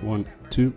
One, two.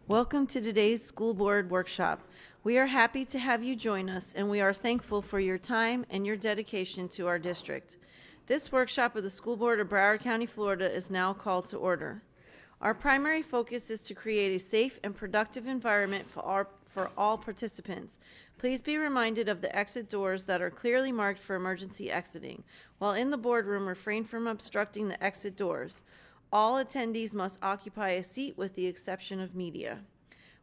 Welcome to today's school board workshop. We are happy to have you join us, and we are thankful for your time and your dedication to our district. This workshop of the School Board of Broward County, Florida is now called to order. Our primary focus is to create a safe and productive environment for all participants. Please be reminded of the exit doors that are clearly marked for emergency exiting. While in the boardroom, refrain from obstructing the exit doors. All attendees must occupy a seat with the exception of media.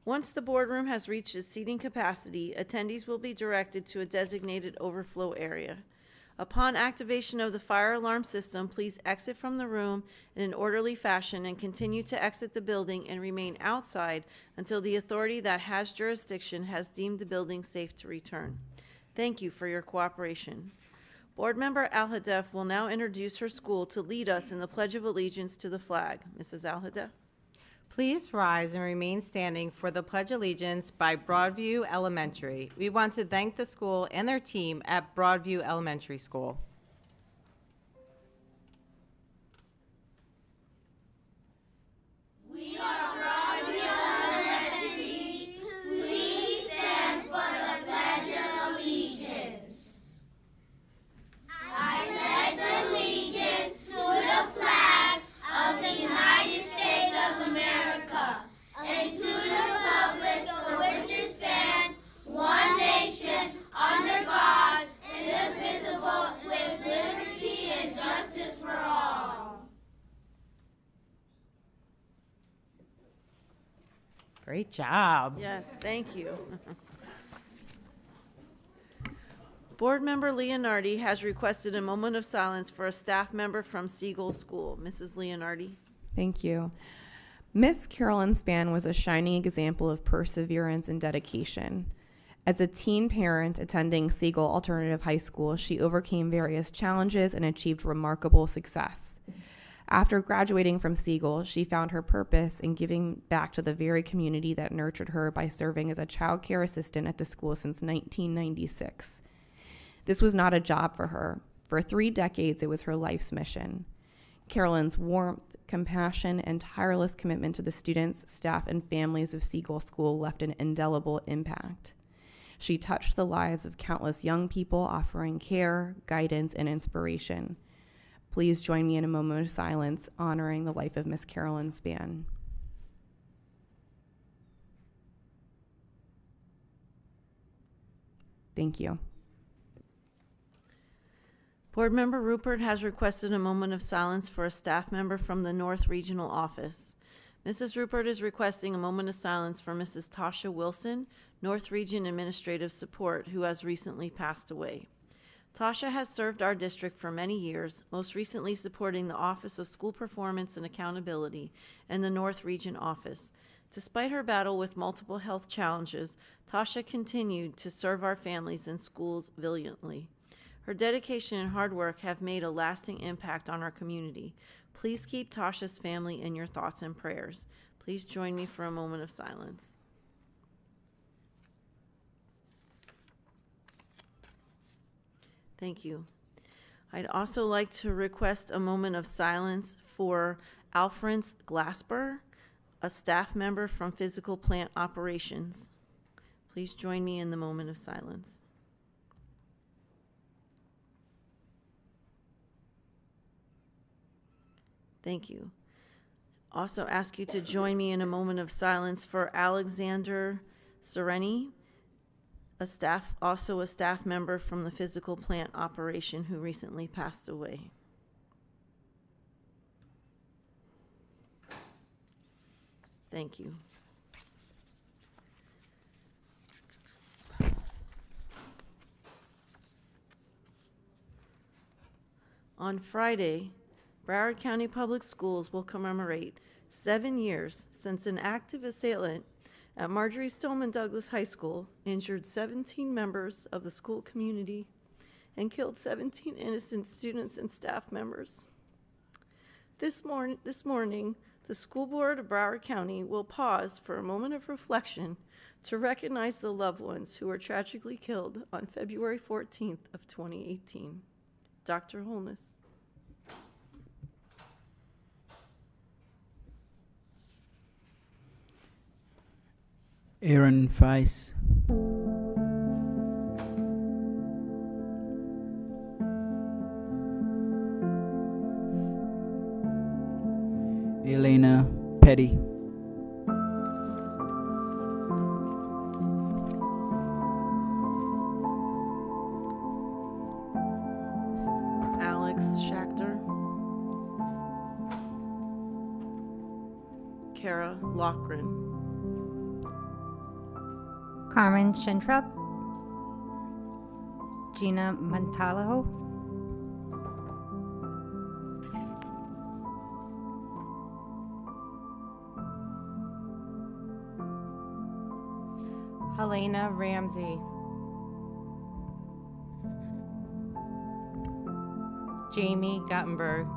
Once the boardroom has reached its seating capacity, attendees will be directed to a designated overflow area. Upon activation of the fire alarm system, please exit from the room in an orderly fashion and continue to exit the building and remain outside until the authority that has jurisdiction has deemed the building safe to return. Thank you for your cooperation. Board Member Al-Hadef will now introduce her school to lead us in the Pledge of Allegiance to the flag. Mrs. Al-Hadef. Please rise and remain standing for the Pledge of Allegiance by Broadview Elementary. We want to thank the school and their team at Broadview Elementary School. We are Broadview Elementary. Please stand for the Pledge of Allegiance. I pledge allegiance to the flag of the United States of America and to the republic for which it stands, one nation, under God, indivisible, with liberty and justice for all. Great job. Yes, thank you. Board Member Leonardi has requested a moment of silence for a staff member from Siegel School. Mrs. Leonardi. Thank you. Miss Carolyn Spann was a shining example of perseverance and dedication. As a teen parent attending Siegel Alternative High School, she overcame various challenges and achieved remarkable success. After graduating from Siegel, she found her purpose in giving back to the very community that nurtured her by serving as a child care assistant at the school since 1996. This was not a job for her. For 3 decades, it was her life's mission. Carolyn's warmth, compassion, and tireless commitment to the students, staff, and families of Siegel School left an indelible impact. She touched the lives of countless young people, offering care, guidance, and inspiration. Please join me in a moment of silence honoring the life of Miss Carolyn Spann. Thank you. Board Member Rupert has requested a moment of silence for a staff member from the North Regional Office. Mrs. Rupert is requesting a moment of silence for Mrs. Tasha Wilson, North Region Administrative Support, who has recently passed away. Tasha has served our district for many years, most recently supporting the Office of School Performance and Accountability and the North Region Office. Despite her battle with multiple health challenges, Tasha continued to serve our families and schools valiantly. Her dedication and hard work have made a lasting impact on our community. Please keep Tasha's family in your thoughts and prayers. Please join me for a moment of silence. Thank you. I'd also like to request a moment of silence for Alphonse Glasper, a staff member from Physical Plant Operations. Please join me in the moment of silence. Thank you. Also ask you to join me in a moment of silence for Alexander Sereni, a staff member from the Physical Plant Operation who recently passed away. Thank you. On Friday, Broward County Public Schools will commemorate 7 years since an active assailant at Marjorie Stoneman Douglas High School injured 17 members of the school community and killed 17 innocent students and staff members. This morning, the School Board of Broward County will pause for a moment of reflection to recognize the loved ones who were tragically killed on February 14th of 2018. Dr. Holness. Aaron Feiss. Elena Petty. Alex Schachter. Kara Lochran. Carmen Shintrup, Gina Montalvo, Helena Ramsey, Jamie Guttenberg,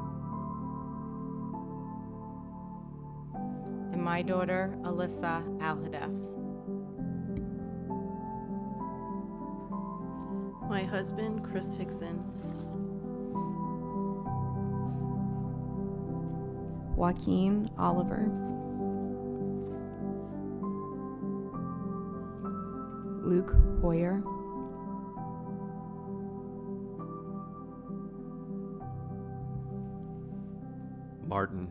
and my daughter Alyssa Alhadef. My husband, Chris Hickson. Joaquin Oliver. Luke Hoyer. Martin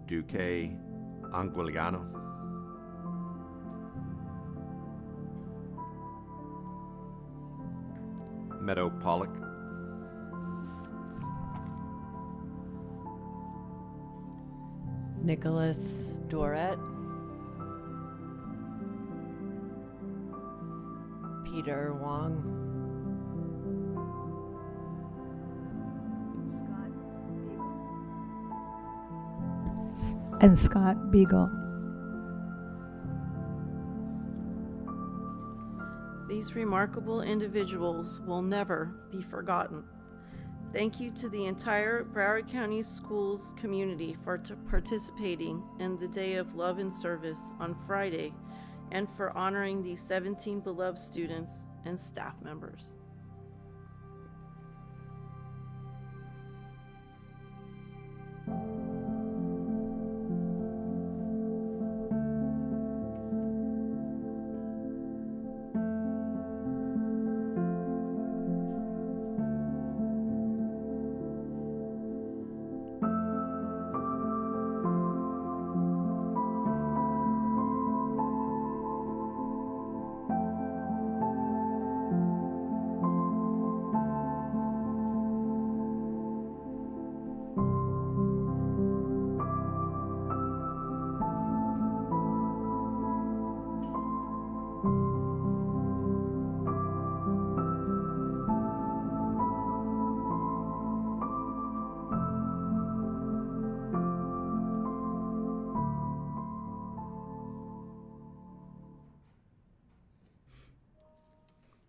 Duque Anguiliano. Meadow Pollock. Nicholas Doret. Peter Wong. And Scott Beagle. These remarkable individuals will never be forgotten. Thank you to the entire Broward County Schools community for participating in the Day of Love and Service on Friday and for honoring these 17 beloved students and staff members.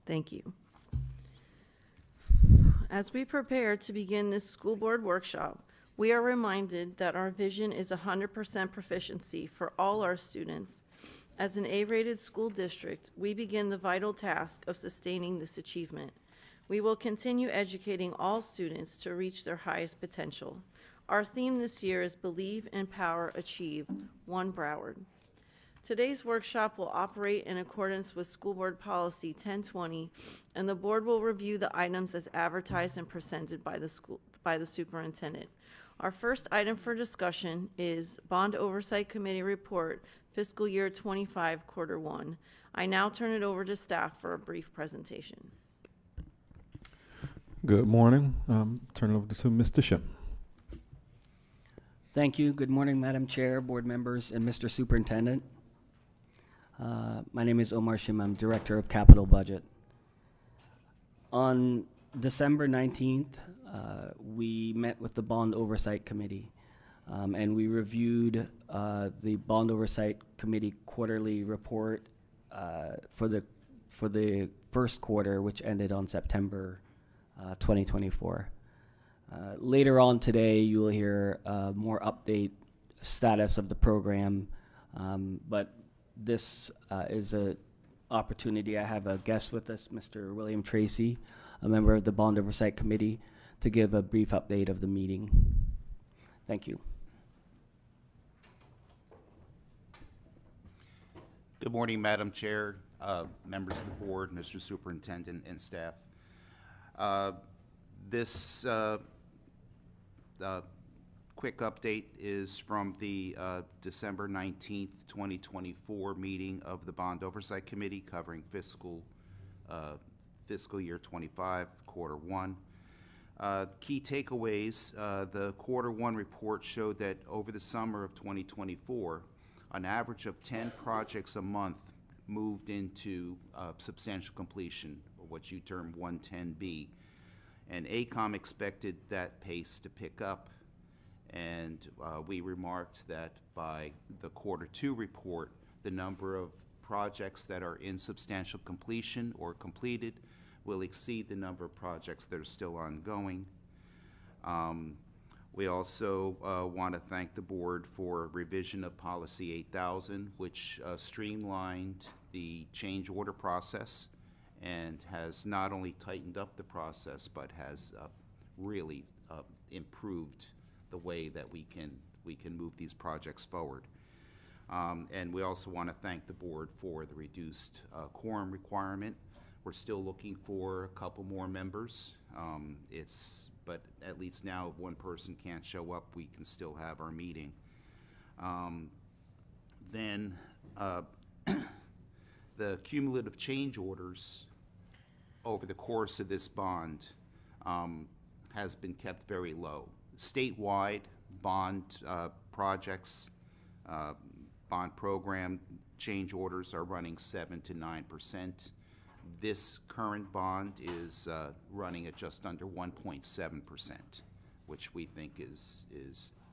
Thank you. As we prepare to begin this school board workshop, we are reminded that our vision is 100% proficiency for all our students. As an A-rated school district, we begin the vital task of sustaining this achievement. We will continue educating all students to reach their highest potential. Our theme this year is Believe, Empower, Achieve, One Broward. Today's workshop will operate in accordance with School Board Policy 1020, and the board will review the items as advertised and presented by the superintendent. Our first item for discussion is Bond Oversight Committee Report, Fiscal Year 25, Quarter 1. I now turn it over to staff for a brief presentation. Good morning. Turn it over to Mr. Shim. Thank you. Good morning, Madam Chair, board members, and Mr. Superintendent. My name is Omar Shim. I'm Director of Capital Budget. On December 19th, we met with the Bond Oversight Committee, and we reviewed the Bond Oversight Committee quarterly report for the first quarter, which ended on September 2024. Later on today, you will hear more update status of the program, but this is an opportunity. I have a guest with us, Mr. William Tracy, a member of the Bond Oversight Committee, to give a brief update of the meeting. Thank you. Good morning, Madam Chair, members of the board, Mr. Superintendent, and staff. This quick update is from the December 19th, 2024 meeting of the Bond Oversight Committee covering fiscal year 25, quarter one. Key takeaways, the quarter one report showed that over the summer of 2024, an average of 10 projects a month moved into substantial completion, or what you term 110B. And ACOM expected that pace to pick up. And we remarked that by the quarter two report, the number of projects that are in substantial completion or completed will exceed the number of projects that are still ongoing. We also want to thank the board for revision of Policy 8000, which streamlined the change order process and has not only tightened up the process, but has really improved the way that we can move these projects forward. And we also want to thank the board for the reduced quorum requirement. We're still looking for a couple more members. But at least now if one person can't show up, we can still have our meeting. Then the cumulative change orders over the course of this bond has been kept very low. Statewide bond projects, bond program change orders are running 7 to 9%. This current bond is running at just under 1.7%, which we think is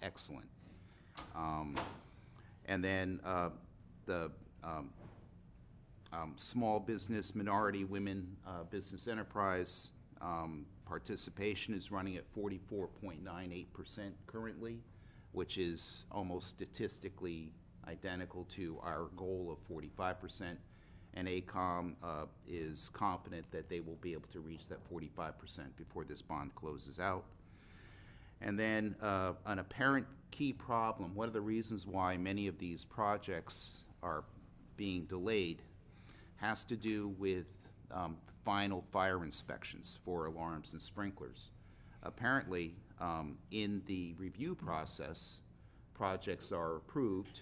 excellent. And then the small business, minority women business enterprise participation is running at 44.98% currently, which is almost statistically identical to our goal of 45%. And ACOM is confident that they will be able to reach that 45% before this bond closes out. And then an apparent key problem, one of the reasons why many of these projects are being delayed has to do with final fire inspections for alarms and sprinklers. Apparently, in the review process, projects are approved,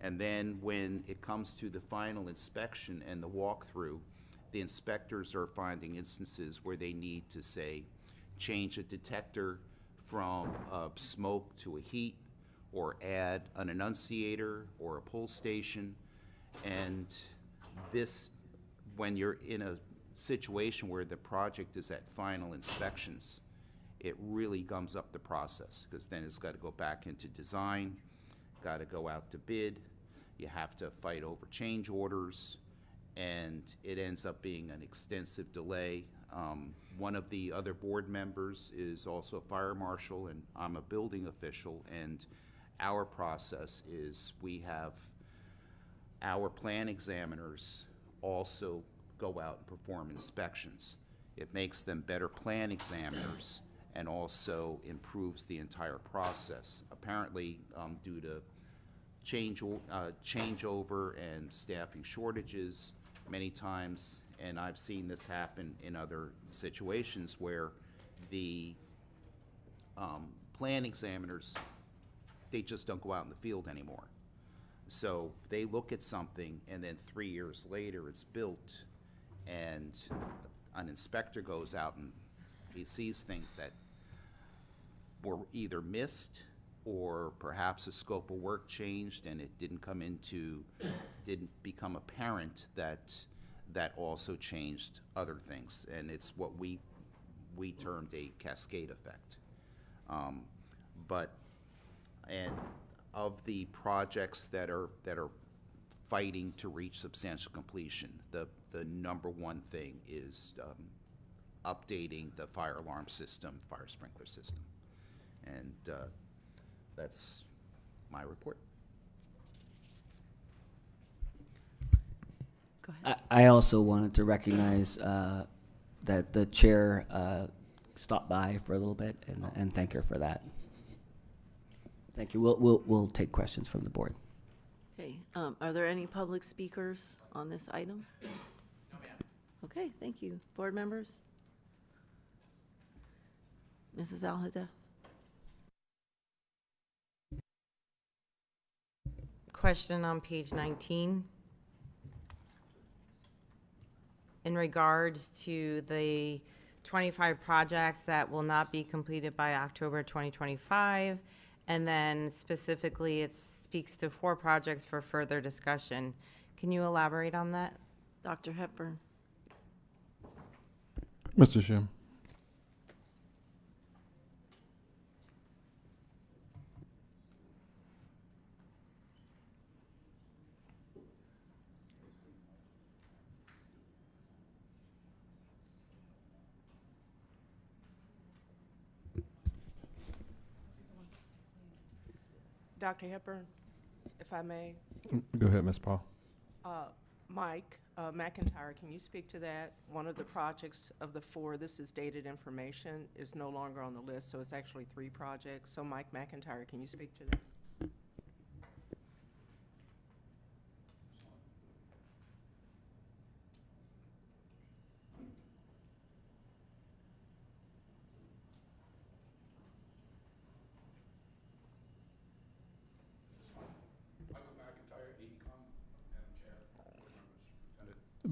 and then when it comes to the final inspection and the walkthrough, the inspectors are finding instances where they need to, say, change a detector from smoke to a heat, or add an annunciator or a pull station. And this, when you're in a situation where the project is at final inspections, it really gums up the process, because then it's got to go back into design, got to go out to bid, you have to fight over change orders, and it ends up being an extensive delay. One of the other board members is also a fire marshal, and I'm a building official, and our process is we have our plan examiners also go out and perform inspections. It makes them better plan examiners and also improves the entire process. Apparently, due to changeover and staffing shortages, many times, and I've seen this happen in other situations where the plan examiners, they just don't go out in the field anymore. So they look at something, and then 3 years later it's built, and an inspector goes out and he sees things that were either missed, or perhaps a scope of work changed and it didn't become apparent that that also changed other things. And it's what we termed a cascade effect. And of the projects that are fighting to reach substantial completion, the number one thing is updating the fire alarm system, fire sprinkler system. And that's my report. Go ahead. I also wanted to recognize that the chair stopped by for a little bit, and thank her for that. Thank you. We'll take questions from the board. Okay, are there any public speakers on this item? No, ma'am. Okay, thank you. Board members? Mrs. Al-Haddad? Question on page 19. In regards to the 25 projects that will not be completed by October 2025, and then specifically it speaks to 4 projects for further discussion. Can you elaborate on that? Dr. Hepburn? Mr. Shim. Dr. Hepburn, if I may. Go ahead, Ms. Paul. Mike McIntyre, can you speak to that? One of the projects of the 4, this is dated information, is no longer on the list, so it's actually 3 projects. So Mike McIntyre, can you speak to that?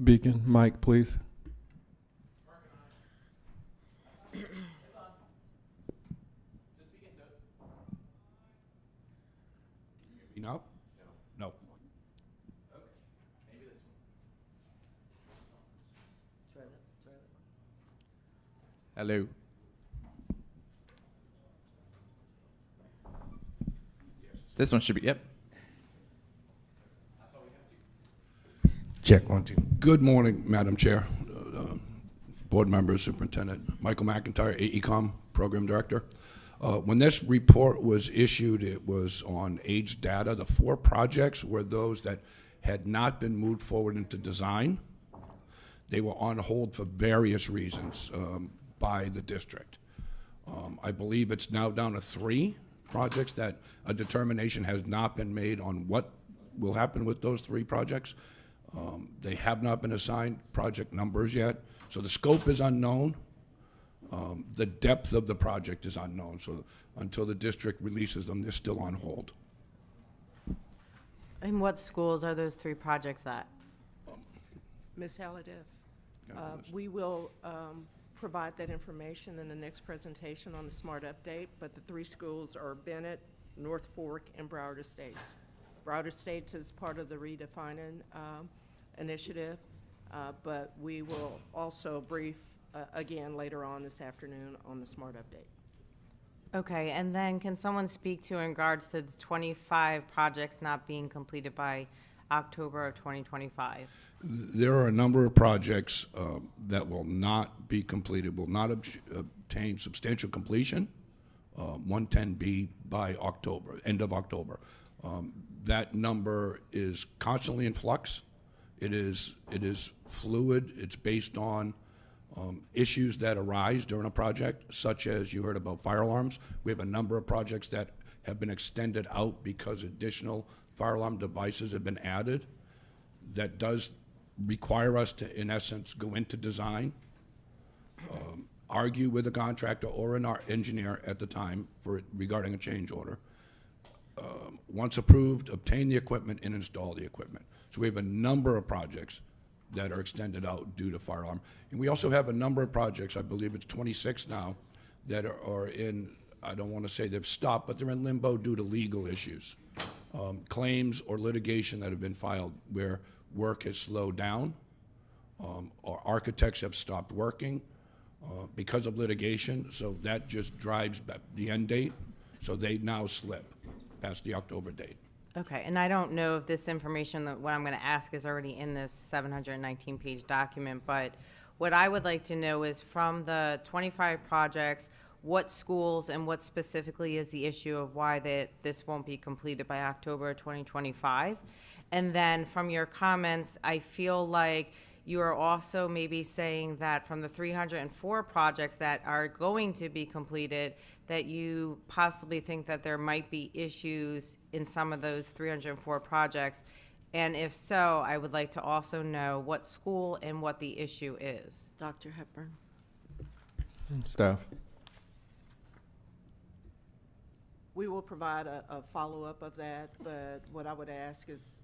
Beacon, Mike, please. No? No. Hello. This one should be, yep. Check 1, 2. Good morning, Madam Chair, board members, Superintendent. Michael McIntyre, AECOM Program Director. When this report was issued, it was on age data. The 4 projects were those that had not been moved forward into design. They were on hold for various reasons by the district. I believe it's now down to 3 projects that a determination has not been made on what will happen with those 3 projects. They have not been assigned project numbers yet, so the scope is unknown. The depth of the project is unknown, so until the district releases them, they're still on hold. In what schools are those 3 projects at? Ms. Halliday, we will provide that information in the next presentation on the SMART update, but the 3 schools are Bennett, North Fork, and Broward Estates. Broward Estates is part of the Redefining initiative, but we will also brief again later on this afternoon on the SMART update. Okay, and then can someone speak to in regards to the 25 projects not being completed by October of 2025? There are a number of projects that will not be completed, will not obtain substantial completion, 110B by October, end of October. That number is constantly in flux. It is fluid. It's based on issues that arise during a project, such as you heard about fire alarms. We have a number of projects that have been extended out because additional fire alarm devices have been added. That does require us to, in essence, go into design, argue with a contractor or an engineer at the time regarding a change order. Once approved, obtain the equipment and install the equipment. So we have a number of projects that are extended out due to fire alarm. And we also have a number of projects, I believe it's 26 now, that are in, I don't want to say they've stopped, but they're in limbo due to legal issues. Claims or litigation that have been filed where work has slowed down, or architects have stopped working because of litigation, so that just drives the end date, so they now slip past the October date. Okay, and I don't know if this information, that what I'm going to ask is already in this 719-page document, but what I would like to know is from the 25 projects, what schools and what specifically is the issue of why this won't be completed by October 2025? And then from your comments, I feel like you are also maybe saying that from the 304 projects that are going to be completed, that you possibly think that there might be issues in some of those 304 projects. And if so, I would like to also know what school and what the issue is. Dr. Hepburn. Staff. We will provide a follow-up of that, but what I would ask is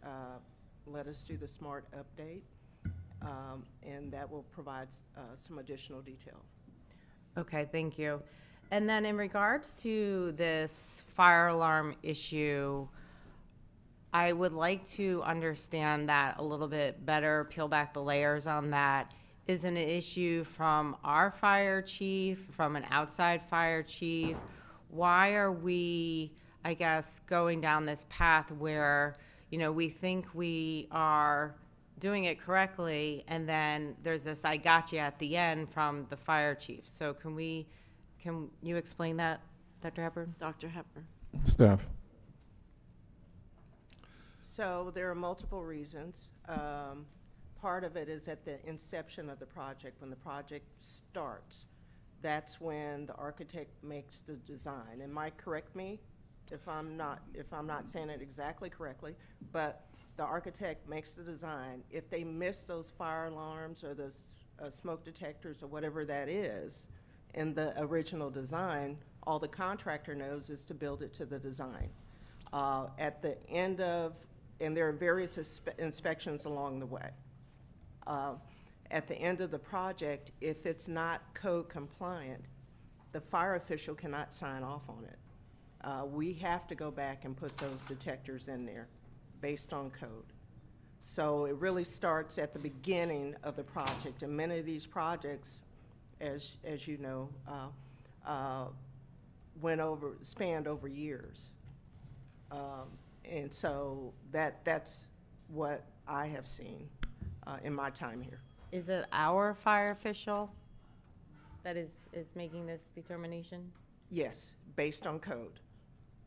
let us do the SMART update, and that will provide some additional detail. Okay, thank you. And then in regards to this fire alarm issue, I would like to understand that a little bit better, peel back the layers on that. Is it an issue from our fire chief, from an outside fire chief? Why are we, I guess, going down this path where, you know, we think we are doing it correctly, and then there's this "I got you" at the end from the fire chief? So can you explain that, Dr. Hepburn? Dr. Hepburn. Staff. So there are multiple reasons. Part of it is at the inception of the project, when the project starts. That's when the architect makes the design. And Mike, correct me if I'm not saying it exactly correctly, but the architect makes the design. If they miss those fire alarms or those smoke detectors or whatever that is in the original design, all the contractor knows is to build it to the design. At the end of, and there are various inspections along the way. At the end of the project, if it's not code compliant, the fire official cannot sign off on it. We have to go back and put those detectors in there based on code. So it really starts at the beginning of the project, and many of these projects, as you know, spanned over years. And so that's what I have seen in my time here. Is it our fire official that is making this determination? Yes, based on code.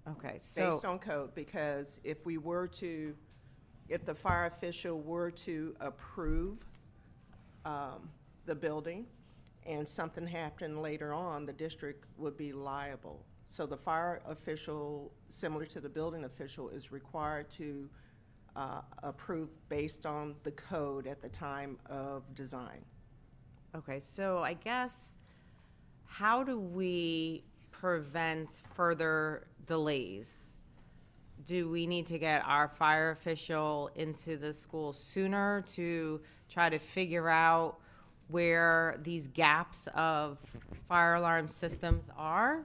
Okay, so Based on code, because if the fire official were to approve the building and something happened later on, the district would be liable. So the fire official, similar to the building official, is required to approve based on the code at the time of design. okay, so I guess, how do we prevent further delays? Do we need to get our fire official into the school sooner to try to figure out where these gaps of fire alarm systems are?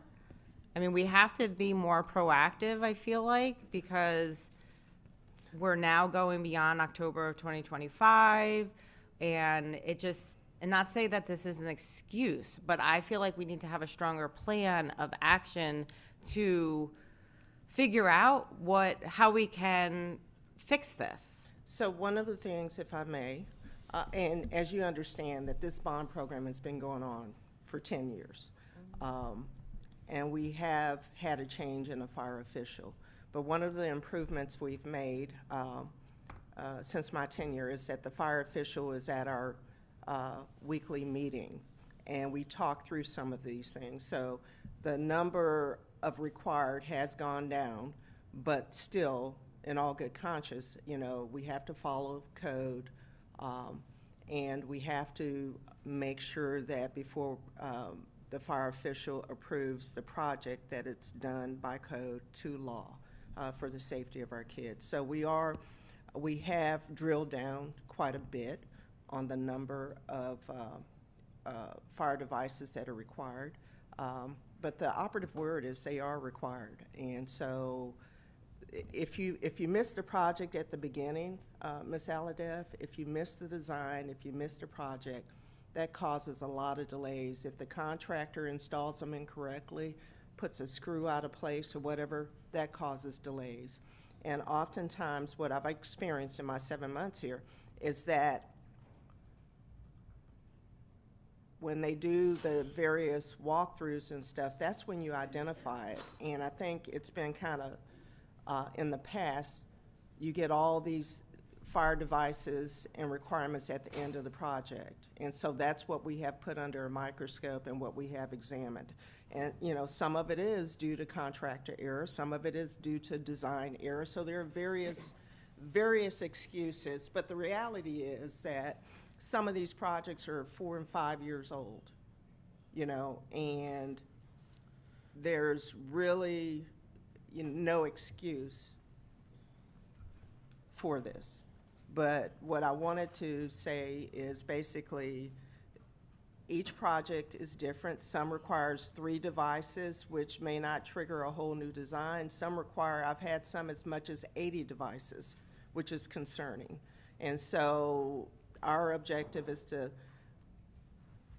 I mean, we have to be more proactive, I feel like, because we're now going beyond October of 2025, and and not say that this is an excuse, but I feel like we need to have a stronger plan of action to figure out how we can fix this. So one of the things, if I may, and as you understand, that this bond program has been going on for 10 years. And we have had a change in a fire official. But one of the improvements we've made since my tenure is that the fire official is at our weekly meeting, and we talk through some of these things. So the number of required has gone down, but still, in all good conscience, you know, we have to follow code, and we have to make sure that before the fire official approves the project, that it's done by code to law for the safety of our kids. So we have drilled down quite a bit on the number of fire devices that are required. But the operative word is they are required. And so if you miss the project at the beginning, Ms. Aladef, if you miss the design, if you miss the project, that causes a lot of delays. If the contractor installs them incorrectly, puts a screw out of place or whatever, that causes delays. And oftentimes what I've experienced in my 7 months here is that when they do the various walkthroughs and stuff, that's when you identify it. And I think it's been kind of, in the past, you get all these fire devices and requirements at the end of the project. And so that's what we have put under a microscope and what we have examined. And, you know, some of it is due to contractor error, some of it is due to design error. So there are various excuses, but the reality is that some of these projects are 4 and 5 years old, you know, and there's really no excuse for this. But what I wanted to say is basically each project is different. Some requires 3 devices, which may not trigger a whole new design. Some require, I've had some as much as 80 devices, which is concerning. And so our objective is to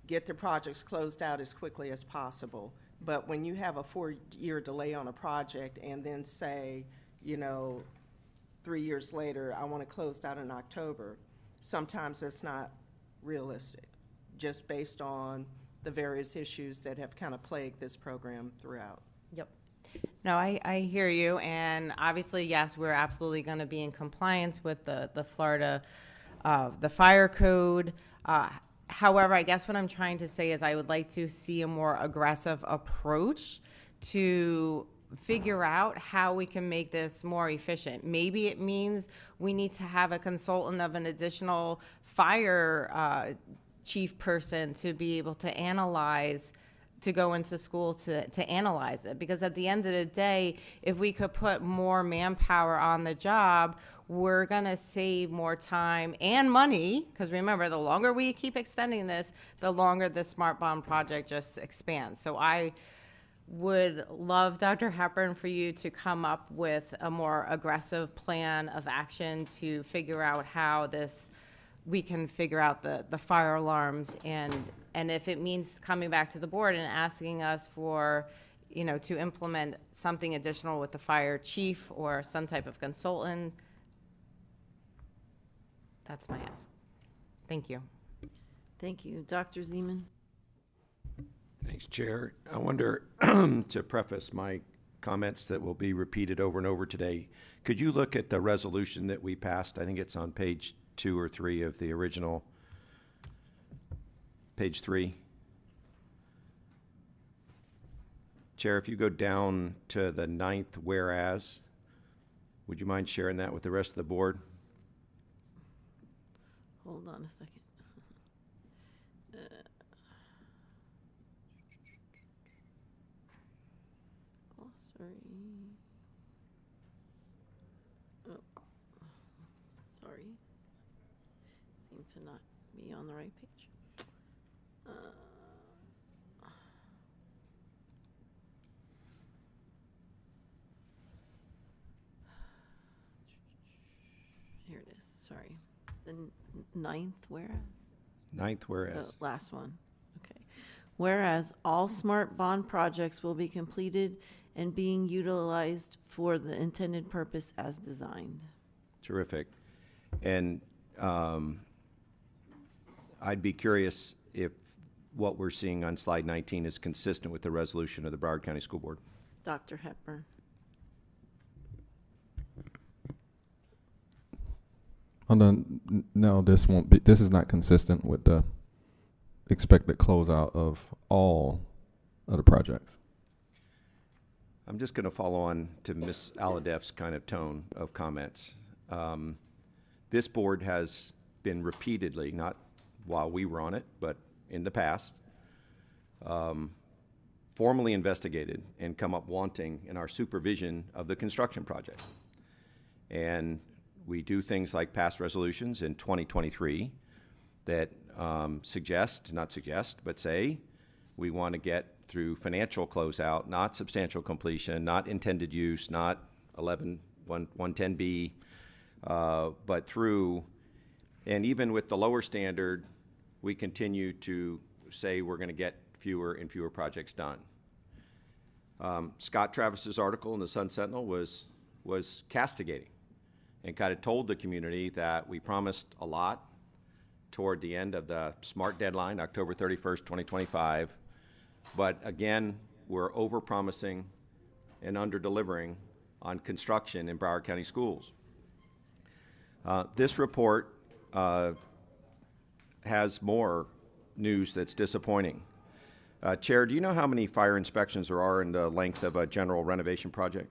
get the projects closed out as quickly as possible. But when you have a 4-year delay on a project and then say, you know, 3 years later, I want to close out in October, sometimes that's not realistic, just based on the various issues that have kind of plagued this program throughout. Yep. No, I hear you, and obviously, yes, we're absolutely going to be in compliance with the Florida, the fire code. However, I guess what I'm trying to say is I would like to see a more aggressive approach to figure out how we can make this more efficient. Maybe it means we need to have a consultant of an additional fire chief person to be able to analyze, to go into school to analyze it. Because at the end of the day, if we could put more manpower on the job, we're going to save more time and money. Because remember, the longer we keep extending this, the longer the Smart Bond project just expands. So I would love, Dr. Hepburn, for you to come up with a more aggressive plan of action to figure out how we can figure out the fire alarms, and if it means coming back to the board and asking us for, you know, to implement something additional with the fire chief or some type of consultant. That's my ask. Thank you. Thank you. Dr. Zeman? Thanks, Chair. I wonder, to preface my comments that will be repeated over and over today, could you look at the resolution that we passed? I think it's on page 2 or 3 of the original, page 3. Chair, if you go down to the 9th whereas, would you mind sharing that with the rest of the board? Hold on a second. Glossary. Oh, sorry. Seems to not be on the right page. Here it is. Sorry. The 9th whereas? 9th whereas. The last one. Okay. Whereas all Smart Bond projects will be completed and being utilized for the intended purpose as designed. Terrific. And I'd be curious if what we're seeing on slide 19 is consistent with the resolution of the Broward County School Board. Dr. Hepburn. No, this won't be. This is not consistent with the expected closeout of all of the projects. I'm just going to follow on to Ms. Aladef's kind of tone of comments. This board has been repeatedly, not while we were on it, but in the past, formally investigated and come up wanting in our supervision of the construction project. And we do things like pass resolutions in 2023 that say we want to get through financial closeout, not substantial completion, not intended use, not 110B, but through, and even with the lower standard, we continue to say we're going to get fewer and fewer projects done. Scott Travis's article in the Sun Sentinel was castigating and kind of told the community that we promised a lot toward the end of the SMART deadline, October 31st, 2025. But again, we're over-promising and under-delivering on construction in Broward County schools. This report has more news that's disappointing. Chair, do you know how many fire inspections there are in the length of a general renovation project?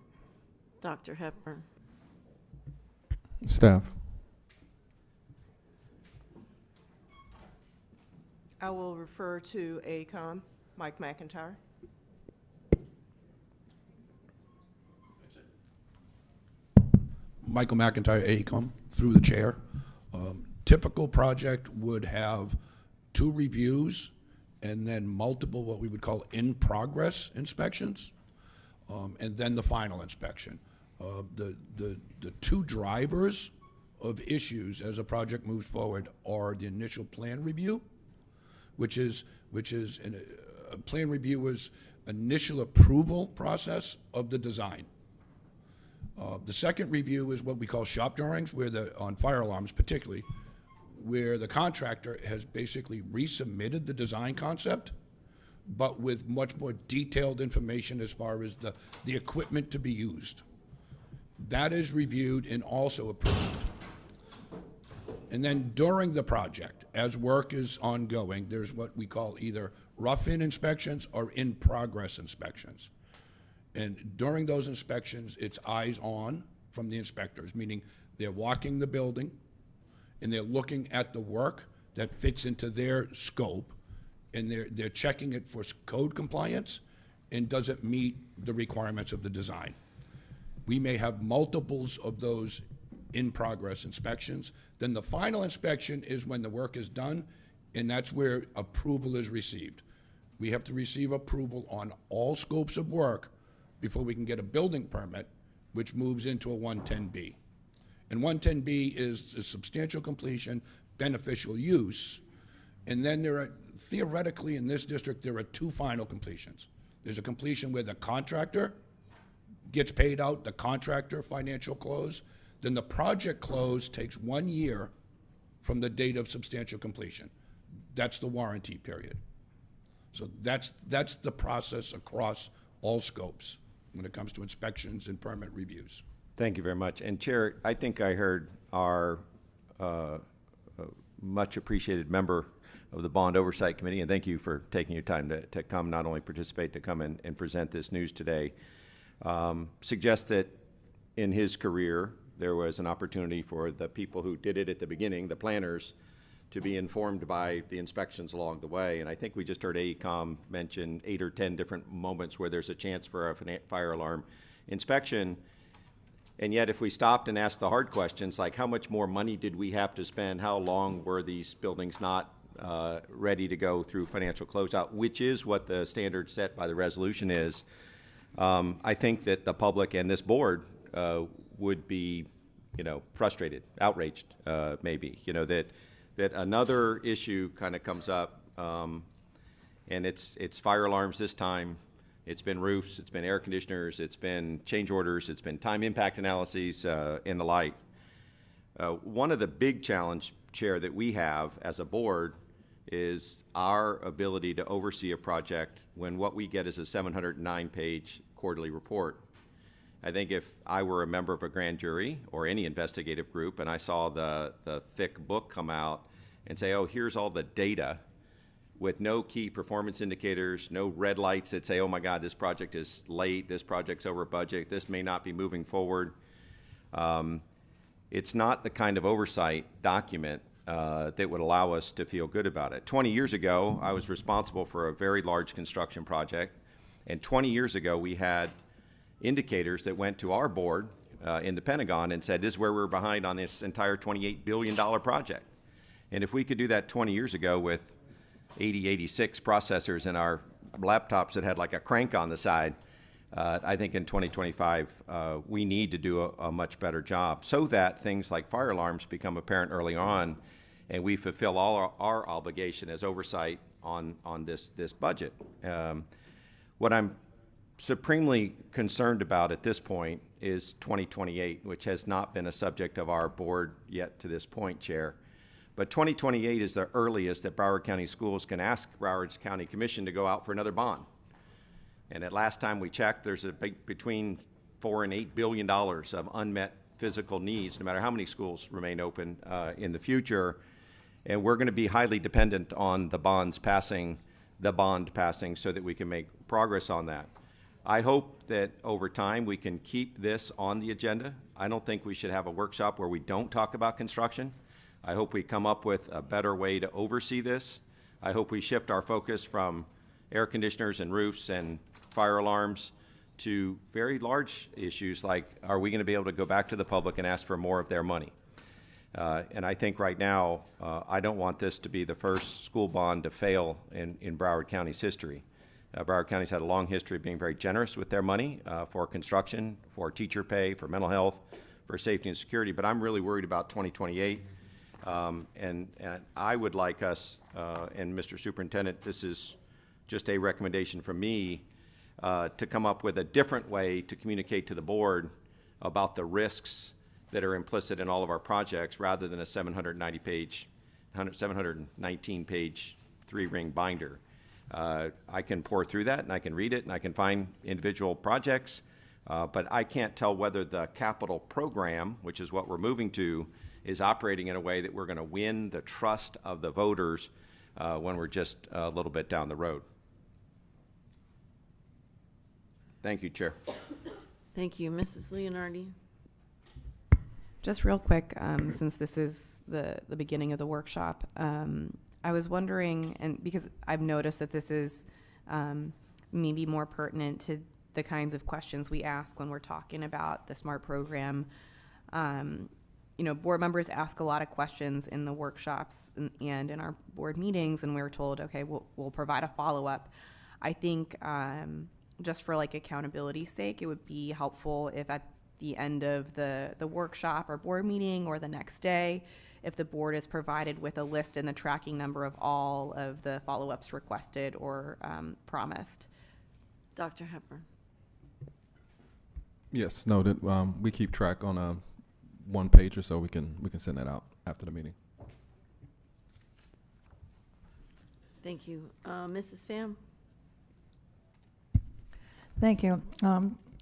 Dr. Hepburn. Staff. I will refer to AECOM, Mike McIntyre. Michael McIntyre, AECOM, through the chair. Typical project would have 2 reviews and then multiple what we would call in-progress inspections, and then the final inspection. The 2 drivers of issues as a project moves forward are the initial plan review, which is a plan review is initial approval process of the design. The second review is what we call shop drawings, where on fire alarms particularly, where the contractor has basically resubmitted the design concept, but with much more detailed information as far as the equipment to be used. That is reviewed and also approved. And then during the project, as work is ongoing, there's what we call either rough-in inspections or in-progress inspections. And during those inspections, it's eyes on from the inspectors, meaning they're walking the building and they're looking at the work that fits into their scope, and they're checking it for code compliance and does it meet the requirements of the design. We may have multiples of those in-progress inspections. Then the final inspection is when the work is done, and that's where approval is received. We have to receive approval on all scopes of work before we can get a building permit, which moves into a 110B. And 110B is a substantial completion, beneficial use. And then there are, theoretically in this district, there are 2 final completions. There's a completion where the contractor gets paid out, the contractor financial close. Then the project close takes 1 year from the date of substantial completion. That's the warranty period. So that's the process across all scopes when it comes to inspections and permit reviews. Thank you very much. And Chair, I think I heard our much appreciated member of the Bond Oversight Committee, and thank you for taking your time to come, not only participate, to come and present this news today, suggest that in his career there was an opportunity for the people who did it at the beginning, the planners, to be informed by the inspections along the way. And I think we just heard AECOM mention 8 or 10 different moments where there's a chance for a fire alarm inspection. And yet if we stopped and asked the hard questions, like how much more money did we have to spend, how long were these buildings not ready to go through financial closeout, which is what the standard set by the resolution is, I think that the public and this board would be, frustrated, outraged, maybe, that another issue kind of comes up, and it's fire alarms this time. It's been roofs, it's been air conditioners, it's been change orders, it's been time impact analyses, and the like. One of the big challenge, Chair, that we have as a board is our ability to oversee a project when what we get is a 709-page quarterly report. I think if I were a member of a grand jury or any investigative group and I saw the thick book come out and say, oh, here's all the data with no key performance indicators, no red lights that say, oh my God, this project is late, this project's over budget, this may not be moving forward. It's not the kind of oversight document that would allow us to feel good about it. 20 years ago, I was responsible for a very large construction project, and 20 years ago we had indicators that went to our board in the Pentagon and said, this is where we're behind on this entire $28 billion project. And if we could do that 20 years ago with 86 processors in our laptops that had like a crank on the side, I think in 2025 we need to do a much better job so that things like fire alarms become apparent early on and we fulfill all our obligation as oversight on this budget. What I'm supremely concerned about at this point is 2028, which has not been a subject of our board yet to this point, Chair. But 2028 is the earliest that Broward County Schools can ask Broward County Commission to go out for another bond. And at last time we checked, there's between $4 and $8 billion of unmet physical needs, no matter how many schools remain open in the future. And we're going to be highly dependent on the bond passing so that we can make progress on that. I hope that over time we can keep this on the agenda. I don't think we should have a workshop where we don't talk about construction. I hope we come up with a better way to oversee this. I hope we shift our focus from air conditioners and roofs and fire alarms to very large issues like, are we going to be able to go back to the public and ask for more of their money? And I think right now, I don't want this to be the first school bond to fail in Broward County's history. Broward County's had a long history of being very generous with their money for construction, for teacher pay, for mental health, for safety and security, but I'm really worried about 2028. And I would like us, and Mr. Superintendent, this is just a recommendation from me, to come up with a different way to communicate to the board about the risks that are implicit in all of our projects rather than a 719-page three-ring binder. I can pour through that and I can read it and I can find individual projects, but I can't tell whether the capital program, which is what we're moving to, is operating in a way that we're going to win the trust of the voters when we're just a little bit down the road. Thank you, Chair. Thank you. Mrs. Leonardi. Just real quick, since this is the beginning of the workshop, I was wondering, and because I've noticed that this is maybe more pertinent to the kinds of questions we ask when we're talking about the SMART program. You know, board members ask a lot of questions in the workshops and in our board meetings, and we were told, okay, we'll provide a follow-up. I think just for like accountability's sake, it would be helpful if at the end of the workshop or board meeting or the next day, if the board is provided with a list and the tracking number of all of the follow-ups requested or promised. Dr. Hepburn. Yes, no, that we keep track on a one page or so. We can send that out after the meeting. Thank you. Mrs. Pham. Thank you.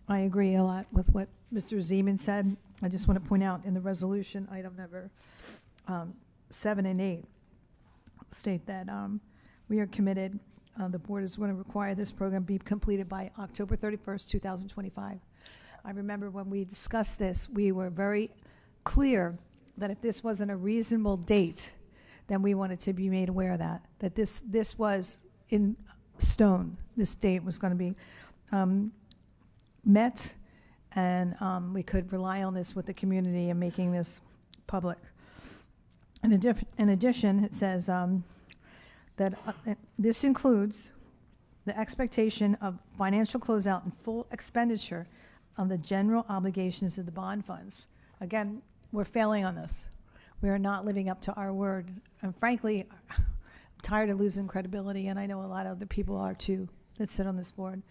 I agree a lot with what Mr. Zeman said. I just want to point out in the resolution, item number 7 and 8, state that we are committed, the board is going to require this program be completed by October 31st, 2025. I remember when we discussed this, we were very clear that if this wasn't a reasonable date, then we wanted to be made aware of that this was in stone. This date was going to be met, and we could rely on this with the community and making this public. In addition, it says that this includes the expectation of financial closeout and full expenditure of the general obligations of the bond funds. Again, we're failing on this. We are not living up to our word. And frankly, I'm tired of losing credibility, and I know a lot of other people are too that sit on this board.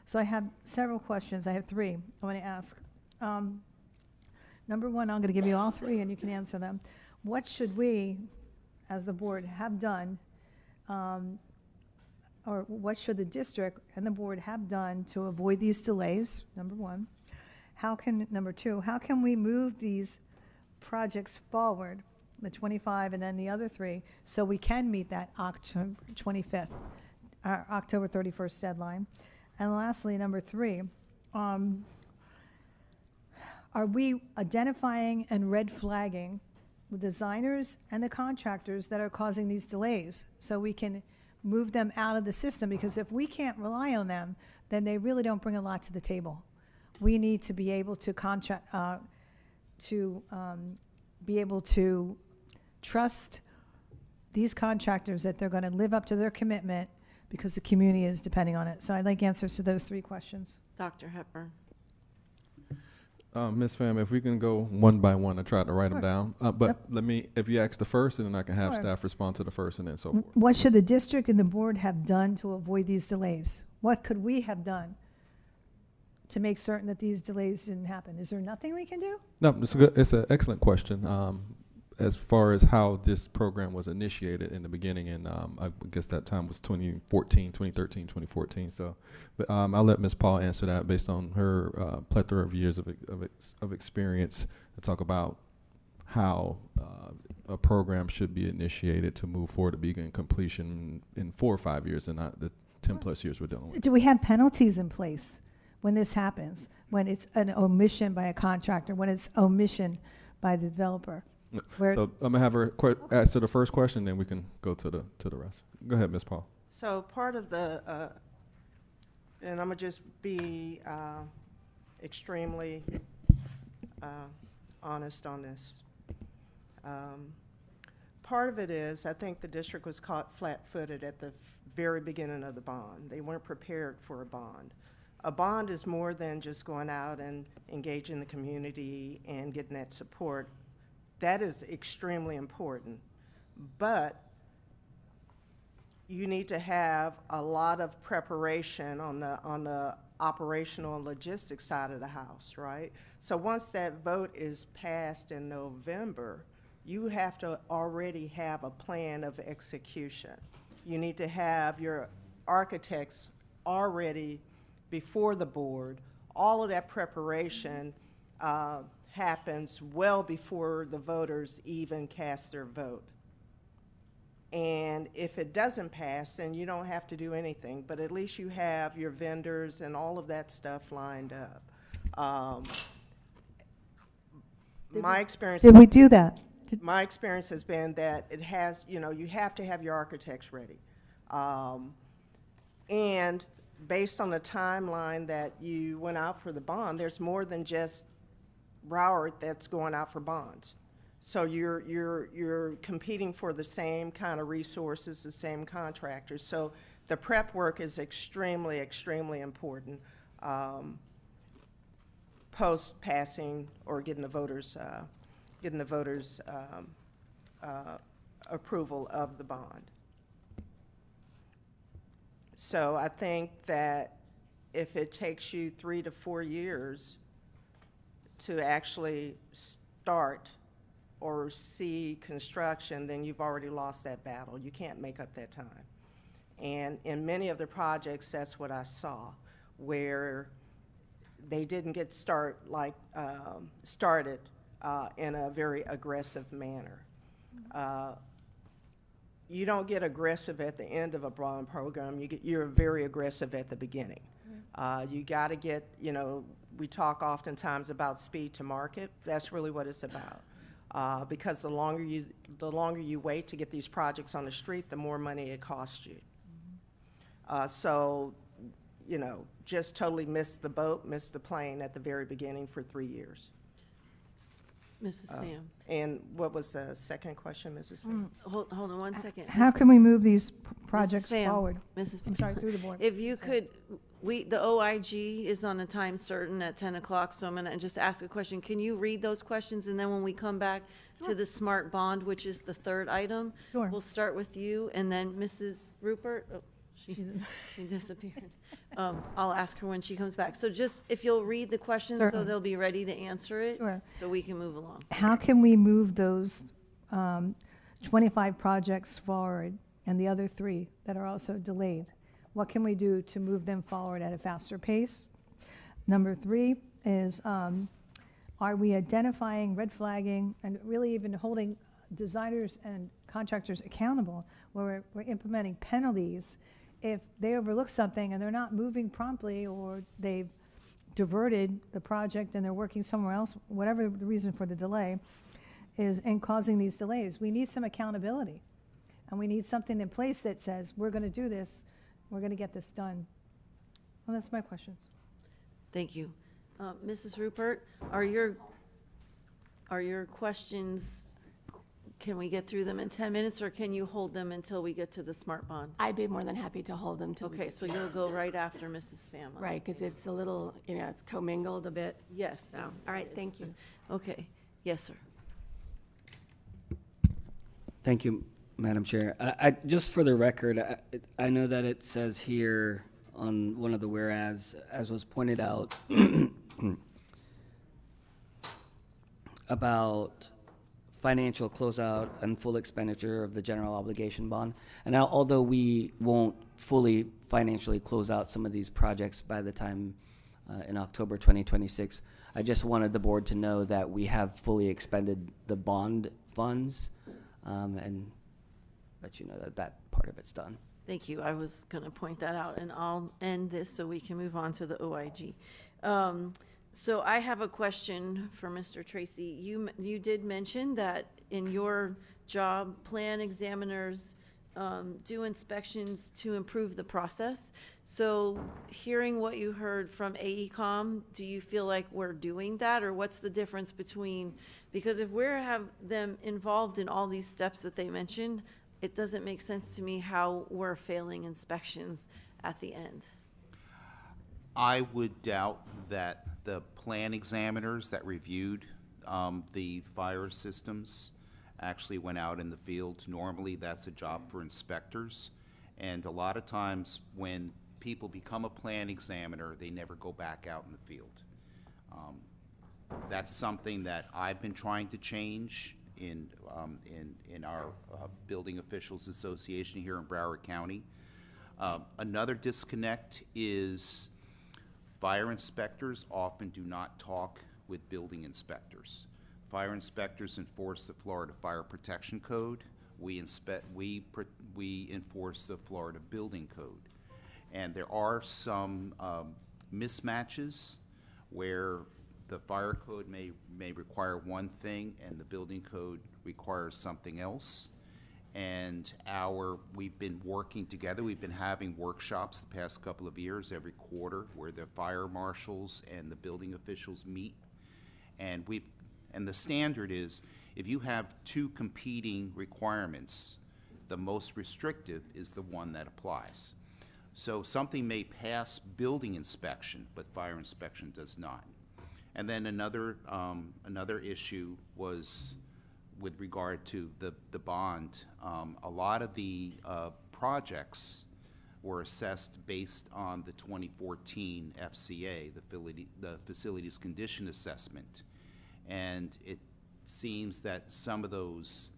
So I have several questions. I have three I want to ask. Number one, I'm going to give you all three and you can answer them. What should we, as the board, have done, or what should the district and the board have done to avoid these delays, number one? Number two, how can we move these projects forward, the 25 and then the other three, so we can meet that October 25th, October 31st deadline? And lastly, number three, are we identifying and red flagging the designers and the contractors that are causing these delays so we can move them out of the system? Because if we can't rely on them, then they really don't bring a lot to the table. We need to be able to be able to trust these contractors that they're going to live up to their commitment, because the community is depending on it. So I'd like answers to those three questions. Dr. Hepburn. Ms. Pham, if we can go one by one, I tried to write them down. But Yep. let me, if you ask the first, and then I can have Sure. staff respond to the first and then so forth. What should the district and the board have done to avoid these delays? What could we have done to make certain that these delays didn't happen? Is there nothing we can do? No, it's an excellent question. As far as how this program was initiated in the beginning, and I guess that time was 2013, 2014. So, but I'll let Ms. Paul answer that based on her plethora of years of experience and talk about how a program should be initiated to move forward to begin completion in 4 or 5 years and not the 10 plus years we're dealing with. Do we have penalties in place when this happens? When it's an omission by a contractor, when it's omission by the developer? So I'm gonna have her answer the first question, then we can go to the rest. Go ahead, Ms. Paul. So part of the, and I'm gonna just be extremely honest on this. Part of it is, I think the district was caught flat-footed at the very beginning of the bond. They weren't prepared for a bond. A bond is more than just going out and engaging the community and getting that support. That is extremely important. But you need to have a lot of preparation on the operational and logistics side of the house, right? So once that vote is passed in November, you have to already have a plan of execution. You need to have your architects already before the board. All of that preparation happens well before the voters even cast their vote. And if it doesn't pass, then you don't have to do anything, but at least you have your vendors and all of that stuff lined up. My experience... Did we do that? My experience has been that it has, you know, you have to have your architects ready. And based on the timeline that you went out for the bond, there's more than just Broward that's going out for bonds. So you're competing for the same kind of resources, the same contractors. So the prep work is extremely, extremely important post passing or getting the voters approval of the bond. So I think that if it takes you 3 to 4 years to actually start or see construction, then you've already lost that battle. You can't make up that time. And in many of the projects, that's what I saw, where they didn't get started in a very aggressive manner. You don't get aggressive at the end of a bond program. You're very aggressive at the beginning. You got to get, you know, we talk oftentimes about speed to market. That's really what it's about. Because the longer you wait to get these projects on the street, the more money it costs you. So, you know, just totally missed the boat, missed the plane at the very beginning for 3 years. Mrs. Pham. And what was the second question, Mrs. Pham? Hold on 1 second. How can we move these projects Mrs. Pham, forward? Mrs. I'm Pham. sorry, through the board. If you could, the OIG is on a time certain at 10 o'clock, so I'm going to just ask a question. Can you read those questions, and then when we come back to the SMART bond, which is the third item, we'll start with you, and then Mrs. Rupert. Oh, she disappeared. I'll ask her when she comes back. So just, if you'll read the questions so they'll be ready to answer it, so we can move along. How can we move those 25 projects forward and the other 3 that are also delayed? What can we do to move them forward at a faster pace? Number 3 is, are we identifying, red flagging, and really even holding designers and contractors accountable, where we're implementing penalties if they overlook something and they're not moving promptly, or they've diverted the project and they're working somewhere else, whatever the reason for the delay is, and causing these delays. We need some accountability, and we need something in place that says, we're going to do this, we're going to get this done. Well, that's my questions. Thank you. Mrs. Rupert, are your questions, can we get through them in 10 minutes, or can you hold them until we get to the SMART bond? I'd be more than happy to hold them till. Okay, so you'll go right after Mrs. Pham. Right, because it's a little, you know, it's commingled a bit. Yes. So, all right, thank you. Okay. Yes, sir. Thank you, Madam Chair. I just for the record, I know that it says here on one of the whereas, as was pointed out, about financial closeout and full expenditure of the general obligation bond. And now, although we won't fully financially close out some of these projects by the time in October 2026, I just wanted the board to know that we have fully expended the bond funds, and let you know that that part of it's done. Thank you. I was going to point that out, and I'll end this so we can move on to the OIG. So I have a question for Mr. Tracy. You did mention that in your job, plan examiners do inspections to improve the process. So hearing what you heard from AECom, do you feel like we're doing that, or what's the difference between, because if we have them involved in all these steps that they mentioned, it doesn't make sense to me how we're failing inspections at the end. I would doubt that the plan examiners that reviewed the fire systems actually went out in the field. Normally, that's a job for inspectors. And a lot of times when people become a plan examiner, they never go back out in the field. That's something that I've been trying to change in our Building Officials Association here in Broward County. Another disconnect is fire inspectors often do not talk with building inspectors. Fire inspectors enforce the Florida Fire Protection Code. We enforce the Florida Building Code. And there are some mismatches where the fire code may require one thing and the building code requires something else. And we've been working together. We've been having workshops the past couple of years every quarter where the fire marshals and the building officials meet. And the standard is if you have two competing requirements, the most restrictive is the one that applies. So something may pass building inspection, but fire inspection does not. And then another issue was with regard to the bond. A lot of the projects were assessed based on the 2014 FCA, the Facilities Condition Assessment. And it seems that some of those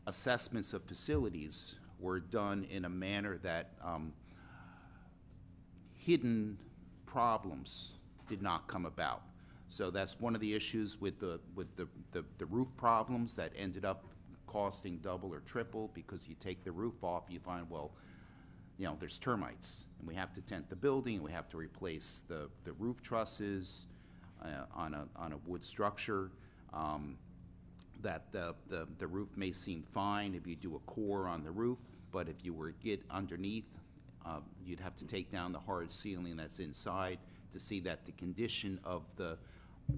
assessments of facilities were done in a manner that hidden problems did not come about. So that's one of the issues with the roof problems that ended up costing double or triple, because you take the roof off, you find, well, you know, there's termites, and we have to tent the building, and we have to replace the roof trusses on a wood structure. That the roof may seem fine if you do a core on the roof, but if you were to get underneath, you'd have to take down the hard ceiling that's inside to see that the condition of the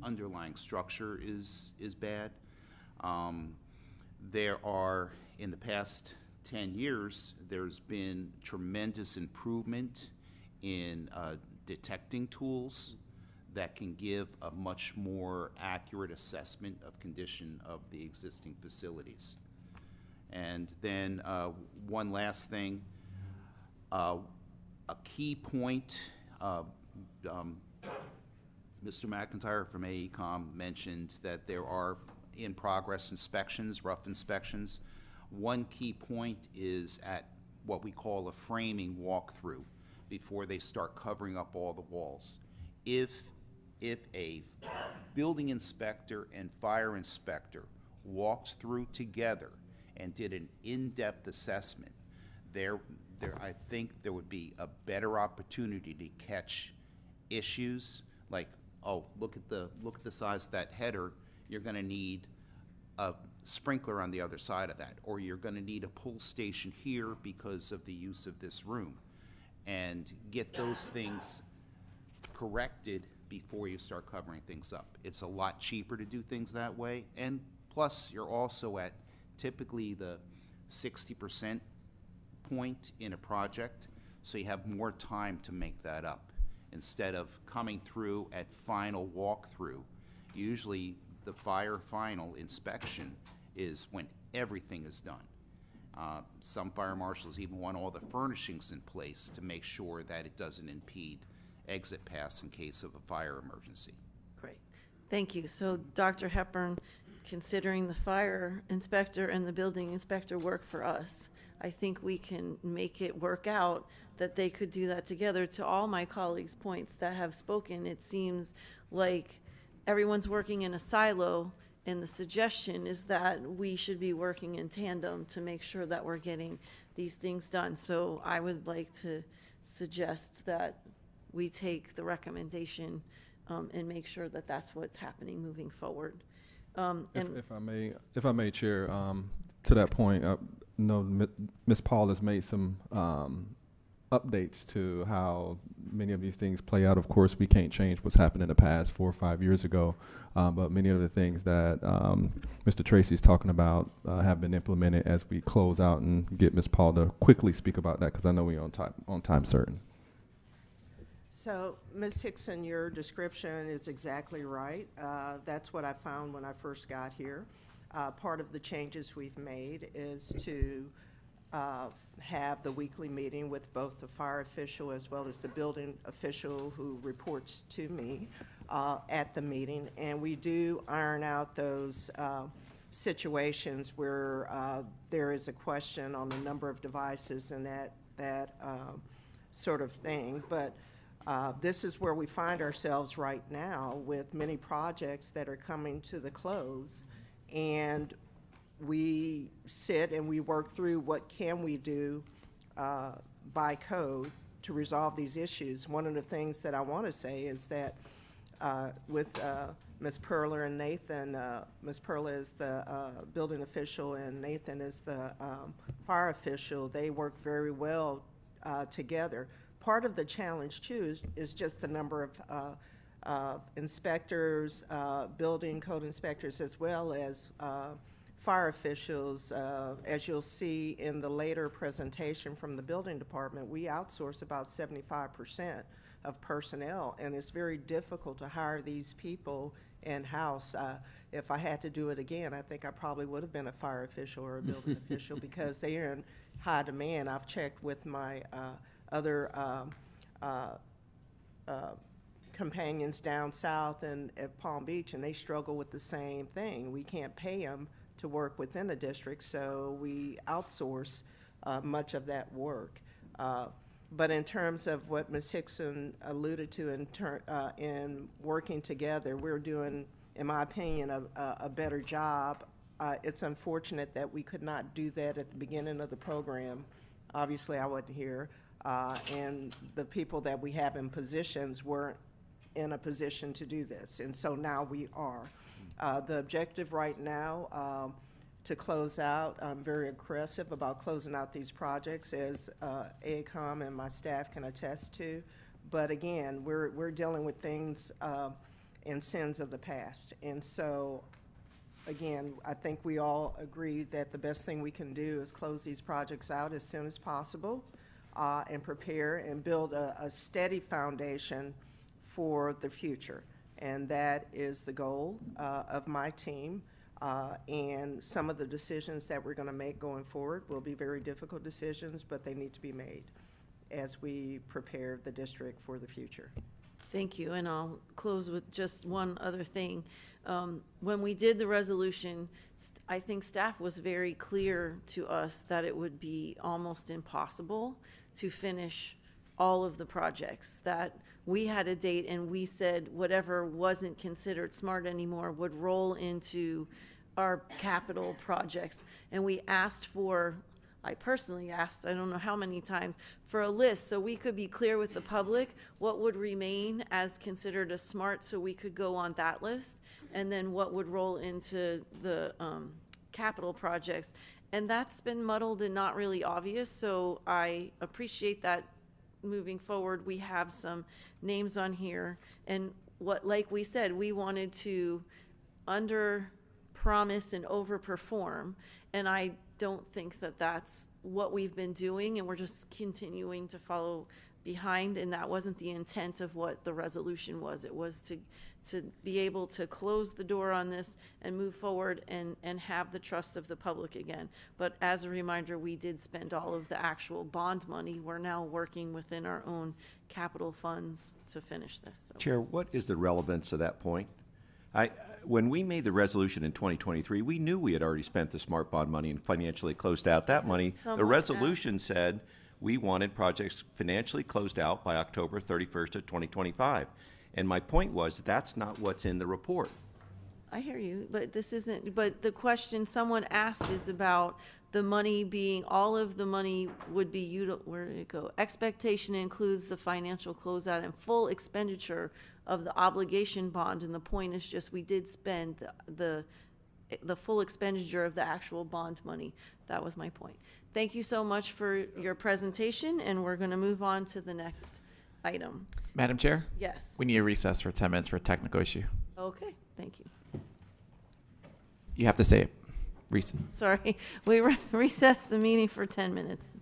underlying structure is bad. There are, in the past 10 years, there's been tremendous improvement in detecting tools that can give a much more accurate assessment of condition of the existing facilities. And then one last thing, a key point, Mr. McIntyre from AECom mentioned that there are in-progress inspections, rough inspections. One key point is at what we call a framing walkthrough before they start covering up all the walls. If a building inspector and fire inspector walked through together and did an in-depth assessment, I think there would be a better opportunity to catch issues like, oh, look at the size of that header. You're going to need a sprinkler on the other side of that, or you're going to need a pull station here because of the use of this room, and get those things corrected before you start covering things up. It's a lot cheaper to do things that way, and plus you're also at typically the 60% point in a project, so you have more time to make that up instead of coming through at final walkthrough. Usually the fire final inspection is when everything is done. Some fire marshals even want all the furnishings in place to make sure that it doesn't impede exit paths in case of a fire emergency. Great. Thank you. So Dr. Hepburn, considering the fire inspector and the building inspector work for us, I think we can make it work out that they could do that together. To all my colleagues' points that have spoken, it seems like everyone's working in a silo, and the suggestion is that we should be working in tandem to make sure that we're getting these things done. So I would like to suggest that we take the recommendation and make sure that that's what's happening moving forward. And if I may, Chair, to that point, Ms. Paul has made some updates to how many of these things play out. Of course, we can't change what's happened in the past 4 or 5 years ago, but many of the things that Mr. Tracy is talking about have been implemented as we close out, and get Ms. Paul to quickly speak about that, because I know we're on time certain. So, Ms. Hickson, your description is exactly right. That's what I found when I first got here. Part of the changes we've made is to have the weekly meeting with both the fire official as well as the building official who reports to me at the meeting. And we do iron out those situations where there is a question on the number of devices and that sort of thing. But this is where we find ourselves right now with many projects that are coming to the close, and we sit and we work through what can we do by code to resolve these issues. One of the things that I want to say is that with Ms. Perler and Nathan, Ms. Perler is the building official and Nathan is the fire official, they work very well together. Part of the challenge, too, is just the number of inspectors, building code inspectors, as well as fire officials. As you'll see in the later presentation from the building department, we outsource about 75% of personnel, and it's very difficult to hire these people in-house. If I had to do it again, I think I probably would have been a fire official or a building official, because they are in high demand. I've checked with my other companions down south and at Palm Beach, and they struggle with the same thing. We can't pay them to work within the district, so we outsource much of that work. But in terms of what Ms. Hickson alluded to in working together, we're doing, in my opinion, a better job. It's unfortunate that we could not do that at the beginning of the program. Obviously, I wasn't here. And the people that we have in positions weren't in a position to do this, and so now we are. The objective right now to close out, I'm very aggressive about closing out these projects, as AECOM and my staff can attest to. But again, we're dealing with things and sins of the past, and so again, I think we all agree that the best thing we can do is close these projects out as soon as possible. And prepare and build a steady foundation for the future. And that is the goal of my team. And some of the decisions that we're going to make going forward will be very difficult decisions, but they need to be made as we prepare the district for the future. Thank you, and I'll close with just one other thing. When we did the resolution, I think staff was very clear to us that it would be almost impossible to finish all of the projects, that we had a date and we said whatever wasn't considered SMART anymore would roll into our capital projects. And we asked for, I personally asked, I don't know how many times, for a list so we could be clear with the public what would remain as considered a SMART, so we could go on that list, and then what would roll into the capital projects. And that's been muddled and not really obvious, so I appreciate that moving forward we have some names on here. And what, like we said, we wanted to under promise and overperform, and I don't think that that's what we've been doing, and we're just continuing to follow behind, and that wasn't the intent of what the resolution was. It was to be able to close the door on this and move forward and have the trust of the public again. But as a reminder, we did spend all of the actual bond money. We're now working within our own capital funds to finish this. So. Chair, what is the relevance of that point? When we made the resolution in 2023, we knew we had already spent the SMART bond money and financially closed out that money. The resolution said we wanted projects financially closed out by October 31st of 2025. And my point was, that's not what's in the report. I hear you, but this isn't, but the question someone asked is about the money being, all of the money would be, where did it go? Expectation includes the financial closeout and full expenditure of the obligation bond, and the point is just, we did spend the full expenditure of the actual bond money. That was my point. Thank you so much for your presentation, and we're gonna move on to the next item. Madam Chair? Yes. We need a recess for 10 minutes for a technical issue. Okay, thank you. You have to say it. Sorry, we recessed the meeting for 10 minutes.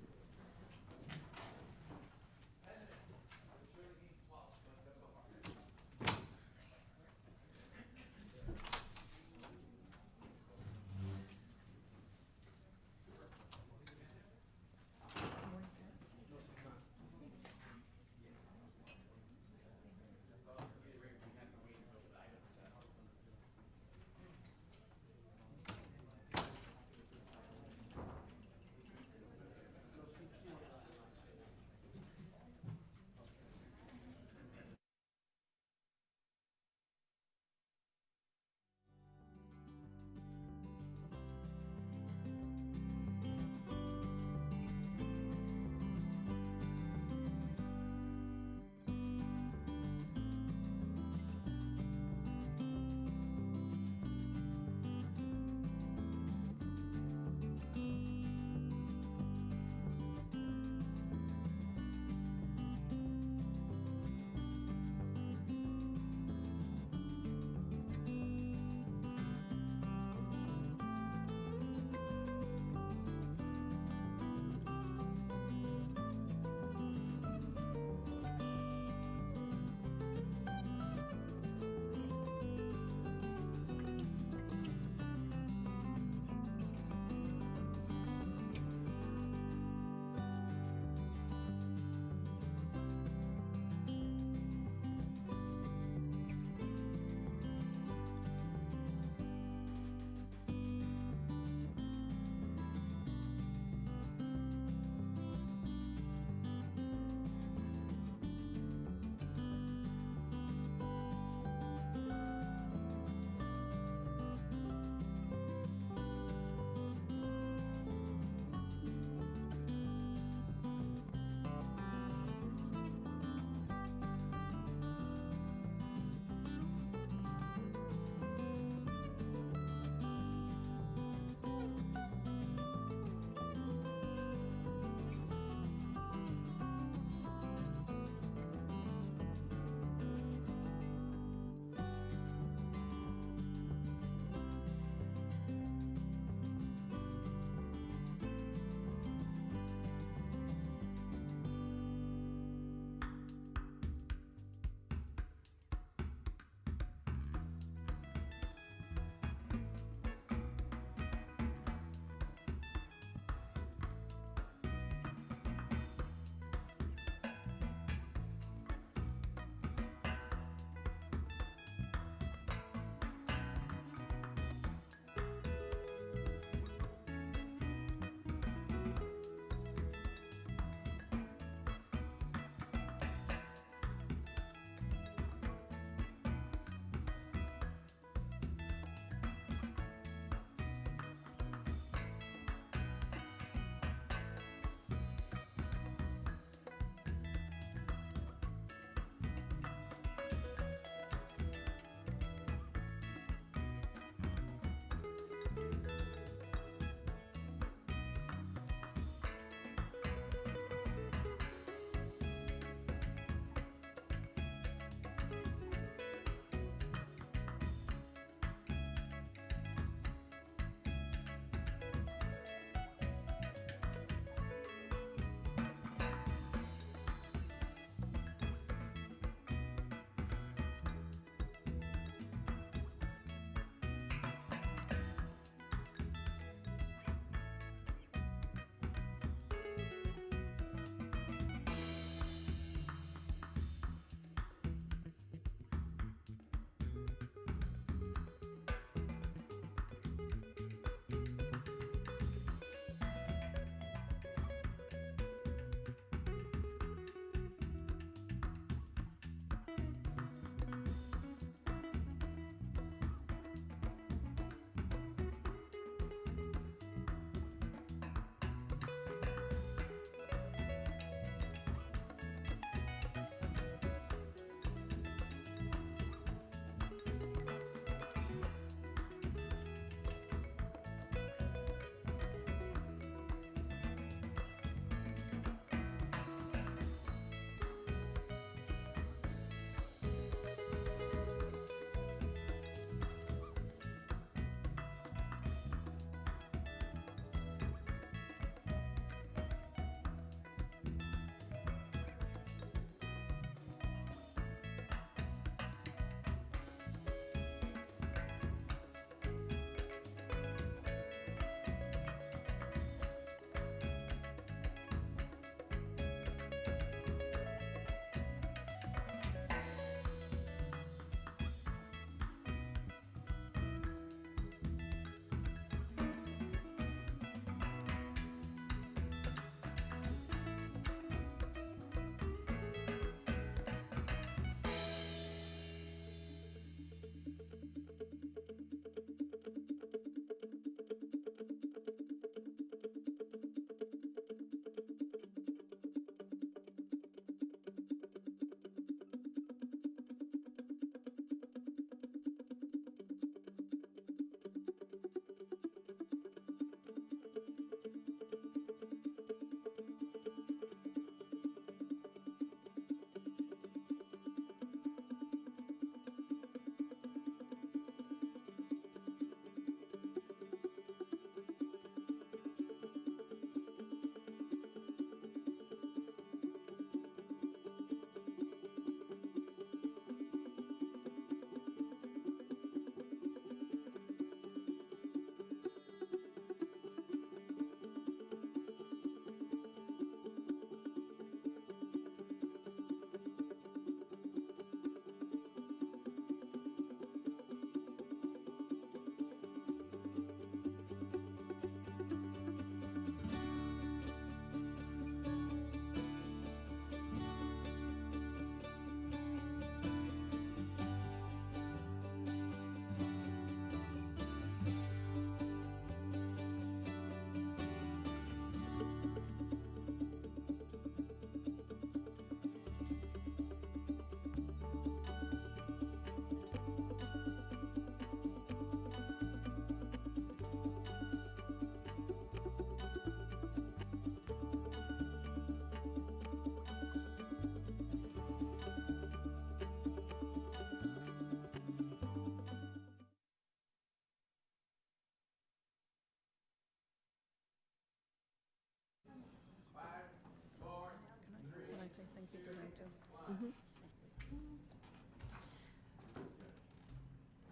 Did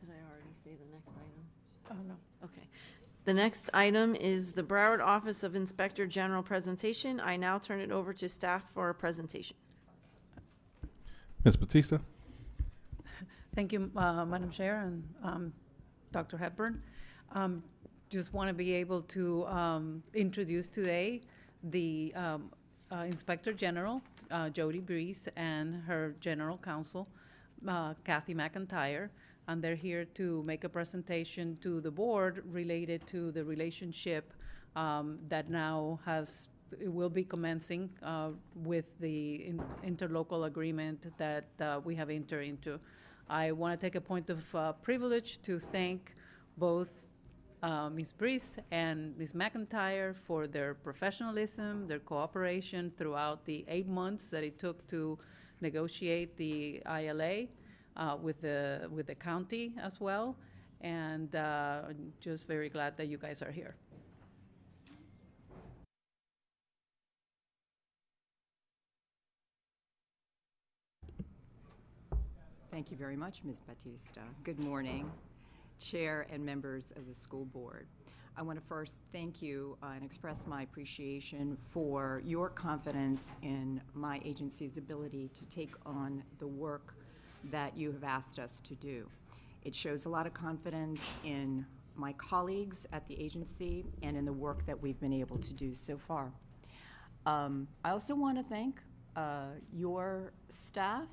I already say the next item? Oh, no. Okay. The next item is the Broward Office of Inspector General presentation. I now turn it over to staff for a presentation. Ms. Batista? Thank you, Madam Chair and Dr. Hepburn. Just want to be able to introduce today the Inspector General, Jody Breeze, and her General Counsel, Kathy McIntyre. And they're here to make a presentation to the board related to the relationship that now will be commencing with the interlocal agreement that we have entered into. I want to take a point of privilege to thank both Ms. Breeze and Ms. McIntyre for their professionalism, their cooperation throughout the 8 months that it took to negotiate the ILA with the county as well, and just very glad that you guys are here. Thank you very much, Ms. Batista. Good morning, Chair and members of the school board. I want to first thank you and express my appreciation for your confidence in my agency's ability to take on the work that you have asked us to do. It shows a lot of confidence in my colleagues at the agency and in the work that we've been able to do so far. I also want to thank your staff,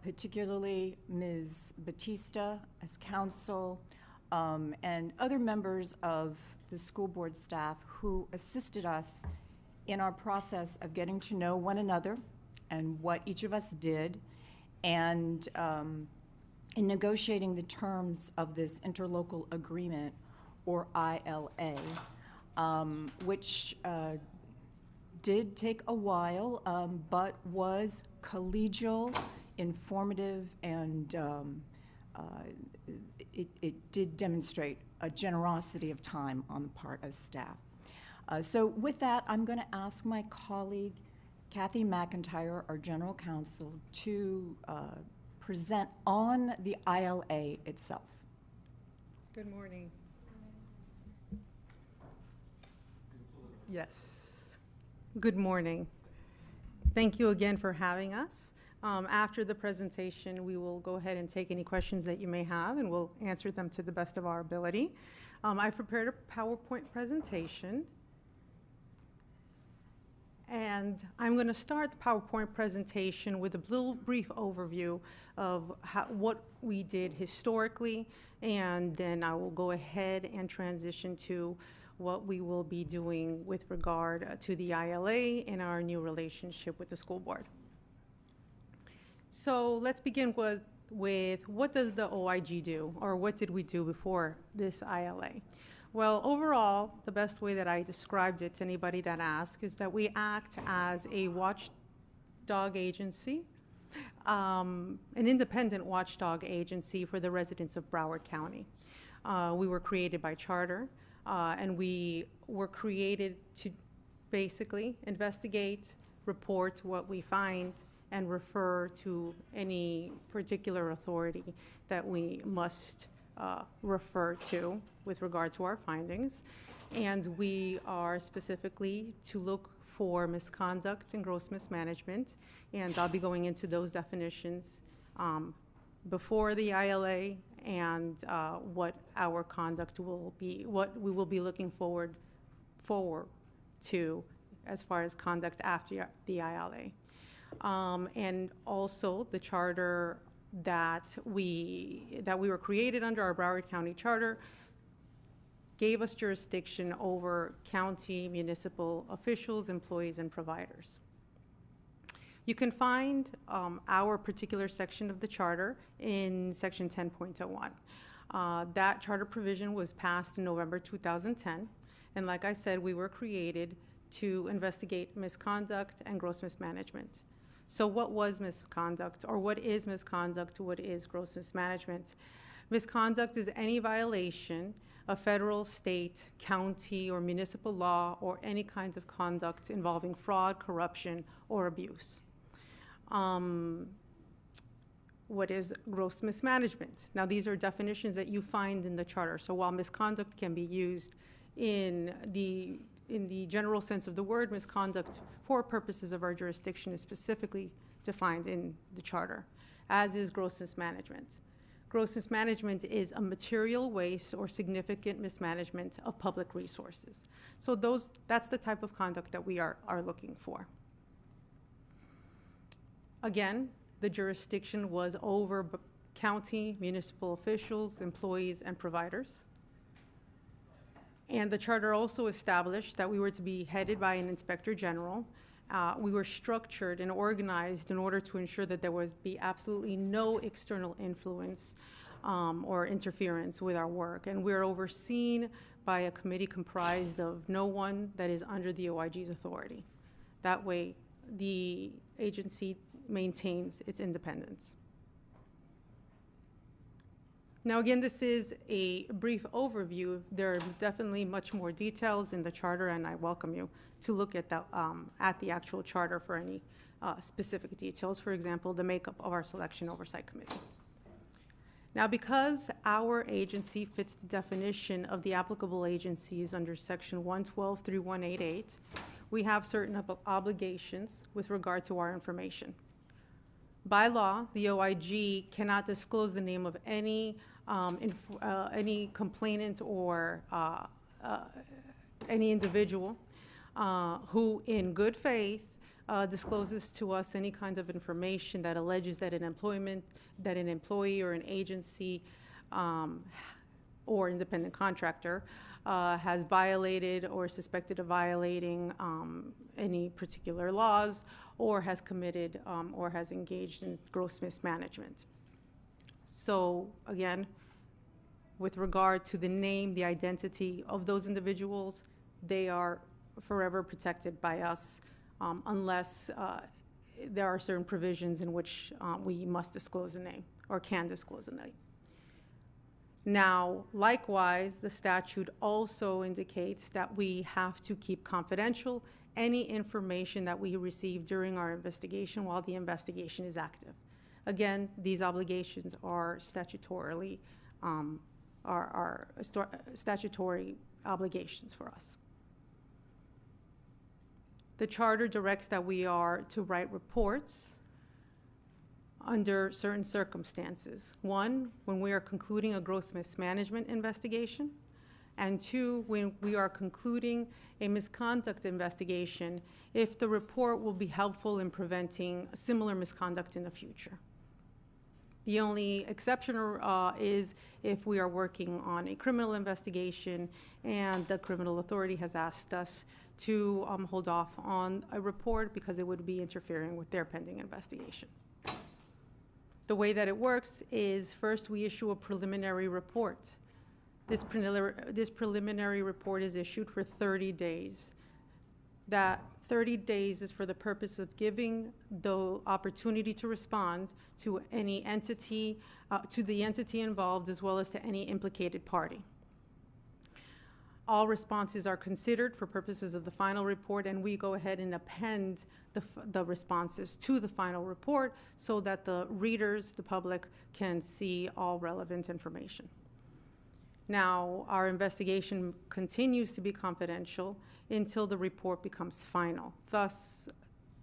particularly Ms. Batista as counsel, and other members of the school board staff who assisted us in our process of getting to know one another and what each of us did, and in negotiating the terms of this interlocal agreement, or ILA, which did take a while, but was collegial, informative, and it did demonstrate a generosity of time on the part of staff. So with that, I'm going to ask my colleague, Kathy McIntyre, our General Counsel, to present on the ILA itself. Good morning. Yes. Good morning. Thank you again for having us. After the presentation, we will go ahead and take any questions that you may have, and we'll answer them to the best of our ability. I've prepared a PowerPoint presentation, and I'm going to start the PowerPoint presentation with a little brief overview of what we did historically, and then I will go ahead and transition to what we will be doing with regard to the ILA and our new relationship with the school board. So let's begin with what does the OIG do, or what did we do before this ILA? Well, overall, the best way that I described it to anybody that asks is that we act as a watchdog agency, an independent watchdog agency for the residents of Broward County. We were created by charter, and we were created to basically investigate, report what we find, and refer to any particular authority that we must refer to with regard to our findings. And we are specifically to look for misconduct and gross mismanagement, and I'll be going into those definitions before the ILA, and what our conduct will be, what we will be looking forward to as far as conduct after the ILA. And also the charter that we were created under, our Broward County Charter, gave us jurisdiction over county municipal officials, employees, and providers. You can find our particular section of the charter in section 10.01. That charter provision was passed in November 2010, and like I said, we were created to investigate misconduct and gross mismanagement. So what was misconduct, or what is misconduct, what is gross mismanagement? Misconduct is any violation of federal, state, county, or municipal law, or any kinds of conduct involving fraud, corruption, or abuse. what is gross mismanagement. Now, these are definitions that you find in the charter. So while misconduct can be used in the general sense of the word, misconduct for purposes of our jurisdiction is specifically defined in the charter, as is gross mismanagement. Gross mismanagement is a material waste or significant mismanagement of public resources. So that's the type of conduct that we are looking for. Again, the jurisdiction was over county, municipal officials, employees, and providers. And the charter also established that we were to be headed by an inspector general. We were structured and organized in order to ensure that there would be absolutely no external influence or interference with our work. And we're overseen by a committee comprised of no one that is under the OIG's authority. That way, the agency maintains its independence. Now, again, this is a brief overview. There are definitely much more details in the charter, and I welcome you to look at the actual charter for any specific details. For example, the makeup of our Selection Oversight Committee. Now, because our agency fits the definition of the applicable agencies under Section 112.3188, we have certain obligations with regard to our information. By law, the OIG cannot disclose the name of any complainant or any individual who, in good faith, discloses to us any kind of information that alleges that an employee or an agency or independent contractor has violated or suspected of violating any particular laws, or has committed or has engaged in gross mismanagement. So again, with regard to the name, the identity of those individuals, they are forever protected by us unless there are certain provisions in which we must disclose a name or can disclose a name. Now, likewise, the statute also indicates that we have to keep confidential any information that we receive during our investigation while the investigation is active. Again, these obligations are statutorily statutory obligations for us. The charter directs that we are to write reports under certain circumstances. One, when we are concluding a gross mismanagement investigation, and two, when we are concluding a misconduct investigation, if the report will be helpful in preventing similar misconduct in the future. The only exception is if we are working on a criminal investigation and the criminal authority has asked us to hold off on a report because it would be interfering with their pending investigation. The way that it works is first we issue a preliminary report. This preliminary report is issued for 30 days. That 30 days is for the purpose of giving the opportunity to respond to any entity, to the entity involved, as well as to any implicated party. All responses are considered for purposes of the final report, and we go ahead and append the responses to the final report so that the readers, the public, can see all relevant information. Now, our investigation continues to be confidential until the report becomes final. Thus,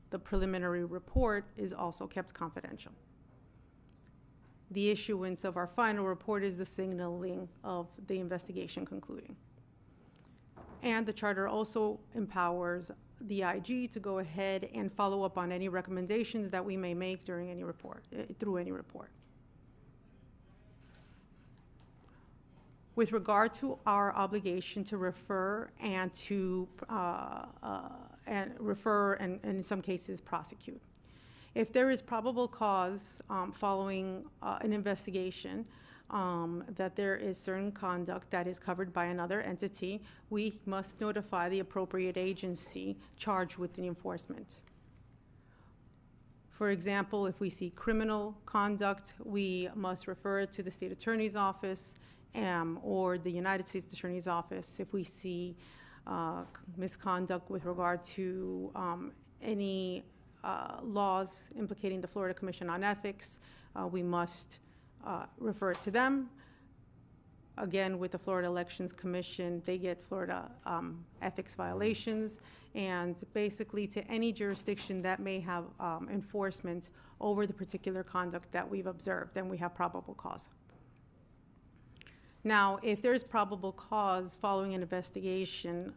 the preliminary report is also kept confidential. The issuance of our final report is the signaling of the investigation concluding. And the charter also empowers the IG to go ahead and follow up on any recommendations that we may make during any report, through any report. With regard to our obligation to refer and to and in some cases prosecute. If there is probable cause following an investigation that there is certain conduct that is covered by another entity, we must notify the appropriate agency charged with the enforcement. For example, if we see criminal conduct, we must refer it to the state attorney's office or the United States Attorney's Office. If we see misconduct with regard to any laws implicating the Florida Commission on Ethics, we must refer to them. Again, with the Florida Elections Commission, they get Florida ethics violations, and basically to any jurisdiction that may have enforcement over the particular conduct that we've observed, and we have probable cause. Now, if there's probable cause following an investigation,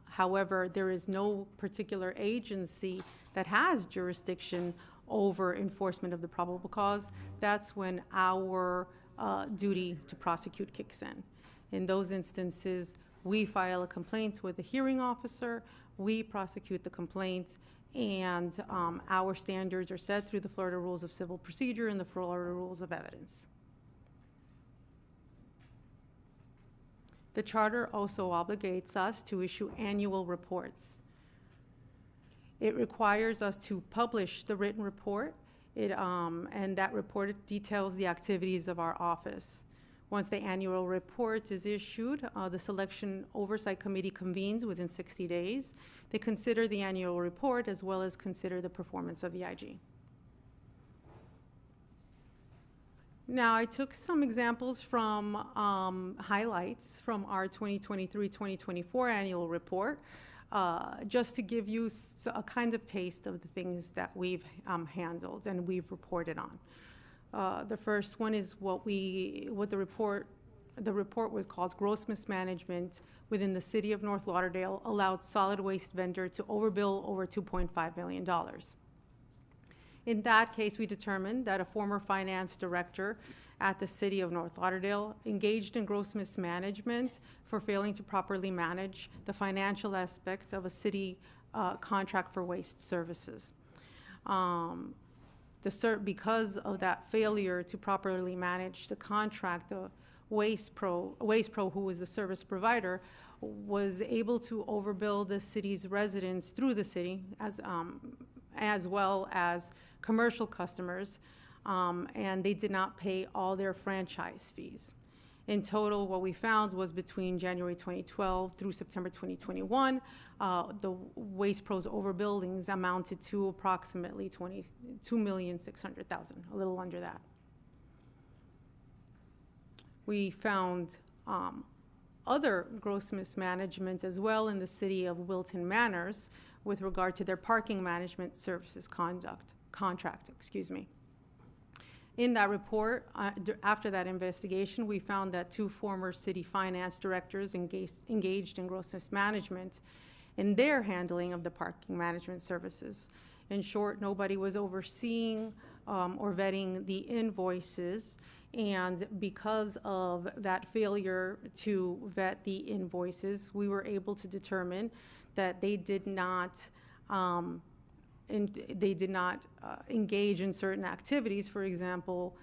however, there is no particular agency that has jurisdiction over enforcement of the probable cause, that's when our duty to prosecute kicks in. In those instances, we file a complaint with the hearing officer, we prosecute the complaint, and our standards are set through the Florida Rules of Civil Procedure and the Florida Rules of Evidence. The charter also obligates us to issue annual reports. It requires us to publish the written report, and that report details the activities of our office. Once the annual report is issued, the Selection Oversight Committee convenes within 60 days. They consider the annual report as well as consider the performance of the IG. Now, I took some examples from highlights from our 2023-2024 annual report, just to give you a kind of taste of the things that we've handled and we've reported on. The first one is what the report was called Gross Mismanagement within the City of North Lauderdale allowed solid waste vendor to overbill over $2.5 million. In that case, we determined that a former finance director at the City of North Lauderdale engaged in gross mismanagement for failing to properly manage the financial aspect of a city contract for waste services. Because of that failure to properly manage the contract, the Waste Pro, who was the service provider, was able to overbill the city's residents through the city as well as commercial customers, and they did not pay all their franchise fees. In total, what we found was between January 2012 through September 2021, the Waste Pro's overbillings amounted to approximately $22,600,000, a little under that. We found other gross mismanagement as well in the city of Wilton Manors with regard to their parking management services contract. In that report, after that investigation, we found that 2 former city finance directors engaged in gross mismanagement in their handling of the parking management services. In short, nobody was overseeing or vetting the invoices, and because of that failure to vet the invoices, we were able to determine that they did not engage in certain activities, for example,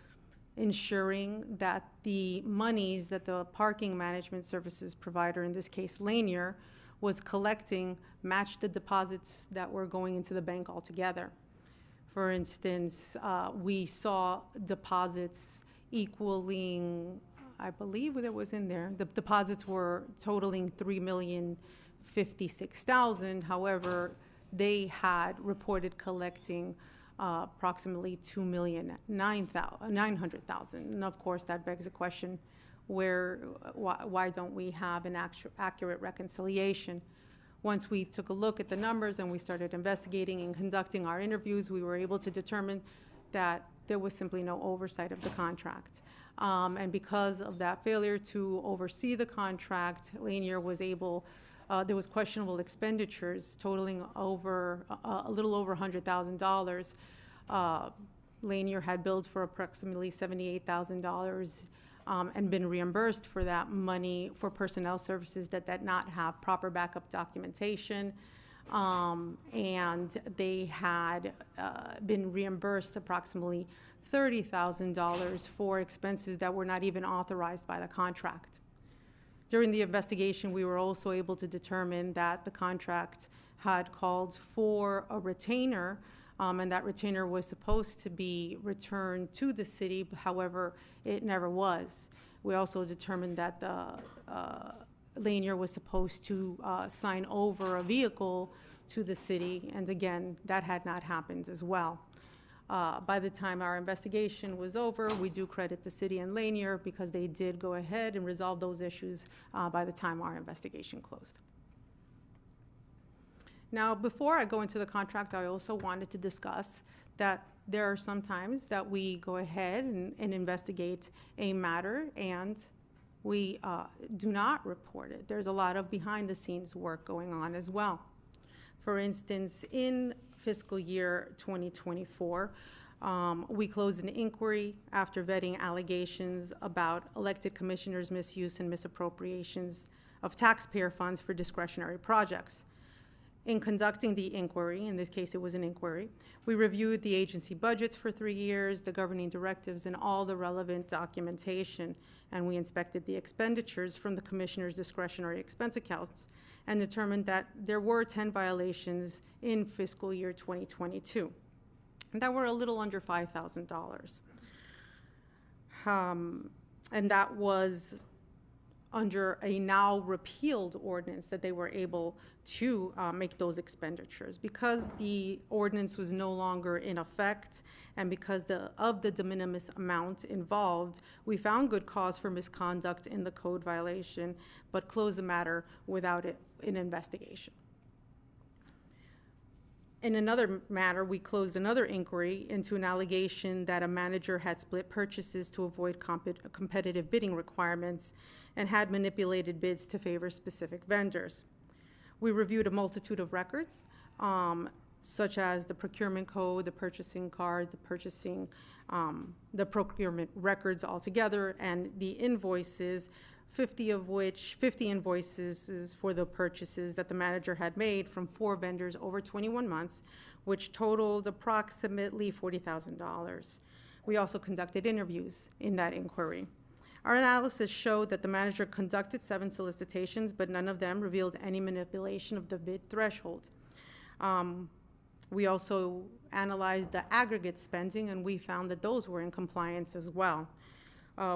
ensuring that the monies that the parking management services provider, in this case Lanier, was collecting matched the deposits that were going into the bank altogether. For instance, we saw deposits equaling, I believe it was in there, the deposits were totaling $3,056,000. However, they had reported collecting approximately $2,900,000. And of course, that begs the question, why don't we have an accurate reconciliation? Once we took a look at the numbers and we started investigating and conducting our interviews, we were able to determine that there was simply no oversight of the contract. And because of that failure to oversee the contract, Lanier was able, there was questionable expenditures totaling over a little over $100,000. Lanier had billed for approximately $78,000 and been reimbursed for that money for personnel services that did not have proper backup documentation. And they had been reimbursed approximately $30,000 for expenses that were not even authorized by the contract. During the investigation, we were also able to determine that the contract had called for a retainer, and that retainer was supposed to be returned to the city. However, it never was. We also determined that the Lanier was supposed to sign over a vehicle to the city, and again, that had not happened as well. By the time our investigation was over, we do credit the city and Lanier because they did go ahead and resolve those issues by the time our investigation closed. Now, before I go into the contract, I also wanted to discuss that there are some times that we go ahead and investigate a matter and we do not report it. There's a lot of behind-the-scenes work going on as well. For instance, in fiscal year 2024, we closed an inquiry after vetting allegations about elected commissioners' misuse and misappropriations of taxpayer funds for discretionary projects. In conducting the inquiry, in this case it was an inquiry, we reviewed the agency budgets for 3 years, the governing directives, and all the relevant documentation, and we inspected the expenditures from the commissioner's discretionary expense accounts and determined that there were 10 violations in fiscal year 2022 that were a little under $5,000. And that was under a now repealed ordinance that they were able to make those expenditures. Because the ordinance was no longer in effect and because of the de minimis amount involved, we found good cause for misconduct in the code violation, but closed the matter without an investigation. In another matter, we closed another inquiry into an allegation that a manager had split purchases to avoid competitive bidding requirements and had manipulated bids to favor specific vendors. We reviewed a multitude of records, such as the procurement code, the purchasing card, the procurement records altogether, and the invoices, 50 invoices for the purchases that the manager had made from 4 vendors over 21 months, which totaled approximately $40,000. We also conducted interviews in that inquiry. Our analysis showed that the manager conducted 7 solicitations, but none of them revealed any manipulation of the bid threshold. We also analyzed the aggregate spending, and we found that those were in compliance as well.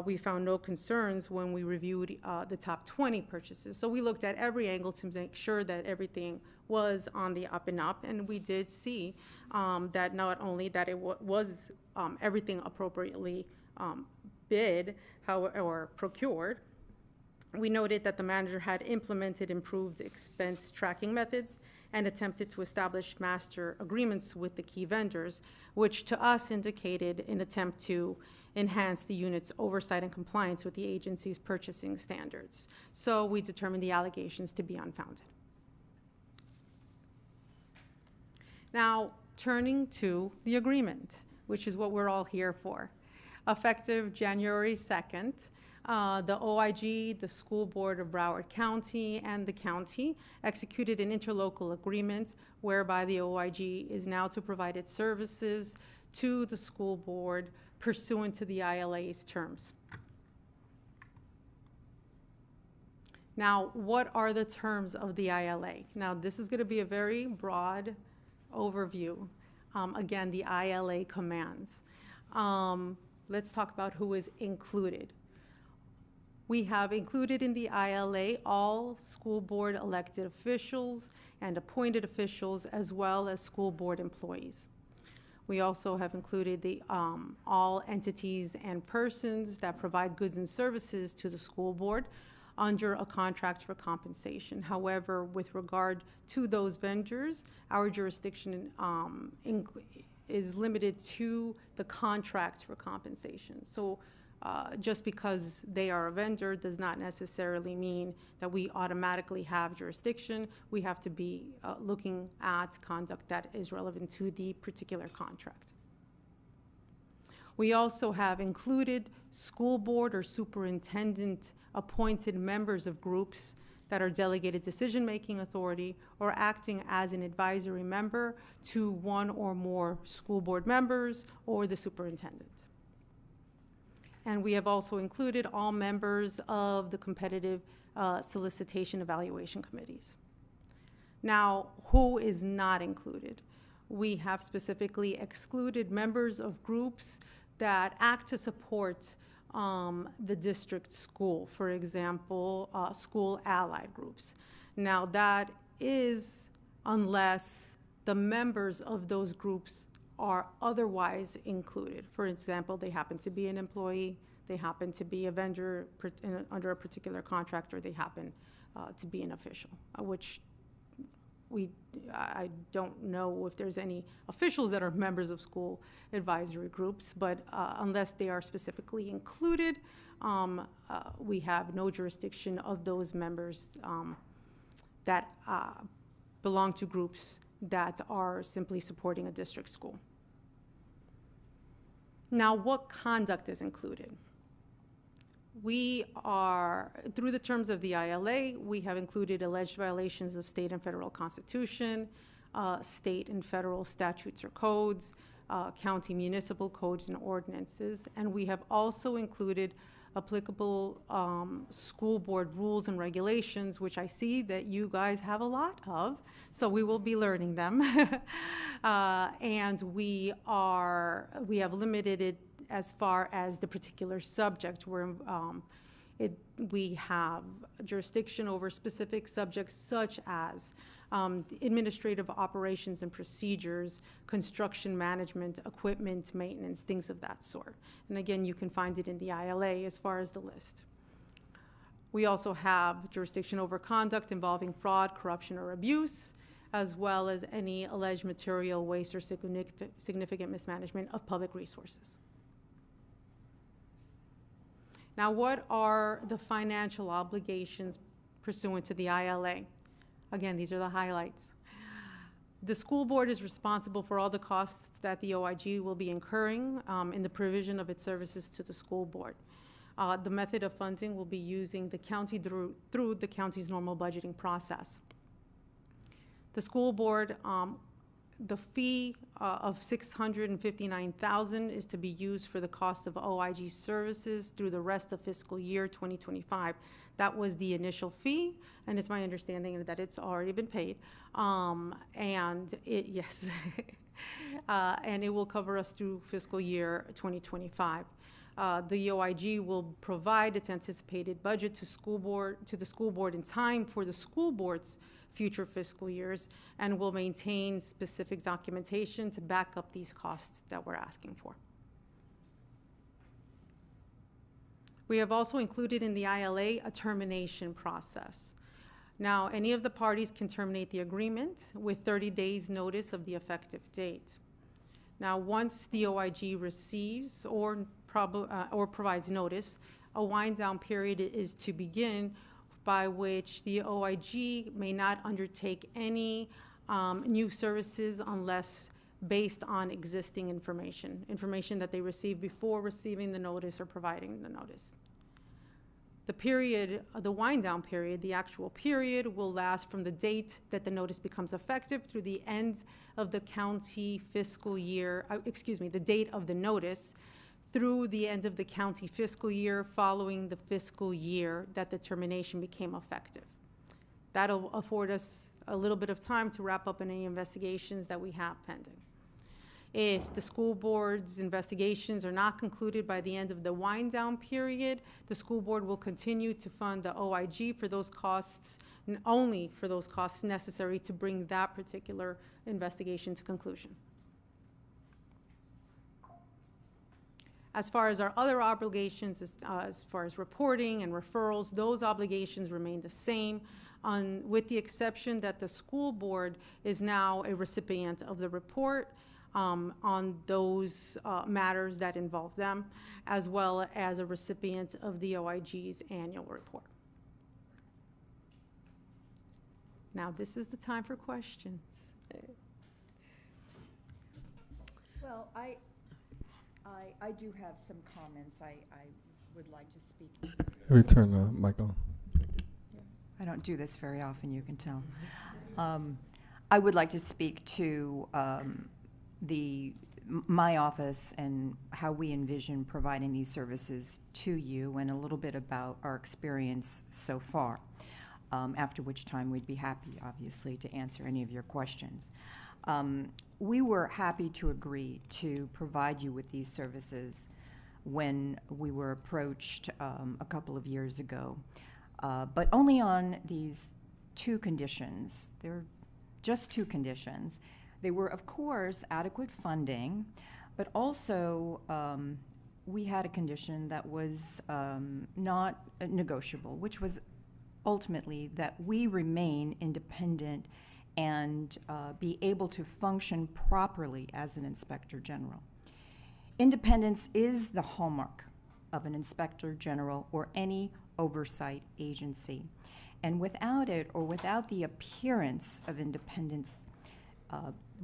We found no concerns when we reviewed the top 20 purchases. So we looked at every angle to make sure that everything was on the up and up, and we did see that not only that it was everything appropriately bid or procured, we noted that the manager had implemented improved expense tracking methods and attempted to establish master agreements with the key vendors, which to us indicated an attempt to enhance the unit's oversight and compliance with the agency's purchasing standards. So we determined the allegations to be unfounded. Now, turning to the agreement, which is what we're all here for. Effective January 2nd, the OIG, the School Board of Broward County, and the county executed an interlocal agreement whereby the OIG is now to provide its services to the school board pursuant to the ILA's terms. Now, what are the terms of the ILA? Now, this is going to be a very broad overview. Again, the ILA commands. Let's talk about who is included. We have included in the ILA all school board elected officials and appointed officials, as well as school board employees. We also have included all entities and persons that provide goods and services to the school board under a contract for compensation. However, with regard to those vendors, our jurisdiction is limited to the contract for compensation. So just because they are a vendor does not necessarily mean that we automatically have jurisdiction. We have to be looking at conduct that is relevant to the particular contract. We also have included school board or superintendent appointed members of groups that are delegated decision-making authority or acting as an advisory member to one or more school board members or the superintendent. And we have also included all members of the competitive solicitation evaluation committees. Now, who is not included? We have specifically excluded members of groups that act to support the district school, for example, school allied groups. Now, that is unless the members of those groups are otherwise included. For example, they happen to be an employee, they happen to be a vendor under a particular contract, or they happen to be an official, which I don't know if there's any officials that are members of school advisory groups, but unless they are specifically included, we have no jurisdiction of those members that belong to groups that are simply supporting a district school. Now, what conduct is included? We are, through the terms of the ILA, we have included alleged violations of state and federal constitution, state and federal statutes or codes, county municipal codes and ordinances, and we have also included applicable school board rules and regulations, which I see that you guys have a lot of, so we will be learning them. And we have limited it as far as the particular subject where we have jurisdiction over specific subjects such as administrative operations and procedures, construction management, equipment maintenance, things of that sort. And again, you can find it in the ILA as far as the list. We also have jurisdiction over conduct involving fraud, corruption, or abuse, as well as any alleged material waste or significant mismanagement of public resources. Now, what are the financial obligations pursuant to the ILA? Again, these are the highlights. The school board is responsible for all the costs that the OIG will be incurring in the provision of its services to the school board. The method of funding will be using the county through the county's normal budgeting process. The school board, the fee of $659,000 is to be used for the cost of OIG services through the rest of fiscal year 2025. That was the initial fee, and it's my understanding that it's already been paid. And it will cover us through fiscal year 2025. The OIG will provide its anticipated budget to the school board in time for the school board's future fiscal years, and will maintain specific documentation to back up these costs that we're asking for. We have also included in the ILA a termination process. Now, any of the parties can terminate the agreement with 30 days notice of the effective date. Now, once the OIG receives or provides notice, a wind down period is to begin, by which the OIG may not undertake any new services unless based on existing information that they received before receiving the notice or providing the notice. The period, the wind down period, the actual period, will last from the date that the notice becomes effective through the end of the county fiscal year, the date of the notice, through the end of the county fiscal year following the fiscal year that the termination became effective. That'll afford us a little bit of time to wrap up any investigations that we have pending. If the school board's investigations are not concluded by the end of the wind down period, the school board will continue to fund the OIG for those costs, only for those costs necessary to bring that particular investigation to conclusion. As far as our other obligations, as far as reporting and referrals, those obligations remain the same, with the exception that the school board is now a recipient of the report on those matters that involve them, as well as a recipient of the OIG's annual report. Now, this is the time for questions. Well, I do have some comments I would like to speak. Let me turn the mic on. I don't do this very often, you can tell. I would like to speak to my office and how we envision providing these services to you, and a little bit about our experience so far, after which time we'd be happy, obviously, to answer any of your questions. We were happy to agree to provide you with these services when we were approached a couple of years ago, but only on these two conditions. There are just 2 conditions. They were, of course, adequate funding, but also we had a condition that was not negotiable, which was ultimately that we remain independent and be able to function properly as an inspector general. Independence is the hallmark of an inspector general or any oversight agency. And without it, or without the appearance of independence,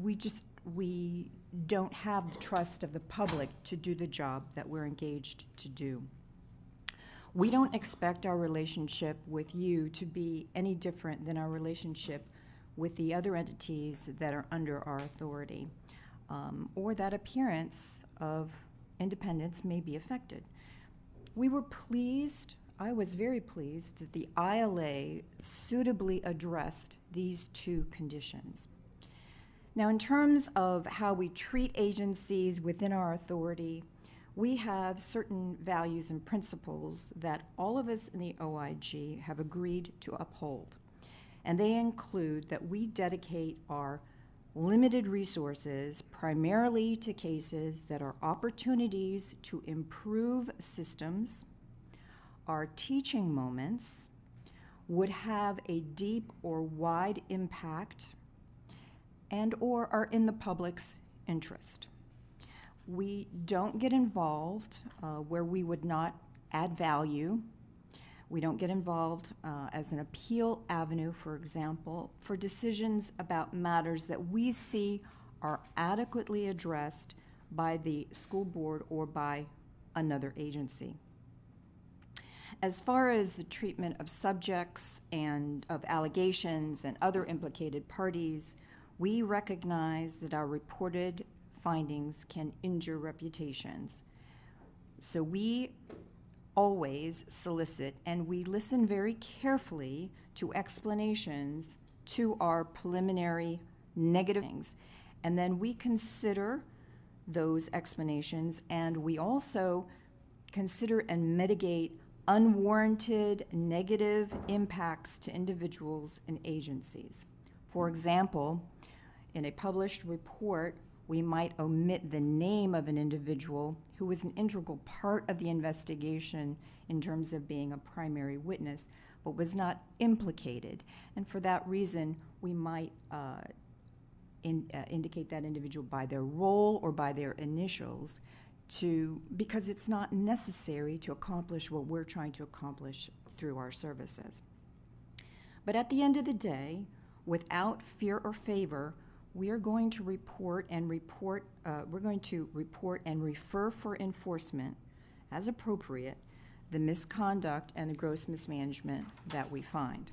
we don't have the trust of the public to do the job that we're engaged to do. We don't expect our relationship with you to be any different than our relationship with the other entities that are under our authority, or that appearance of independence may be affected. We were pleased, I was very pleased, that the ILA suitably addressed these 2 conditions. Now, in terms of how we treat agencies within our authority, we have certain values and principles that all of us in the OIG have agreed to uphold. And they include that we dedicate our limited resources primarily to cases that are opportunities to improve systems, our teaching moments, would have a deep or wide impact, and or are in the public's interest. We don't get involved where we would not add value. We don't get involved as an appeal avenue, for example, for decisions about matters that we see are adequately addressed by the school board or by another agency. As far as the treatment of subjects and of allegations and other implicated parties, we recognize that our reported findings can injure reputations. So we always solicit and we listen very carefully to explanations to our preliminary negative things. And then we consider those explanations, and we also consider and mitigate unwarranted negative impacts to individuals and agencies. For example, in a published report, we might omit the name of an individual who was an integral part of the investigation in terms of being a primary witness, but was not implicated. And for that reason, we might indicate that individual by their role or by their initials because it's not necessary to accomplish what we're trying to accomplish through our services. But at the end of the day, without fear or favor, we are going to report and refer for enforcement, as appropriate, the misconduct and the gross mismanagement that we find.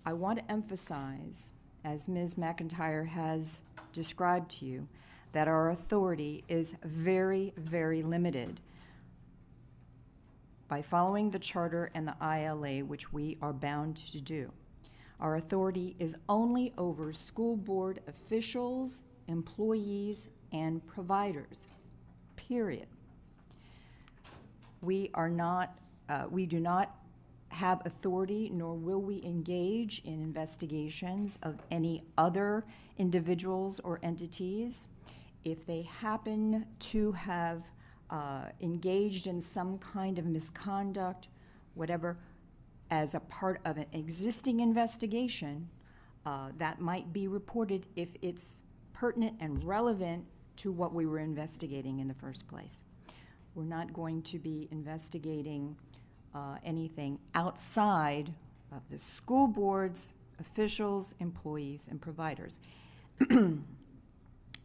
I want to emphasize, as Ms. McIntyre has described to you, that our authority is very, very limited. By following the charter and the ILA, which we are bound to do, our authority is only over school board officials, employees, and providers, period. We do not have authority, nor will we engage in investigations of any other individuals or entities. If they happen to have engaged in some kind of misconduct, whatever, as a part of an existing investigation, that might be reported if it's pertinent and relevant to what we were investigating in the first place. We're not going to be investigating anything outside of the school board's officials, employees, and providers.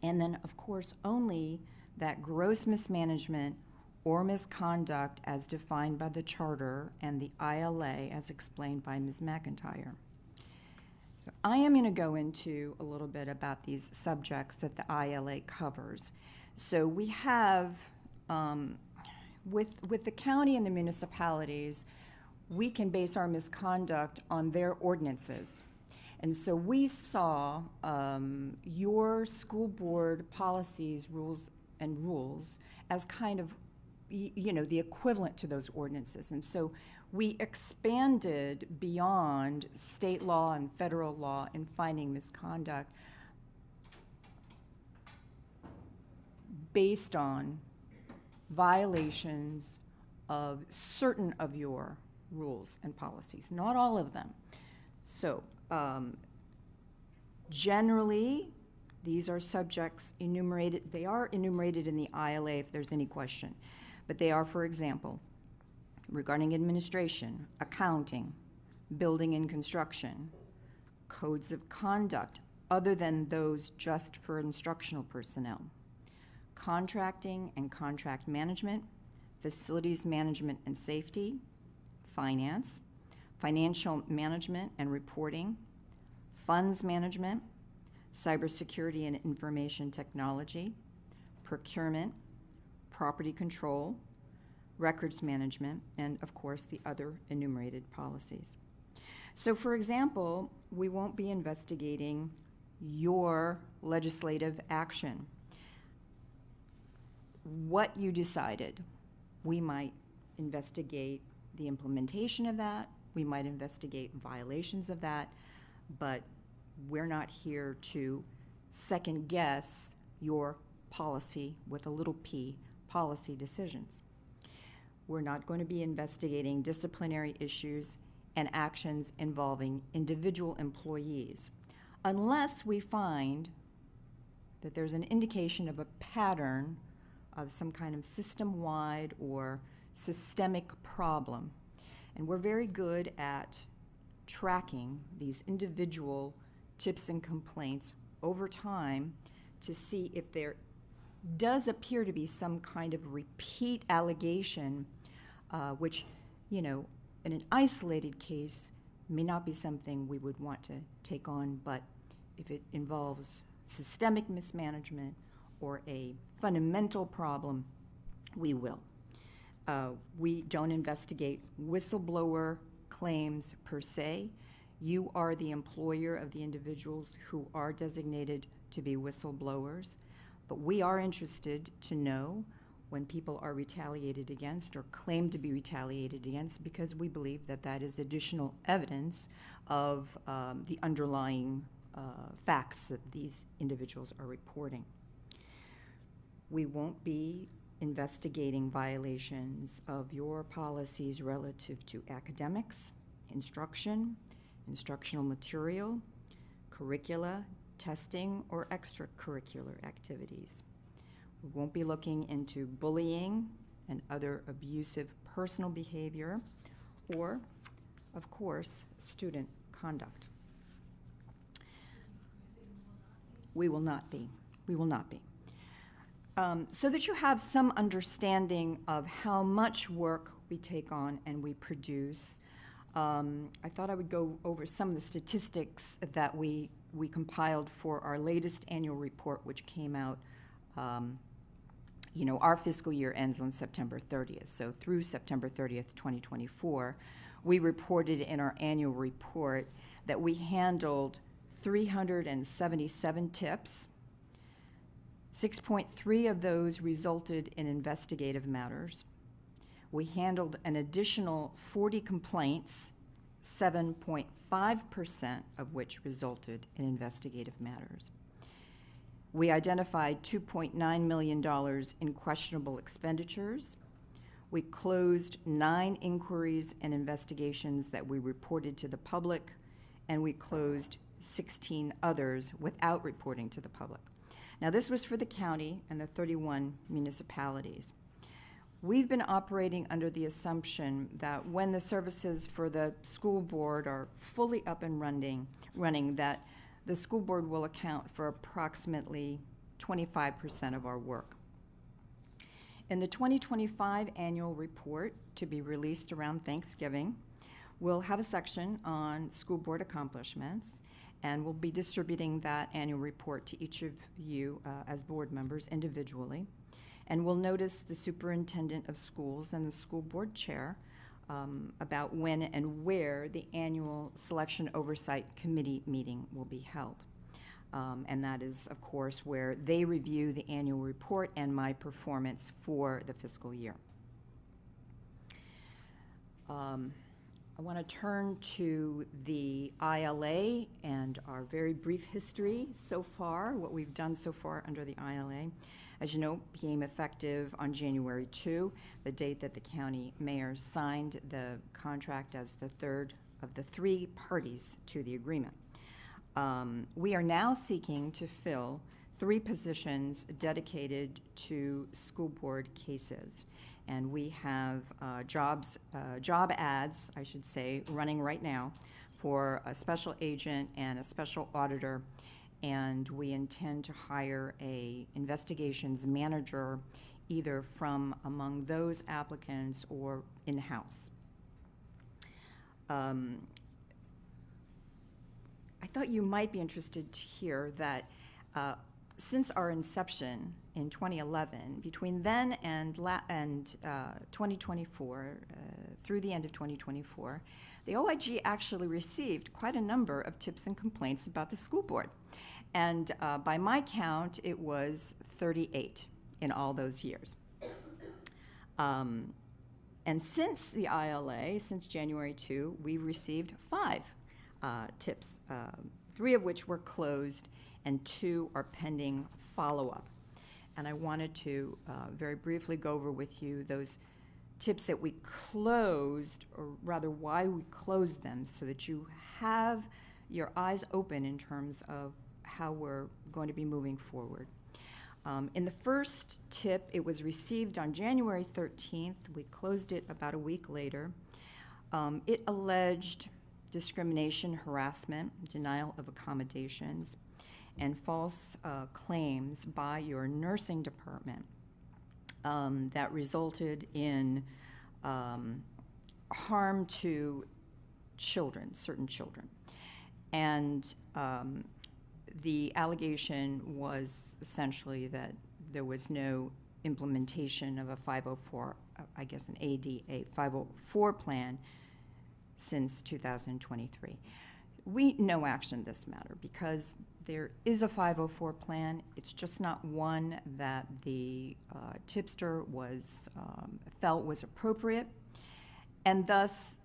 And then, of course, only that gross mismanagement or misconduct as defined by the charter and the ILA as explained by Ms. McIntyre. So I am going to go into a little bit about these subjects that the ILA covers. So we have, with the county and the municipalities, we can base our misconduct on their ordinances. And so we saw your school board policies, rules as kind of the equivalent to those ordinances. And so we expanded beyond state law and federal law in finding misconduct based on violations of certain of your rules and policies, not all of them. So generally, these are subjects enumerated. They are enumerated in the ILA if there's any question. But they are, for example, regarding administration, accounting, building and construction, codes of conduct other than those just for instructional personnel, contracting and contract management, facilities management and safety, finance, financial management and reporting, funds management, cybersecurity and information technology, procurement, property control, records management, and of course the other enumerated policies. So for example, we won't be investigating your legislative action. What you decided, we might investigate the implementation of that, we might investigate violations of that, but we're not here to second guess your policy with a little p, policy decisions. We're not going to be investigating disciplinary issues and actions involving individual employees unless we find that there's an indication of a pattern of some kind of system-wide or systemic problem. And we're very good at tracking these individual tips and complaints over time to see if there does appear to be some kind of repeat allegation, which, in an isolated case may not be something we would want to take on, but if it involves systemic mismanagement or a fundamental problem, we will. We don't investigate whistleblower claims per se. You are the employer of the individuals who are designated to be whistleblowers, but we are interested to know when people are retaliated against or claimed to be retaliated against, because we believe that that is additional evidence of the underlying facts that these individuals are reporting. We won't be investigating violations of your policies relative to academics, instruction, instructional material, curricula, testing, or extracurricular activities. We won't be looking into bullying and other abusive personal behavior or, of course, student conduct. We will not be. We will not be. So that you have some understanding of how much work we take on and we produce, I thought I would go over some of the statistics that we compiled for our latest annual report, which came out. Our fiscal year ends on September 30th. So through September 30th, 2024, we reported in our annual report that we handled 377 tips. 6.3 of those resulted in investigative matters. We handled an additional 40 complaints, 7.5% of which resulted in investigative matters. We identified $2.9 million in questionable expenditures. We closed 9 inquiries and investigations that we reported to the public, and we closed 16 others without reporting to the public. Now, this was for the county and the 31 municipalities. We've been operating under the assumption that when the services for the school board are fully up and running, that the school board will account for approximately 25% of our work. In the 2025 annual report, to be released around Thanksgiving, we'll have a section on school board accomplishments, and we'll be distributing that annual report to each of you as board members individually. And we'll notice the superintendent of schools and the school board chair about when and where the annual selection oversight committee meeting will be held. And that is, of course, where they review the annual report and my performance for the fiscal year. I want to turn to the ILA and our very brief history so far, what we've done so far under the ILA. As you know, became effective on January 2, the date that the county mayor signed the contract as the third of the three parties to the agreement. We are now seeking to fill 3 positions dedicated to school board cases. And we have job ads, I should say, running right now for a special agent and a special auditor. And we intend to hire a investigations manager either from among those applicants or in-house. I thought you might be interested to hear that since our inception in 2011, between then and 2024, through the end of 2024, the OIG actually received quite a number of tips and complaints about the school board. And by my count, it was 38 in all those years. And since the ILA, since January 2, we've received 5 tips, 3 of which were closed and 2 are pending follow-up. And I wanted to very briefly go over with you those tips that we closed, or rather why we closed them, so that you have your eyes open in terms of how we're going to be moving forward. In the first tip, it was received on January 13th. We closed it about a week later. It alleged discrimination, harassment, denial of accommodations, and false claims by your nursing department that resulted in harm to children, certain children. And the allegation was essentially that there was no implementation of a 504, I guess an ADA 504 plan since 2023. We no action in this matter because there is a 504 plan. It's just not one that the tipster was felt was appropriate, and thus,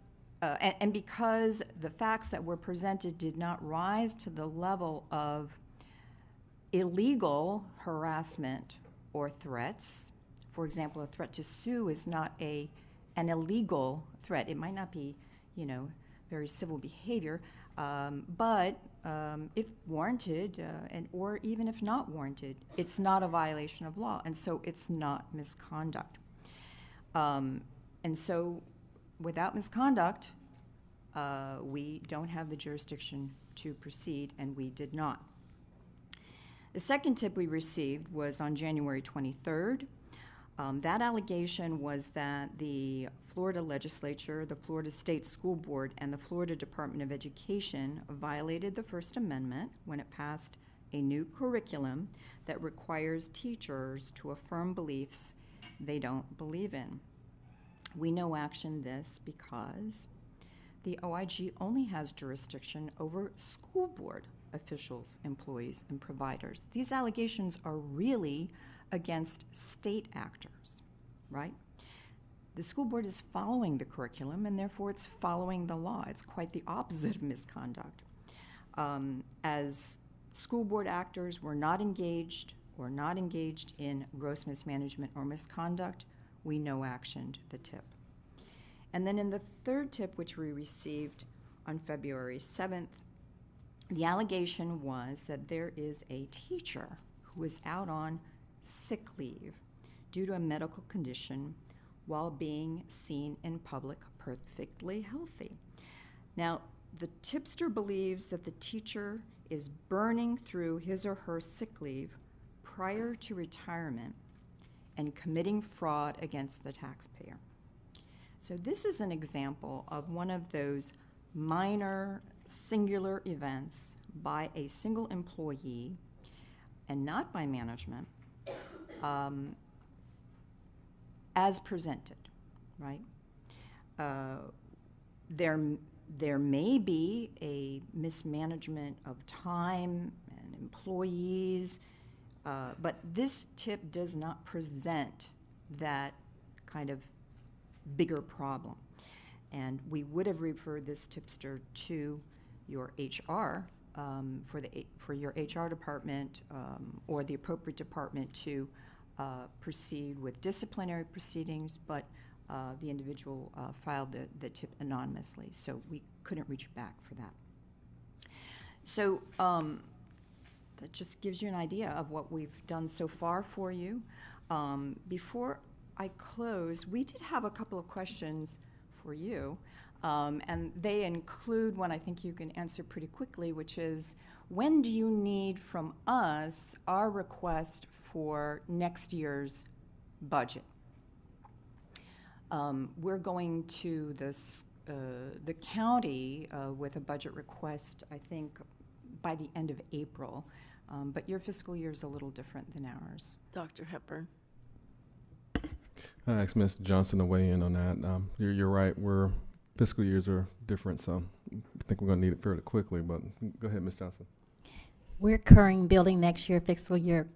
and because the facts that were presented did not rise to the level of illegal harassment or threats. For example, a threat to sue is not an illegal threat. It might not be, very civil behavior. But if warranted, or even if not warranted, it's not a violation of law, and so it's not misconduct. And so without misconduct, we don't have the jurisdiction to proceed, and we did not. The second tip we received was on January 23rd. That allegation was that the Florida legislature, the Florida State School Board, and the Florida Department of Education violated the First Amendment when it passed a new curriculum that requires teachers to affirm beliefs they don't believe in. We no action this because the OIG only has jurisdiction over school board officials, employees, and providers. These allegations are really against state actors, right? The school board is following the curriculum, and therefore it's following the law. It's quite the opposite of misconduct. As school board actors were not engaged in gross mismanagement or misconduct, we no actioned the tip. And then in the third tip, which we received on February 7th, the allegation was that there is a teacher who is out on sick leave due to a medical condition while being seen in public perfectly healthy. Now, the tipster believes that the teacher is burning through his or her sick leave prior to retirement and committing fraud against the taxpayer. So this is an example of one of those minor singular events by a single employee and not by management as presented, right? There may be a mismanagement of time and employees, but this tip does not present that kind of bigger problem. And we would have referred this tipster to your HR, for your HR department or the appropriate department to proceed with disciplinary proceedings, but the individual filed the tip anonymously, so we couldn't reach back for that. So that just gives you an idea of what we've done so far for you. Before I close, we did have a couple of questions for you, and they include one I think you can answer pretty quickly, which is, when do you need from us our request for next year's budget? We're going to the county with a budget request, I think, by the end of April, but your fiscal year is a little different than ours. Dr. Hepburn. I asked Ms. Johnson to weigh in on that. You're right. Fiscal years are different, so I think we're going to need it fairly quickly. But go ahead, Ms. Johnson. We're currently building next year fiscal year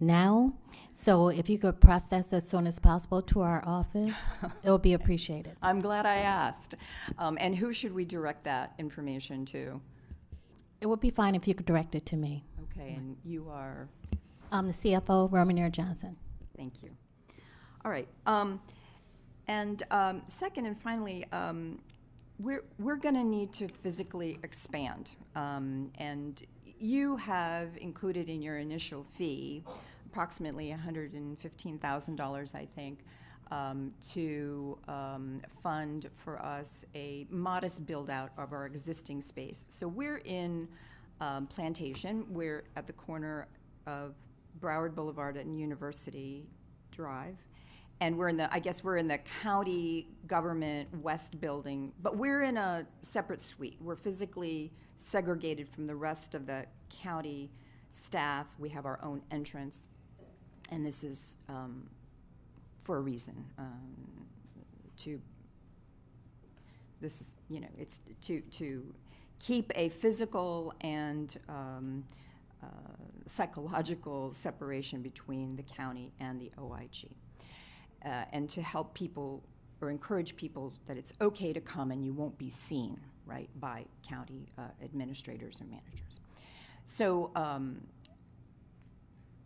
now, so if you could process as soon as possible to our office, it will be appreciated. I'm glad I asked. And who should we direct that information to? It would be fine if you could direct it to me. Okay, and you are? I'm the CFO, Romanere Johnson. Thank you. All right. Second and finally, we're going to need to physically expand. And you have included in your initial fee approximately $115,000, I think, to fund for us a modest build-out of our existing space. So we're in Plantation. We're at the corner of Broward Boulevard and University Drive. And we're in the county government west building, but we're in a separate suite. We're physically segregated from the rest of the county staff. We have our own entrance, and this is for a reason. It's to keep a physical and psychological separation between the county and the OIG. And to help people or encourage people that it's okay to come and you won't be seen, right, by county administrators or managers. So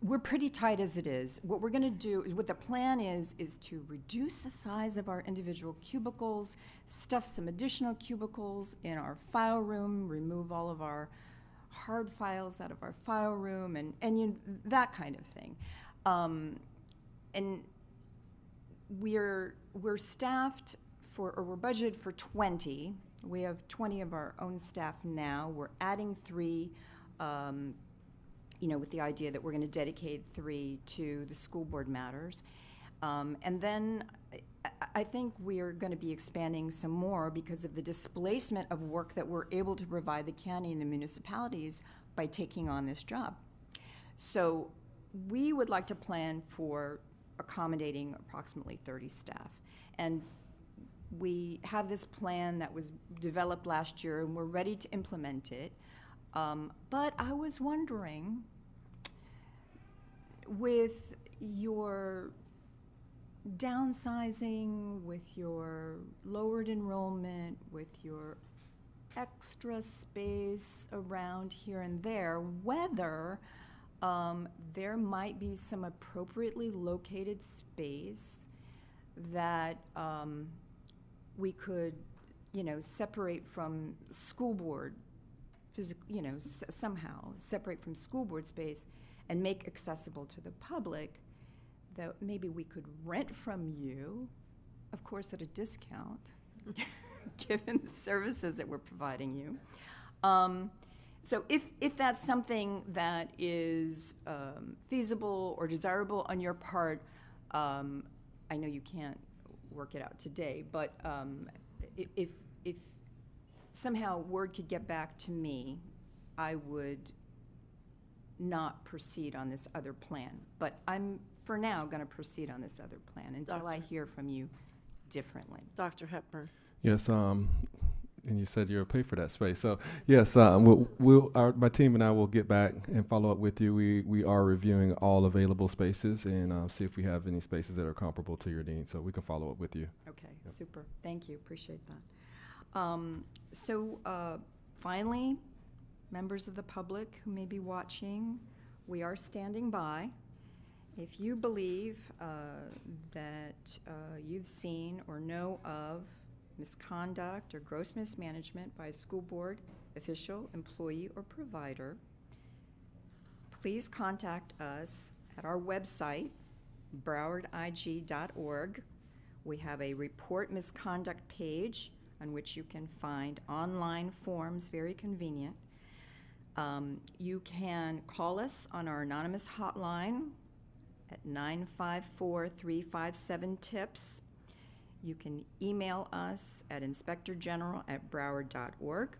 we're pretty tight as it is. What we're going to do, what the plan is to reduce the size of our individual cubicles, stuff some additional cubicles in our file room, remove all of our hard files out of our file room, and that kind of thing. And we're staffed we're budgeted for 20. We have 20 of our own staff now. We're adding 3, with the idea that we're going to dedicate 3 to the school board matters. And then I think we're going to be expanding some more because of the displacement of work that we're able to provide the county and the municipalities by taking on this job. So we would like to plan for accommodating approximately 30 staff. And we have this plan that was developed last year, and we're ready to implement it. But I was wondering, with your downsizing, with your lowered enrollment, with your extra space around here and there, whether there might be some appropriately located space that we could, separate from school board, somehow separate from school board space and make accessible to the public, that maybe we could rent from you, of course at a discount, given the services that we're providing you. So if that's something that is feasible or desirable on your part, I know you can't work it out today, but if somehow word could get back to me, I would not proceed on this other plan. But I'm, for now, going to proceed on this other plan until I hear from you differently. Dr. Hepburn. Yes, and you said you'll pay for that space. So yes, my team and I will get back and follow up with you. We are reviewing all available spaces and see if we have any spaces that are comparable to your needs. So we can follow up with you. Okay, super. Thank you. Appreciate that. Finally, members of the public who may be watching, we are standing by. If you believe that you've seen or know of misconduct or gross mismanagement by a school board official, employee, or provider, please contact us at our website, browardig.org. We have a report misconduct page on which you can find online forms, very convenient. You can call us on our anonymous hotline at 954-357-TIPS. You can email us at inspectorgeneral@broward.org.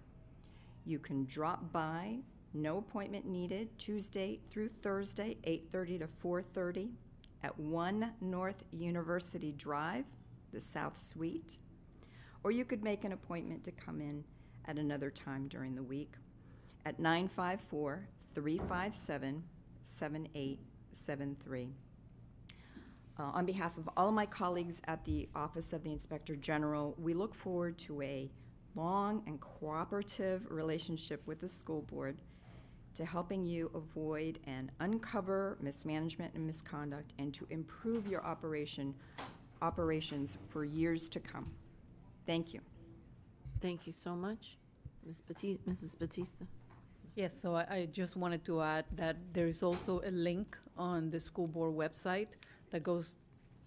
You can drop by, no appointment needed, Tuesday through Thursday, 8:30 to 4:30 at 1 North University Drive, the South Suite. Or you could make an appointment to come in at another time during the week at 954-357-7873. On behalf of all of my colleagues at the Office of the Inspector General, we look forward to a long and cooperative relationship with the school board to helping you avoid and uncover mismanagement and misconduct and to improve your operations for years to come. Thank you. Thank you so much. Mrs. Batista. Yes, so I just wanted to add that there is also a link on the school board website that goes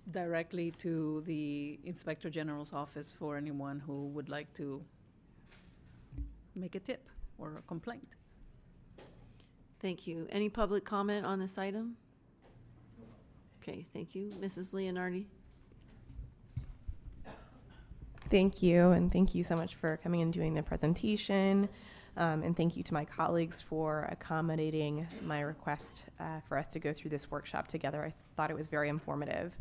directly to the Inspector General's office for anyone who would like to make a tip or a complaint. Thank you. Any public comment on this item? Okay, thank you. Mrs. Leonardi? Thank you, and thank you so much for coming and doing the presentation. And thank you to my colleagues for accommodating my request for us to go through this workshop together. I thought it was very informative.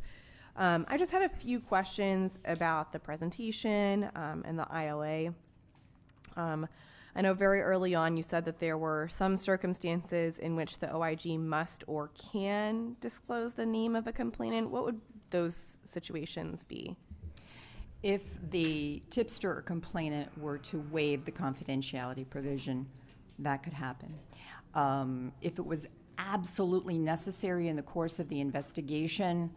I just had a few questions about the presentation and the ILA. I know very early on you said that there were some circumstances in which the OIG must or can disclose the name of a complainant. What would those situations be? If the tipster or complainant were to waive the confidentiality provision, that could happen. If it was absolutely necessary in the course of the investigation,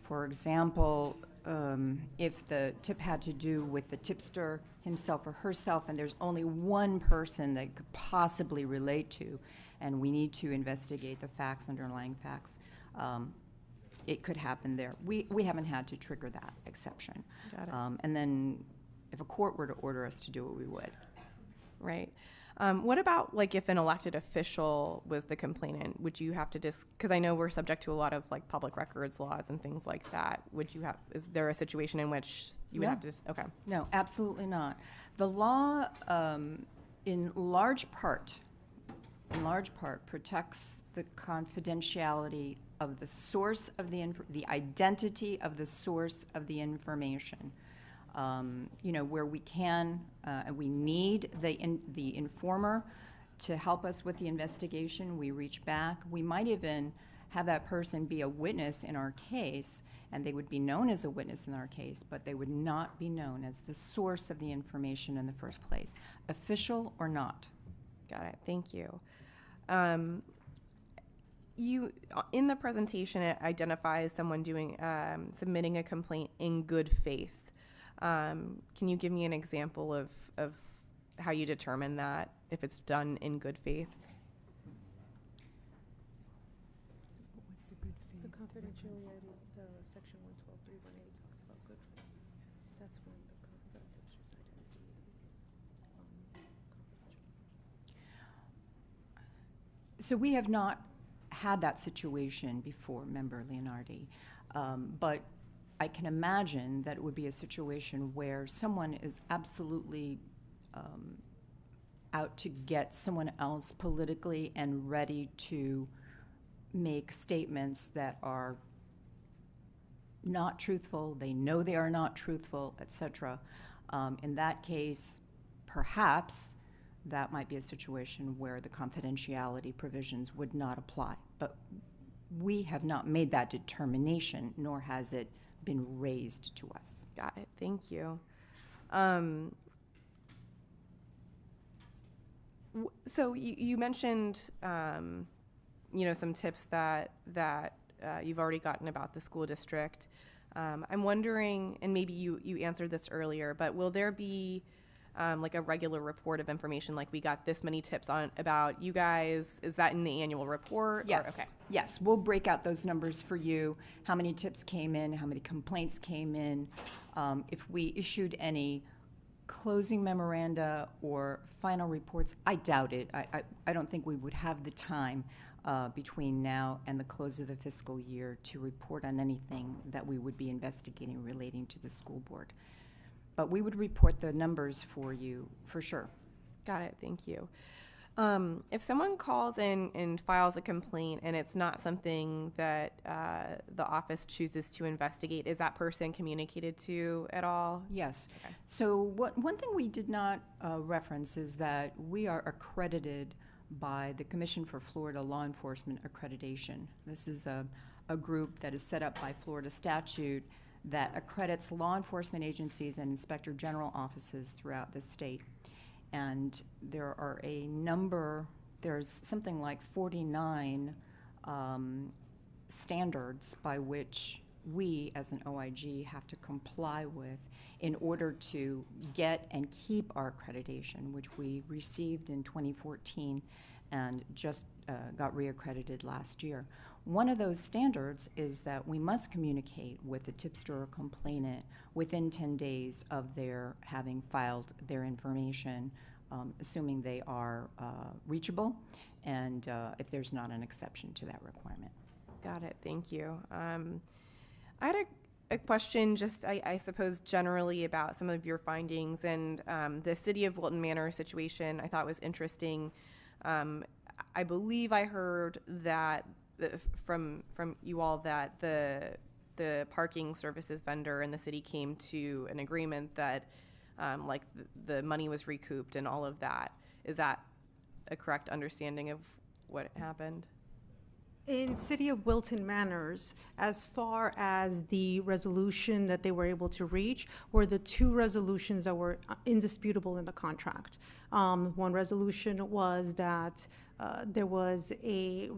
for example, if the tip had to do with the tipster himself or herself and there's only one person that could possibly relate to, and we need to investigate the facts, underlying facts, it could happen there. We haven't had to trigger that exception. Got it. And then if a court were to order us to do it, we would. Right. What about like if an elected official was the complainant? Would you have to because I know we're subject to a lot of like public records laws and things like that. Is there a situation in which you would have to okay. No, absolutely not. The law in large part protects the confidentiality of the source of the identity of the source of the information. Where we can and we need the informer to help us with the investigation, we reach back. We might even have that person be a witness in our case, and they would be known as a witness in our case, but they would not be known as the source of the information in the first place, official or not. Got it. Thank you. You in the presentation, it identifies someone submitting a complaint in good faith. Can you give me an example of how you determine that, if it's done in good faith? What's the good faith? The confidentiality, the section 112.318 talks about good faith. That's when the confidential's identity is confidential. So we have not had that situation before, Member Leonardi, but I can imagine that it would be a situation where someone is absolutely out to get someone else politically and ready to make statements that are not truthful, they know they are not truthful, etc. In that case, perhaps that might be a situation where the confidentiality provisions would not apply. But we have not made that determination, nor has it been raised to us. Got it. Thank you. So you mentioned, some tips that you've already gotten about the school district. I'm wondering, and maybe you answered this earlier, but will there be like a regular report of information, like we got this many tips about you guys? Is that in the annual report? Yes. Okay. Yes, we'll break out those numbers for you, how many tips came in, how many complaints came in. If we issued any closing memoranda or final reports, I doubt it. I don't think we would have the time between now and the close of the fiscal year to report on anything that we would be investigating relating to the school board. But we would report the numbers for you, for sure. Got it. Thank you. If someone calls in and files a complaint and it's not something that the office chooses to investigate, is that person communicated to at all? Yes. Okay. So one thing we did not reference is that we are accredited by the Commission for Florida Law Enforcement Accreditation. This is a group that is set up by Florida statute that accredits law enforcement agencies and inspector general offices throughout the state. And there are there's something like 49 standards by which we as an OIG have to comply with in order to get and keep our accreditation, which we received in 2014 and just got reaccredited last year. One of those standards is that we must communicate with the tipster or complainant within 10 days of their having filed their information, assuming they are reachable, and if there's not an exception to that requirement. Got it. Thank you. I had a question, just I suppose generally about some of your findings, and the City of Wilton Manor situation I thought was interesting. I believe I heard that from you all that the parking services vendor and the city came to an agreement that the money was recouped and all of that. Is that a correct understanding of what happened? In City of Wilton Manors, as far as the resolution that they were able to reach, were the two resolutions that were indisputable in the contract. One resolution was that there was a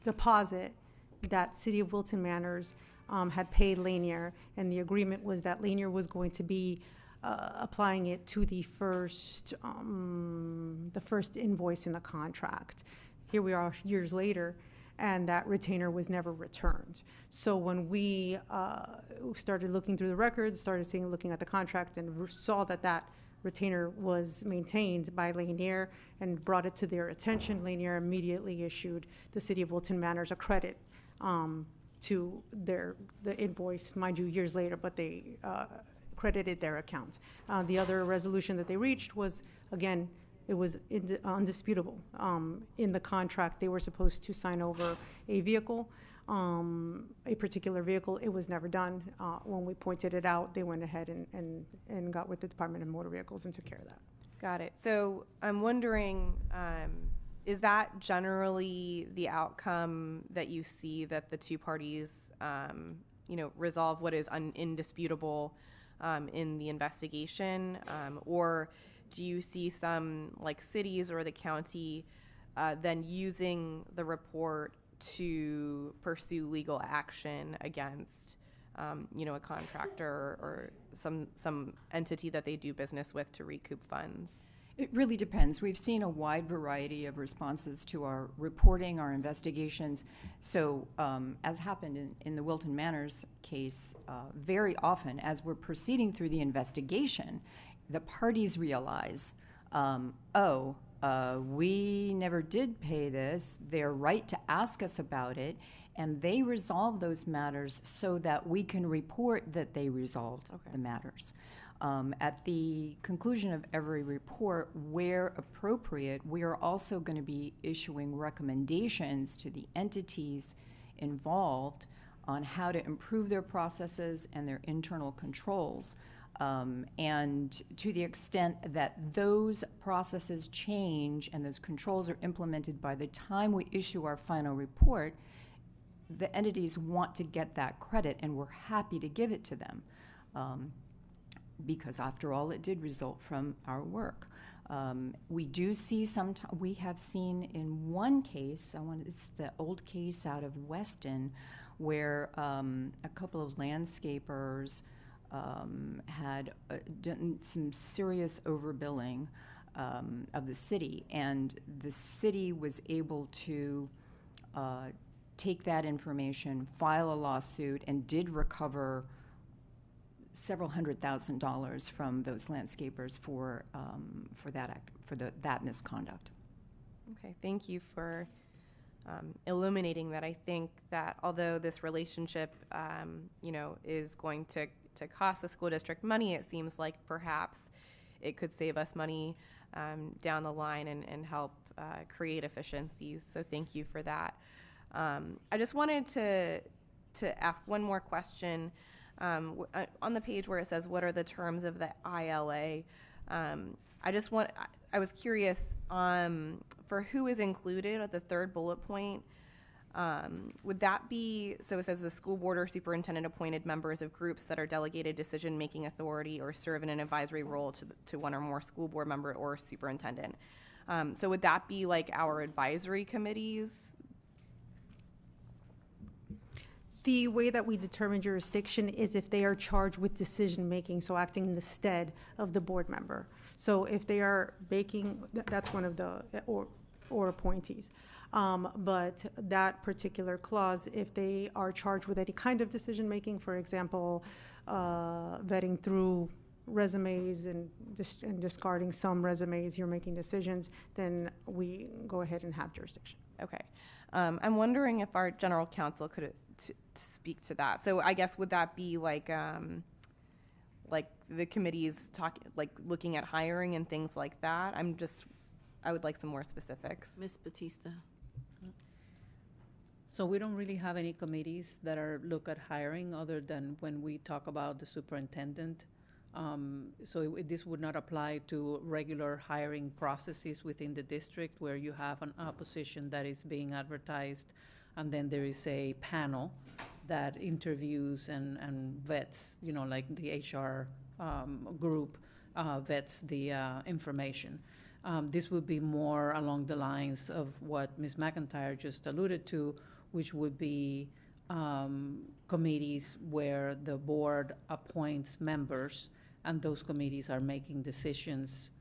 deposit that City of Wilton Manors had paid Lanier, and the agreement was that Lanier was going to be applying it to the first invoice in the contract. Here we are years later, and that retainer was never returned. So when we started looking through the records, looking at the contract, and saw that retainer was maintained by Lanier and brought it to their attention, Lanier immediately issued the City of Wilton Manors a credit to the invoice, mind you, years later, but they credited their account. The other resolution that they reached was, again, it was undisputable. In the contract, they were supposed to sign over a vehicle, a particular vehicle. It was never done. When we pointed it out, they went ahead and got with the Department of Motor Vehicles and took care of that. Got it. So I'm wondering, is that generally the outcome that you see, that the two parties, resolve what is indisputable in the investigation, or do you see some, like cities or the county, then using the report to pursue legal action against, a contractor or some entity that they do business with to recoup funds? It really depends. We've seen a wide variety of responses to our reporting, our investigations. So as happened in the Wilton Manors case, very often as we're proceeding through the investigation, the parties realize, we never did pay this. They're right to ask us about it, and they resolve those matters so that we can report that they resolved the matters. At the conclusion of every report, where appropriate, we are also going to be issuing recommendations to the entities involved on how to improve their processes and their internal controls And to the extent that those processes change and those controls are implemented by the time we issue our final report, the entities want to get that credit, and we're happy to give it to them. Because after all, it did result from our work. We do see we have seen in one case, it's the old case out of Weston, where a couple of landscapers had done some serious overbilling of the city, and the city was able to take that information, file a lawsuit, and did recover several $100,000 from those landscapers for that misconduct. Okay, thank you for illuminating that. I think that although this relationship, is going to cost the school district money, it seems like perhaps it could save us money down the line and help create efficiencies. So thank you for that. I just wanted to ask one more question. On the page where it says, what are the terms of the ILA? I was curious for who is included at the third bullet point. Would that be, so it says the school board or superintendent appointed members of groups that are delegated decision-making authority or serve in an advisory role to one or more school board member or superintendent. So would that be like our advisory committees? The way that we determine jurisdiction is if they are charged with decision-making, so acting in the stead of the board member. So if they are that's one of the, or appointees. But that particular clause, if they are charged with any kind of decision-making, for example, vetting through resumes and discarding some resumes, you're making decisions, then we go ahead and have jurisdiction. Okay. I'm wondering if our general counsel could to speak to that. So I guess would that be like the committees looking at hiring and things like that? I would like some more specifics. Ms. Batista. So we don't really have any committees that look at hiring other than when we talk about the superintendent. This would not apply to regular hiring processes within the district where you have a position that is being advertised, and then there is a panel that interviews and vets, like the HR group vets the information. This would be more along the lines of what Ms. McIntyre just alluded to, which would be committees where the board appoints members, and those committees are making decisions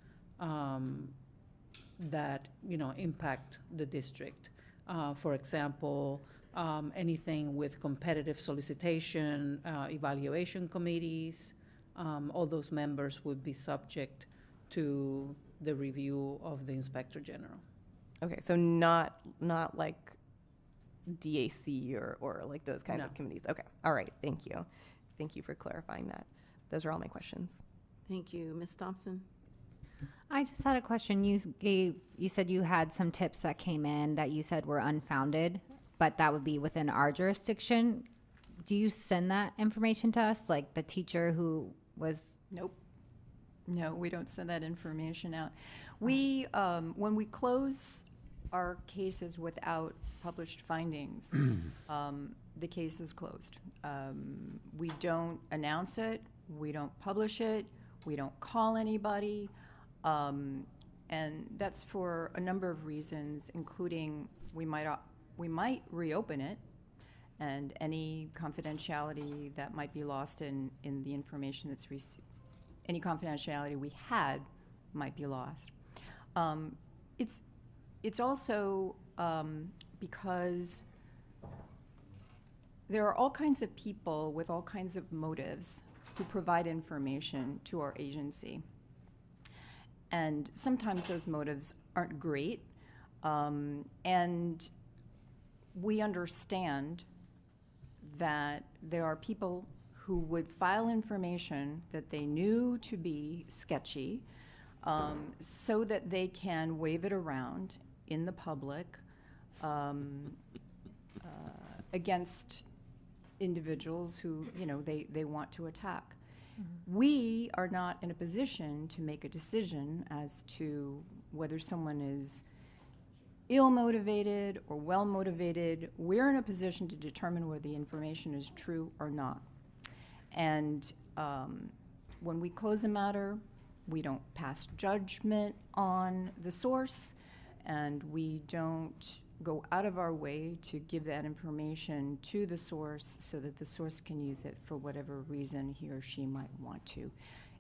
that impact the district. For example, anything with competitive solicitation, evaluation committees, all those members would be subject to the review of the Inspector General. Okay, so not like DAC or like those kinds of committees. Okay, all right, thank you. Thank you for clarifying that. Those are all my questions. Thank you. Ms. Thompson? I just had a question. You said you had some tips that came in that you said were unfounded, but that would be within our jurisdiction. Do you send that information to us, like the teacher who was? Nope. No, we don't send that information out. We, when we close our cases without published findings, the case is closed. We don't announce it. We don't publish it. We don't call anybody. And that's for a number of reasons, including we might reopen it, and any confidentiality that might be lost in the information that's any confidentiality we had might be lost. It's also because there are all kinds of people with all kinds of motives who provide information to our agency. And sometimes those motives aren't great. And we understand that there are people who would file information that they knew to be sketchy so that they can wave it around in the public against individuals who they want to attack. We are not in a position to make a decision as to whether someone is ill-motivated or well-motivated. We're in a position to determine whether the information is true or not. And when we close a matter, we don't pass judgment on the source, and we don't go out of our way to give that information to the source so that the source can use it for whatever reason he or she might want to.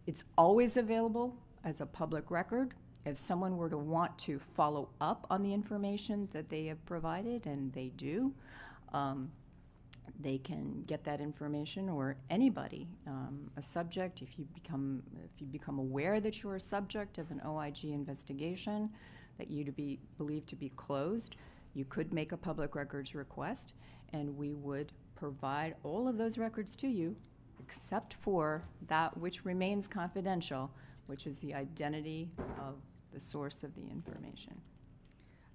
It's always available as a public record. If someone were to want to follow up on the information that they have provided, and they do, they can get that information, or anybody, a subject, if you become aware that you're a subject of an OIG investigation that you believe to be closed, you could make a public records request, and we would provide all of those records to you, except for that which remains confidential, which is the identity of the source of the information.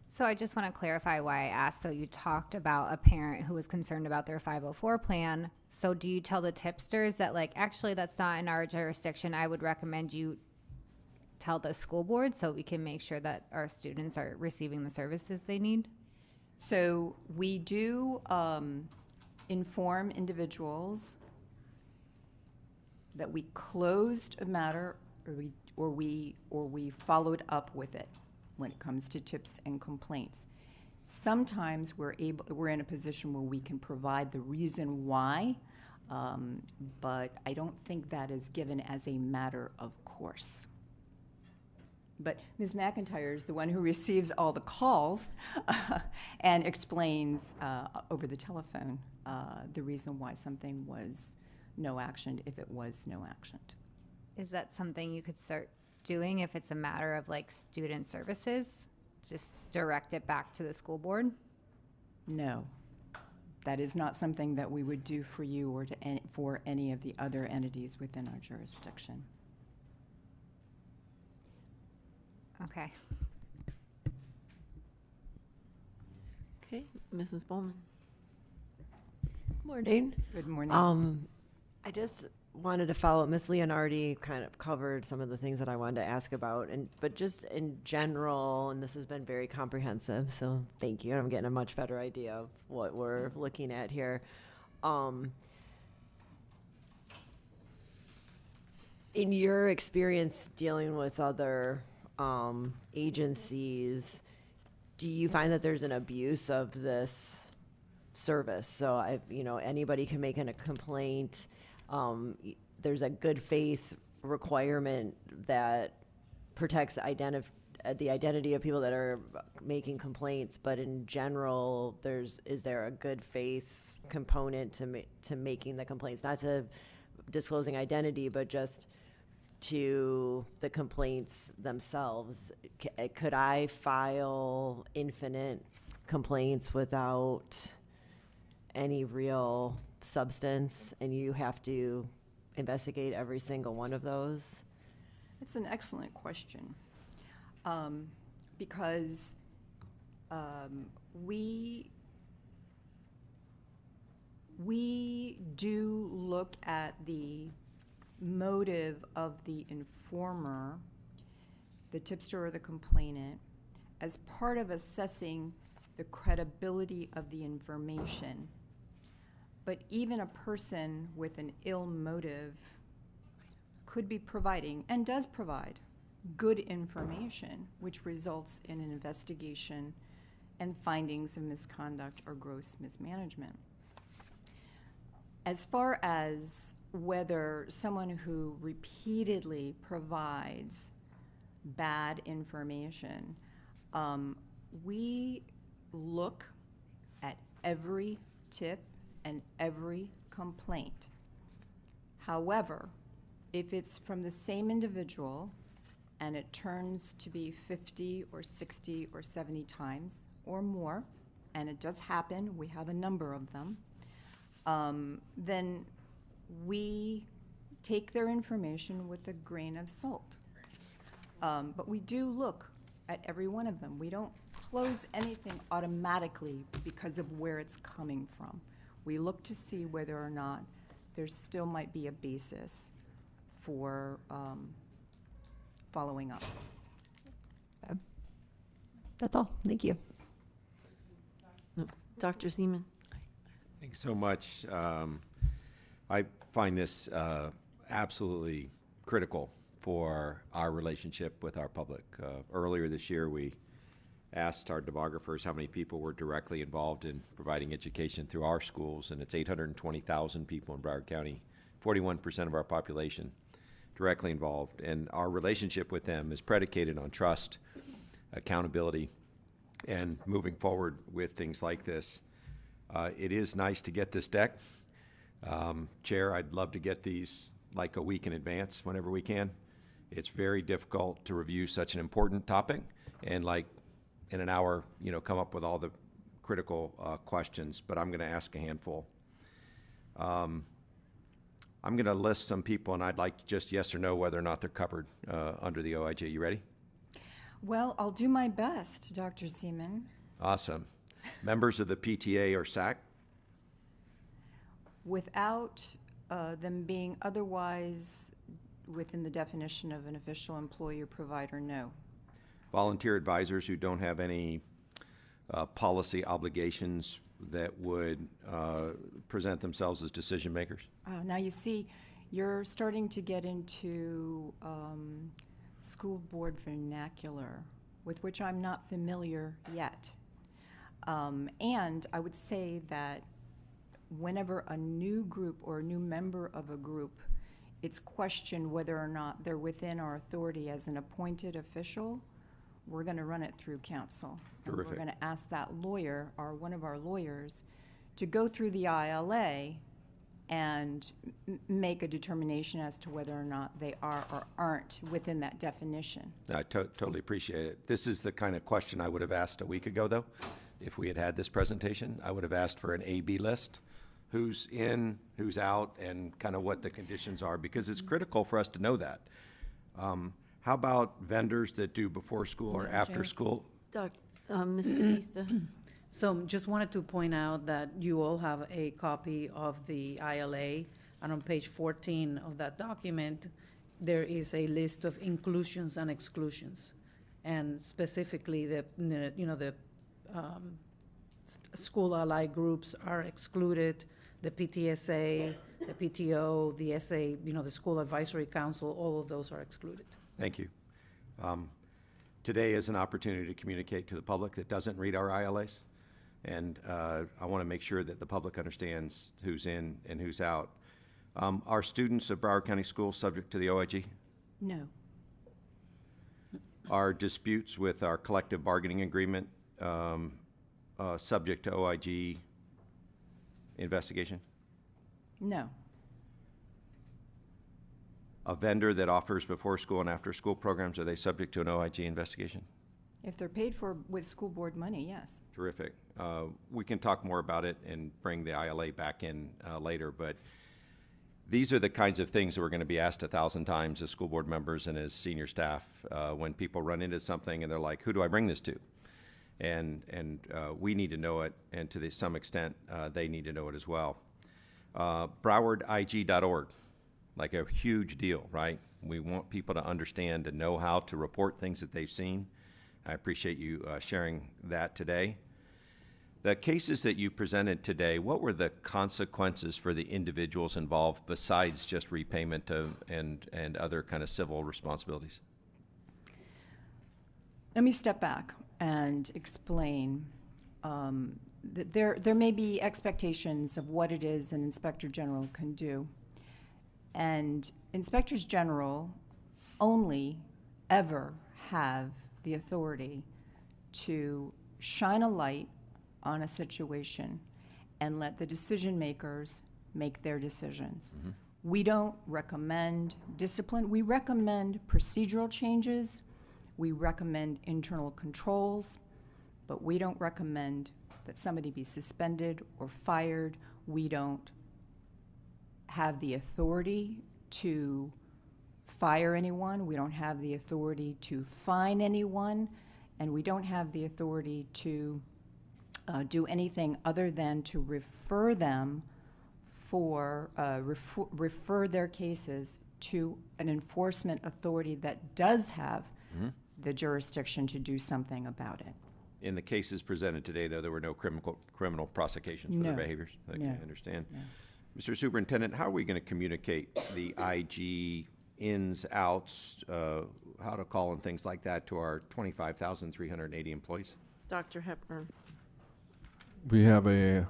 So I just want to clarify why I asked. So you talked about a parent who was concerned about their 504 plan. So do you tell the tipsters that, like, actually that's not in our jurisdiction, I would recommend you tell the school board so we can make sure that our students are receiving the services they need? So we do inform individuals that we closed a matter, or we followed up with it when it comes to tips and complaints. Sometimes we're in a position where we can provide the reason why, but I don't think that is given as a matter of course. But Ms. McIntyre is the one who receives all the calls and explains over the telephone the reason why something was no action, if it was no action. Is that something you could start doing if it's a matter of like student services? Just direct it back to the school board? No. That is not something that we would do for you or for any of the other entities within our jurisdiction. Okay. Okay, Mrs. Bowman. Morning. Good morning. I just wanted to follow up. Ms. Leonardi kind of covered some of the things that I wanted to ask about, but just in general, and this has been very comprehensive, so thank you. I'm getting a much better idea of what we're looking at here. In your experience dealing with other agencies, do you find that there's an abuse of this service? So anybody can make a complaint. There's a good faith requirement that protects the identity of people that are making complaints, but in general, is there a good faith component to making the complaints, not to disclosing identity, but just to the complaints themselves? Could I file infinite complaints without any real substance, and you have to investigate every single one of those? It's an excellent question, because we do look at the motive of the informer, the tipster or the complainant, as part of assessing the credibility of the information. But even a person with an ill motive could be providing, and does provide, good information, which results in an investigation and findings of misconduct or gross mismanagement. As far as whether someone who repeatedly provides bad information, we look at every tip and every complaint. However, if it's from the same individual and it turns to be 50 or 60 or 70 times or more, and it does happen, we have a number of them, then we take their information with a grain of salt. But we do look at every one of them. We don't close anything automatically because of where it's coming from. We look to see whether or not there still might be a basis for following up. That's all. Thank you. Dr. Zeman. Thanks so much. I find this absolutely critical for our relationship with our public. Earlier this year, we asked our demographers how many people were directly involved in providing education through our schools, and it's 820,000 people in Broward County, 41% of our population directly involved. And our relationship with them is predicated on trust, accountability, and moving forward with things like this. It is nice to get this deck. Chair, I'd love to get these like a week in advance whenever we can. It's very difficult to review such an important topic and like in an hour, come up with all the critical questions, but I'm going to ask a handful. I'm going to list some people, and I'd like just yes or no whether or not they're covered under the OIG. You ready? Well, I'll do my best, Dr. Zeman. Awesome. Members of the PTA or SAC? Without them being otherwise within the definition of an official employer provider, no. Volunteer advisors who don't have any policy obligations that would present themselves as decision makers? Now you see, you're starting to get into school board vernacular, with which I'm not familiar yet. And I would say that whenever a new group or a new member of a group, it's questioned whether or not they're within our authority as an appointed official, we're going to run it through council. And we're going to ask that lawyer, or one of our lawyers, to go through the ILA and make a determination as to whether or not they are or aren't within that definition. I totally appreciate it. This is the kind of question I would have asked a week ago, though. If we had had this presentation, I would have asked for an A-B list. Who's in, who's out, and kind of what the conditions are, because it's critical for us to know that. How about vendors that do before school or after school? Ms. Batista. So just wanted to point out that you all have a copy of the ILA, and on page 14 of that document, there is a list of inclusions and exclusions, and specifically the school allied groups are excluded. The PTSA, the PTO, the SA, the School Advisory Council, all of those are excluded. Thank you. Today is an opportunity to communicate to the public that doesn't read our ILAs, and I want to make sure that the public understands who's in and who's out. Are students of Broward County Schools subject to the OIG? No. Are disputes with our collective bargaining agreement subject to OIG investigation? No. A vendor that offers before school and after school programs, are they subject to an OIG investigation? If they're paid for with school board money, yes. Terrific. We can talk more about it and bring the ILA back in later, but these are the kinds of things that we're going to be asked 1,000 times as school board members and as senior staff when people run into something and they're like, who do I bring this to? And we need to know it, and to some extent, they need to know it as well. BrowardIG.org, like a huge deal, right? We want people to understand and know how to report things that they've seen. I appreciate you sharing that today. The cases that you presented today, what were the consequences for the individuals involved besides just repayment of and other kind of civil responsibilities? Let me step back and explain that there may be expectations of what it is an inspector general can do. And inspectors general only ever have the authority to shine a light on a situation and let the decision makers make their decisions. Mm-hmm. We don't recommend discipline. We recommend procedural changes. We recommend internal controls, but we don't recommend that somebody be suspended or fired. We don't have the authority to fire anyone. We don't have the authority to fine anyone, and we don't have the authority to do anything other than to refer them refer their cases to an enforcement authority that does have Mhm. the jurisdiction to do something about it. In the cases presented today, though, there were no criminal prosecutions for their No. behaviors? Okay, No. I understand. No. Mr. Superintendent, how are we going to communicate the IG ins, outs, how to call and things like that to our 25,380 employees? Dr. Hepburn. We have a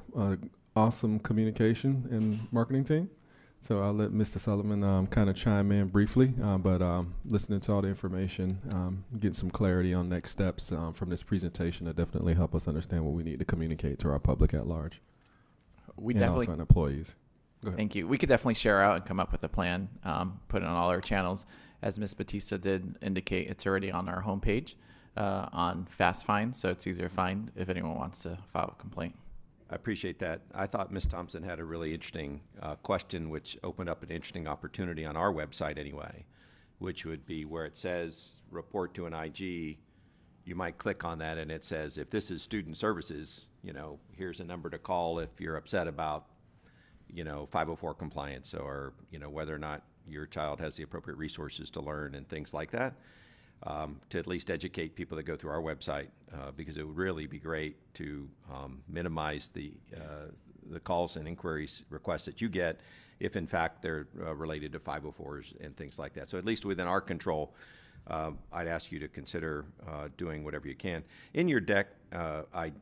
awesome communication and marketing team. So I'll let Mr. Sullivan kind of chime in briefly, but listening to all the information, getting some clarity on next steps from this presentation will definitely help us understand what we need to communicate to our public at large. We and definitely also on employees. Go ahead. Thank you. We could definitely share out and come up with a plan, put it on all our channels. As Ms. Batista did indicate, it's already on our homepage on Fast Find, so it's easier to find if anyone wants to file a complaint. I appreciate that. I thought Ms. Thompson had a really interesting question, which opened up an interesting opportunity on our website anyway, which would be where it says report to an IG. You might click on that and it says, if this is student services, here's a number to call if you're upset about 504 compliance, or whether or not your child has the appropriate resources to learn and things like that, to at least educate people that go through our website, because it would really be great to minimize the calls and inquiries requests that you get if in fact they're related to 504s and things like that. So at least within our control, I'd ask you to consider doing whatever you can. In your deck,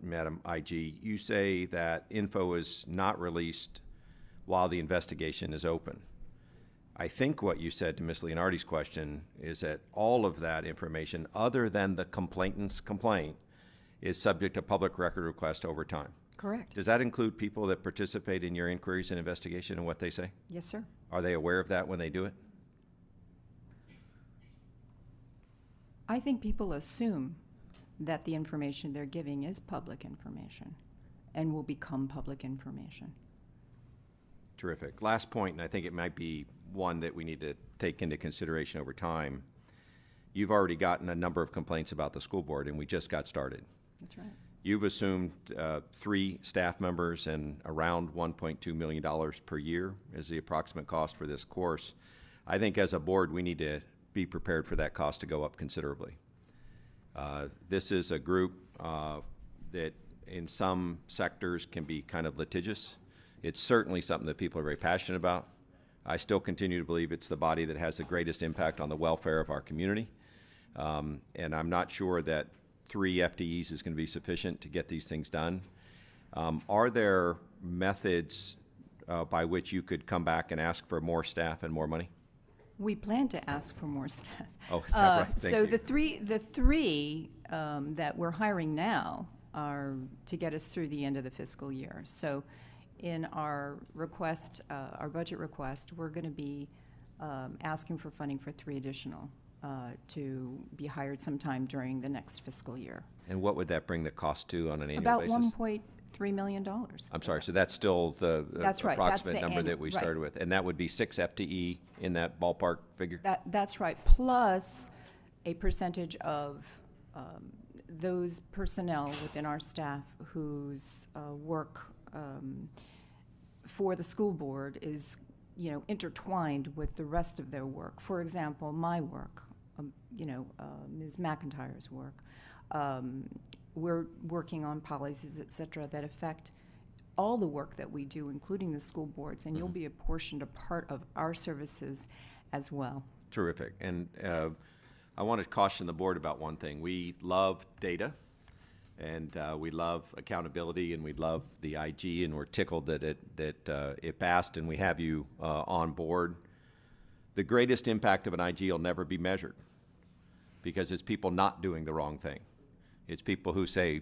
Madam IG, you say that info is not released while the investigation is open. I think what you said to Ms. Leonardi's question is that all of that information, other than the complainant's complaint, is subject to public record request over time. Correct. Does that include people that participate in your inquiries and investigation and what they say? Yes, sir. Are they aware of that when they do it? I think people assume that the information they're giving is public information and will become public information. Terrific. Last point, and I think it might be one that we need to take into consideration over time. You've already gotten a number of complaints about the school board, and we just got started. That's right. You've assumed 3 staff members and around $1.2 million per year is the approximate cost for this course. I think as a board, we need to be prepared for that cost to go up considerably. This is a group that in some sectors can be kind of litigious. It's certainly something that people are very passionate about. I still continue to believe it's the body that has the greatest impact on the welfare of our community. And I'm not sure that 3 FTEs is going to be sufficient to get these things done. Are there methods by which you could come back and ask for more staff and more money? We plan to ask for more staff. Oh, is that right? Thank so you. the three that we're hiring now are to get us through the end of the fiscal year. So in our request, our budget request, we're going to be asking for funding for 3 additional to be hired sometime during the next fiscal year. And what would that bring the cost to on an annual About basis? $1.3 million. I'm sorry, so that's still the That's right, that's approximate the number that we right. started with. And that would be 6 FTE in that ballpark figure? That's right, plus a percentage of those personnel within our staff whose work for the school board is, intertwined with the rest of their work. For example, my work, Ms. McIntyre's work. We're working on policies, et cetera, that affect all the work that we do, including the school boards, and you'll be apportioned a part of our services as well. Terrific. And I want to caution the board about one thing. We love data, and we love accountability, and we love the IG, and we're tickled that it passed, and we have you on board. The greatest impact of an IG will never be measured, because it's people not doing the wrong thing. It's people who say,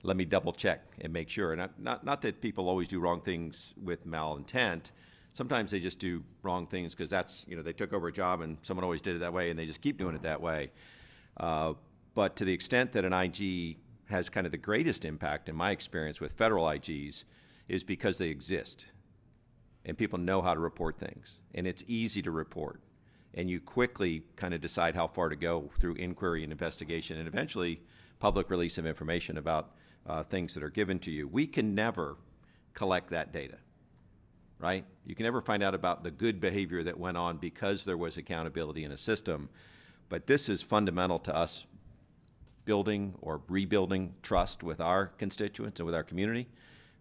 let me double check and make sure. And not that people always do wrong things with malintent. Sometimes they just do wrong things because that's, they took over a job and someone always did it that way and they just keep doing it that way. But to the extent that an IG has kind of the greatest impact, in my experience with federal IGs, is because they exist. And people know how to report things. And it's easy to report. And you quickly kind of decide how far to go through inquiry and investigation and eventually public release of information about things that are given to you. We can never collect that data. right? You can never find out about the good behavior that went on because there was accountability in a system. But this is fundamental to us building or rebuilding trust with our constituents and with our community.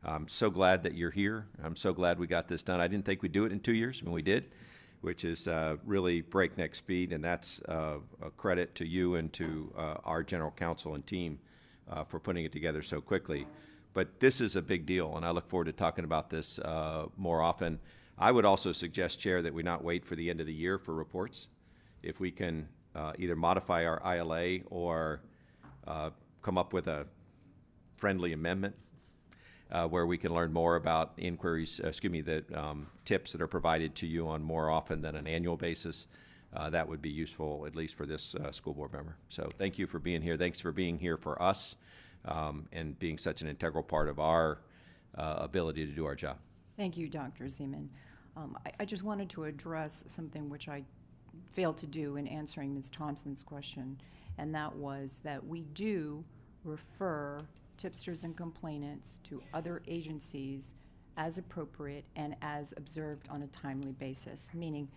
I'm so glad that you're here. I'm so glad we got this done. I didn't think we'd do it in 2 years, and we did, which is really breakneck speed, and that's a credit to you and to our general counsel and team for putting it together so quickly. But this is a big deal, and I look forward to talking about this more often. I would also suggest, Chair, that we not wait for the end of the year for reports. If we can either modify our ILA or come up with a friendly amendment where we can learn more about inquiries, the tips that are provided to you on more often than an annual basis. That would be useful, at least for this school board member. So thank you for being here. Thanks for being here for us and being such an integral part of our ability to do our job. Thank you, Dr. Zeman. I just wanted to address something which I failed to do in answering Ms. Thompson's question, and that was that we do refer tipsters and complainants to other agencies as appropriate and as observed on a timely basis, meaning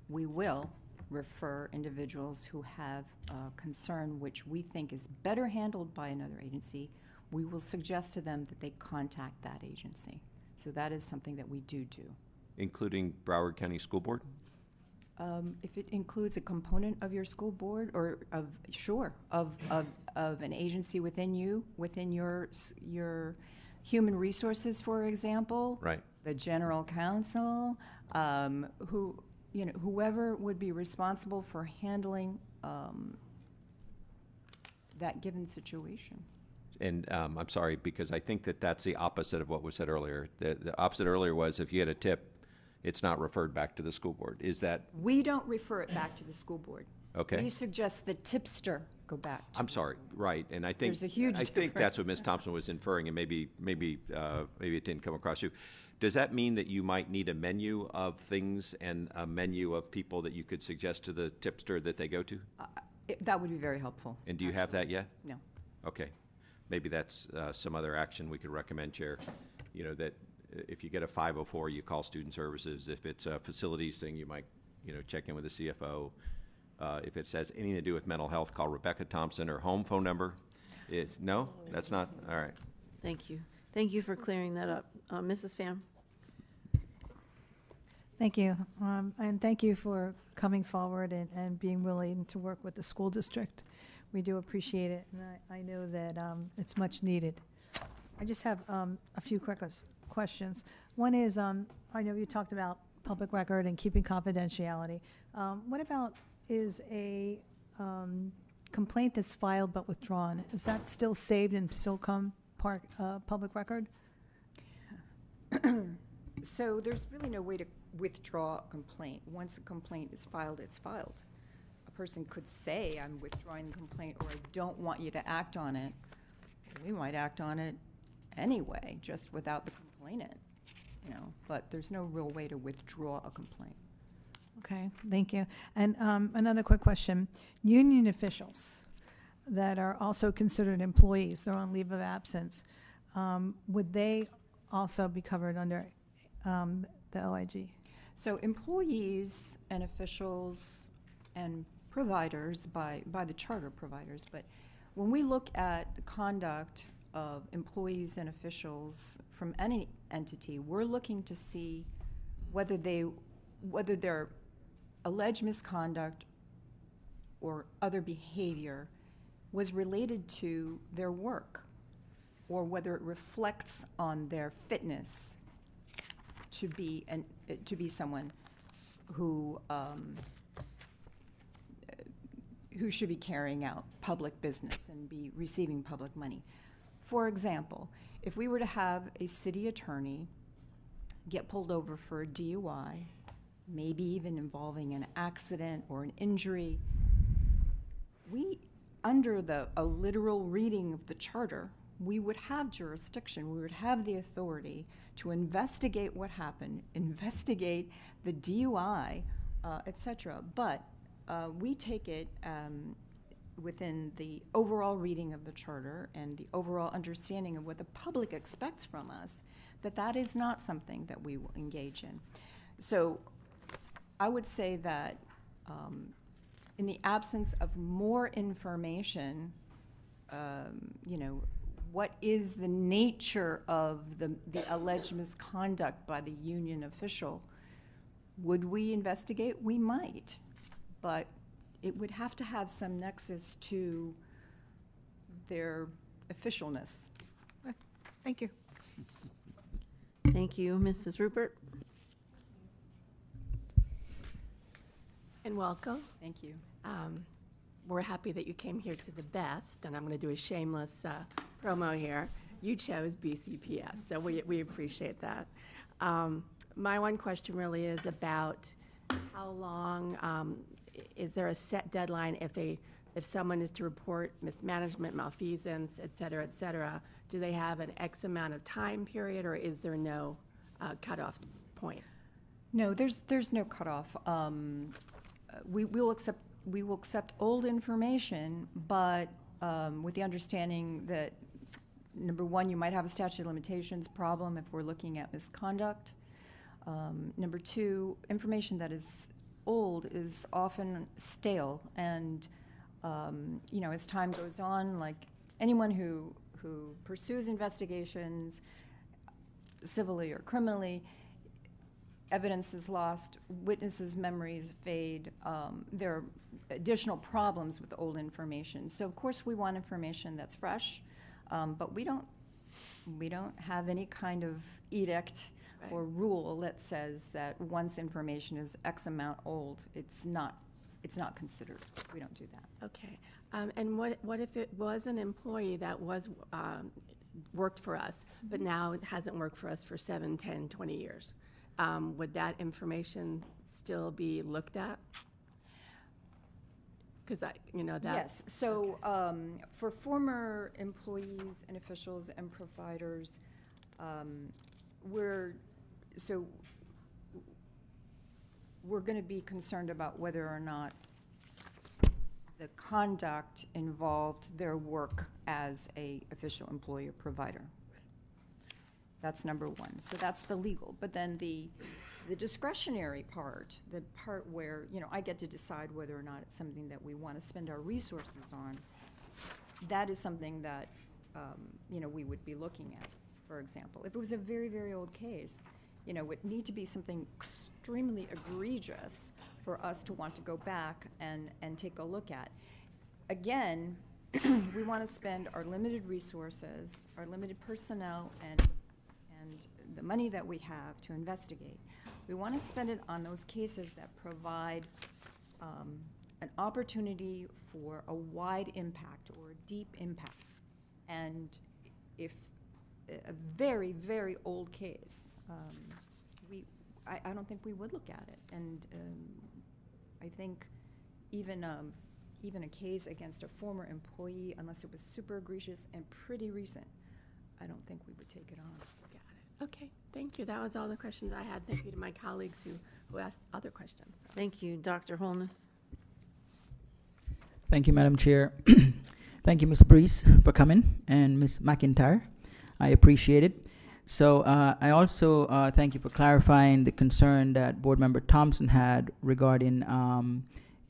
we will refer individuals who have a concern which we think is better handled by another agency. We will suggest to them that they contact that agency. So that is something that we do. Including Broward County School Board? If it includes a component of your school board or of an agency within your human resources, for example, right? The general counsel, whoever would be responsible for handling that given situation. And I'm sorry, because I think that that's the opposite of what was said earlier. The opposite earlier was if you had a tip, it's not referred back to the school board. Is that? We don't refer it back to the school board. Okay. We suggest the tipster go back to I'm sorry, right. And I think there's a huge think that's what Ms. Thompson was inferring, and maybe it didn't come across you. Does that mean that you might need a menu of things and a menu of people that you could suggest to the tipster that they go to? That would be very helpful. And do you have that yet? No. Okay. Maybe that's some other action we could recommend, Chair. That if you get a 504, you call student services. If it's a facilities thing, you might, check in with the CFO. If it has anything to do with mental health, call Rebecca Thompson. Her home phone number is, no? That's not, all right. Thank you. Thank you for clearing that up. Mrs. Pham. Thank you. And thank you for coming forward and being willing to work with the school district. We do appreciate it, and I know that it's much needed. I just have a few quick questions. One is, I know you talked about public record and keeping confidentiality. What about is a complaint that's filed but withdrawn? Is that still saved in Silcom Park public record? So there's really no way to withdraw a complaint. Once a complaint is filed, it's filed. A person could say, I'm withdrawing the complaint, or I don't want you to act on it. We might act on it anyway, just without the complainant, but there's no real way to withdraw a complaint. Okay, thank you. And another quick question. Union officials that are also considered employees, they're on leave of absence, would they also be covered under the OIG? So employees and officials and providers by the charter providers, but when we look at the conduct of employees and officials from any entity, we're looking to see whether their alleged misconduct or other behavior was related to their work, or whether it reflects on their fitness to be someone who should be carrying out public business and be receiving public money. For example, if we were to have a city attorney get pulled over for a DUI, maybe even involving an accident or an injury, we, under a literal reading of the charter, we would have jurisdiction, we would have the authority to investigate what happened, investigate the DUI, etc. But we take it within the overall reading of the charter and the overall understanding of what the public expects from us, that is not something that we will engage in. So I would say that in the absence of more information, what is the nature of the alleged misconduct by the union official? Would we investigate? We might, but it would have to have some nexus to their officialness. Thank you. Thank you, Mrs. Rupert. And welcome. Thank you. We're happy that you came here to the best, and I'm going to do a shameless promo here. You chose BCPS, so we appreciate that. My one question really is about how long, is there a set deadline if someone is to report mismanagement, malfeasance, et cetera, do they have an X amount of time period, or is there no cutoff point? No, there's no cutoff. We will accept old information, but with the understanding that, number one, you might have a statute of limitations problem if we're looking at misconduct. Number two, information that is old is often stale, and as time goes on, like anyone who pursues investigations, civilly or criminally, evidence is lost, witnesses' memories fade. There are additional problems with old information. So of course we want information that's fresh, but we don't have any kind of edict or rule that says that once information is X amount old, it's not considered. We don't do that. Okay. And what if it was an employee that was worked for us, but now it hasn't worked for us for 7, 10, 20 years? Would that information still be looked at? Because that. Yes. So for former employees and officials and providers, we're going to be concerned about whether or not the conduct involved their work as a official employee or provider. That's number one. So that's the legal. But then the discretionary part, the part where, I get to decide whether or not it's something that we want to spend our resources on, that is something that, we would be looking at, for example. If it was a very, very old case, it would need to be something extremely egregious for us to want to go back and take a look at. Again, we want to spend our limited resources, our limited personnel, and the money that we have to investigate. We want to spend it on those cases that provide an opportunity for a wide impact or a deep impact. And if a very, very old case, I don't think we would look at it. And I think even a case against a former employee, unless it was super egregious and pretty recent, I don't think we would take it on. Got it. Okay, thank you. That was all the questions I had. Thank you to my colleagues who asked other questions. Thank you, Dr. Holness. Thank you, Madam Chair. Thank you, Ms. Brees, for coming, and Ms. McIntyre. I appreciate it. So I also thank you for clarifying the concern that Board Member Thompson had regarding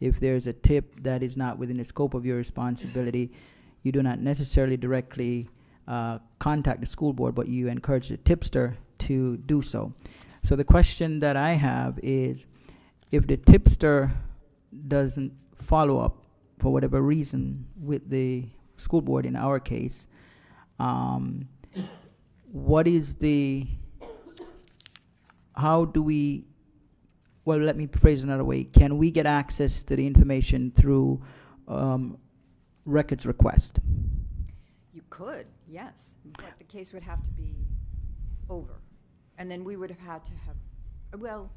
if there's a tip that is not within the scope of your responsibility, you do not necessarily directly contact the school board, but you encourage the tipster to do so. So the question that I have is, if the tipster doesn't follow up for whatever reason with the school board in our case, what is how do we, well, let me phrase it another way. Can we get access to the information through records request? You could, yes, but the case would have to be over. And then we would have had to have, well,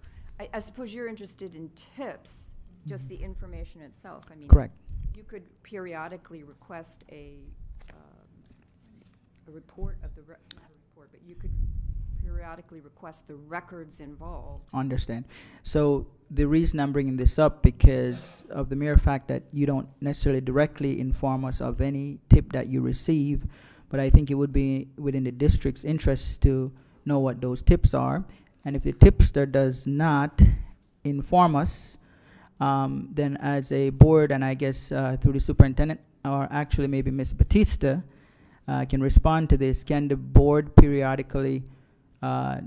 I suppose you're interested in tips, just the information itself. I mean, correct. You could periodically request a report of the report, but you could periodically request the records involved. Understand. So the reason I'm bringing this up because of the mere fact that you don't necessarily directly inform us of any tip that you receive, but I think it would be within the district's interest to know what those tips are. And if the tipster does not inform us, then as a board, and I guess through the superintendent, or actually maybe Ms. Batista, can respond to this, can the board periodically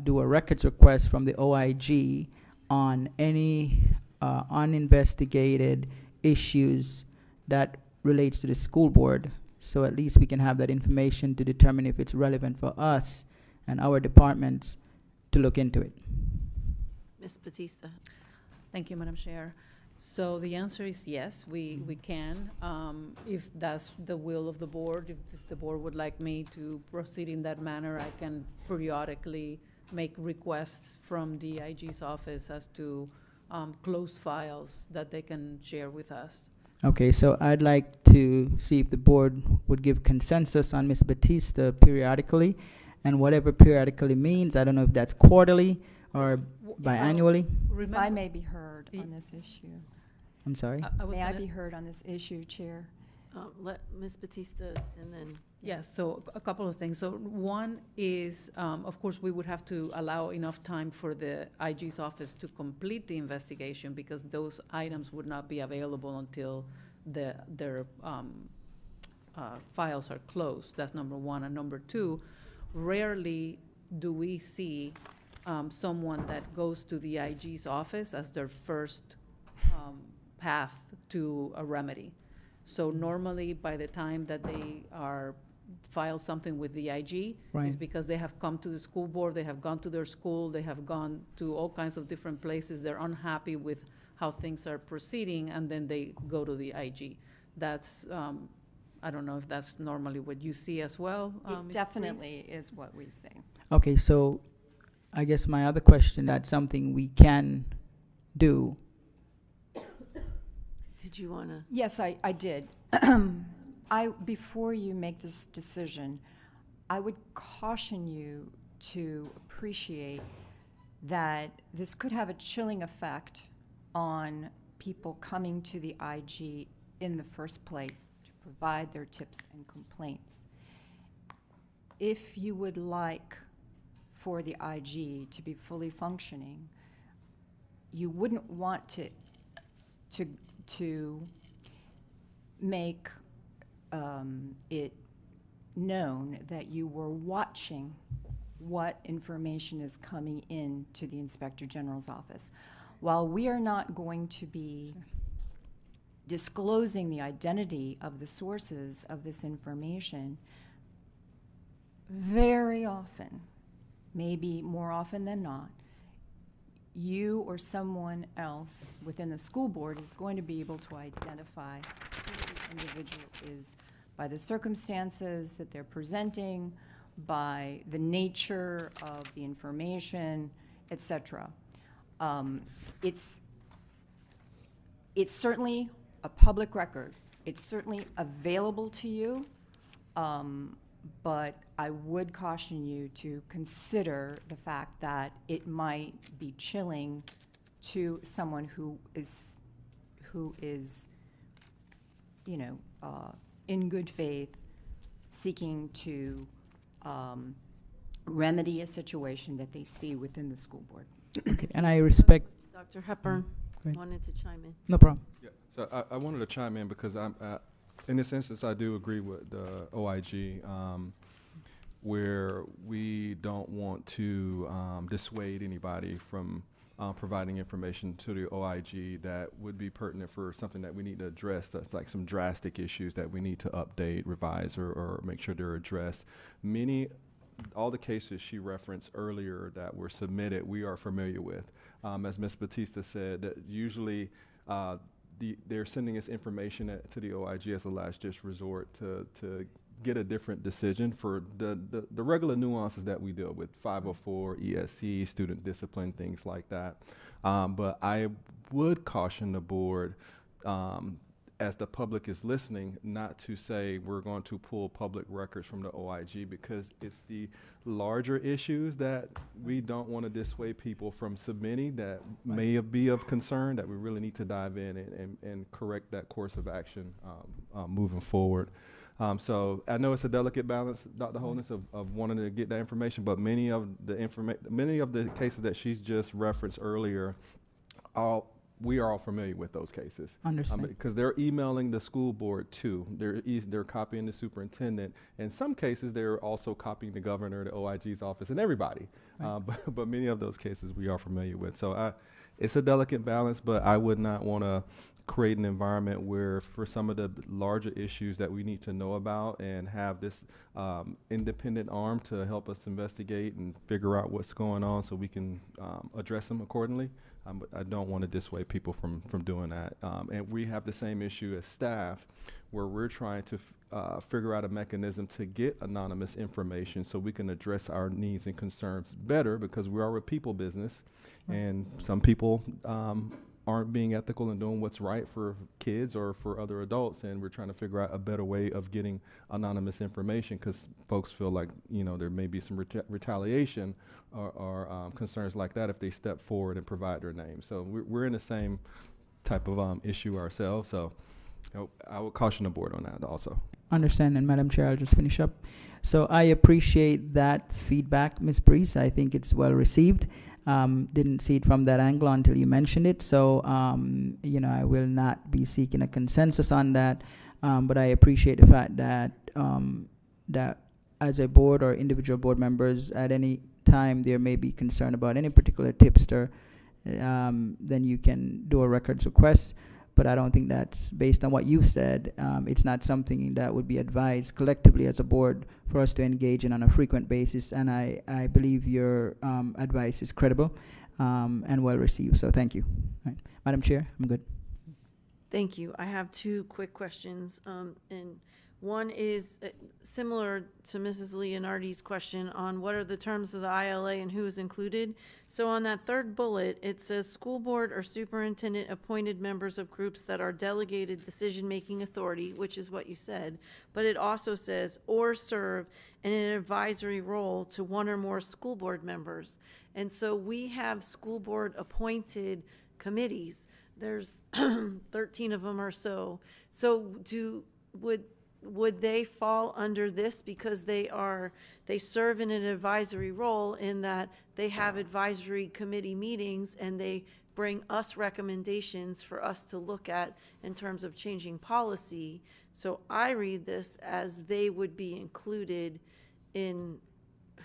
do a records request from the OIG on any uninvestigated issues that relates to the school board? So at least we can have that information to determine if it's relevant for us and our departments to look into it. Ms. Batista. Thank you, Madam Chair. So the answer is yes, we can. If that's the will of the board, if the board would like me to proceed in that manner, I can periodically make requests from the IG's office as to closed files that they can share with us. Okay, so I'd like to see if the board would give consensus on Ms. Batista periodically, and whatever periodically means, I don't know if that's quarterly or biannually. If I may be heard on this issue. I'm sorry? May I be heard on this issue, Chair? Let Ms. Batista and then. Yes, so a couple of things. So one is, of course, we would have to allow enough time for the IG's office to complete the investigation because those items would not be available until their files are closed. That's number one. And number two, rarely do we see someone that goes to the IG's office as their first path to a remedy. So normally by the time that they are file something with the IG, Right. is because they have come to the school board, they have gone to their school, they have gone to all kinds of different places, they're unhappy with how things are proceeding, and then they go to the IG. That's, I don't know if that's normally what you see as well. It definitely is what we see. Okay, so I guess my other question, that's something we can do. Did you want to? Yes, I did. Before you make this decision, I would caution you to appreciate that this could have a chilling effect on people coming to the IG in the first place to provide their tips and complaints. If you would like for the IG to be fully functioning, you wouldn't want to make it known that you were watching what information is coming in to the Inspector General's office. While we are not going to be disclosing the identity of the sources of this information, very often, maybe more often than not, you or someone else within the school board is going to be able to identify who the individual is by the circumstances that they're presenting, by the nature of the information, etc. It's certainly a public record. It's certainly available to you, but I would caution you to consider the fact that it might be chilling to someone who is, you know, in good faith, seeking to remedy a situation that they see within the school board. Okay, and I respect. Dr. Hepburn Great. wanted to chime in. No problem. Yeah, so I wanted to chime in because I'm, in this instance, I do agree with the OIG, where we don't want to dissuade anybody from providing information to the OIG that would be pertinent for something that we need to address. That's like some drastic issues that we need to update, revise, or make sure they're addressed. All the cases she referenced earlier that were submitted, we are familiar with. As Ms. Batista said, that usually they're sending us information to the OIG as a last ditch resort to get a different decision for the regular nuances that we deal with, 504, ESC, student discipline, things like that. But I would caution the board as the public is listening, not to say we're going to pull public records from the OIG, because it's the larger issues that we don't want to dissuade people from submitting that may be of concern, that we really need to dive in and correct that course of action moving forward. So I know it's a delicate balance, Dr. Holness, of wanting to get that information, but many of the cases that she's just referenced earlier, we are all familiar with those cases. Understand. Because they're emailing the school board too. They're copying the superintendent. In some cases, they're also copying the governor, the OIG's office, and everybody. Right. But many of those cases we are familiar with. So it's a delicate balance, but I would not want to create an environment where, for some of the larger issues that we need to know about and have this independent arm to help us investigate and figure out what's going on so we can address them accordingly. But I don't want to dissuade people from doing that. And we have the same issue as staff, where we're trying to figure out a mechanism to get anonymous information so we can address our needs and concerns better, because we are a people business, and some people aren't being ethical and doing what's right for kids or for other adults, and we're trying to figure out a better way of getting anonymous information, because folks feel like, you know, there may be some retaliation or concerns like that if they step forward and provide their name. So we're in the same type of issue ourselves, so I would caution the board on that also. Understand, and Madam Chair, I'll just finish up. So I appreciate that feedback, Ms. Brees. I think it's well received. Didn't see it from that angle until you mentioned it. So, you know, I will not be seeking a consensus on that. But I appreciate the fact that that as a board or individual board members, at any time there may be concern about any particular tipster, then you can do a records request. But I don't think that's, based on what you've said, it's not something that would be advised collectively as a board for us to engage in on a frequent basis. And I believe your advice is credible and well received. So thank you. All right. Madam Chair, I'm good. Thank you. I have two quick questions. And one is similar to Mrs. Leonardi's question on what are the terms of the ILA and who is included. So on that third bullet, it says school board or superintendent appointed members of groups that are delegated decision-making authority, which is what you said, but it also says or serve in an advisory role to one or more school board members. And so we have school board appointed committees. There's 13 of them or so. So would they fall under this because they serve in an advisory role, in that they have advisory committee meetings and they bring us recommendations for us to look at in terms of changing policy? So I read this as they would be included in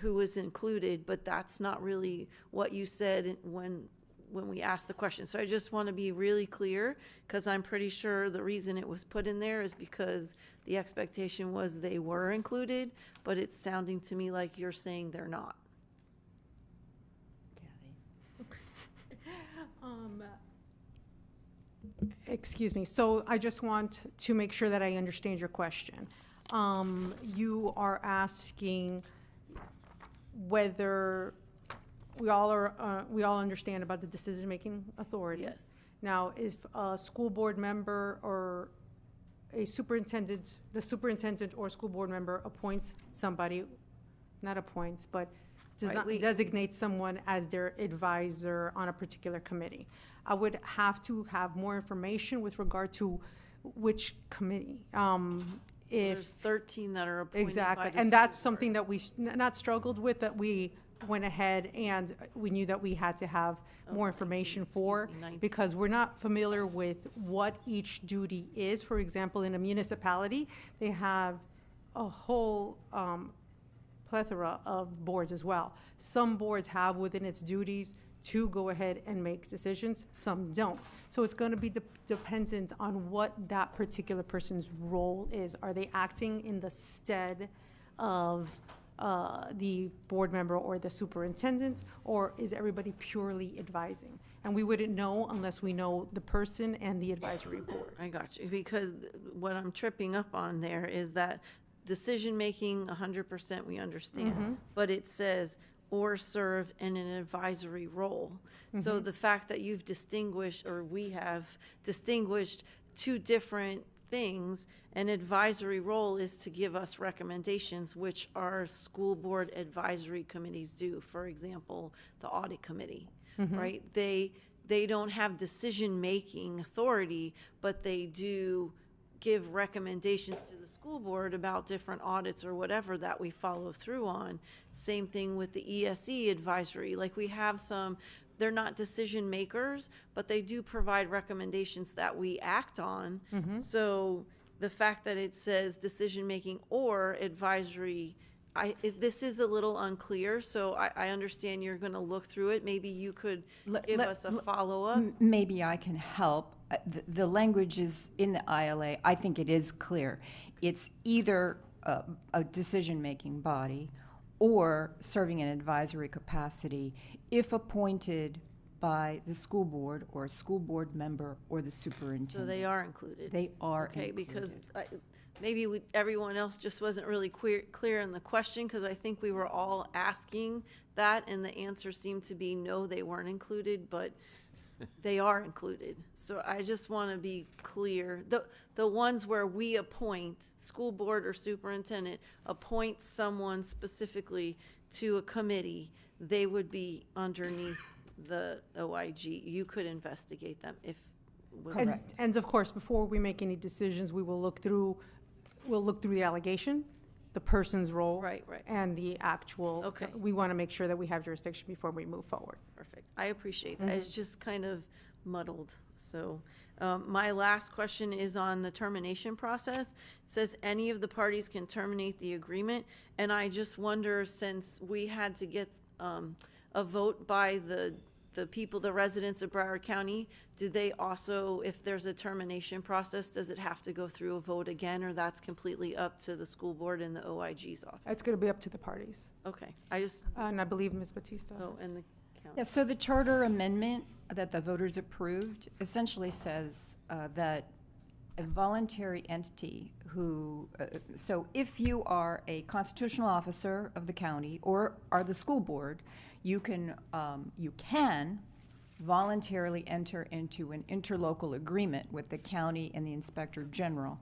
who is included, but that's not really what you said when we asked the question. So I just want to be really clear, because I'm pretty sure the reason it was put in there is because the expectation was they were included, but it's sounding to me like you're saying they're not. Excuse me. So I just want to make sure that I understand your question. You are asking whether we all understand about the decision-making authority. Yes. Now, if a school board member or the superintendent or school board member appoints somebody, not appoints, but designates someone as their advisor on a particular committee, I would have to have more information with regard to which committee. There's 13 that are appointed. Exactly, by the and that's school something that we not struggled with, that we went ahead and we knew that we had to have more information for, because we're not familiar with what each duty is. For example, in a municipality, they have a whole plethora of boards as well. Some boards have within its duties to go ahead and make decisions, some don't. So it's going to be dependent on what that particular person's role is. Are they acting in the stead of the board member or the superintendent, or is everybody purely advising? And we wouldn't know unless we know the person and the advisory board. I got you, because what I'm tripping up on there is that decision-making, 100% we understand, but it says or serve in an advisory role. So the fact that you've distinguished, or we have distinguished, two different things. An advisory role is to give us recommendations, which our school board advisory committees do. For example, the audit committee, right? They don't have decision-making authority, but they do give recommendations to the school board about different audits or whatever that we follow through on. Same thing with the ESE advisory. Like, we have some, they're not decision makers, but they do provide recommendations that we act on. So the fact that it says decision-making or advisory, this is a little unclear, so I understand you're going to look through it. Maybe you could give us a follow-up. Maybe I can help. The language is in the ILA. I think it is clear. It's either a decision-making body or serving an advisory capacity if appointed by the school board or a school board member or the superintendent. So they are included. They are okay, included. Because maybe everyone else just wasn't really clear in the question, because I think we were all asking that, and the answer seemed to be no, they weren't included, but they are included. So I just want to be clear. The ones where we appoint, school board or superintendent, appoint someone specifically to a committee, they would be underneath the OIG. You could investigate them if was Correct. And of course, before we make any decisions, we will look through the allegation, the person's role, right, and the actual. Okay. We want to make sure that we have jurisdiction before we move forward. Perfect. I appreciate that. It's just kind of muddled. So my last question is on the termination process. It says any of the parties can terminate the agreement, and I just wonder, since we had to get a vote by the people, the residents of Broward County, do they also, if there's a termination process, does it have to go through a vote again, or that's completely up to the school board and the OIG's office? It's going to be up to the parties. Okay. I just. And I believe Ms. Batista. Oh, and the county. Yeah, so the charter amendment that the voters approved essentially says that a voluntary entity who, so if you are a constitutional officer of the county or are the school board, you can voluntarily enter into an interlocal agreement with the county and the inspector general.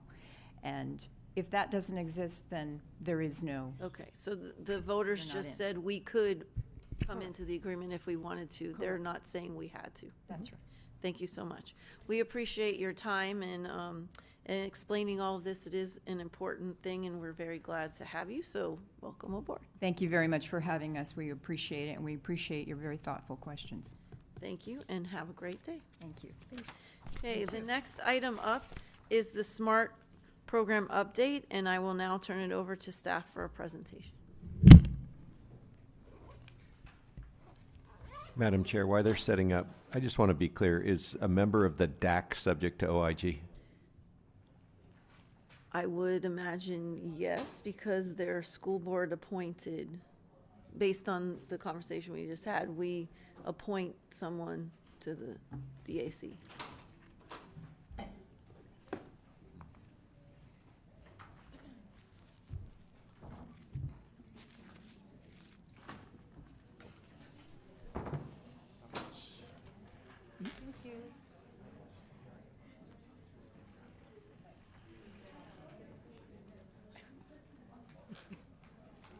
And if that doesn't exist, then there is no. Okay, so the voters You're not just in. said we could come into the agreement if we wanted to. They're not saying we had to. That's right. Thank you so much. We appreciate your time and explaining all of this. It is an important thing, and we're very glad to have you, so welcome aboard. Thank you very much for having us. We appreciate it, and we appreciate your very thoughtful questions. Thank you, and have a great day. Thank you. Okay, the next item up is the SMART program update, and I will now turn it over to staff for a presentation. Madam Chair, while they're setting up, I just want to be clear, is a member of the DAC subject to OIG? I would imagine yes, because they're school board appointed. Based on the conversation we just had, we appoint someone to the DAC.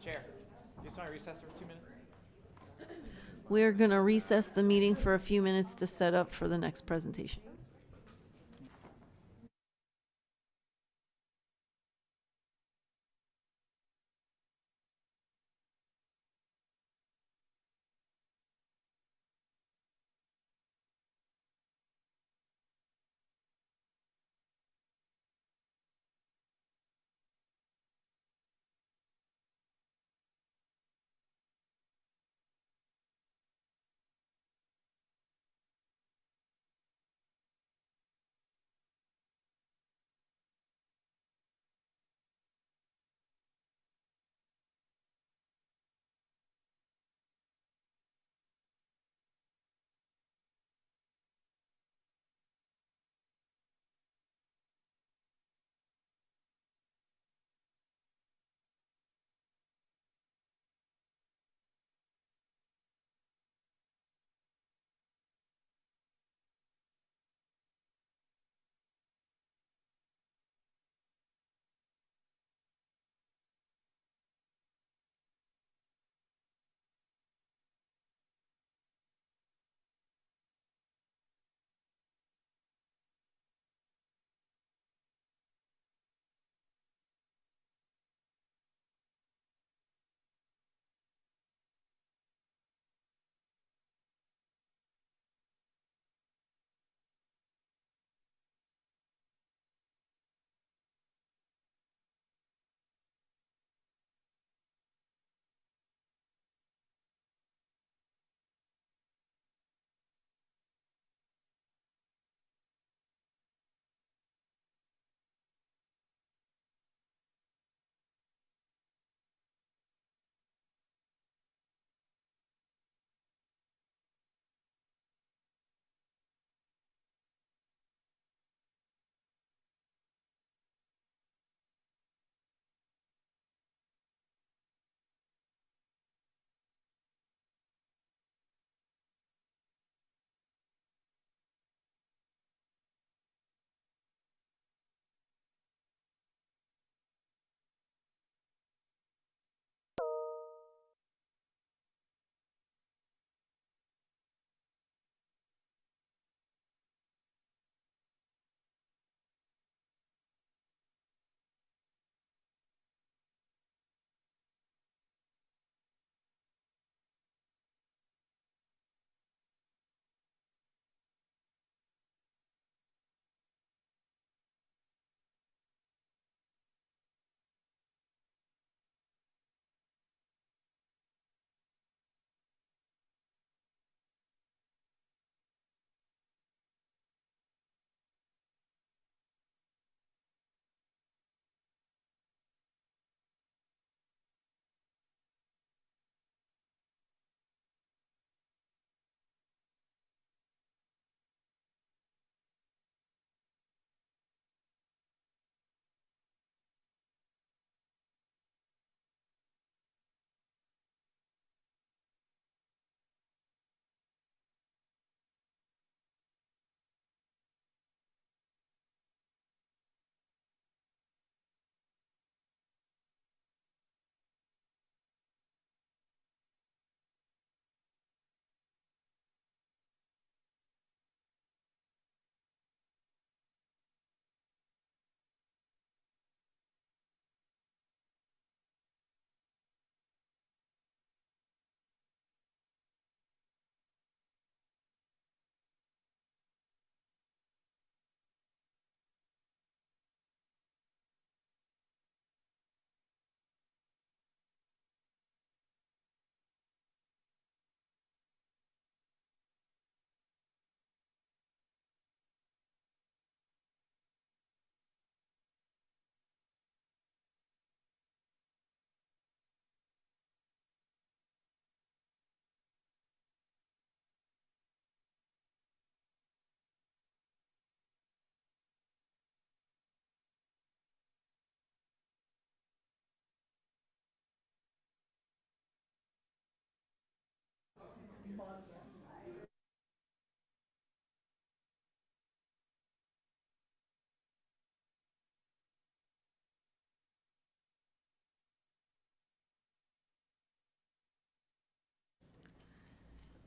Chair, you just want to recess for 2 minutes? We're going to recess the meeting for a few minutes to set up for the next presentation.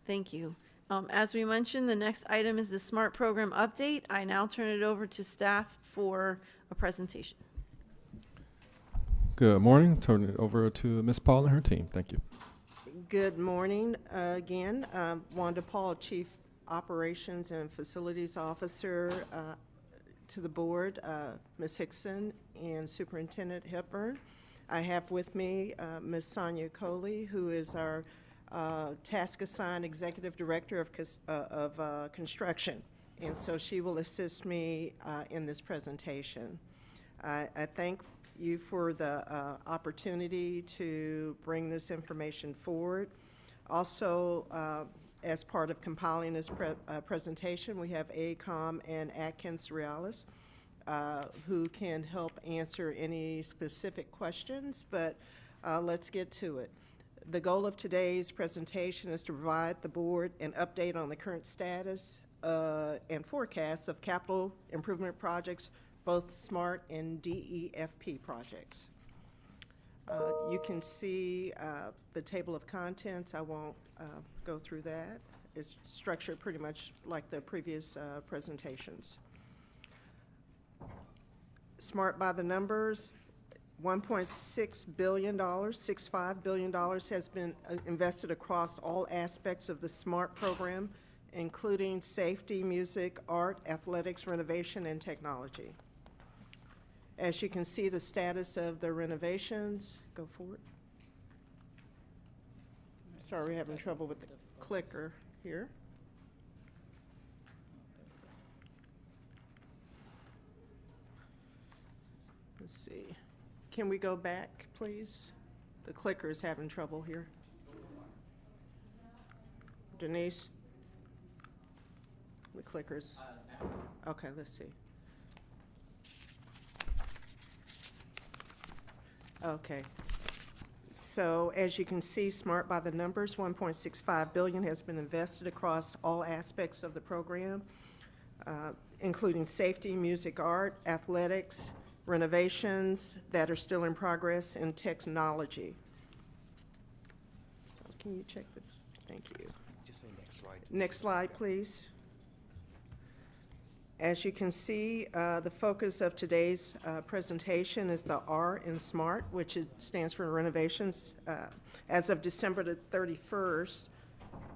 Thank you. As we mentioned, the next item is the SMART program update. I now turn it over to staff for a presentation. Good morning. Turn it over to Ms. Paul and her team. Thank you. Good morning again. Wanda Paul, Chief Operations and Facilities Officer to the board, Ms. Hickson and Superintendent Hepburn. I have with me Ms. Sonia Coley, who is our task assigned Executive Director of Construction, and so she will assist me in this presentation. I thank you for the opportunity to bring this information forward. Also, as part of compiling this presentation, we have AECOM and Atkins Reales who can help answer any specific questions, but let's get to it. The goal of today's presentation is to provide the board an update on the current status and forecasts of capital improvement projects, both SMART and DEFP projects. You can see the table of contents. I won't go through that. It's structured pretty much like the previous presentations. SMART by the numbers, $1.6 billion, $65 billion has been invested across all aspects of the SMART program, including safety, music, art, athletics, renovation, and technology. As you can see, the status of the renovations, go forward. Sorry, we're having trouble with the clicker here. Let's see. Can we go back, please? The clicker is having trouble here. Denise? The clickers. Okay, let's see. Okay. So as you can see, SMART by the numbers, $1.65 billion has been invested across all aspects of the program, including safety, music, art, athletics, renovations that are still in progress, and technology. Can you check this? Thank you. Just say next slide. Next slide, please. As you can see, the focus of today's presentation is the R in SMART, which stands for renovations. As of December the 31st,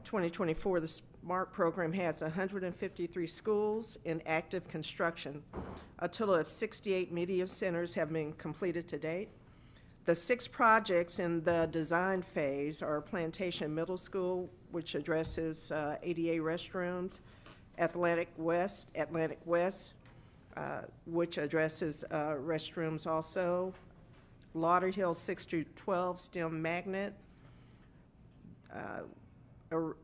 2024, the SMART program has 153 schools in active construction. A total of 68 media centers have been completed to date. The 6 projects in the design phase are Plantation Middle School, which addresses ADA restrooms, Atlantic West, which addresses restrooms also, Lauderhill 6 through 12 STEM Magnet,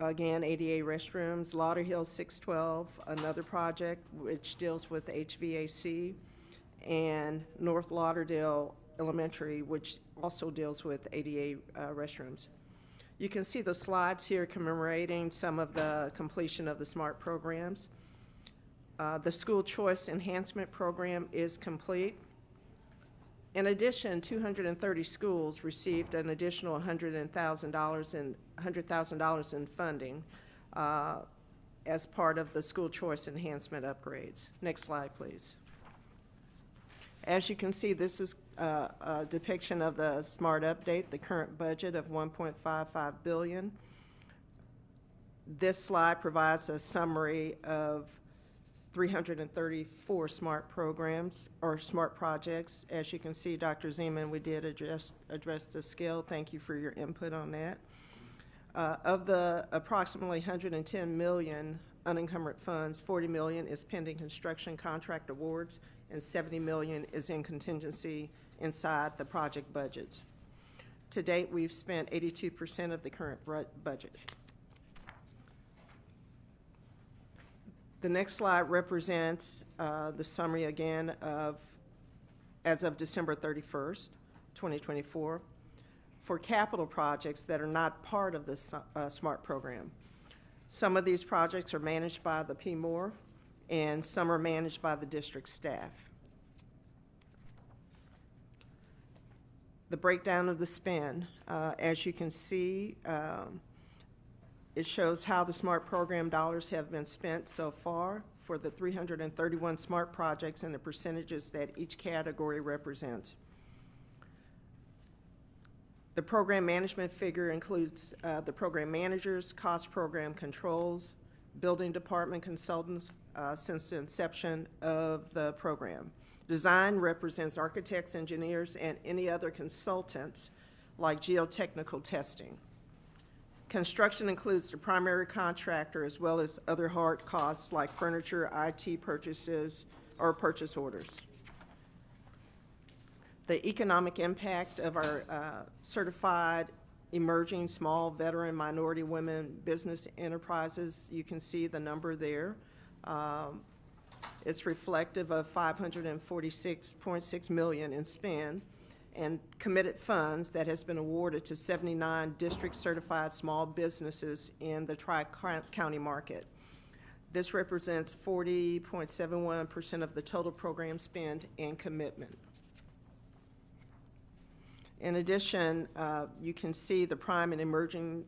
again ADA restrooms, Lauderhill 612, another project which deals with HVAC, and North Lauderdale Elementary, which also deals with ADA restrooms. You can see the slides here commemorating some of the completion of the SMART programs. The School Choice Enhancement Program is complete. In addition, 230 schools received an additional $100,000 in funding as part of the School Choice Enhancement upgrades. Next slide, please. As you can see, this is a depiction of the SMART update, the current budget of $1.55 billion. This slide provides a summary of 334 SMART programs or SMART projects. As you can see, Dr. Zeman, we did address the scale. Thank you for your input on that. Of the approximately $110 million unencumbered funds, $40 million is pending construction contract awards, and $70 million is in contingency inside the project budgets. To date, we've spent 82% of the current budget. The next slide represents the summary again of as of December 31st, 2024, for capital projects that are not part of the SMART program. Some of these projects are managed by the P. Moore, and some are managed by the district staff. The breakdown of the spend, as you can see, It shows how the SMART program dollars have been spent so far for the 331 SMART projects and the percentages that each category represents. The program management figure includes the program managers, cost program controls, building department consultants since the inception of the program. Design represents architects, engineers, and any other consultants like geotechnical testing. Construction includes the primary contractor as well as other hard costs like furniture, IT purchases, or purchase orders. The economic impact of our certified emerging small veteran minority women business enterprises, you can see the number there. It's reflective of $546.6 million in spend and committed funds that has been awarded to 79 district certified small businesses in the Tri-County market. This represents 40.71% of the total program spend and commitment. In addition, you can see the prime and emerging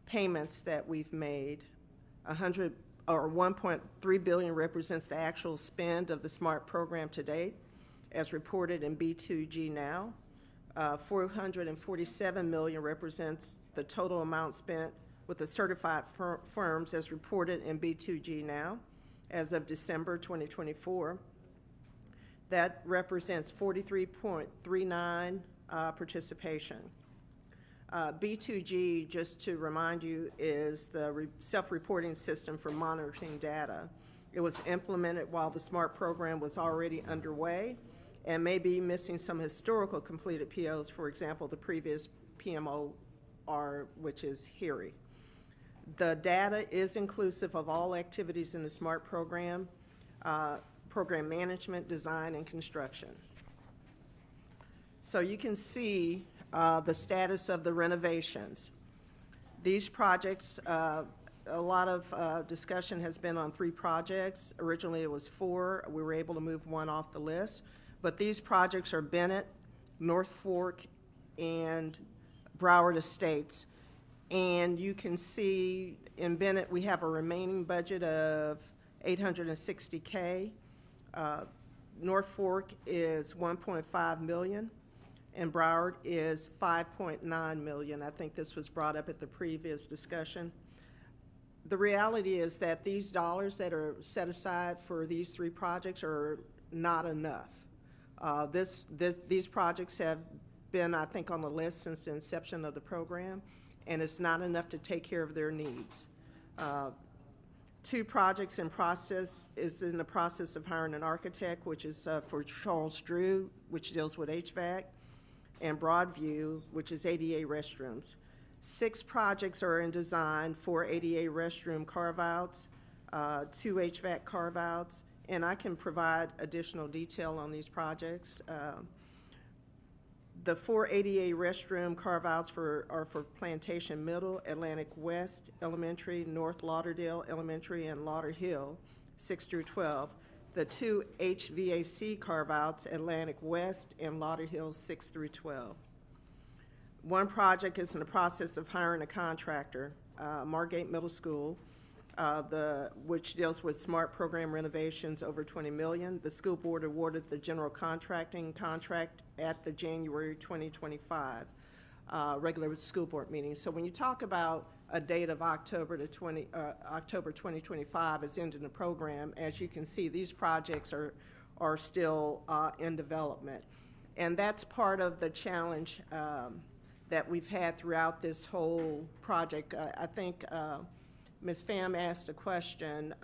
payments that we've made. 1.3 billion represents the actual spend of the SMART program to date, as reported in B2G Now. 447 million represents the total amount spent with the certified firms as reported in B2G Now as of December 2024. That represents 43.39 participation. B2G, just to remind you, is the self-reporting system for monitoring data. It was implemented while the SMART program was already underway and may be missing some historical completed POs, for example, the previous PMOR, which is HERE. The data is inclusive of all activities in the SMART program, program management, design, and construction. So you can see the status of the renovations. These projects, a lot of discussion has been on 3 projects. Originally it was 4. We were able to move 1 off the list. But these projects are Bennett, North Fork, and Broward Estates. And you can see in Bennett we have a remaining budget of $860K. North Fork is $1.5 million. And Broward is $5.9 million. I think this was brought up at the previous discussion. The reality is that these dollars that are set aside for these 3 projects are not enough. These projects have been, I think, on the list since the inception of the program, and it's not enough to take care of their needs. 2 projects in process is in the process of hiring an architect, which is for Charles Drew, which deals with HVAC, and Broadview, which is ADA restrooms. 6 projects are in design for ADA restroom carve-outs, 2 HVAC carve-outs, and I can provide additional detail on these projects. The 4 ADA restroom carve-outs are for Plantation Middle, Atlantic West Elementary, North Lauderdale Elementary, and Lauderhill, 6 through 12. The 2 HVAC carve-outs, Atlantic West and Lauderhill, 6 through 12. 1 project is in the process of hiring a contractor, Margate Middle School, which deals with SMART program renovations over $20 million. The school board awarded the general contracting contract at the January 2025 regular school board meeting. So when you talk about a date of October 2025 as ending the program, as you can see, these projects are still in development. And that's part of the challenge that we've had throughout this whole project. I think Ms. Pham asked a question,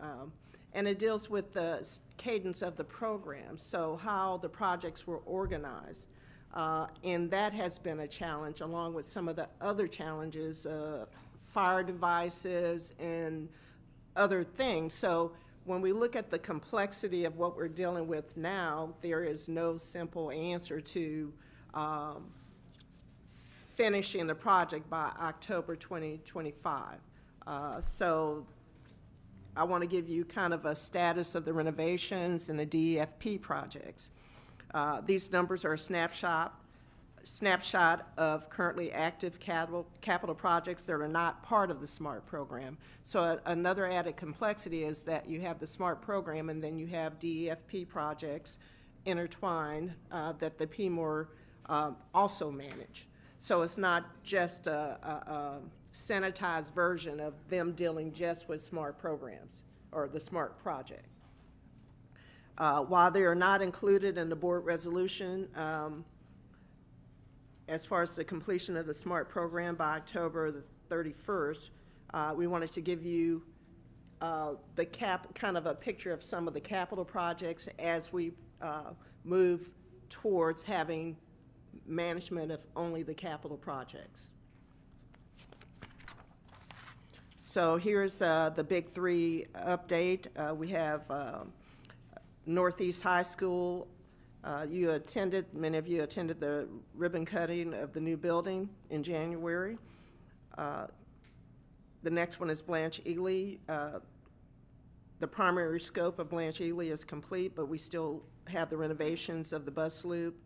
and it deals with the cadence of the program, so how the projects were organized. And that has been a challenge, along with some of the other challenges, fire devices and other things. So when we look at the complexity of what we're dealing with now, there is no simple answer to finishing the project by October 2025. So I want to give you kind of a status of the renovations and the DEFP projects. These numbers are a snapshot snapshot of currently active capital projects that are not part of the SMART program. So another added complexity is that you have the SMART program and then you have DEFP projects intertwined that the PMOR also manage. So it's not just a sanitized version of them dealing just with SMART programs or the SMART project. While they are not included in the board resolution, as far as the completion of the SMART program by October the 31st, we wanted to give you kind of a picture of some of the capital projects as we move towards having management of only the capital projects. So here's the big three update. We have Northeast High School. Many of you attended the ribbon cutting of the new building in January. The next one is Blanche Ely. The primary scope of Blanche Ely is complete, but we still have the renovations of the bus loop,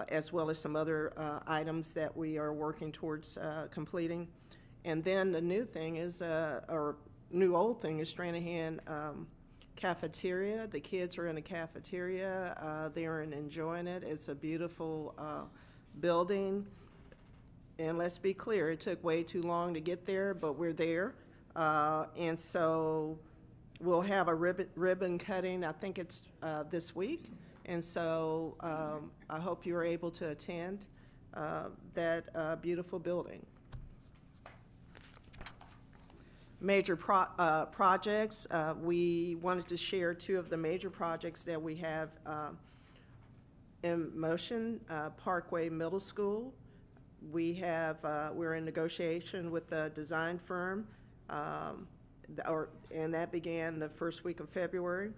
as well as some other items that we are working towards completing. And then the new thing is, or new old thing is Stranahan cafeteria. The kids are in the cafeteria. They are enjoying it. It's a beautiful building. And let's be clear, it took way too long to get there, but we're there. And so we'll have a ribbon cutting, I think it's this week. And so I hope you are able to attend that beautiful building. Major projects, we wanted to share two of the major projects that we have in motion. Parkway Middle School, we're in negotiation with the design firm, and that began the first week of February.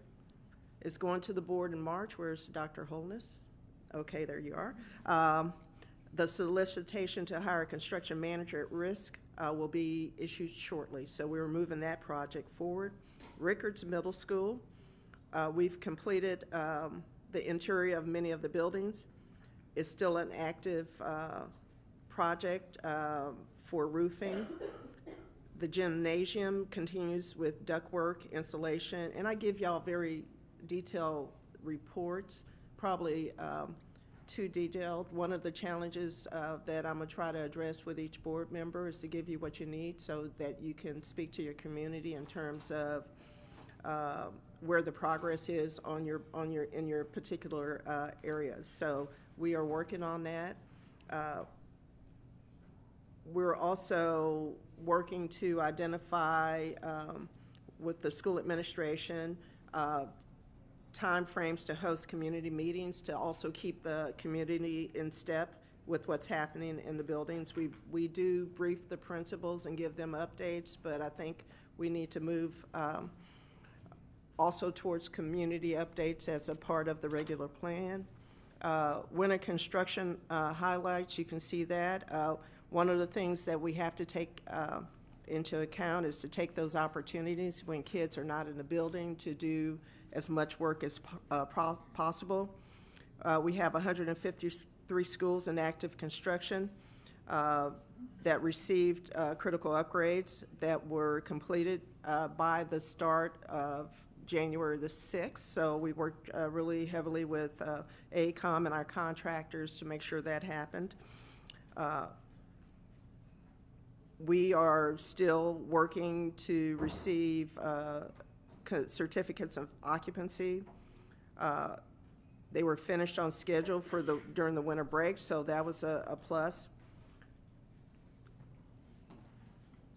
It's going to the board in March. Where's Dr. Holness? Okay, there you are. The solicitation to hire a construction manager at risk will be issued shortly, so we're moving that project forward. Rickards Middle School, we've completed the interior of many of the buildings. It's still an active project for roofing. The gymnasium continues with ductwork installation, and I give y'all very detailed reports, probably too detailed. One of the challenges that I'm going to try to address with each board member is to give you what you need so that you can speak to your community in terms of where the progress is in your particular areas. So we are working on that. We're also working to identify with the school administration time frames to host community meetings to also keep the community in step with what's happening in the buildings. We do brief the principals and give them updates, but I think we need to move also towards community updates as a part of the regular plan. Winter construction highlights, you can see that. One of the things that we have to take into account is to take those opportunities when kids are not in the building to do as much work as possible. We have 153 schools in active construction that received critical upgrades that were completed by the start of January the 6th. So we worked really heavily with AECOM and our contractors to make sure that happened. We are still working to receive certificates of occupancy. They were finished on schedule during the winter break, so that was a plus.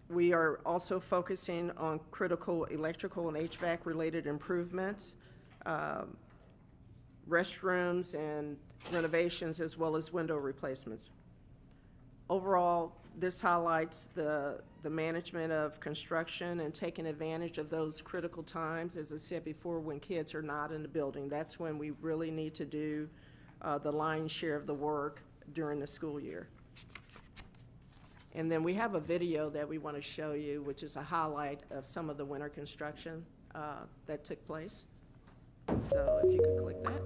We are also focusing on critical electrical and HVAC related improvements, restrooms and renovations, as well as window replacements. Overall, this highlights the management of construction and taking advantage of those critical times, as I said before, when kids are not in the building. That's when we really need to do the lion's share of the work during the school year. And then we have a video that we want to show you, which is a highlight of some of the winter construction that took place. So if you could click that.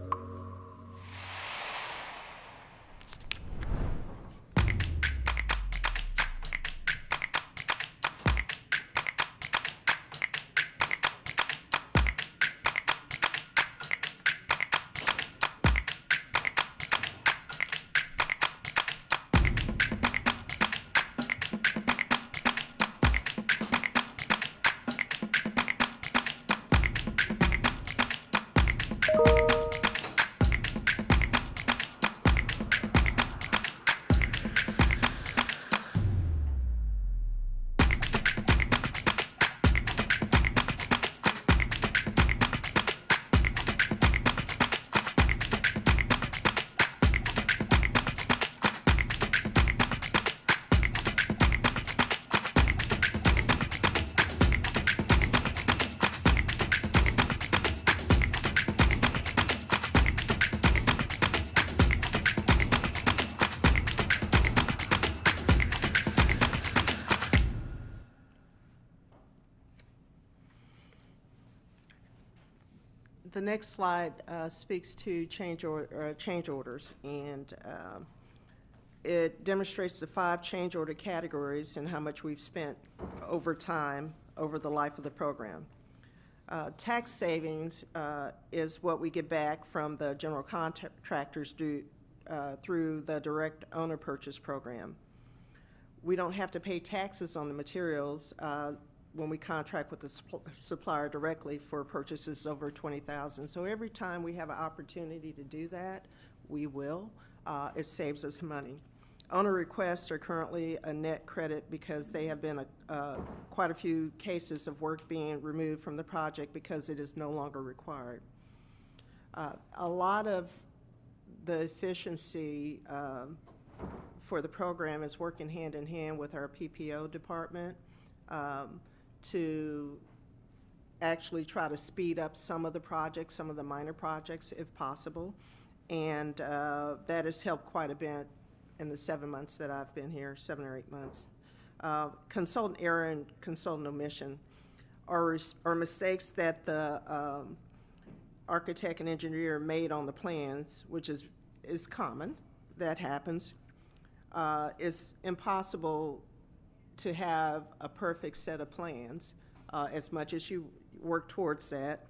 The next slide speaks to change orders, and it demonstrates the 5 change order categories and how much we've spent over time over the life of the program. Tax savings is what we get back from the general contractors through the direct owner purchase program. We don't have to pay taxes on the materials when we contract with the supplier directly for purchases over $20,000. So every time we have an opportunity to do that, we will. It saves us money. Owner requests are currently a net credit because they have been quite a few cases of work being removed from the project because it is no longer required. A lot of the efficiency for the program is working hand in hand with our PPO department to actually try to speed up some of the projects, some of the minor projects if possible, and that has helped quite a bit in the 7 months that I've been here, 7 or 8 months. Consultant error and consultant omission are mistakes that the architect and engineer made on the plans, which is common, that happens. It's impossible to have a perfect set of plans as much as you work towards that.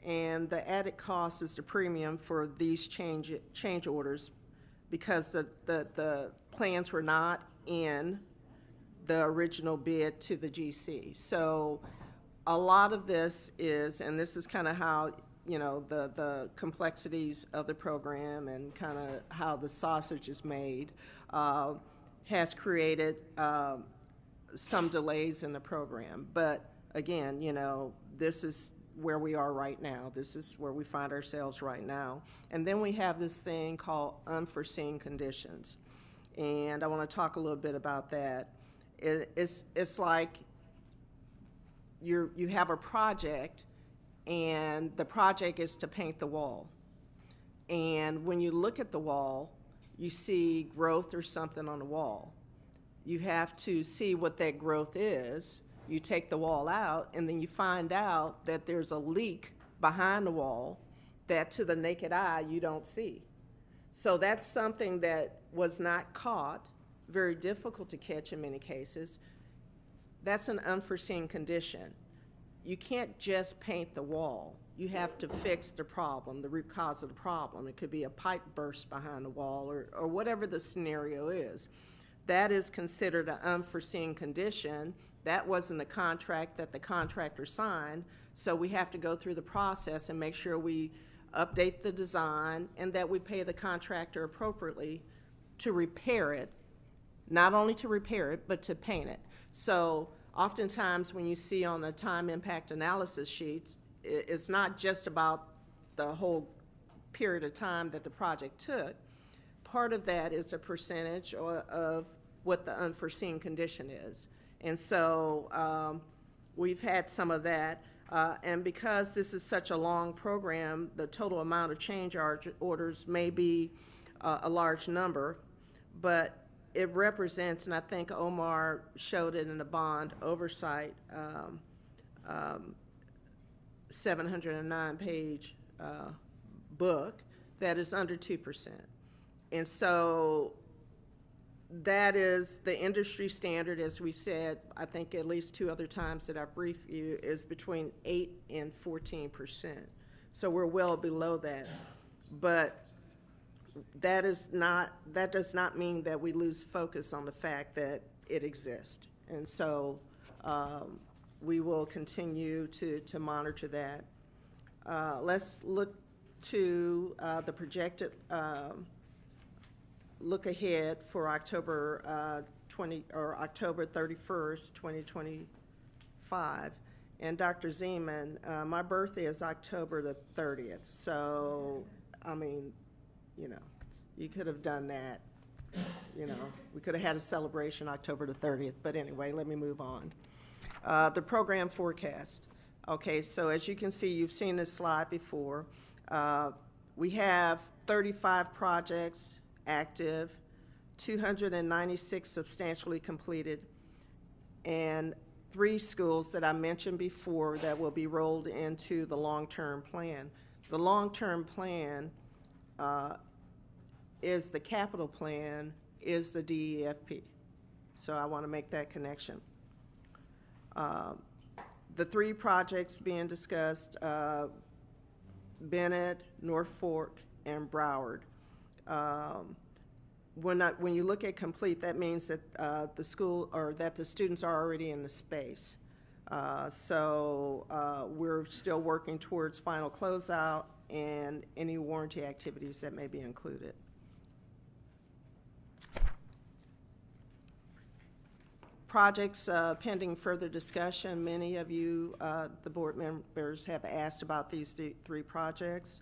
And the added cost is the premium for these change orders because the plans were not in the original bid to the GC. So a lot of this is, and this is kind of how, you know, the complexities of the program and kind of how the sausage is made has created some delays in the program. But again, you know, this is where we are right now. This is where we find ourselves right now. And then we have this thing called unforeseen conditions. And I want to talk a little bit about that. It's like you have a project, and the project is to paint the wall. And when you look at the wall, you see growth or something on the wall. You have to see what that growth is. You take the wall out, and then you find out that there's a leak behind the wall that to the naked eye you don't see. So that's something that was not caught, very difficult to catch in many cases. That's an unforeseen condition. You can't just paint the wall. You have to fix the problem, the root cause of the problem. It could be a pipe burst behind the wall or whatever the scenario is. That is considered an unforeseen condition. That wasn't the contract that the contractor signed, so we have to go through the process and make sure we update the design and that we pay the contractor appropriately to repair it, not only to repair it, but to paint it. So oftentimes when you see on the time impact analysis sheets, it's not just about the whole period of time that the project took. Part of that is a percentage of what the unforeseen condition is. And so we've had some of that. And because this is such a long program, the total amount of change orders may be a large number, but it represents, and I think Omar showed it in the bond oversight, 709-page book that is under 2%. And so that is the industry standard, as we've said, I think at least 2 other times that I've briefed you, is between 8 and 14%. So we're well below that. But that does not mean that we lose focus on the fact that it exists. And so we will continue to monitor that. Let's look to the projected look ahead for October October 31st, 2025. And Dr. Zeman, my birthday is October the 30th. So, I mean, you know, you could have done that. You know, we could have had a celebration October the 30th. But anyway, let me move on. The program forecast. Okay, so as you can see, you've seen this slide before. We have 35 projects active, 296 substantially completed, and 3 schools that I mentioned before that will be rolled into the long-term plan. The long-term plan is the capital plan, is the DEFP. So I want to make that connection. The 3 projects being discussed, Bennett, North Fork, and Broward. When you look at complete, that means that the school or that the students are already in the space. So we're still working towards final closeout and any warranty activities that may be included. Projects pending further discussion. Many of you, the board members, have asked about these 3 projects.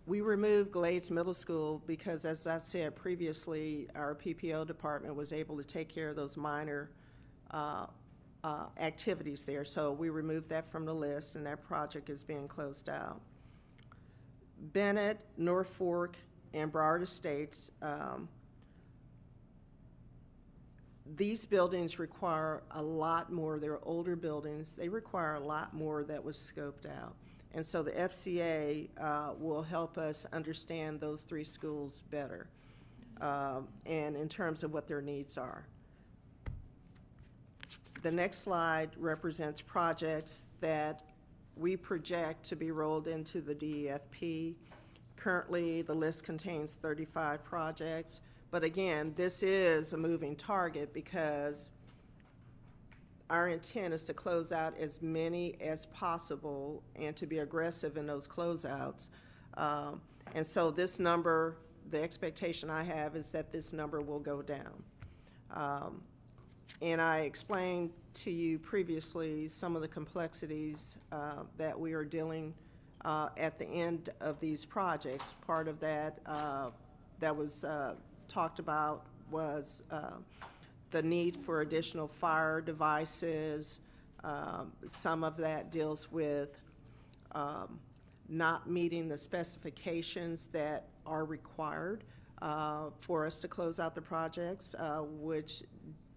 We removed Glades Middle School because, as I said previously, our PPO department was able to take care of those minor activities there. So we removed that from the list, and that project is being closed out. Bennett, North Fork, and Broward Estates. These buildings require a lot more. They're older buildings. They require a lot more that was scoped out. And so the FCA will help us understand those 3 schools better and in terms of what their needs are. The next slide represents projects that we project to be rolled into the DEFP. Currently, the list contains 35 projects. But again, this is a moving target because our intent is to close out as many as possible and to be aggressive in those closeouts. And so this number, the expectation I have is that this number will go down. And I explained to you previously some of the complexities that we are dealing at the end of these projects. Part of that that was talked about was the need for additional fire devices. Some of that deals with not meeting the specifications that are required for us to close out the projects, which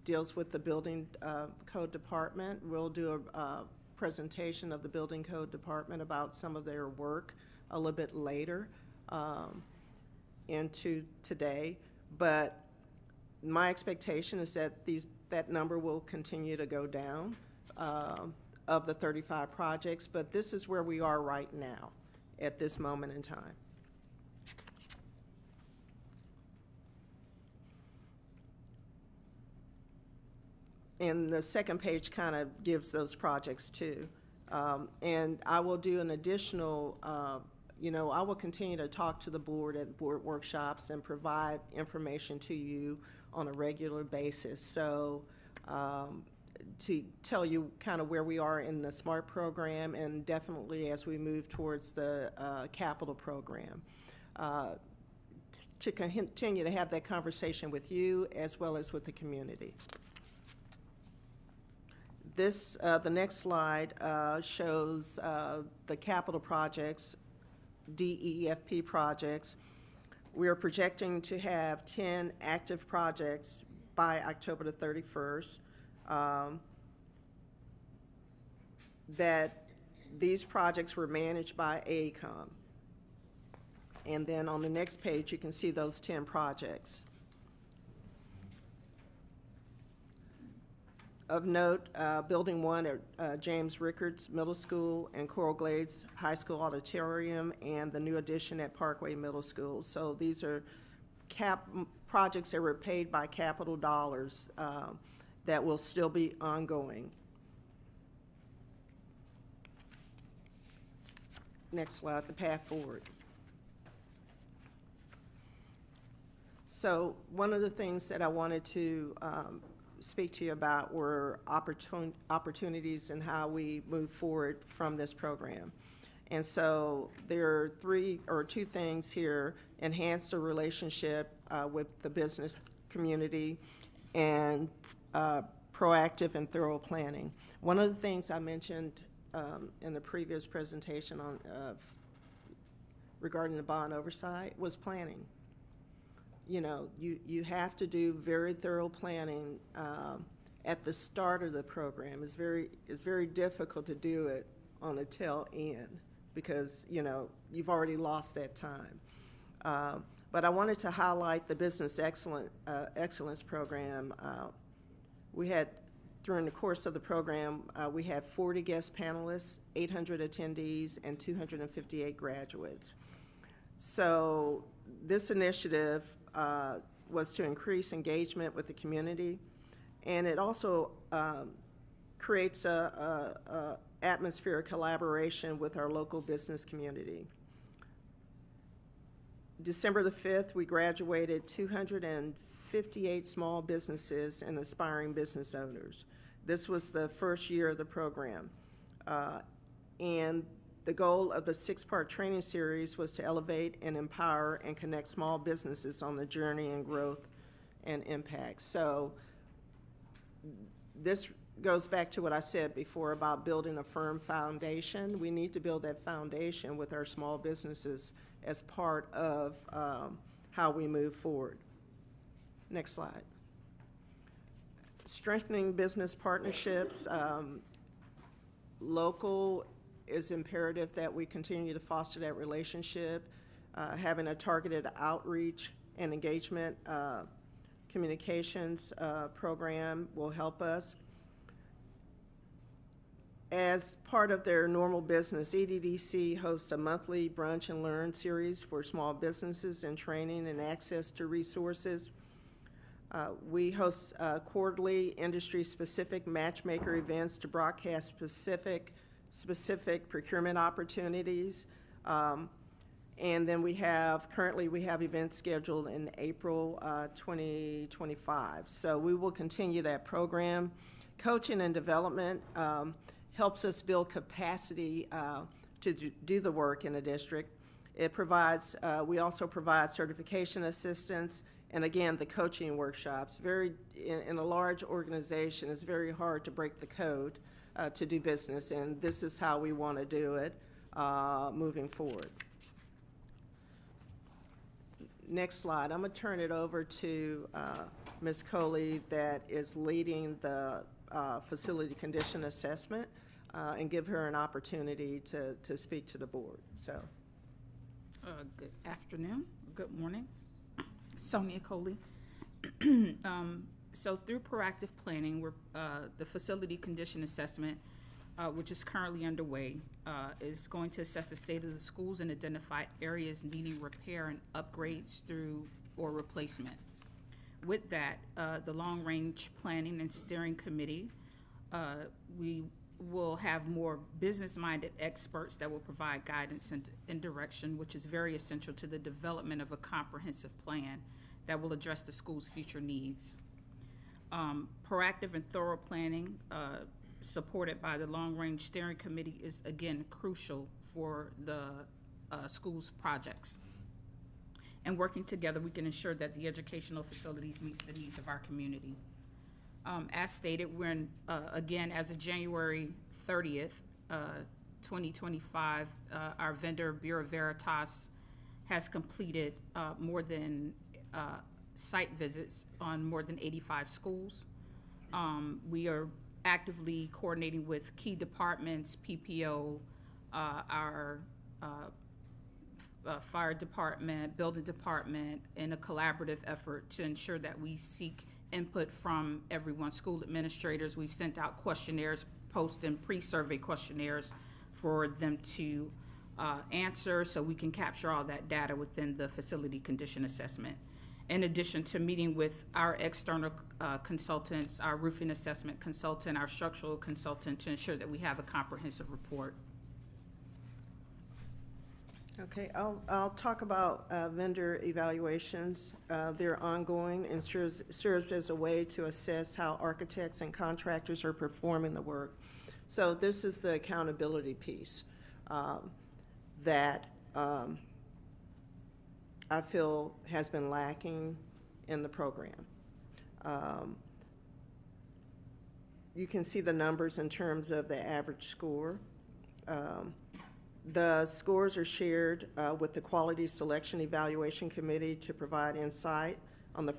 deals with the building code department. We'll do a presentation of the building code department about some of their work a little bit later into today. But my expectation is that that number will continue to go down of the 35 projects, but this is where we are right now at this moment in time. And the second page kind of gives those projects too. And I will do an additional I will continue to talk to the board at board workshops and provide information to you on a regular basis. So to tell you kind of where we are in the SMART program and definitely as we move towards the capital program. To continue to have that conversation with you as well as with the community. This, the next slide shows the capital projects, DEFP projects. We are projecting to have 10 active projects by October the 31st. That these projects were managed by AECOM. And then on the next page, you can see those 10 projects. Of note, Building 1 at James Rickards Middle School and Coral Glades High School Auditorium and the new addition at Parkway Middle School. So these are projects that were paid by capital dollars that will still be ongoing. Next slide, the path forward. So one of the things that I wanted to speak to you about were opportunities and how we move forward from this program. And so there are two things here: enhance the relationship with the business community and proactive and thorough planning. One of the things I mentioned in the previous presentation regarding the bond oversight was planning. You know, you have to do very thorough planning at the start of the program. It's very difficult to do it on the tail end because, you know, you've already lost that time. But I wanted to highlight the Business Excellence Program. We had, during the course of the program, we had 40 guest panelists, 800 attendees, and 258 graduates. So this initiative was to increase engagement with the community, and it also creates a atmosphere of collaboration with our local business community. December the 5th, we graduated 258 small businesses and aspiring business owners. This was the first year of the program. And the goal of the 6-part training series was to elevate and empower and connect small businesses on the journey and growth and impact. So this goes back to what I said before about building a firm foundation. We need to build that foundation with our small businesses as part of how we move forward. Next slide. Strengthening business partnerships. Local is imperative that we continue to foster that relationship. Having a targeted outreach and engagement communications program will help us. As part of their normal business, EDDC hosts a monthly Brunch and Learn series for small businesses and training and access to resources. We host quarterly industry-specific matchmaker events to broadcast specific procurement opportunities. And then currently we have events scheduled in April 2025. So we will continue that program. Coaching and development helps us build capacity to do the work in a district. It provides, we also provide certification assistance, and again, the coaching workshops. In a large organization, it's very hard to break the code to do business, and this is how we want to do it moving forward. Next slide. I'm going to turn it over to Ms. Coley that is leading the facility condition assessment and give her an opportunity to speak to the board. So, good afternoon, good morning. Sonia Coley. So through proactive planning, the facility condition assessment, which is currently underway, is going to assess the state of the schools and identify areas needing repair and upgrades or replacement. With that, the long-range planning and steering committee, we will have more business-minded experts that will provide guidance and direction, which is very essential to the development of a comprehensive plan that will address the school's future needs. Proactive and thorough planning supported by the long-range steering committee is, again, crucial for the school's projects. And working together, we can ensure that the educational facilities meets the needs of our community. As stated, we're in, again, as of January 30th, 2025, our vendor, Bureau Veritas, has completed more than site visits on more than 85 schools. We are actively coordinating with key departments, PPO, our fire department, building department, in a collaborative effort to ensure that we seek input from everyone. School administrators, we've sent out questionnaires, post and pre-survey questionnaires for them to answer, so we can capture all that data within the facility condition assessment. In addition to meeting with our external consultants, our roofing assessment consultant, our structural consultant, to ensure that we have a comprehensive report. Okay, I'll talk about vendor evaluations. They're ongoing and serves as a way to assess how architects and contractors are performing the work. So this is the accountability piece that I feel has been lacking in the program. You can see the numbers in terms of the average score. The scores are shared with the Quality Selection Evaluation Committee to provide insight on the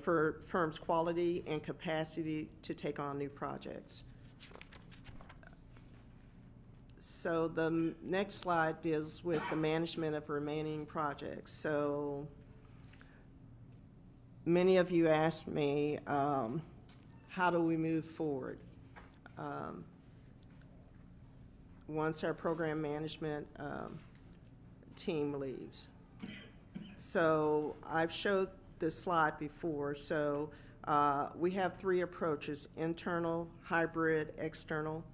firm's quality and capacity to take on new projects. So the next slide deals with the management of remaining projects. So many of you asked me, how do we move forward? Once our program management team leaves. So I've showed this slide before. So we have 3 approaches: internal, hybrid, external.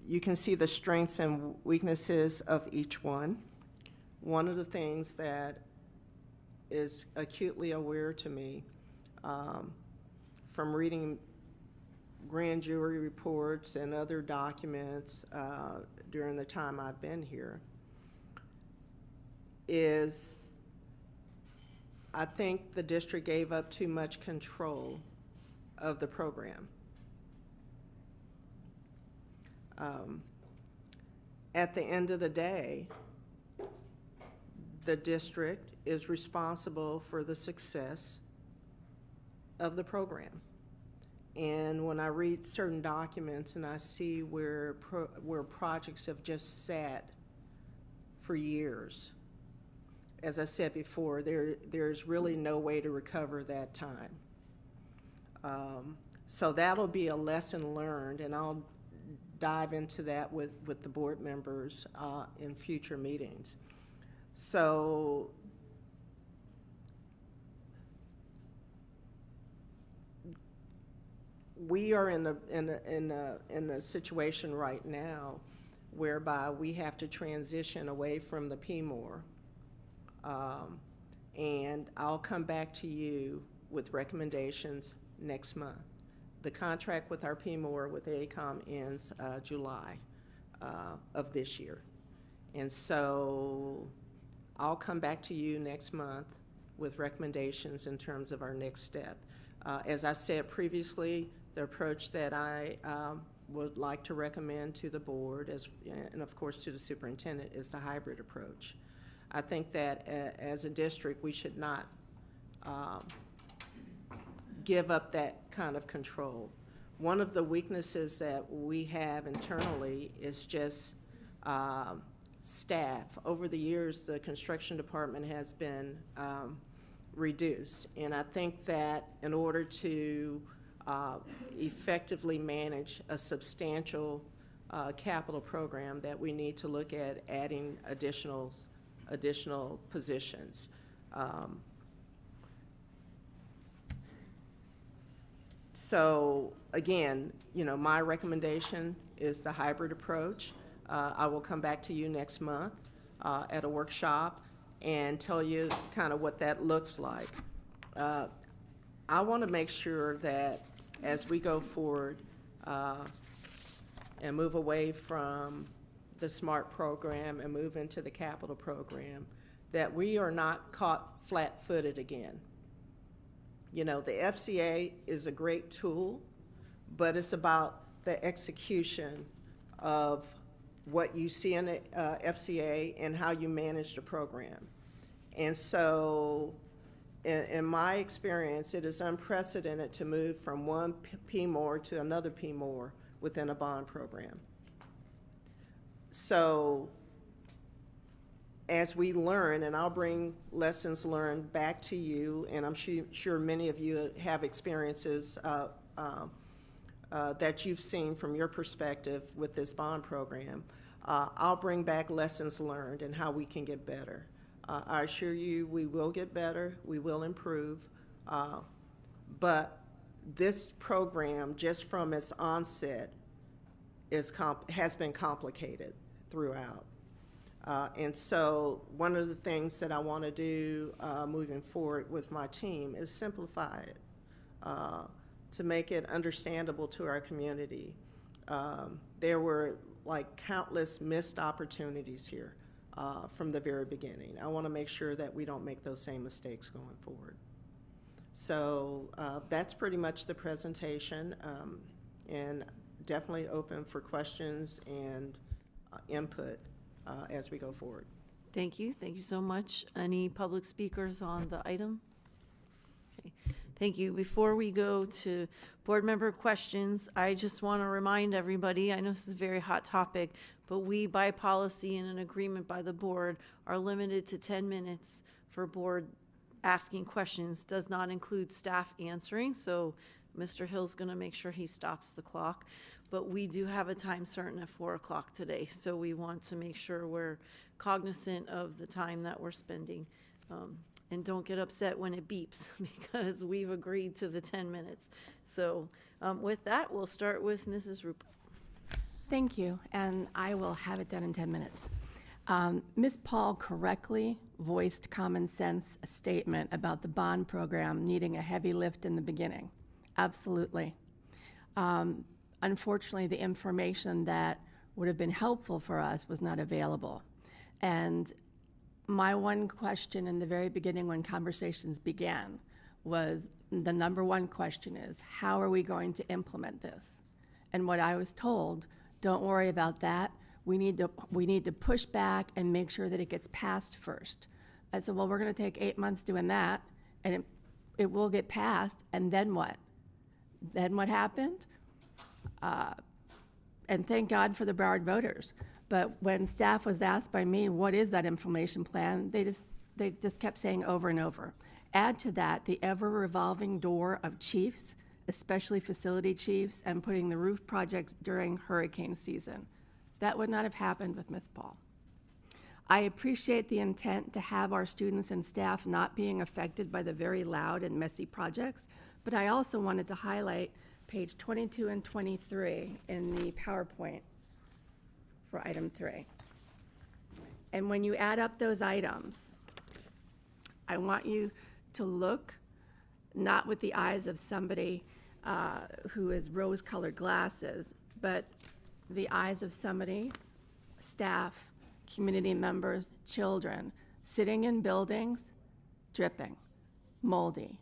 You can see the strengths and weaknesses of each one. One of the things that is acutely aware to me from reading grand jury reports and other documents during the time I've been here is I think the district gave up too much control of the program. At the end of the day, the district is responsible for the success of the program. And when I read certain documents and I see where projects have just sat for years, as I said before, there's really no way to recover that time. So that'll be a lesson learned, and I'll dive into that with the board members in future meetings. So we are in a situation right now whereby we have to transition away from the PMOR, and I'll come back to you with recommendations next month. The contract with our PMOR with AECOM ends July of this year, and so I'll come back to you next month with recommendations in terms of our next step. As I said previously, the approach that I would like to recommend to the board, and of course to the superintendent, is the hybrid approach. I think that as a district, we should not give up that kind of control. One of the weaknesses that we have internally is just staff. Over the years, the construction department has been reduced, and I think that in order to effectively manage a substantial capital program, that we need to look at adding additional positions. So again, my recommendation is the hybrid approach. I will come back to you next month at a workshop and tell you kind of what that looks like. I want to make sure that as we go forward and move away from the SMART program and move into the capital program, that we are not caught flat-footed again. The FCA is a great tool, but it's about the execution of what you see in the FCA and how you manage the program. And so in my experience, it is unprecedented to move from one PMOR to another PMOR within a bond program. So as we learn, and I'll bring lessons learned back to you, and I'm sure many of you have experiences that you've seen from your perspective with this bond program, I'll bring back lessons learned and how we can get better. I assure you we will get better, we will improve, but this program, just from its onset, has been complicated throughout. And so one of the things that I want to do moving forward with my team is simplify it to make it understandable to our community. There were countless missed opportunities here from the very beginning. I want to make sure that we don't make those same mistakes going forward. So that's pretty much the presentation, and definitely open for questions and input as we go forward. Thank you. Thank you so much. Any public speakers on the item? Thank you. Before we go to board member questions, I just want to remind everybody, I know this is a very hot topic, but we, by policy and an agreement by the board, are limited to 10 minutes for board asking questions. Does not include staff answering, so Mr. Hill's going to make sure he stops the clock. But we do have a time certain at 4 o'clock today, so we want to make sure we're cognizant of the time that we're spending. And don't get upset when it beeps because we've agreed to the 10 minutes. So with that, we'll start with Mrs. Rupert. Thank you, and I will have it done in 10 minutes. Ms. Paul correctly voiced common sense statement about the bond program needing a heavy lift in the beginning. Absolutely. Unfortunately, the information that would have been helpful for us was not available. And my one question in the very beginning when conversations began was, the number one question is, how are we going to implement this? And what I was told, don't worry about that. We need to push back and make sure that it gets passed first. I said, well, we're going to take 8 months doing that, and it will get passed, and then what? Then what happened? And thank God for the Broward voters. But when staff was asked by me, what is that information plan, they just kept saying over and over. Add to that the ever-revolving door of chiefs, especially facility chiefs, and putting the roof projects during hurricane season. That would not have happened with Ms. Paul. I appreciate the intent to have our students and staff not being affected by the very loud and messy projects, but I also wanted to highlight page 22 and 23 in the PowerPoint for item 3. And when you add up those items, I want you to look not with the eyes of somebody who has rose-colored glasses, but the eyes of somebody, staff, community members, children, sitting in buildings, dripping, moldy.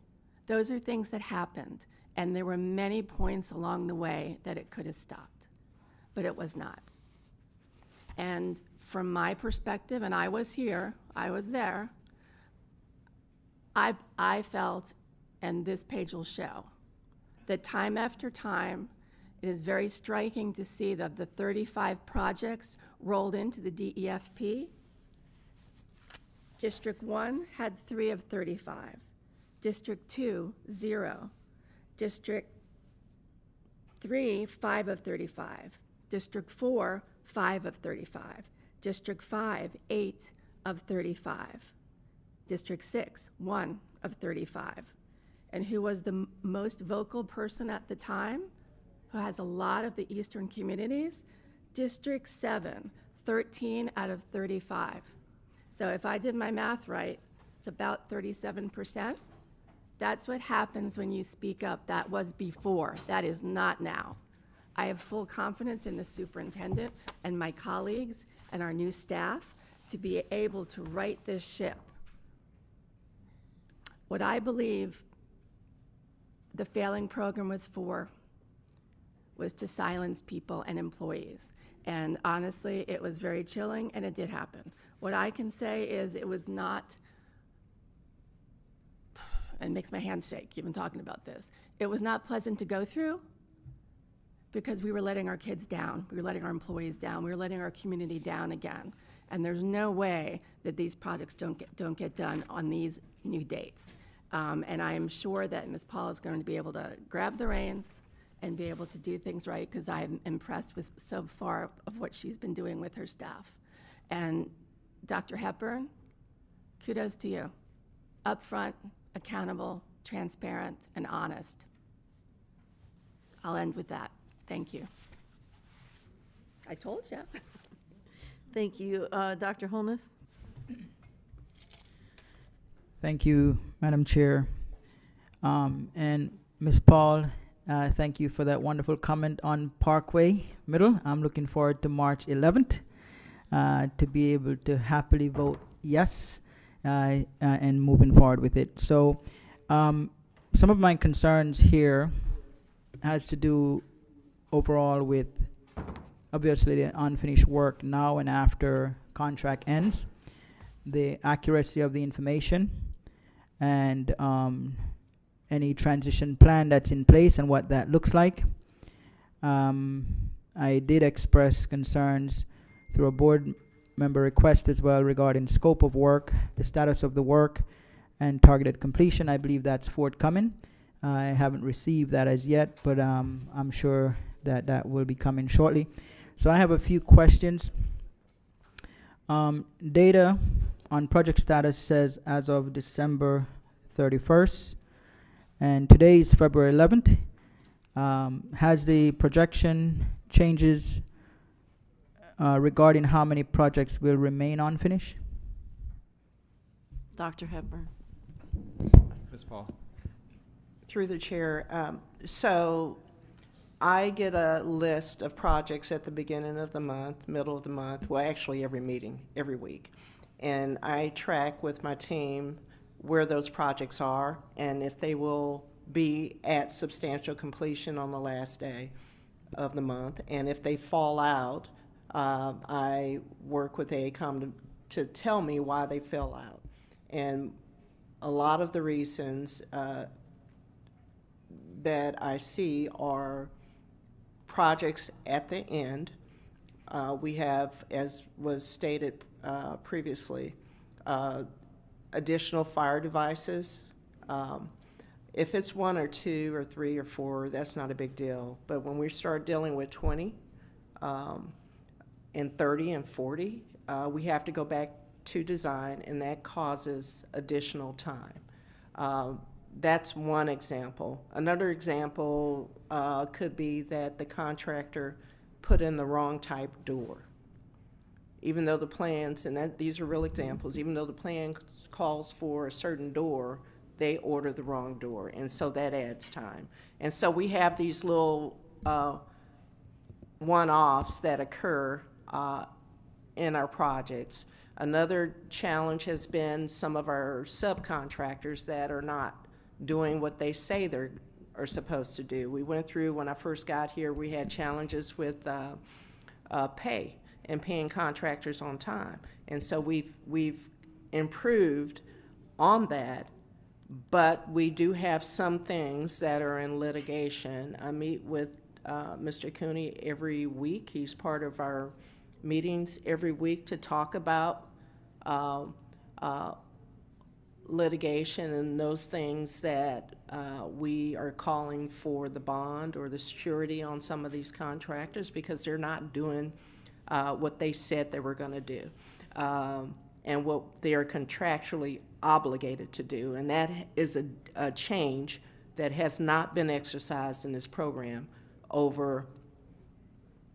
Those are things that happened, and there were many points along the way that it could have stopped, but it was not. And from my perspective, and I was here, I was there, I felt, and this page will show, that time after time, it is very striking to see that the 35 projects rolled into the DEFP. District 1 had 3 of 35. District 2, 0. District 3, 5 of 35. District 4, 5 of 35. District 5, 8 of 35. District 6, 1 of 35. And who was the most vocal person at the time, who has a lot of the eastern communities? District 7, 13 out of 35. So if I did my math right, it's about 37%. That's what happens when you speak up. That was before. That is not now. I have full confidence in the superintendent and my colleagues and our new staff to be able to right this ship. What I believe the failing program was for was to silence people and employees. And honestly, it was very chilling, and it did happen. What I can say is it was not, and it makes my hands shake even talking about this, it was not pleasant to go through because we were letting our kids down, we were letting our employees down, we were letting our community down again. And there's no way that these projects don't get done on these new dates. And I am sure that Ms. Paul is going to be able to grab the reins and be able to do things right, because I'm impressed with so far of what she's been doing with her staff. And Dr. Hepburn, kudos to you. Upfront, accountable, transparent, and honest. I'll end with that. Thank you. I told you. Thank you. Dr. Holness? Thank you, Madam Chair. And Ms. Paul, thank you for that wonderful comment on Parkway Middle. I'm looking forward to March 11th to be able to happily vote yes and moving forward with it. So some of my concerns here has to do overall with obviously the unfinished work now and after contract ends, the accuracy of the information, and any transition plan that's in place and what that looks like. I did express concerns through a board member request as well regarding scope of work, the status of the work, and targeted completion. I believe that's forthcoming. I haven't received that as yet, but I'm sure that that will be coming shortly. So I have a few questions. Data on project status says as of December 31st, and today is February 11th. Has the projection changes regarding how many projects will remain unfinished? Dr. Hepburn. Ms. Paul. Through the chair, so I get a list of projects at the beginning of the month, middle of the month, well, actually every meeting, every week. And I track with my team where those projects are and if they will be at substantial completion on the last day of the month. And if they fall out, I work with AECOM to tell me why they fell out. And a lot of the reasons that I see are projects at the end. We have, as was stated previously, additional fire devices. If it's 1 or 2 or 3 or 4, that's not a big deal. But when we start dealing with 20 and 30 and 40, we have to go back to design, and that causes additional time. That's one example. Another example could be that the contractor put in the wrong type door. Even though the plans, and these are real examples, even though the plan calls for a certain door, they order the wrong door, and so that adds time. And so we have these little one-offs that occur in our projects. Another challenge has been some of our subcontractors that are not doing what they say they are supposed to do. We went through, when I first got here, we had challenges with pay and paying contractors on time. And so we've improved on that, but we do have some things that are in litigation. I meet with Mr. Cooney every week. He's part of our meetings every week to talk about litigation and those things that we are calling for the bond or the security on some of these contractors because they're not doing what they said they were going to do and what they are contractually obligated to do. And that is a change that has not been exercised in this program over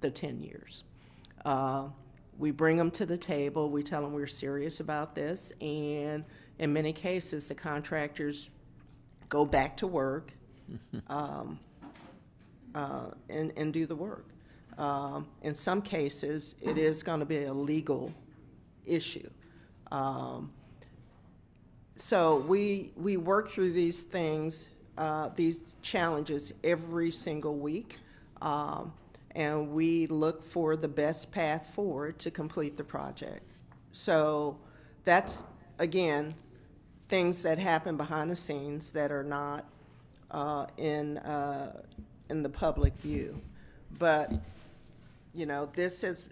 the 10 years. We bring them to the table, we tell them we're serious about this, and in many cases the contractors go back to work and do the work. In some cases it is going to be a legal issue. So we work through these things, these challenges every single week. And we look for the best path forward to complete the project. So that's, again, things that happen behind the scenes that are not in the public view. But, you know, this is,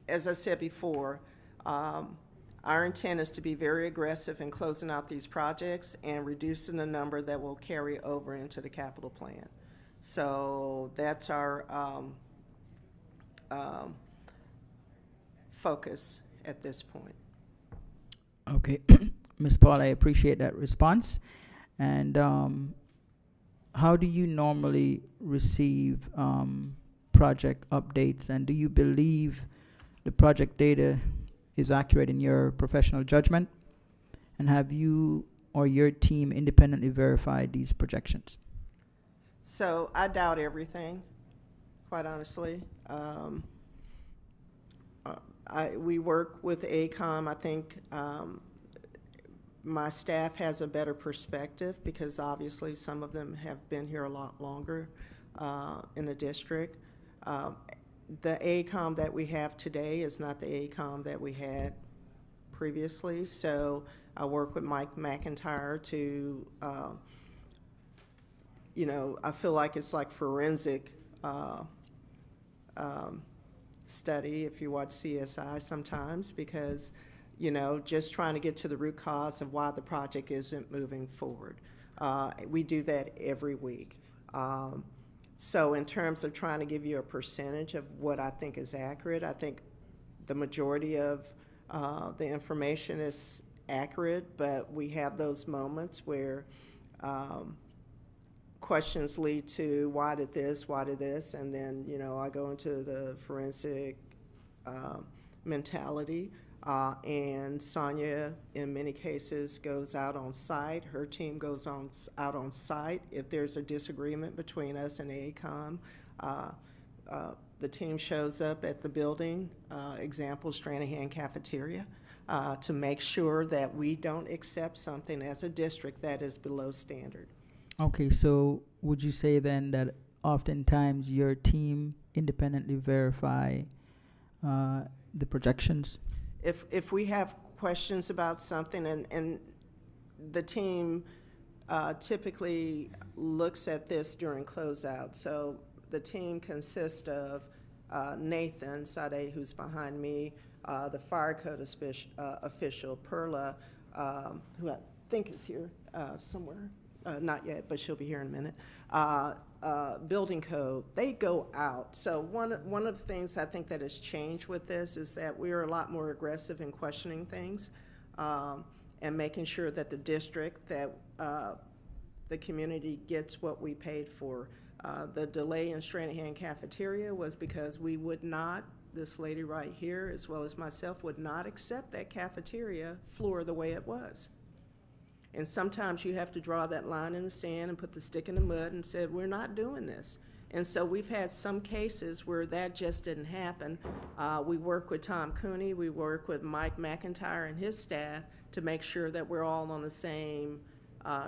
as I said before, our intent is to be very aggressive in closing out these projects and reducing the number that will carry over into the capital plan. So that's our focus at this point. Okay. Ms. Paul, I appreciate that response. And how do you normally receive project updates, and do you believe the project data is accurate in your professional judgment? And have you or your team independently verified these projections? So I doubt everything, quite honestly. We work with AECOM. I think my staff has a better perspective because obviously some of them have been here a lot longer in the district. The AECOM that we have today is not the AECOM that we had previously, so I work with Mike McIntyre to you know, I feel like it's like forensic study if you watch CSI sometimes, because, you know, just trying to get to the root cause of why the project isn't moving forward. We do that every week. So in terms of trying to give you a percentage of what I think is accurate, I think the majority of the information is accurate, but we have those moments where questions lead to why did this, and then, you know, I go into the forensic mentality, and Sonia, in many cases, goes out on site. Her team goes out on site. If there's a disagreement between us and AECOM, the team shows up at the building, example, Stranahan Cafeteria, to make sure that we don't accept something as a district that is below standard. Okay, so would you say then that oftentimes your team independently verify the projections? If we have questions about something, and the team typically looks at this during closeout. So the team consists of Nathan Sade, who's behind me, the fire code official, Perla, who I think is here somewhere. Not yet, but she'll be here in a minute. Building code, they go out. So one of the things I think that has changed with this is that we are a lot more aggressive in questioning things and making sure that the district, that the community gets what we paid for. The delay in Stranahan Cafeteria was because we would not, this lady right here, as well as myself, would not accept that cafeteria floor the way it was. And sometimes you have to draw that line in the sand and put the stick in the mud and say, we're not doing this. And so we've had some cases where that just didn't happen. We work with Tom Cooney, we work with Mike McIntyre and his staff to make sure that we're all on the same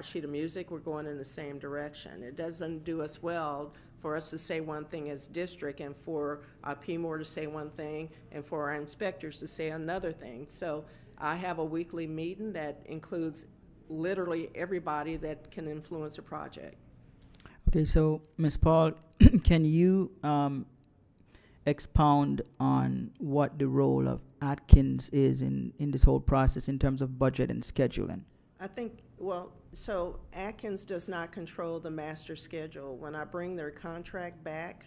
sheet of music, we're going in the same direction. It doesn't do us well for us to say one thing as district and for PMOR to say one thing and for our inspectors to say another thing. So I have a weekly meeting that includes literally everybody that can influence a project. Okay, so Ms. Paul, can you expound on what the role of Atkins is in this whole process in terms of budget and scheduling? I think, well, so Atkins does not control the master schedule. When I bring their contract back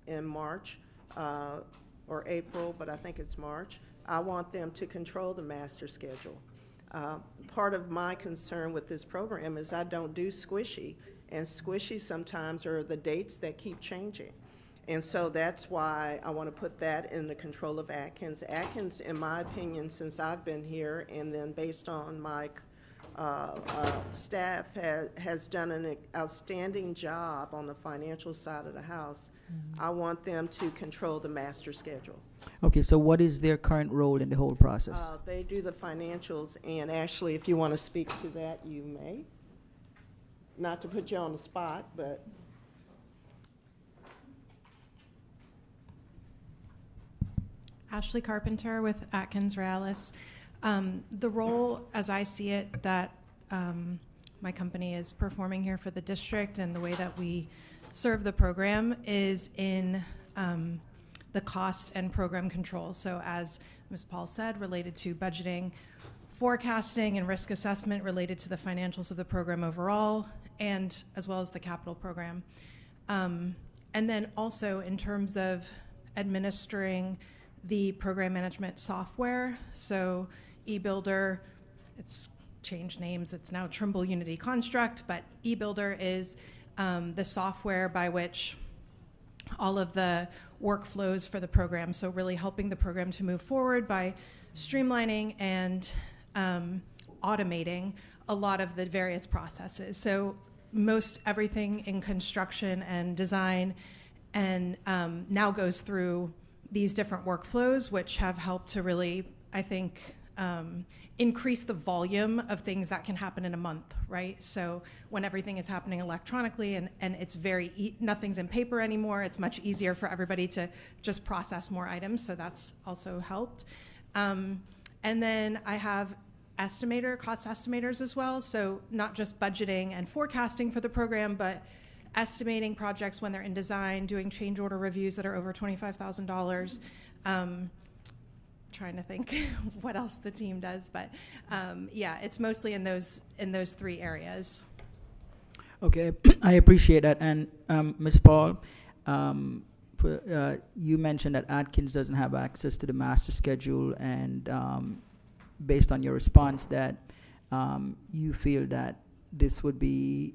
in March or April, but I think it's March, I want them to control the master schedule. Part of my concern with this program is I don't do squishy, and squishy sometimes are the dates that keep changing. And so that's why I want to put that in the control of Atkins. Atkins, in my opinion, since I've been here, and then based on my staff, has done an outstanding job on the financial side of the house. I want them to control the master schedule. Okay, so what is their current role in the whole process? They do the financials, and Ashley, if you want to speak to that, you may. Not to put you on the spot, but. Ashley Carpenter with Atkins Realis. The role, as I see it, that my company is performing here for the district and the way that we serve the program is in the cost and program control. So as Ms. Paul said, related to budgeting, forecasting, and risk assessment related to the financials of the program overall, and as well as the capital program. And then also in terms of administering the program management software. So eBuilder, it's changed names, it's now Trimble Unity Construct, but eBuilder is the software by which all of the workflows for the program, so really helping the program to move forward by streamlining and automating a lot of the various processes. So most everything in construction and design and now goes through these different workflows, which have helped to really, I think, increase the volume of things that can happen in a month, right? So when everything is happening electronically and it's nothing's in paper anymore, it's much easier for everybody to just process more items, so that's also helped. And then I have cost estimators as well. So not just budgeting and forecasting for the program, but estimating projects when they're in design, doing change order reviews that are over $25,000. Trying to think what else the team does, but yeah, it's mostly in those 3 areas. Okay, I appreciate that. And Ms. Paul, you mentioned that Atkins doesn't have access to the master schedule, and based on your response, that you feel that this would be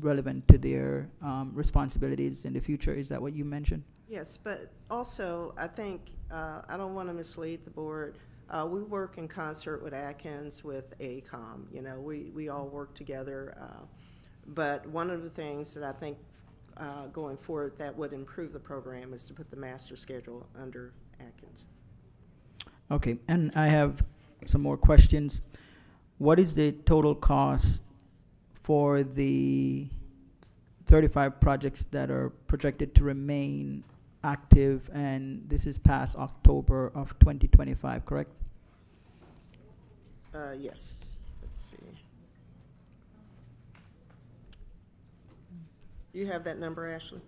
relevant to their responsibilities in the future. Is that what you mentioned? Yes, but also I think I don't want to mislead the board. We work in concert with Atkins, with ACOM. You know, we all work together. But one of the things that I think going forward that would improve the program is to put the master schedule under Atkins. Okay, and I have some more questions. What is the total cost for the 35 projects that are projected to remain active, and this is past October of 2025, correct? Yes. Let's see. You have that number, Ashley?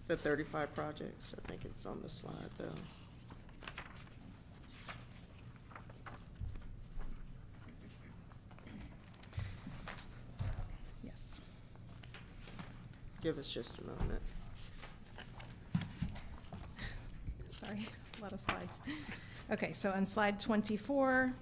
The 35 projects. I think it's on the slide, though. Yes. Give us just a moment. Sorry, a lot of slides. Okay, so on slide 24,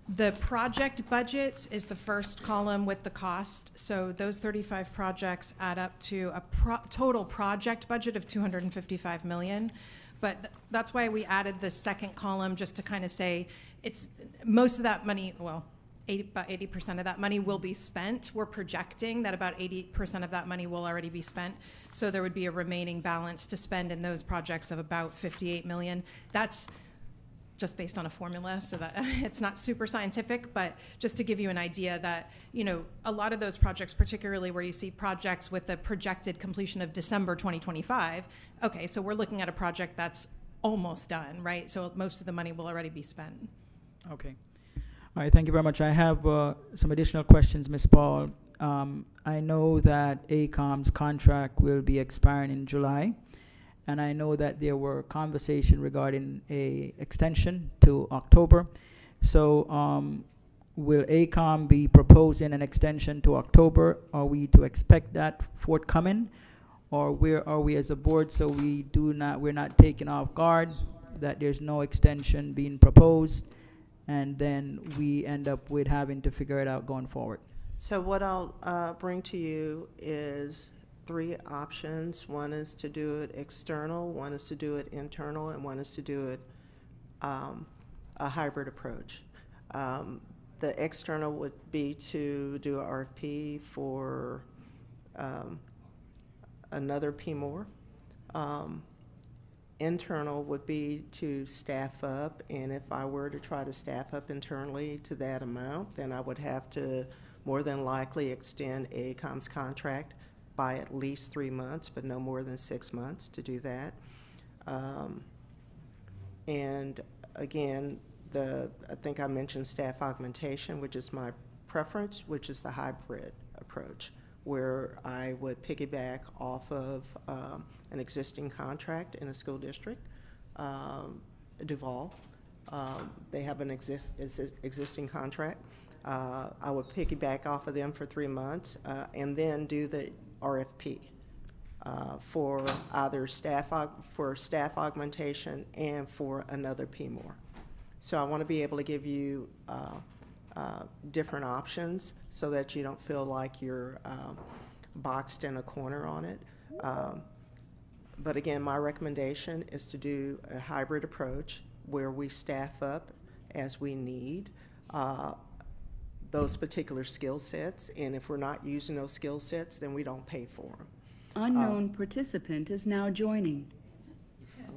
the project budgets is the first column with the cost. So those 35 projects add up to a total project budget of $255 million. But that's why we added the second column, just to kind of say it's most of that money, well, about 80% of that money will be spent. We're projecting that about 80% of that money will already be spent. So there would be a remaining balance to spend in those projects of about $58 million. That's just based on a formula, so that it's not super scientific, but just to give you an idea that, you know, a lot of those projects, particularly where you see projects with a projected completion of December 2025, okay, so we're looking at a project that's almost done, right? So most of the money will already be spent. Okay. All right, thank you very much. I have some additional questions, Ms. Paul. I know that ACOM's contract will be expiring in July, and I know that there were conversations regarding a extension to October. So will ACOM be proposing an extension to October? Are we to expect that forthcoming? Or where are we as a board so we're not taken off guard that there's no extension being proposed, and then we end up with having to figure it out going forward? So what I'll bring to you is 3 options. One is to do it external, one is to do it internal, and one is to do it a hybrid approach. The external would be to do an RFP for another PMOR. Internal would be to staff up, and if I were to try to staff up internally to that amount, then I would have to more than likely extend ACOM's contract by at least 3 months, but no more than 6 months to do that. And again, I think I mentioned staff augmentation, which is my preference, which is the hybrid approach, where I would piggyback off of an existing contract in a school district, Duval. They have an existing contract. I would piggyback off of them for 3 months and then do the RFP for either staff augmentation and for another PMOR. So I want to be able to give you different options so that you don't feel like you're boxed in a corner on it. But again, my recommendation is to do a hybrid approach where we staff up as we need those particular skill sets, and if we're not using those skill sets, then we don't pay for them. Unknown participant is now joining.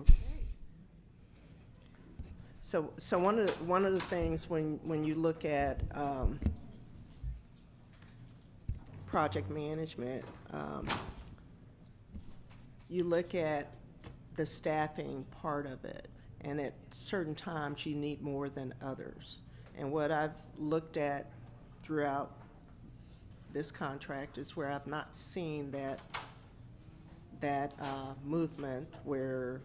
Okay. So one of the things when you look at project management, you look at the staffing part of it, and at certain times you need more than others. And what I've looked at throughout this contract is where I've not seen that movement where,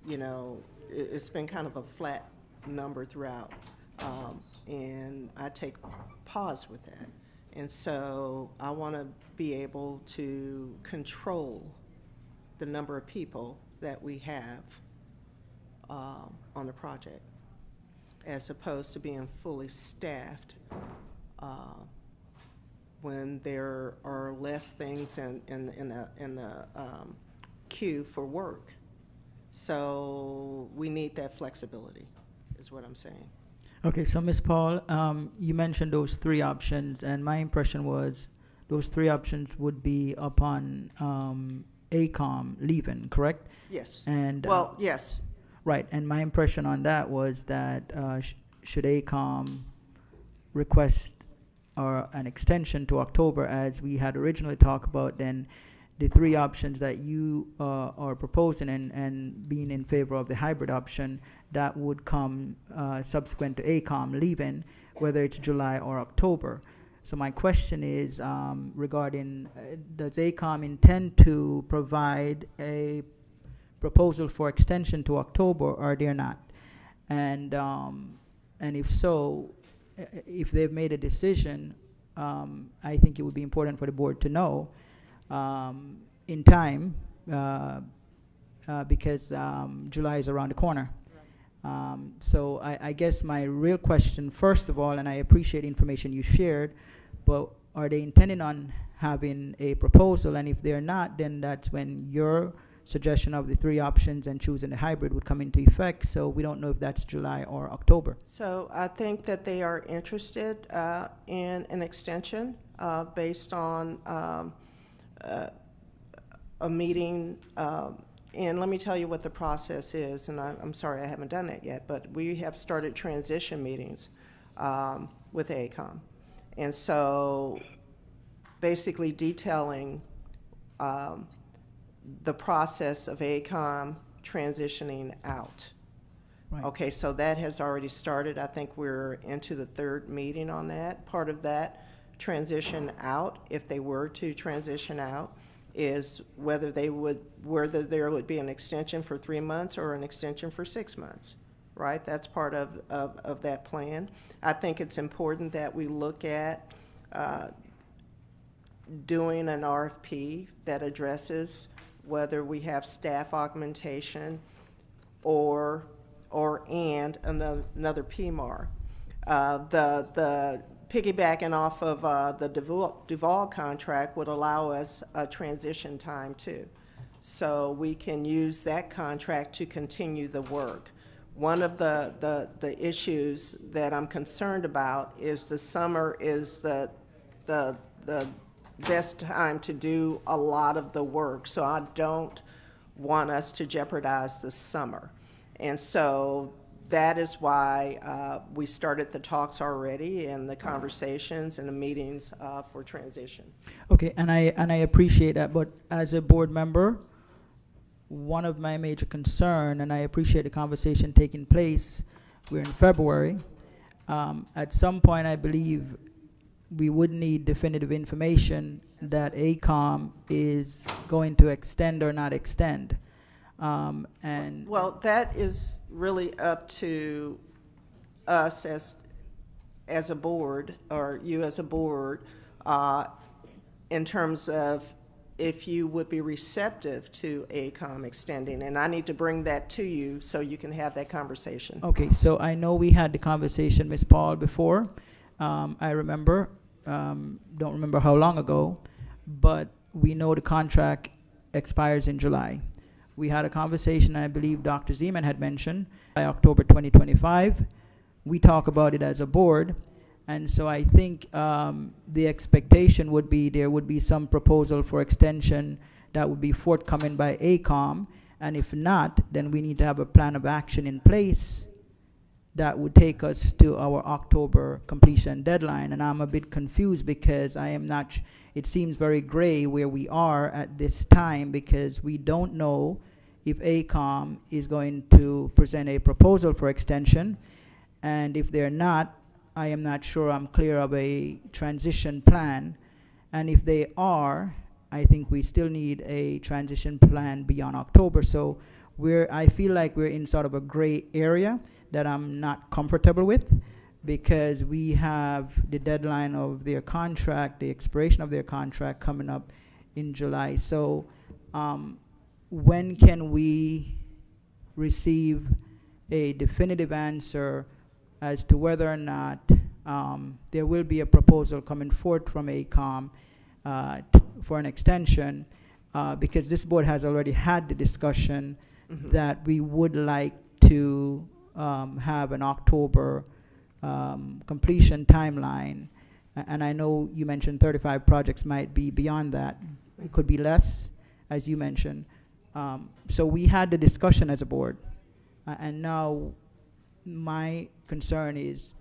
you know, it's been kind of a flat number throughout. And I take pause with that. And so I want to be able to control the number of people that we have on the project, as opposed to being fully staffed when there are less things in the queue for work. So we need that flexibility, is what I'm saying. Okay, so Ms. Paul, you mentioned those three options, and my impression was those three options would be upon ACOM leaving, correct? Yes. And well, yes. Right, and my impression on that was that should ACOM request an extension to October, as we had originally talked about, then the three options that you are proposing and being in favor of the hybrid option, that would come subsequent to ACOM leaving, whether it's July or October. So my question is regarding, does ACOM intend to provide a proposal for extension to October, or they're not? And if so, if they've made a decision, I think it would be important for the board to know in time, because July is around the corner. So I guess my real question, first of all, and I appreciate the information you shared, but are they intending on having a proposal? And if they're not, then that's when your suggestion of the three options and choosing the hybrid would come into effect. So we don't know if that's July or October. So I think that they are interested in an extension based on a meeting. And let me tell you what the process is, and I'm sorry I haven't done that yet, but we have started transition meetings with ACOM. And so basically detailing the process of ACOM transitioning out. Right. Okay, so that has already started. I think we're into the third meeting on that. Part of that transition out, if they were to transition out, is whether there would be an extension for 3 months or an extension for 6 months, right? That's part of that plan. I think it's important that we look at doing an RFP that addresses whether we have staff augmentation and another PMAR. The piggybacking off of the Duval contract would allow us a transition time too. So we can use that contract to continue the work. One of the issues that I'm concerned about is the summer is the best time to do a lot of the work. So I don't want us to jeopardize the summer. And so that is why we started the talks already and the conversations and the meetings for transition. Okay, and I appreciate that, but as a board member, one of my major concern, and I appreciate the conversation taking place, we're in February. At some point, I believe we would need definitive information that ACOM is going to extend or not extend. And well, that is really up to us as a board, or you as a board, in terms of if you would be receptive to ACOM extending. And I need to bring that to you so you can have that conversation. Okay, so I know we had the conversation, Ms. Paul, before. I remember, don't remember how long ago, but we know the contract expires in July. We had a conversation, I believe Dr. Zeman had mentioned, by October 2025. We talk about it as a board. And so I think the expectation would be there would be some proposal for extension that would be forthcoming by ACOM. And if not, then we need to have a plan of action in place that would take us to our October completion deadline. And I'm a bit confused because I am not, it seems very gray where we are at this time, because we don't know if ACOM is going to present a proposal for extension. And if they're not, I am not sure I'm clear of a transition plan. And if they are, I think we still need a transition plan beyond October. So I feel like we're in sort of a gray area that I'm not comfortable with, because we have the deadline of their contract, the expiration of their contract coming up in July. So when can we receive a definitive answer as to whether or not there will be a proposal coming forth from ACOM for an extension, because this board has already had the discussion that we would like to have an October completion timeline. And I know you mentioned 35 projects might be beyond that. It could be less, as you mentioned. So we had the discussion as a board. And now my concern is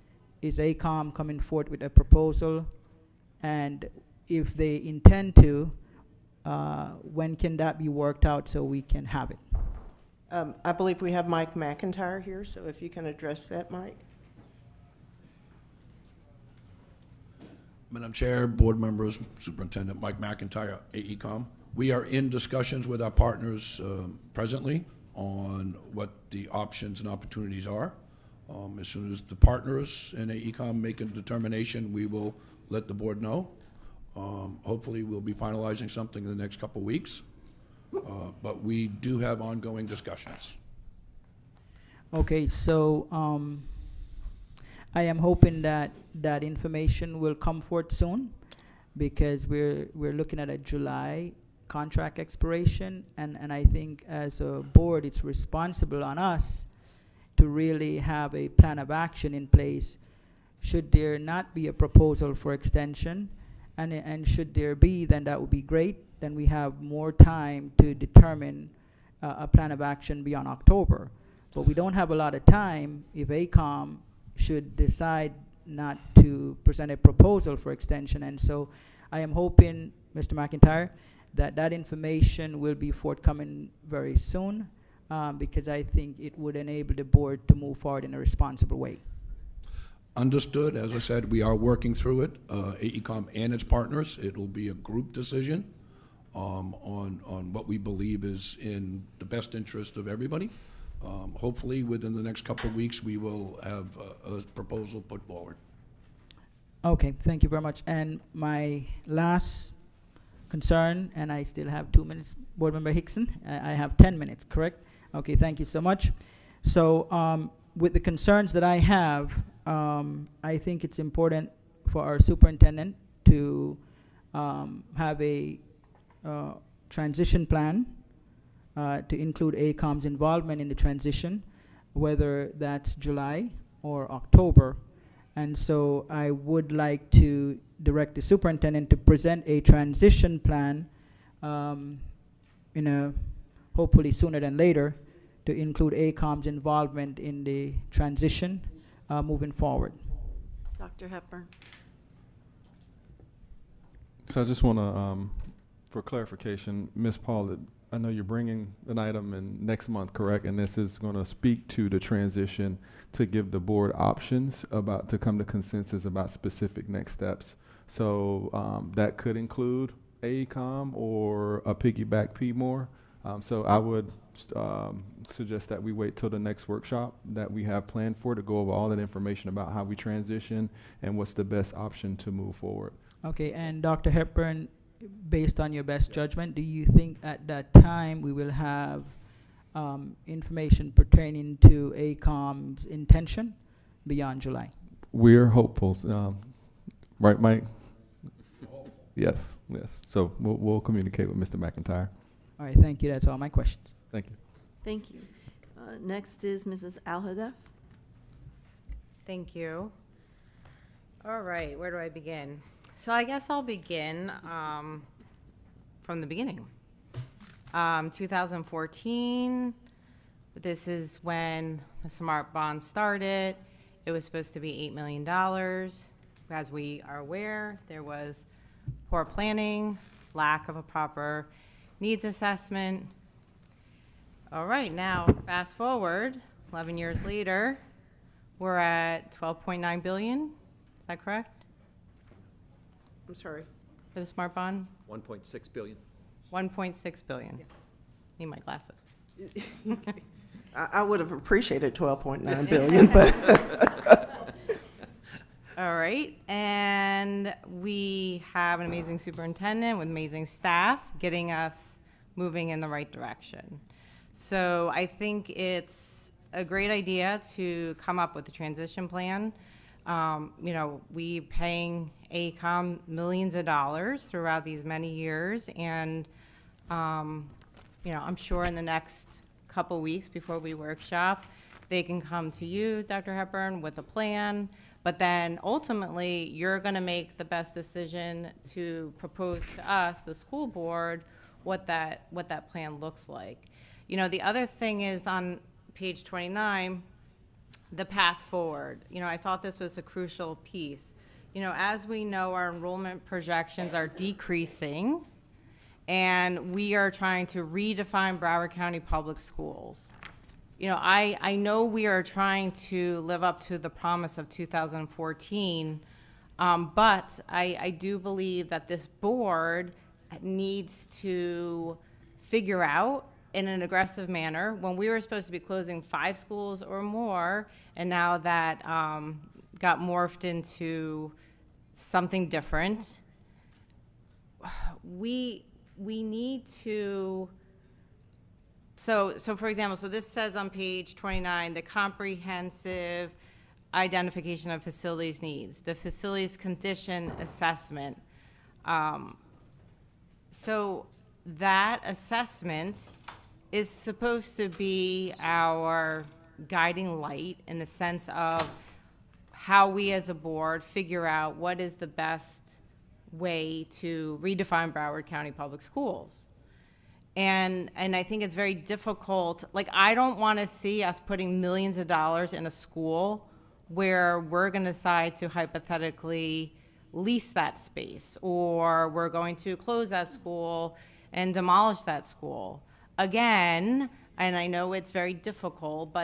ACOM coming forth with a proposal? And if they intend to, when can that be worked out so we can have it? I believe we have Mike McIntyre here, so if you can address that, Mike. Madam Chair, board members, Superintendent Mike McIntyre, AECOM. We are in discussions with our partners presently on what the options and opportunities are. As soon as the partners in AECOM make a determination, we will let the board know. Hopefully we'll be finalizing something in the next couple weeks, but we do have ongoing discussions. Okay, so I am hoping that that information will come forth soon, because we're looking at a July contract expiration, and I think as a board it's responsible on us to really have a plan of action in place should there not be a proposal for extension, and should there be, then that would be great. Then we have more time to determine a plan of action beyond October. But we don't have a lot of time if ACOM should decide not to present a proposal for extension. And so I am hoping, Mr. McIntyre, that that information will be forthcoming very soon, because I think it would enable the board to move forward in a responsible way. Understood. As I said, we are working through it, AECOM and its partners. It will be a group decision on what we believe is in the best interest of everybody. Hopefully, within the next couple of weeks, we will have a proposal put forward. Okay, thank you very much. And my last concern, and I still have 2 minutes, Board Member Hickson. I have 10 minutes, correct? Okay, thank you so much. So with the concerns that I have, I think it's important for our superintendent to have a transition plan to include ACOM's involvement in the transition, whether that's July or October. And so I would like to direct the superintendent to present a transition plan hopefully sooner than later, to include ACOM's involvement in the transition moving forward. Dr. Hepburn. So I just want to, for clarification, Ms. Paul, I know you're bringing an item in next month, correct? And this is going to speak to the transition to give the board options to come to consensus about specific next steps. So that could include AECOM or a piggyback PMOR. So I would suggest that we wait till the next workshop that we have planned for to go over all that information about how we transition and what's the best option to move forward. Okay, and Dr. Hepburn, based on your best judgment, do you think at that time we will have information pertaining to ACOM's intention beyond July? We're hopeful. Right, Mike? Yes, yes. So we'll communicate with Mr. McIntyre. All right, thank you. That's all my questions. Thank you. Thank you. Next is Mrs. Alhadeff. Thank you. All right, where do I begin? So I guess I'll begin from the beginning. 2014, this is when the SMART bond started. It was supposed to be $8 million. As we are aware, there was poor planning, lack of a proper needs assessment. All right, now fast forward 11 years later, we're at 12.9 billion. Is that correct? I'm sorry. For the smart bond? 1.6 billion. 1.6 billion. Need my glasses. I would have appreciated 12.9 billion, but. All right, and we have an amazing superintendent with amazing staff getting us moving in the right direction. So I think it's a great idea to come up with a transition plan. We paying AECOM millions of dollars throughout these many years, and I'm sure in the next couple weeks before we workshop, they can come to you, Dr. Hepburn, with a plan. But then ultimately, you're going to make the best decision to propose to us, the school board, what that plan looks like. The other thing is on page 29, the path forward. I thought this was a crucial piece. As we know, our enrollment projections are decreasing, and we are trying to redefine Broward County Public Schools. I know we are trying to live up to the promise of 2014, but I do believe that this board needs to figure out in an aggressive manner when we were supposed to be closing 5 schools or more, and now that got morphed into something different. We need to. So for example, this says on page 29, the comprehensive identification of facilities needs, the facilities condition assessment. So that assessment is supposed to be our guiding light in the sense of how we as a board figure out what is the best way to redefine Broward County Public Schools. And I think it's very difficult. Like, I don't want to see us putting millions of dollars in a school where we're going to decide to hypothetically lease that space, or we're going to close that school and demolish that school. Again, and I know it's very difficult,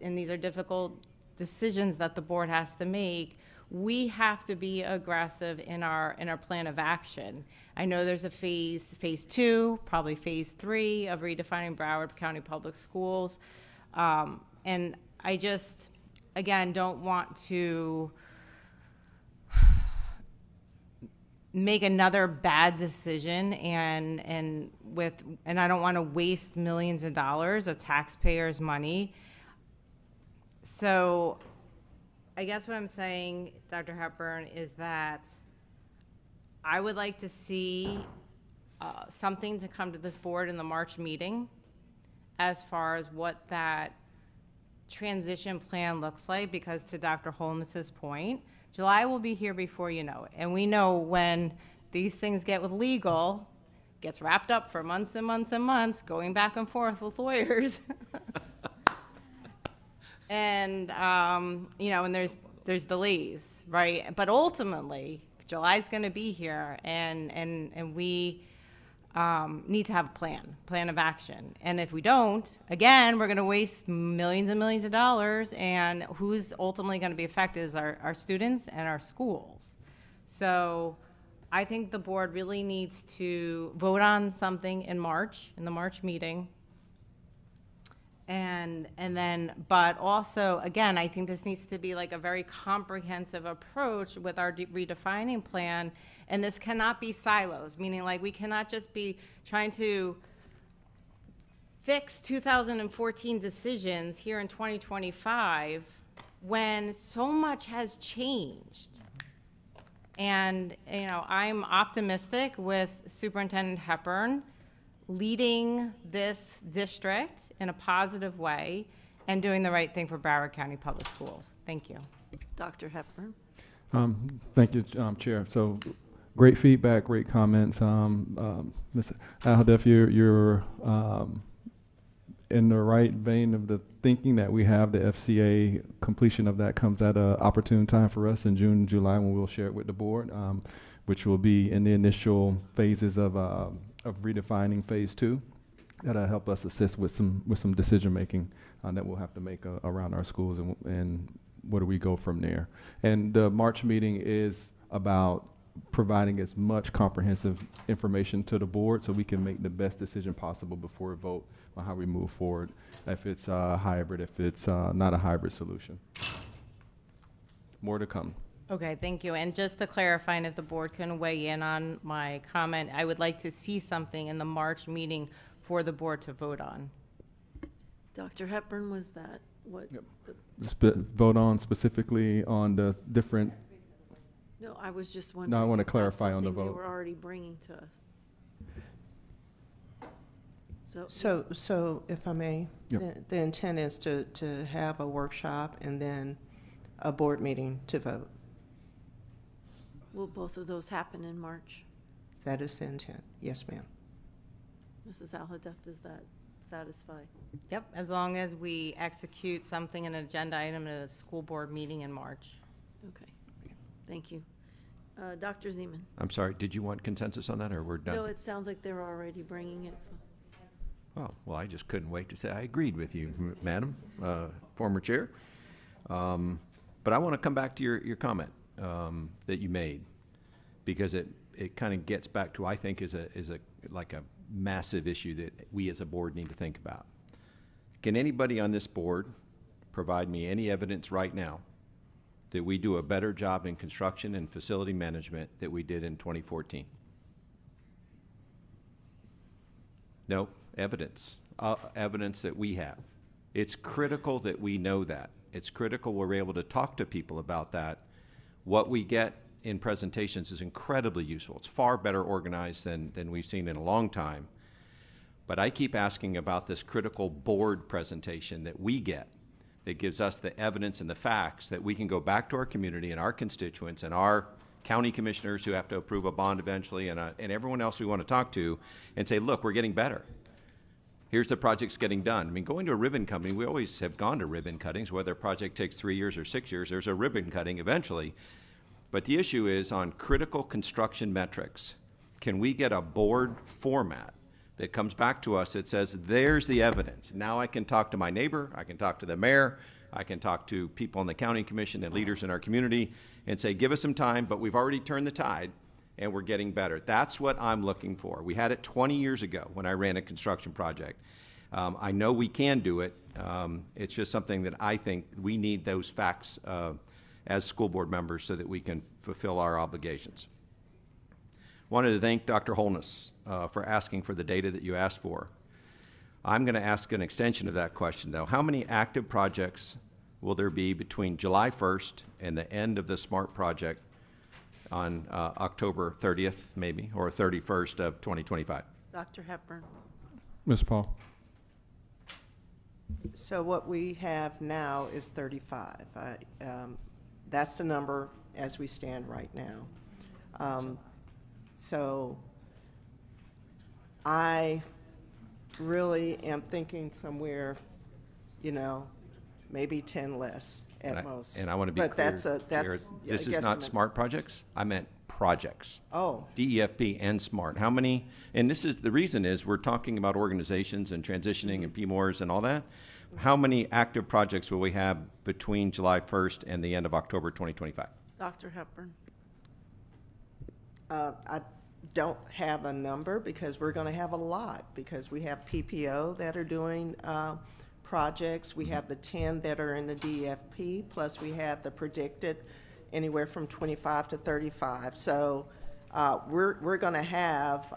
and these are difficult decisions that the board has to make. We have to be aggressive in our plan of action. I know there's a phase 2, probably phase 3 of redefining Broward County Public Schools. And I just, again, don't want to make another bad decision and I don't want to waste millions of dollars of taxpayers' money. So I guess what I'm saying, Dr. Hepburn, is that I would like to see something to come to this board in the March meeting as far as what that transition plan looks like, because to Dr. Holness's point, July will be here before you know it. And we know when these things get with legal, gets wrapped up for months and months and months, going back and forth with lawyers. And, and there's delays, right? But ultimately, July's going to be here, and we need to have a plan of action. And if we don't, again, we're going to waste millions and millions of dollars, and who's ultimately going to be affected is our students and our schools. So I think the board really needs to vote on something in March, in the March meeting. And then, but also, again, I think this needs to be like a very comprehensive approach with our redefining plan. And this cannot be silos, meaning like we cannot just be trying to fix 2014 decisions here in 2025 when so much has changed. And, I'm optimistic with Superintendent Hepburn leading this district in a positive way and doing the right thing for Broward County Public Schools. Thank you. Dr. Hepburn. Thank you, Chair. So great feedback, great comments. Ms. Alhadeff, you're in the right vein of the thinking that we have. The FCA completion of that comes at an opportune time for us in June and July when we'll share it with the board, which will be in the initial phases of redefining phase 2. that'll help us assist with some decision making that we'll have to make around our schools and where do we go from there. And the March meeting is about providing as much comprehensive information to the board so we can make the best decision possible before we vote on how we move forward, if it's a hybrid, if it's not a hybrid solution. More to come. Okay, thank you. And just to clarify, and if the board can weigh in on my comment, I would like to see something in the March meeting for the board to vote on. Dr. Hepburn, was that what? Yep. the- Vote on specifically on the different. No, I was just wondering. No, I want to if that's clarify on the something vote. They were already bringing to us. So if I may, Yep. the intent is to have a workshop and then a board meeting to vote. Will both of those happen in March? That is the intent. Yes, ma'am. Mrs. Alhadeff, does that satisfy? Yep, as long as we execute something, an agenda item at a school board meeting in March. Okay, thank you. Dr. Zeman? I'm sorry, did you want consensus on that, or we're done? No, it sounds like they're already bringing it. Oh, well, I just couldn't wait to say I agreed with you, Madam, former chair. But I want to come back to your comment that you made, because it kind of gets back to, I think, is like a massive issue that we as a board need to think about. Can anybody on this board provide me any evidence right now that we do a better job in construction and facility management that we did in 2014? No, evidence. Evidence that we have. It's critical that we know that. It's critical we're able to talk to people about that. What we get in presentations is incredibly useful. It's far better organized than we've seen in a long time. But I keep asking about this critical board presentation that we get that gives us the evidence and the facts that we can go back to our community and our constituents and our county commissioners who have to approve a bond eventually and everyone else we want to talk to and say, look, we're getting better. Here's the project's getting done. I mean, going to a ribbon company, we always have gone to ribbon cuttings, whether a project takes 3 years or 6 years, there's a ribbon cutting eventually. But the issue is on critical construction metrics. Can we get a board format that comes back to us that says, there's the evidence. Now I can talk to my neighbor, I can talk to the mayor, I can talk to people on the county commission and leaders in our community and say, give us some time, but we've already turned the tide and we're getting better. That's what I'm looking for. We had it 20 years ago when I ran a construction project. I know we can do it. It's just something that I think we need those facts as school board members so that we can fulfill our obligations. Wanted to thank Dr. Holness for asking for the data that you asked for. I'm going to ask an extension of that question, though. How many active projects will there be between July 1st and the end of the SMART project on October 30th, maybe, or 31st of 2025? Dr. Hepburn? Ms. Paul. So what we have now is 35. That's the number as we stand right now. So I really am thinking somewhere, maybe 10 less at most. And I want to be but clear, that's Chair, this is not SMART projects. I meant projects. Oh. DEFP and SMART. How many? And this is the reason is we're talking about organizations and transitioning and PMORs and all that. How many active projects will we have between July 1st and the end of October 2025? Dr. Hepburn? I don't have a number because we're going to have a lot because we have PPO that are doing projects. We have the 10 that are in the DFP, plus we have the predicted anywhere from 25 to 35. So we're going to have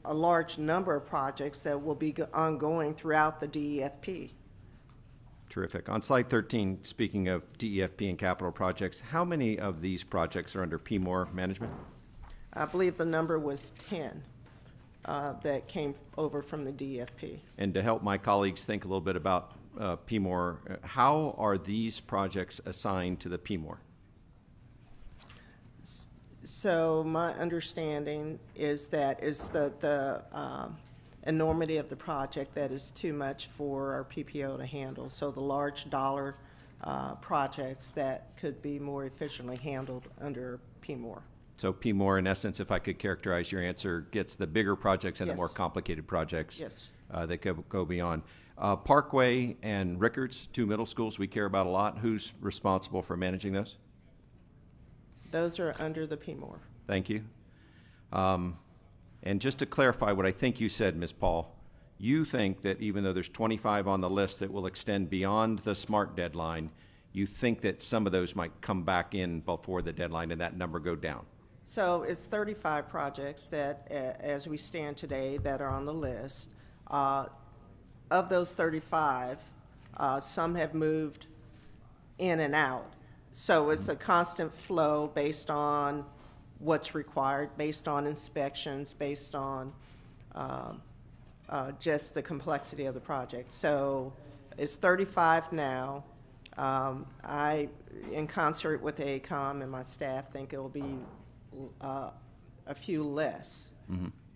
a large number of projects that will be ongoing throughout the DEFP. Terrific. On slide 13, speaking of DEFP and capital projects, how many of these projects are under PMOR management? I believe the number was 10 that came over from the DEFP. And to help my colleagues think a little bit about PMOR, how are these projects assigned to the PMOR? So my understanding is that it's the enormity of the project that is too much for our PPO to handle. So the large dollar projects that could be more efficiently handled under PMOR. So PMOR, in essence, if I could characterize your answer, gets the bigger projects and Yes. the more complicated projects Yes. that go beyond. Parkway and Rickards, two middle schools we care about a lot. Who's responsible for managing those? Those are under the PMOR. Thank you. And just to clarify what I think you said, Ms. Paul, you think that even though there's 25 on the list that will extend beyond the SMART deadline, you think that some of those might come back in before the deadline and that number go down? So it's 35 projects that, as we stand today, that are on the list. Of those 35, some have moved in and out. So it's a constant flow based on what's required, based on inspections, based on just the complexity of the project. So it's 35 now. I, in concert with AECOM and my staff, think it will be a few less,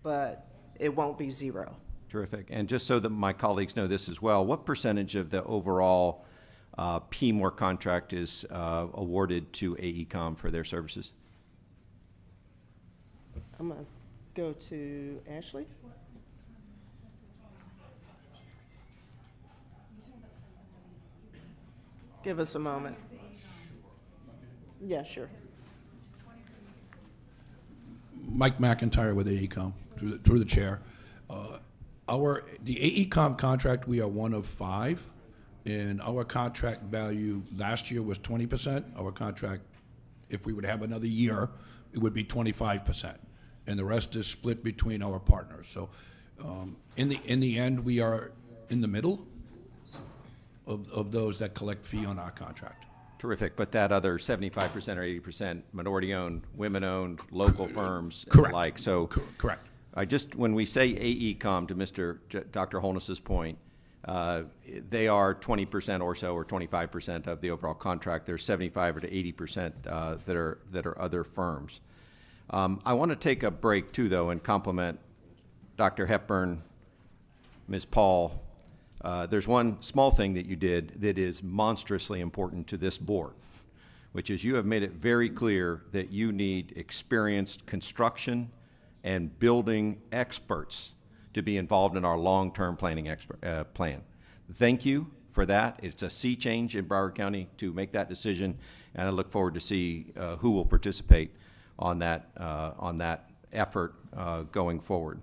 but it won't be zero. Terrific. And just so that my colleagues know this as well, what percentage of the overall PMOR contract is awarded to AECOM for their services? I'm going to go to Ashley. Give us a moment. Yeah, sure. Mike McIntyre with AECOM, through the chair. The AECOM contract, we are one of 5, and our contract value last year was 20%. Our contract, if we would have another year, it would be 25%, and the rest is split between our partners. So, in the end, we are in the middle of those that collect fee on our contract. Terrific. But that other 75% or 80% minority-owned, women-owned, local firms, Correct. and the like. So correct. When we say AECOM, to Dr. Holness's point, they are 20% or so, or 25% of the overall contract. There's 75 or to 80% that are other firms. I want to take a break too, though, and compliment Dr. Hepburn, Ms. Paul. There's one small thing that you did that is monstrously important to this board, which is you have made it very clear that you need experienced construction and building experts to be involved in our long-term planning plan. Thank you for that. It's a sea change in Broward County to make that decision, and I look forward to see who will participate on that effort going forward.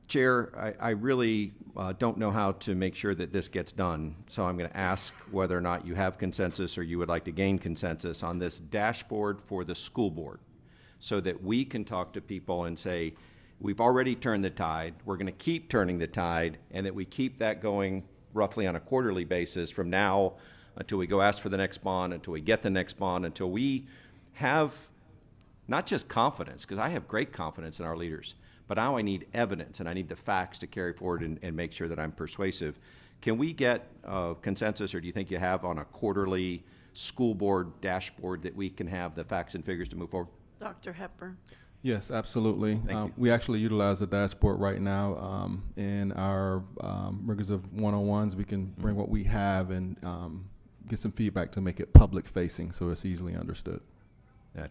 Chair, I really don't know how to make sure that this gets done, so I'm going to ask whether or not you have consensus or you would like to gain consensus on this dashboard for the school board, so that we can talk to people and say, we've already turned the tide, we're going to keep turning the tide, and that we keep that going roughly on a quarterly basis from now until we go ask for the next bond, until we get the next bond, until we have not just confidence, because I have great confidence in our leaders, but now I need evidence and I need the facts to carry forward and make sure that I'm persuasive. Can we get consensus, or do you think you have on a quarterly school board dashboard that we can have the facts and figures to move forward? Dr. Hepburn. Yes, absolutely. We actually utilize the dashboard right now in our rigors of one-on-ones. We can bring what we have and get some feedback to make it public facing so it's easily understood.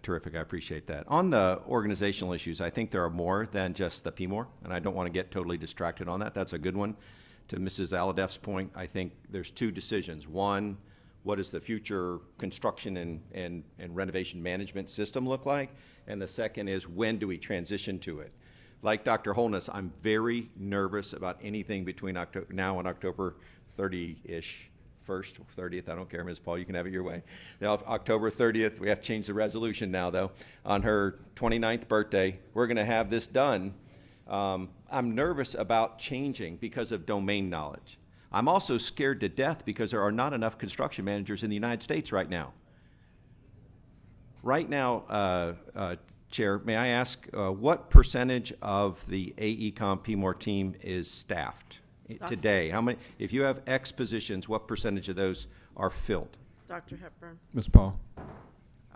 Terrific. I appreciate that. On the organizational issues, I think there are more than just the PMOR, and I don't want to get totally distracted on that. That's a good one. To Mrs. Aladef's point, I think there's 2 decisions. One, what does the future construction and renovation management system look like? And the second is, when do we transition to it? Like Dr. Holness, I'm very nervous about anything between now and October 30-ish. 1st, 30th, I don't care, Ms. Paul, you can have it your way. Now, October 30th, we have to change the resolution now, though. On her 29th birthday, we're going to have this done. I'm nervous about changing because of domain knowledge. I'm also scared to death because there are not enough construction managers in the United States right now. Right now, Chair, may I ask what percentage of the AECOM PMOR team is staffed today? How many? If you have X positions, what percentage of those are filled? Dr. Hepburn. Ms. Paul.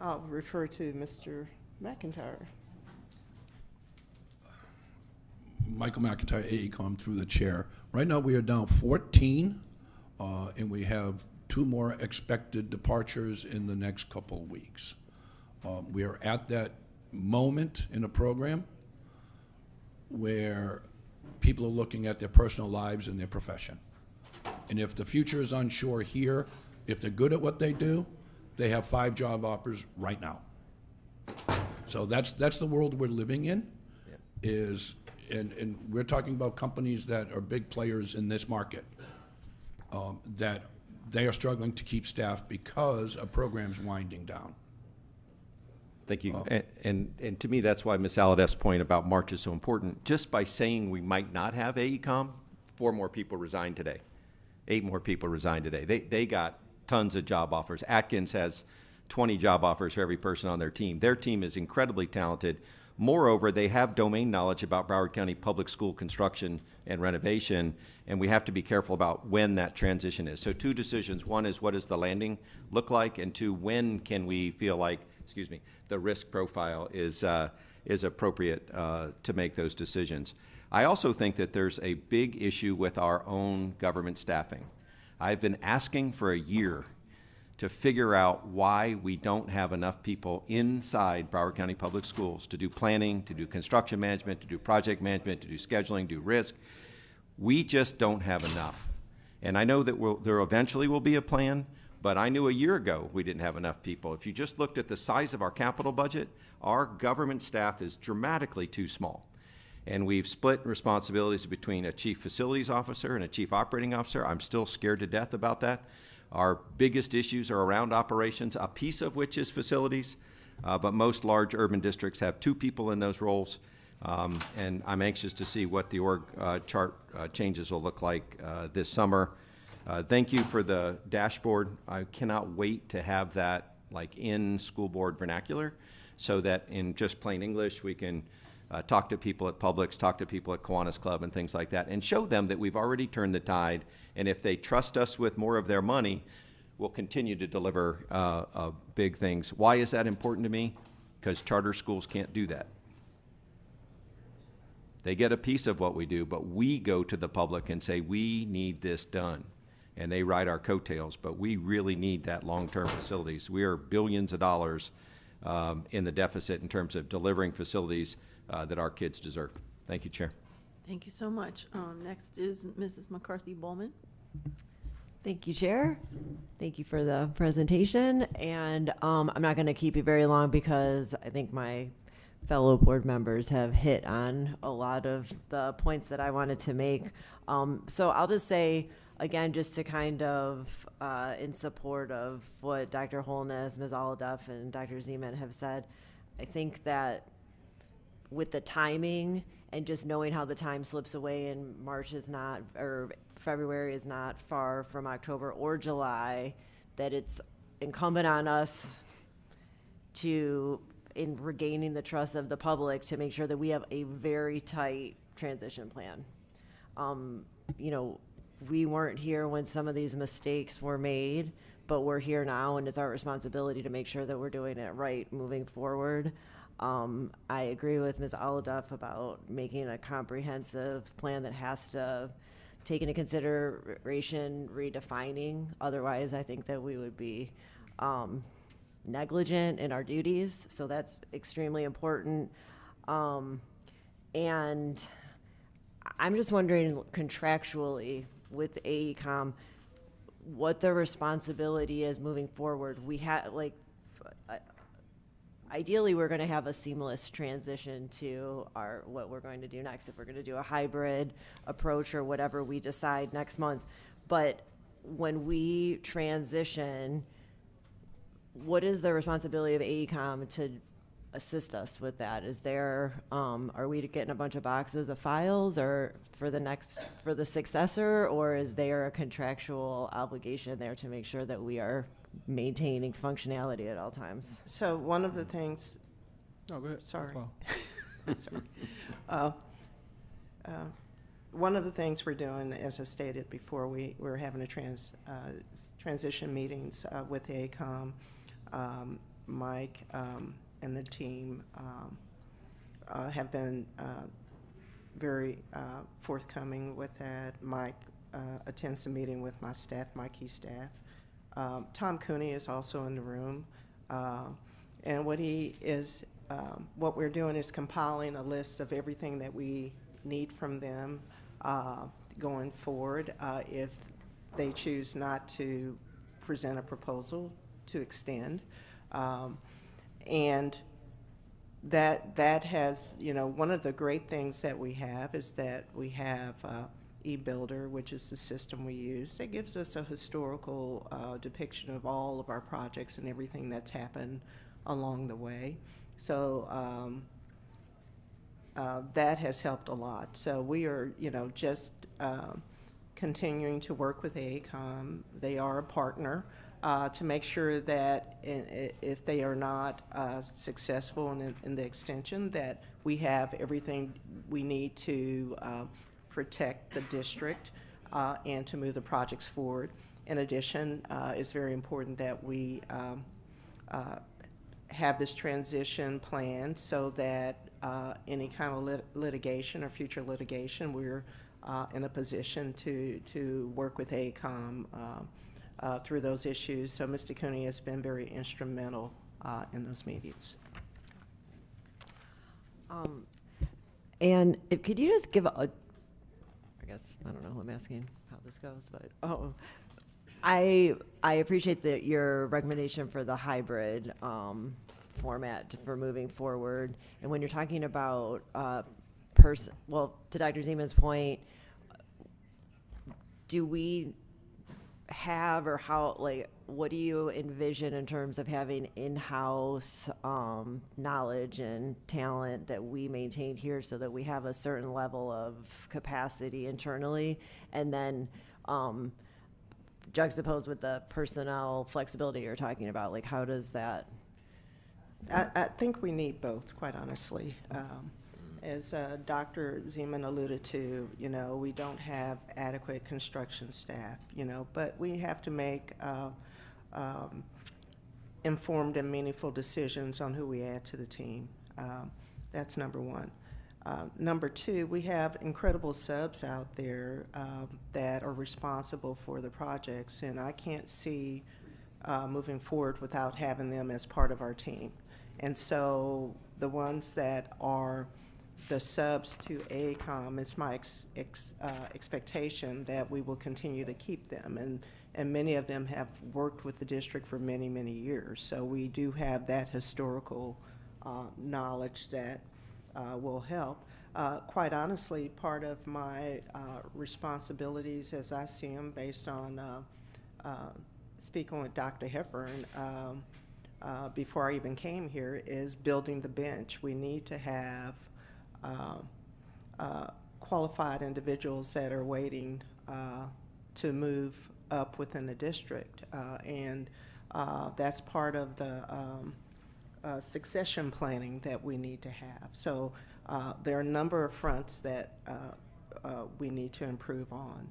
I'll refer to Mr. McIntyre. Michael McIntyre, AECOM, through the chair. Right now we are down 14, and we have 2 more expected departures in the next couple of weeks. We are at that moment in the program where people are looking at their personal lives and their profession. And if the future is unsure here, if they're good at what they do, they have 5 job offers right now. So that's the world we're living in, and we're talking about companies that are big players in this market, that they are struggling to keep staff because a program's winding down. Thank you. And to me, that's why Ms. Aladef's point about March is so important. Just by saying we might not have AECOM, 4 more people resigned today. 8 more people resigned today. They got tons of job offers. Atkins has 20 job offers for every person on their team. Their team is incredibly talented. Moreover, they have domain knowledge about Broward County public school construction and renovation, and we have to be careful about when that transition is. So 2 decisions. One is, what does the landing look like? And 2, when can we feel like, the risk profile is appropriate to make those decisions. I also think that there's a big issue with our own government staffing. I've been asking for a year to figure out why we don't have enough people inside Broward County Public Schools to do planning, to do construction management, to do project management, to do scheduling, do risk. We just don't have enough. And I know that there eventually will be a plan, but I knew a year ago we didn't have enough people. If you just looked at the size of our capital budget, our government staff is dramatically too small. And we've split responsibilities between a chief facilities officer and a chief operating officer. I'm still scared to death about that. Our biggest issues are around operations, a piece of which is facilities, but most large urban districts have 2 people in those roles. And I'm anxious to see what the org chart changes will look like this summer. Thank you for the dashboard. I cannot wait to have that like in school board vernacular, so that in just plain English we can talk to people at Publix, talk to people at Kiwanis Club and things like that, and show them that we've already turned the tide, and if they trust us with more of their money, we'll continue to deliver big things. Why is that important to me? Because charter schools can't do that. They get a piece of what we do, but we go to the public and say, we need this done. And they ride our coattails, but we really need that long-term facilities. We are billions of dollars in the deficit in terms of delivering facilities that our kids deserve. Thank you, Chair. Thank you so much. Next is Mrs. McCarthy Bowman. Thank you, Chair. Thank you for the presentation. And I'm not going to keep you very long because I think my fellow board members have hit on a lot of the points that I wanted to make. So I'll just say, again, just to kind of in support of what Dr. Holness, Ms. Aladef, and Dr. Zeman have said, I think that with the timing and just knowing how the time slips away and March is not, or February is not far from October or July, that it's incumbent on us to, in regaining the trust of the public, to make sure that we have a very tight transition plan. You know, we weren't here when some of these mistakes were made, but we're here now, and it's our responsibility to make sure that we're doing it right moving forward. I agree with Ms. Aladef about making a comprehensive plan that has to take into consideration redefining. Otherwise, I think that we would be negligent in our duties. So that's extremely important. And I'm just wondering contractually with AECOM what the responsibility is moving forward. We have, like, ideally we're going to have a seamless transition to what we're going to do next, if we're going to do a hybrid approach or whatever we decide next month. But when we transition, what is the responsibility of AECOM to assist us with that? Is there, are we getting a bunch of boxes of files or for the successor, or is there a contractual obligation there to make sure that we are maintaining functionality at all times? So one of the things, go ahead. Sorry. Sorry. One of the things we're doing, as I stated before, we're having a transition meetings with AECOM. Mike and the team have been very forthcoming with that. Mike attends a meeting with my staff, my key staff. Tom Cooney is also in the room. And what we're doing is compiling a list of everything that we need from them going forward if they choose not to present a proposal to extend. And that has, one of the great things that we have is that we have eBuilder, which is the system we use. That gives us a historical depiction of all of our projects and everything that's happened along the way. So that has helped a lot. So we are, just continuing to work with AECOM. They are a partner to make sure that if they are not successful in the extension, that we have everything we need to protect the district and to move the projects forward. In addition, it's very important that we have this transition plan so that any kind of litigation or future litigation, we're in a position to work with AECOM through those issues. So Mr. Cooney has been very instrumental in those meetings. And could you just give I guess, I don't know who I'm asking how this goes, but I appreciate your recommendation for the hybrid format for moving forward. And when you're talking about well, to Dr. Zeman's point, do we have, or how, what do you envision in terms of having in-house knowledge and talent that we maintain here so that we have a certain level of capacity internally, and then juxtaposed with the personnel flexibility you're talking about? How does that? I think we need both, quite honestly. As Dr. Zeman alluded to, we don't have adequate construction staff, but we have to make informed and meaningful decisions on who we add to the team. That's number one. Number two, we have incredible subs out there that are responsible for the projects, and I can't see moving forward without having them as part of our team. And so the ones that are the subs to AECOM, it's my expectation that we will continue to keep them. And many of them have worked with the district for many, many years. So we do have that historical knowledge that will help. Quite honestly, part of my responsibilities as I see them based on speaking with Dr. Hepburn before I even came here is building the bench. We need to have qualified individuals that are waiting to move up within the district, and that's part of the succession planning that we need to have. So there are a number of fronts that we need to improve on,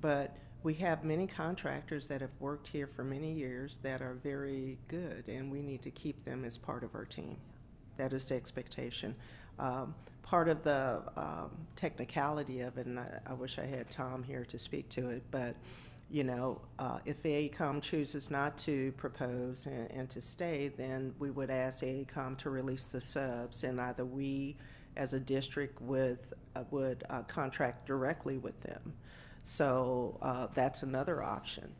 but we have many contractors that have worked here for many years that are very good, and we need to keep them as part of our team. That is the expectation. Part of the technicality of it, and I wish I had Tom here to speak to it, but if AECOM chooses not to propose and to stay, then we would ask AECOM to release the subs, and either we as a district would contract directly with them. So that's another option.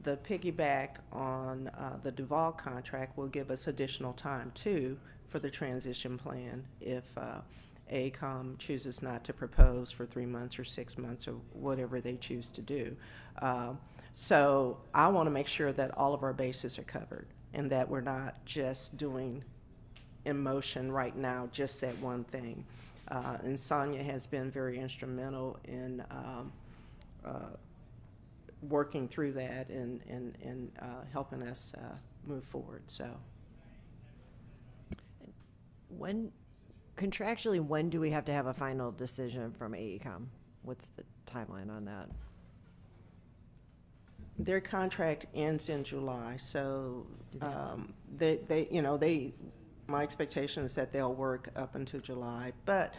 The piggyback on the Duval contract will give us additional time too for the transition plan if AECOM chooses not to propose for 3 months or 6 months or whatever they choose to do. So I want to make sure that all of our bases are covered and that we're not just doing in motion right now just that one thing. And Sonia has been very instrumental in working through that and helping us move forward. So, Contractually, when do we have to have a final decision from AECOM? What's the timeline on that? Their contract ends in July, so my expectation is that they'll work up until July. But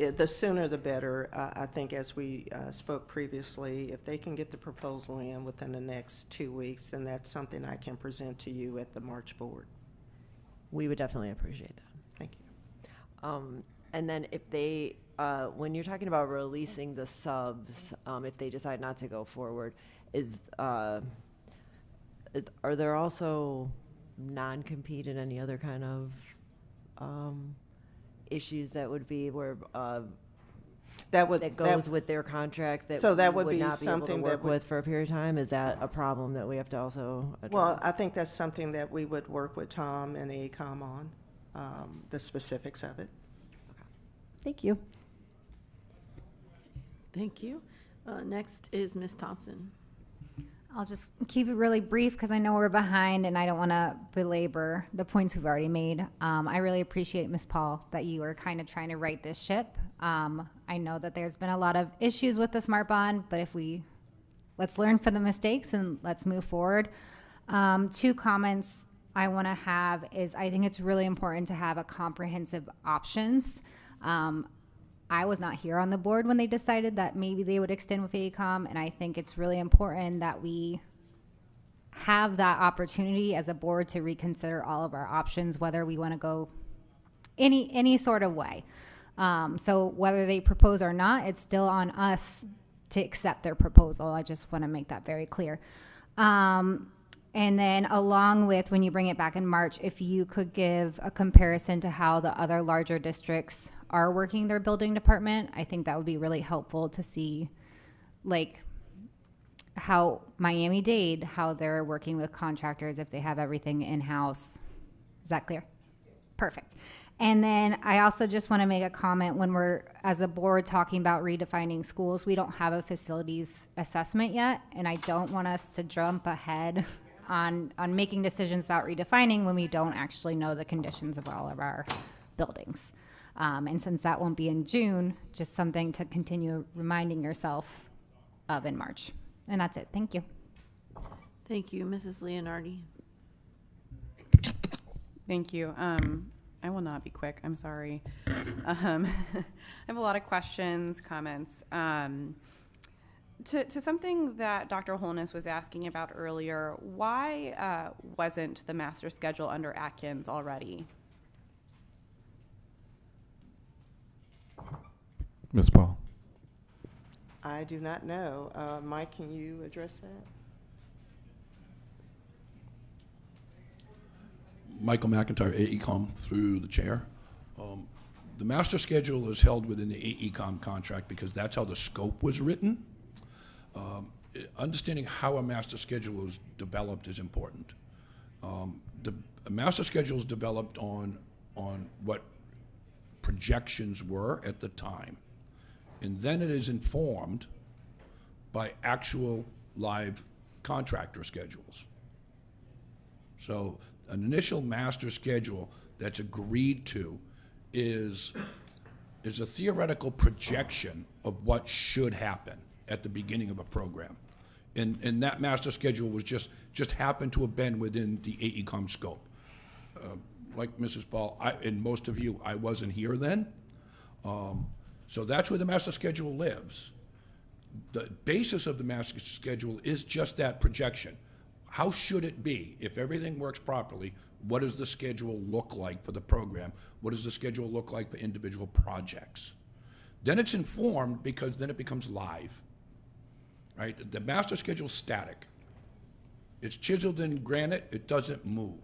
the sooner the better. I think as we spoke previously, if they can get the proposal in within the next 2 weeks, then that's something I can present to you at the March board. We would definitely appreciate that. Thank you. And then if they, when you're talking about releasing the subs, if they decide not to go forward, are there also non-compete and any other kind of issues that would be where that goes with their contract that so that we would be not be able to something work that would, with for a period of time? Is that a problem that we have to also address? well, I think that's something that we would work with Tom and AECOM on, the specifics of it. Thank you. Thank you. Next is Ms. Thompson. I'll just keep it really brief because I know we're behind and I don't want to belabor the points we've already made. I really appreciate, Ms. Paul, that you are kind of trying to right this ship. I know that there's been a lot of issues with the Smart Bond, but let's learn from the mistakes and let's move forward. 2 comments I want to have is I think it's really important to have a comprehensive options. I was not here on the board when they decided that maybe they would extend with AECOM, and I think it's really important that we have that opportunity as a board to reconsider all of our options, whether we want to go any sort of way. So whether they propose or not, it's still on us to accept their proposal. I just want to make that very clear. And then along with when you bring it back in March, if you could give a comparison to how the other larger districts are working their building department, I think that would be really helpful to see, like how Miami-Dade, how they're working with contractors, if they have everything in-house. Is that clear? Perfect. And then I also just want to make a comment when we're, as a board, talking about redefining schools, we don't have a facilities assessment yet, and I don't want us to jump ahead on making decisions about redefining when we don't actually know the conditions of all of our buildings. And since that won't be in June, just something to continue reminding yourself of in March. And that's it. Thank you. Thank you, Mrs. Leonardi. Thank you. I will not be quick. I'm sorry. I have a lot of questions, comments. To something that Dr. Holness was asking about earlier, why wasn't the master schedule under Atkins already? Ms. Paul. I do not know. Mike, can you address that? Michael McIntyre, AECOM, through the chair. The master schedule is held within the AECOM contract because that's how the scope was written. Understanding how a master schedule is developed is important. The master schedule is developed on what projections were at the time, and then it is informed by actual live contractor schedules. So an initial master schedule that's agreed to is a theoretical projection of what should happen at the beginning of a program. And that master schedule was just happened to have been within the AECOM scope. Like Mrs. Paul, and most of you, I wasn't here then. So that's where the master schedule lives. The basis of the master schedule is just that projection. How should it be? If everything works properly, what does the schedule look like for the program? What does the schedule look like for individual projects? Then it's informed because then it becomes live, right? The master schedule is static. It's chiseled in granite, it doesn't move.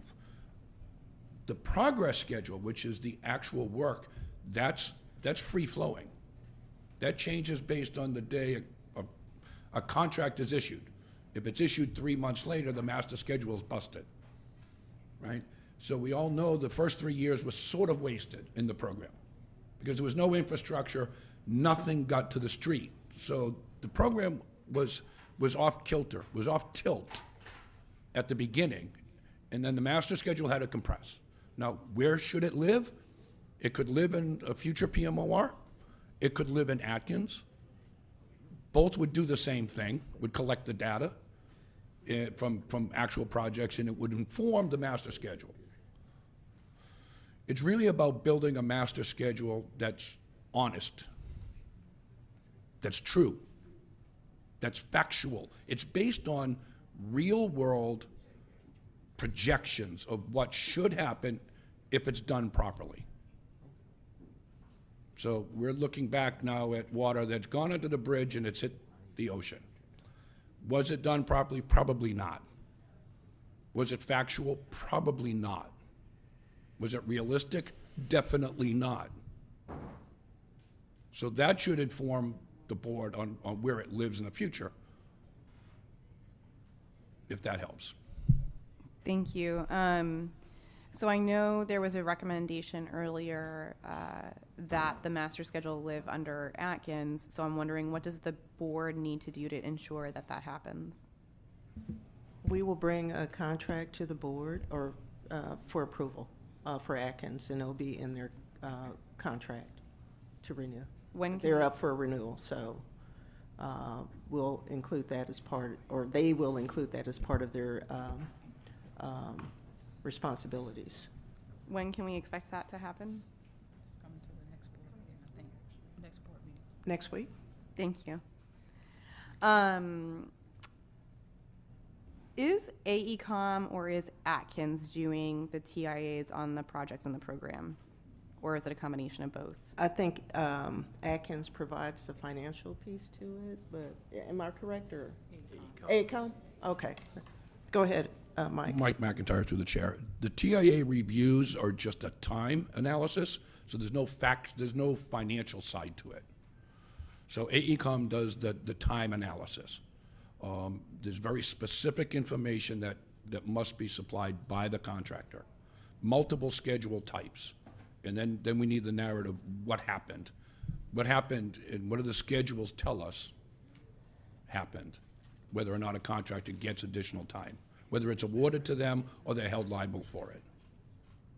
The progress schedule, which is the actual work, that's free-flowing. That changes based on the day a contract is issued. If it's issued 3 months later, the master schedule is busted, right? So we all know the first 3 years was sort of wasted in the program because there was no infrastructure, nothing got to the street. So the program was off kilter, was off tilt at the beginning, and then the master schedule had to compress. Now, where should it live? It could live in a future PMOR. It could live in Atkins. Both would do the same thing, would collect the data from actual projects, and it would inform the master schedule. It's really about building a master schedule that's honest. That's true. That's factual. It's based on real-world projections of what should happen if it's done properly. So we're looking back now at water that's gone under the bridge and it's hit the ocean. Was it done properly? Probably not. Was it factual? Probably not. Was it realistic? Definitely not. So that should inform the board on where it lives in the future, if that helps. Thank you. So I know there was a recommendation earlier that the master schedule live under Atkins. So I'm wondering, what does the board need to do to ensure that that happens? We will bring a contract to the board or for approval for Atkins, and it'll be in their contract to renew. When they're up for renewal, so we'll include that as part, or they will include that as part of their responsibilities. When can we expect that to happen? Next week. Thank you. Is AECOM or is Atkins doing the TIAs on the projects in the program? Or is it a combination of both? I think Atkins provides the financial piece to it, but am I correct, or AECOM? Okay. Go ahead, Mike. Mike McIntyre through the chair. The TIA reviews are just a time analysis, so there's no financial side to it. So AECOM does the time analysis. There's very specific information that must be supplied by the contractor. Multiple schedule types. And then we need the narrative, what happened. What happened and what do the schedules tell us happened, whether or not a contractor gets additional time, whether it's awarded to them or they're held liable for it.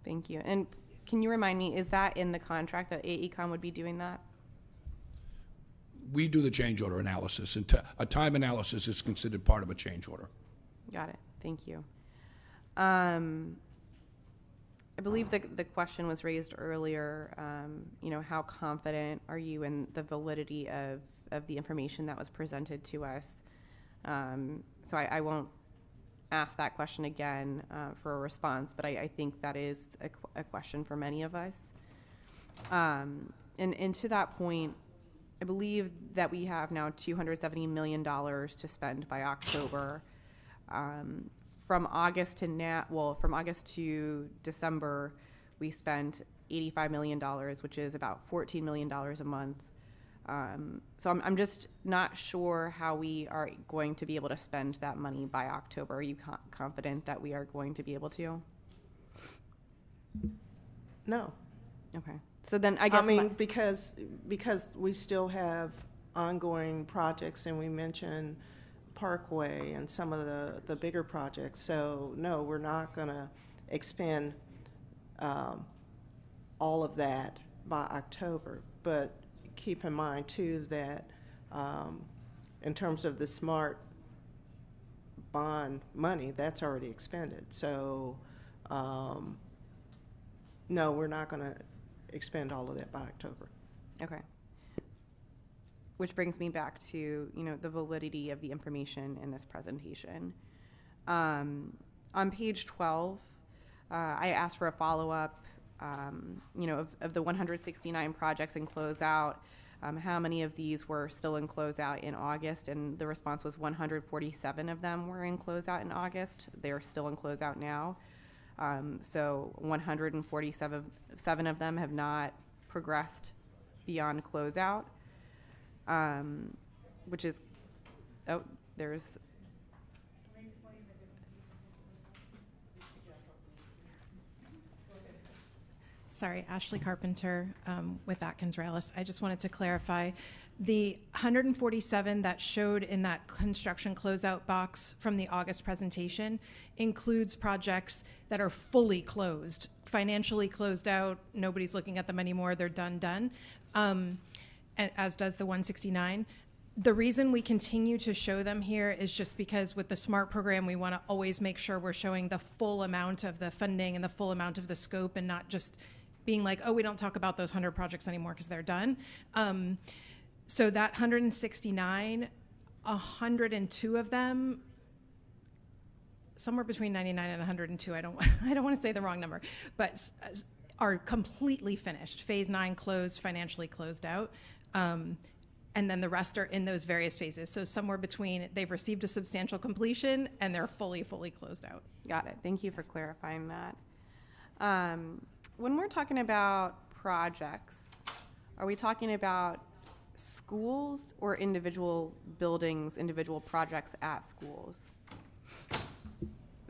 Thank you. And can you remind me, is that in the contract that AECOM would be doing that? We do the change order analysis, and a time analysis is considered part of a change order. Got it. Thank you. I believe the question was raised earlier, how confident are you in the validity of the information that was presented to us? So I won't ask that question again for a response, but I think that is a question for many of us. And to that point, I believe that we have now $270 million to spend by October. From August to December, we spent $85 million, which is about $14 million a month. So I'm just not sure how we are going to be able to spend that money by October. Are you confident that we are going to be able to? No. Okay. So then I guess because we still have ongoing projects, and we mentioned Parkway and some of the bigger projects. So no, we're not going to expend all of that by October. But keep in mind too that in terms of the SMART bond money, that's already expended. So no, we're not going to expend all of that by October. Okay. Which brings me back to, the validity of the information in this presentation. On page 12, I asked for a follow-up, of the 169 projects in closeout, how many of these were still in closeout in August, and the response was 147 of them were in closeout in August. They're still in closeout now. So 147 of them have not progressed beyond closeout. Which is, there's. Sorry, Ashley Carpenter with Atkins Ralis. I just wanted to clarify. The 147 that showed in that construction closeout box from the August presentation includes projects that are fully closed, financially closed out. Nobody's looking at them anymore. They're done. As does the 169. The reason we continue to show them here is just because with the SMART program, we want to always make sure we're showing the full amount of the funding and the full amount of the scope, and not just being like, oh, we don't talk about those 100 projects anymore because they're done. So that 169, 102 of them, somewhere between 99 and 102, I don't want to say the wrong number, but are completely finished. Phase 9 closed, financially closed out. And then the rest are in those various phases. So somewhere between they've received a substantial completion and they're fully closed out. Got it. Thank you for clarifying that. When we're talking about projects, are we talking about schools or individual buildings, individual projects at schools?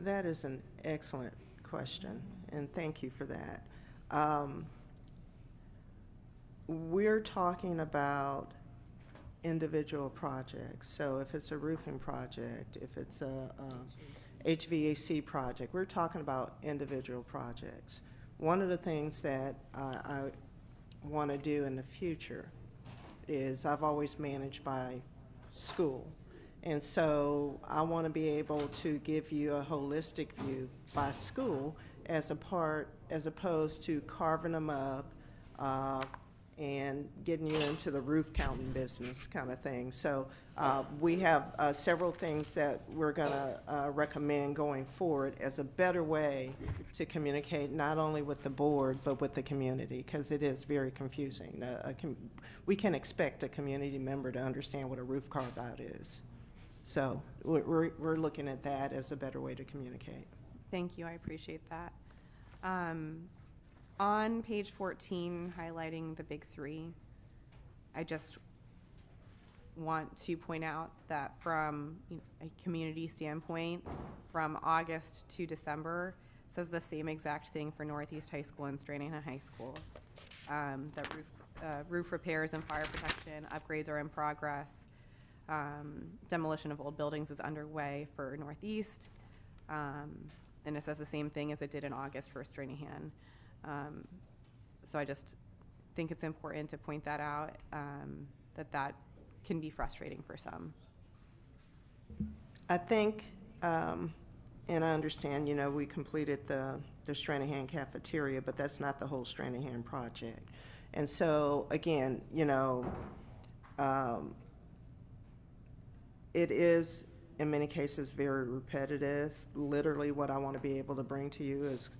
That is an excellent question, and thank you for that. We're talking about individual projects. So if it's a roofing project, if it's a HVAC project, we're talking about individual projects. One of the things that I want to do in the future is I've always managed by school. And so I want to be able to give you a holistic view by school as opposed to carving them up and getting you into the roof counting business kind of thing. So we have several things that we're going to recommend going forward as a better way to communicate not only with the board but with the community, because it is very confusing. We can expect a community member to understand what a roof carve-out is. So we're looking at that as a better way to communicate. Thank you. I appreciate that. On page 14, highlighting the big three, I just want to point out that from a community standpoint, from August to December, says the same exact thing for Northeast High School and Stranahan High School. That roof repairs and fire protection upgrades are in progress. Demolition of old buildings is underway for Northeast. And it says the same thing as it did in August for Stranahan. So I just think it's important to point that out, that can be frustrating for some. I think, and I understand, we completed the Stranahan cafeteria, but that's not the whole Stranahan project. And so, again, it is, in many cases, very repetitive. Literally, what I want to be able to bring to you is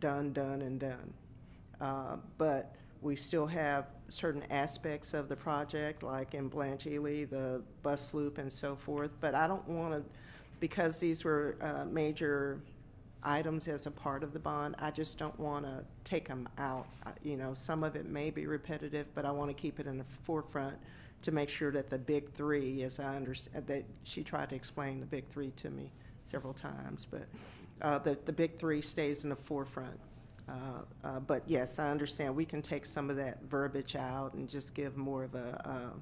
done, done, and done. But we still have certain aspects of the project, like in Blanche Ely, the bus loop and so forth. But I don't want to, because these were major items as a part of the bond, I just don't want to take them out. Some of it may be repetitive, but I want to keep it in the forefront to make sure that the big three, as I understand, that she tried to explain the big three to me several times, but the big three stays in the forefront. But yes, I understand we can take some of that verbiage out and just give more of a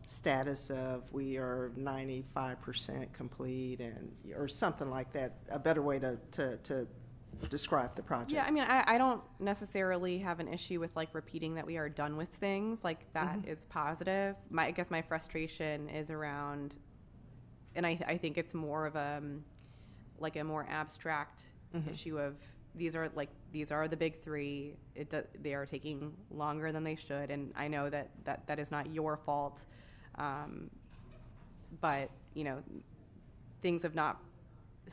status of we are 95% complete, or something like that, a better way to describe the project. Yeah, I mean, I don't necessarily have an issue with repeating that we are done with things. That is positive. I guess my frustration is around, and I think it's more of a more abstract issue of these are the big three. They are taking longer than they should, and I know that is not your fault. But things have not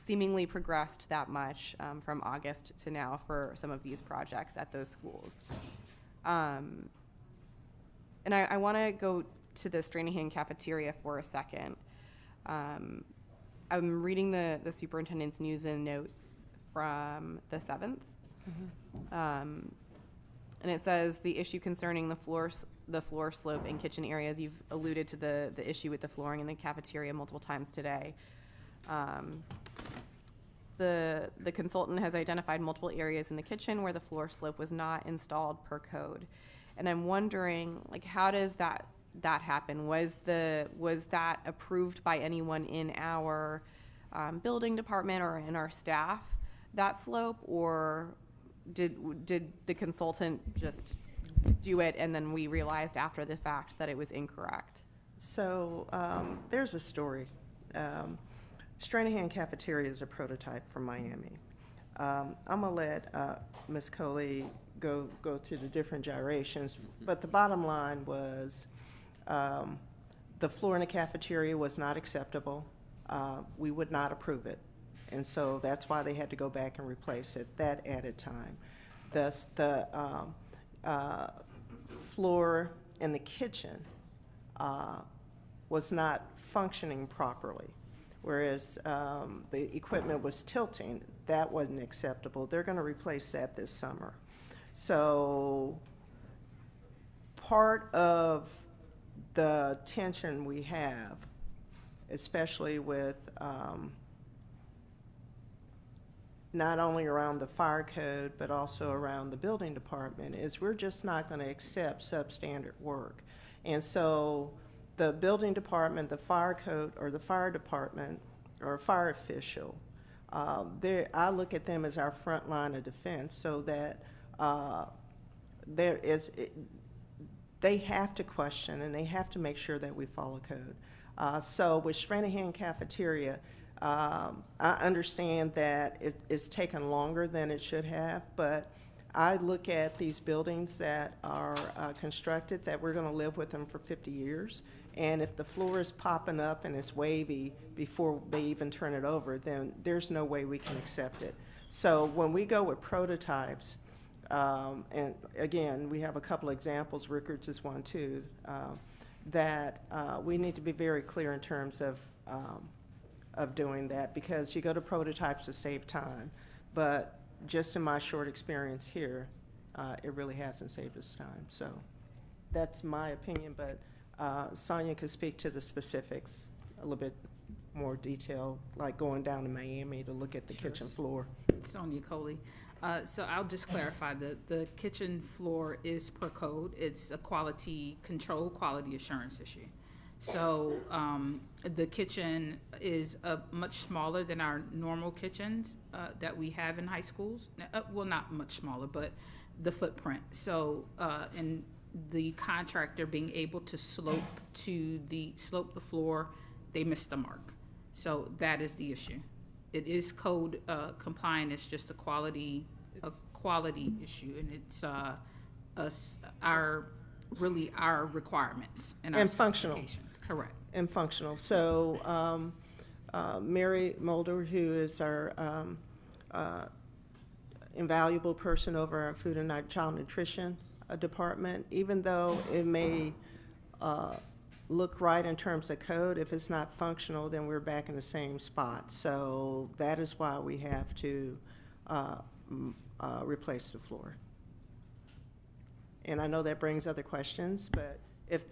seemingly progressed that much from August to now for some of these projects at those schools. And I want to go to the Stranahan cafeteria for a second. I'm reading the superintendent's news and notes from the 7th. And it says the issue concerning the floor slope and kitchen areas. You've alluded to the issue with the flooring in the cafeteria multiple times today. The consultant has identified multiple areas in the kitchen where the floor slope was not installed per code, and I'm wondering, how does that happen? Was that approved by anyone in our building department or in our staff, that slope, or did the consultant just do it and then we realized after the fact that it was incorrect? So there's a story. Stranahan Cafeteria is a prototype from Miami. I'm going to let Ms. Coley go through the different gyrations. But the bottom line was the floor in the cafeteria was not acceptable. We would not approve it. And so that's why they had to go back and replace it. That added time. The floor in the kitchen was not functioning properly, whereas the equipment was tilting. That wasn't acceptable. They're going to replace that this summer. So part of the tension we have, especially with not only around the fire code, but also around the building department, is we're just not going to accept substandard work. And so the building department, the fire code, or the fire department, or a fire official, I look at them as our front line of defense, so that they have to question and they have to make sure that we follow code. So with Stranahan Cafeteria, I understand that it's taken longer than it should have, but I look at these buildings that are constructed that we're going to live with them for 50 years. And if the floor is popping up and it's wavy before they even turn it over, then there's no way we can accept it. So when we go with prototypes, and again, we have a couple examples, Rickards is one too, that we need to be very clear in terms of doing that, because you go to prototypes to save time. But just in my short experience here, it really hasn't saved us time. So that's my opinion, but Sonia could speak to the specifics a little bit more detail, like going down to Miami to look at the kitchen floor. Sonia Coley. So I'll just clarify, the kitchen floor is per code. It's a quality control, quality assurance issue. So the kitchen is much smaller than our normal kitchens that we have in high schools. Well, not much smaller, but the footprint. So in the contractor being able to slope the floor, they missed the mark. So that is the issue. It is code compliant. It's just a quality issue, and it's our requirements and functional. Correct. And functional. So Mary Mulder, who is our invaluable person over our food and child nutrition department, even though it may look right in terms of code, if it's not functional, then we're back in the same spot. So that is why we have to replace the floor. And I know that brings other questions, but if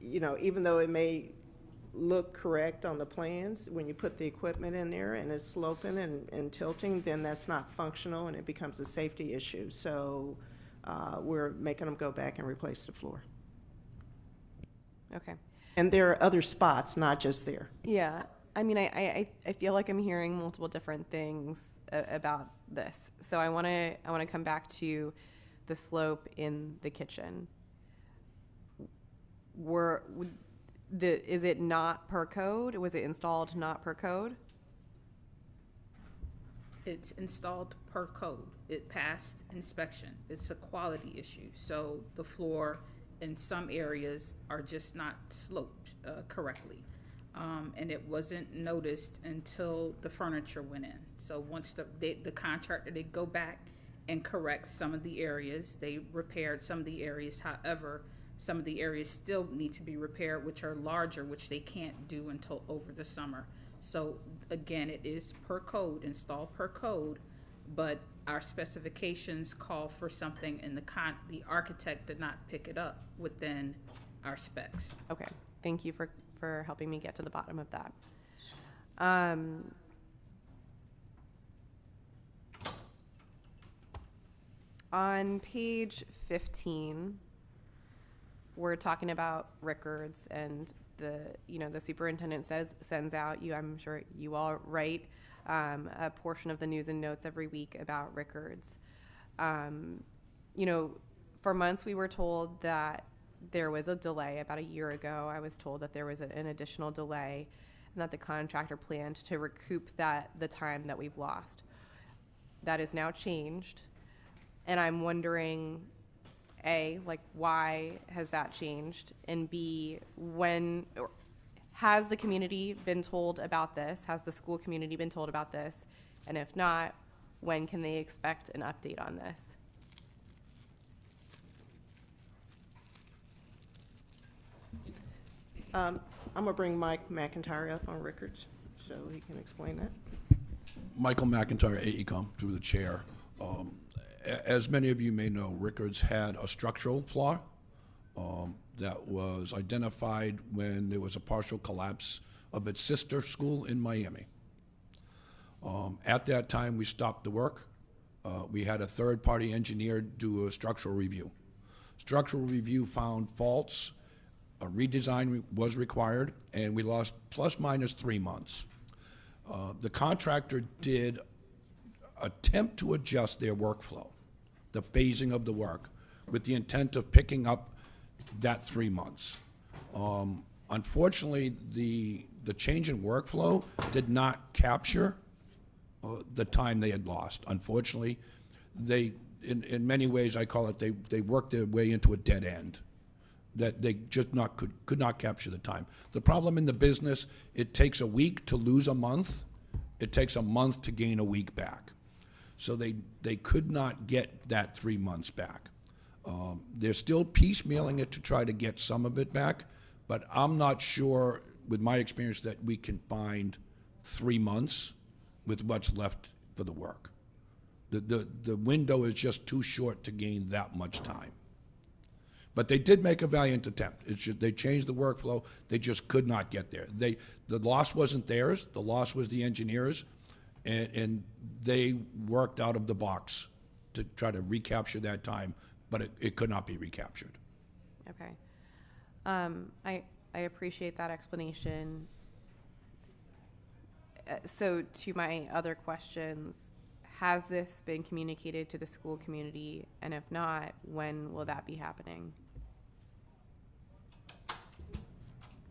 even though it may look correct on the plans, when you put the equipment in there and it's sloping and tilting, then that's not functional and it becomes a safety issue. So we're making them go back and replace the floor. Okay. And there are other spots, not just there. Yeah. I mean, I feel like I'm hearing multiple different things about this. So I want to come back to the slope in the kitchen. Is it not per code? Was it installed not per code? It's installed per code. It passed inspection. It's a quality issue. So the floor in some areas are just not sloped correctly. And it wasn't noticed until the furniture went in. So once the contractor, they go back and correct some of the areas. They repaired some of the areas. However, some of the areas still need to be repaired, which are larger, which they can't do until over the summer. So again, it is per code, installed per code, but our specifications call for something, and the architect did not pick it up within our specs. Okay, thank you for helping me get to the bottom of that. On page 15, we're talking about Rickards, and the superintendent sends out, I'm sure you all write a portion of the news and notes every week about Rickards. For months we were told that there was a delay. About a year ago, I was told that there was an additional delay and that the contractor planned to recoup the time that we've lost. That is now changed. And I'm wondering, A, like, why has that changed? And B, has the community been told about this? Has the school community been told about this? And if not, when can they expect an update on this? I'm going to bring Mike McIntyre up on records so he can explain that. Michael McIntyre, AECom, through the chair. As many of you may know, Rickards had a structural flaw that was identified when there was a partial collapse of its sister school in Miami. At that time, we stopped the work. We had a third-party engineer do a structural review. Structural review found faults. A redesign was required, and we lost plus minus 3 months. The contractor did attempt to adjust their workflow, the phasing of the work, with the intent of picking up that 3 months. Unfortunately, the change in workflow did not capture the time they had lost. Unfortunately, in many ways, I call it, they worked their way into a dead end, that they just could not capture the time. The problem in the business, it takes a week to lose a month. It takes a month to gain a week back. So they could not get that 3 months back. They're still piecemealing it to try to get some of it back, but I'm not sure, with my experience, that we can find 3 months with what's left for the work. The window is just too short to gain that much time. But they did make a valiant attempt. It's just, they changed the workflow. They just could not get there. The loss wasn't theirs. The loss was the engineers, and they worked out of the box to try to recapture that time, but it could not be recaptured. Okay. I appreciate that explanation. So to my other questions, has this been communicated to the school community? And if not, when will that be happening?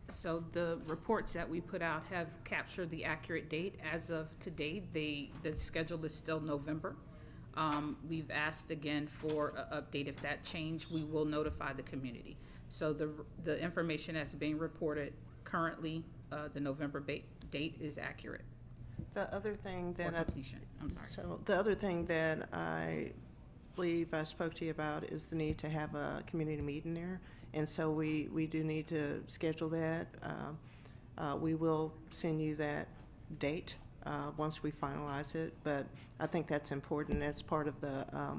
So the reports that we put out have captured the accurate date. As of today, the schedule is still November. We've asked again for an update. If that changed, we will notify the community. So the information that's being reported currently, the November date is accurate. The other thing that I'm sorry. So the other thing that I believe I spoke to you about is the need to have a community meeting there, and so we do need to schedule that. We will send you that date once we finalize it, but I think that's important. That's part of the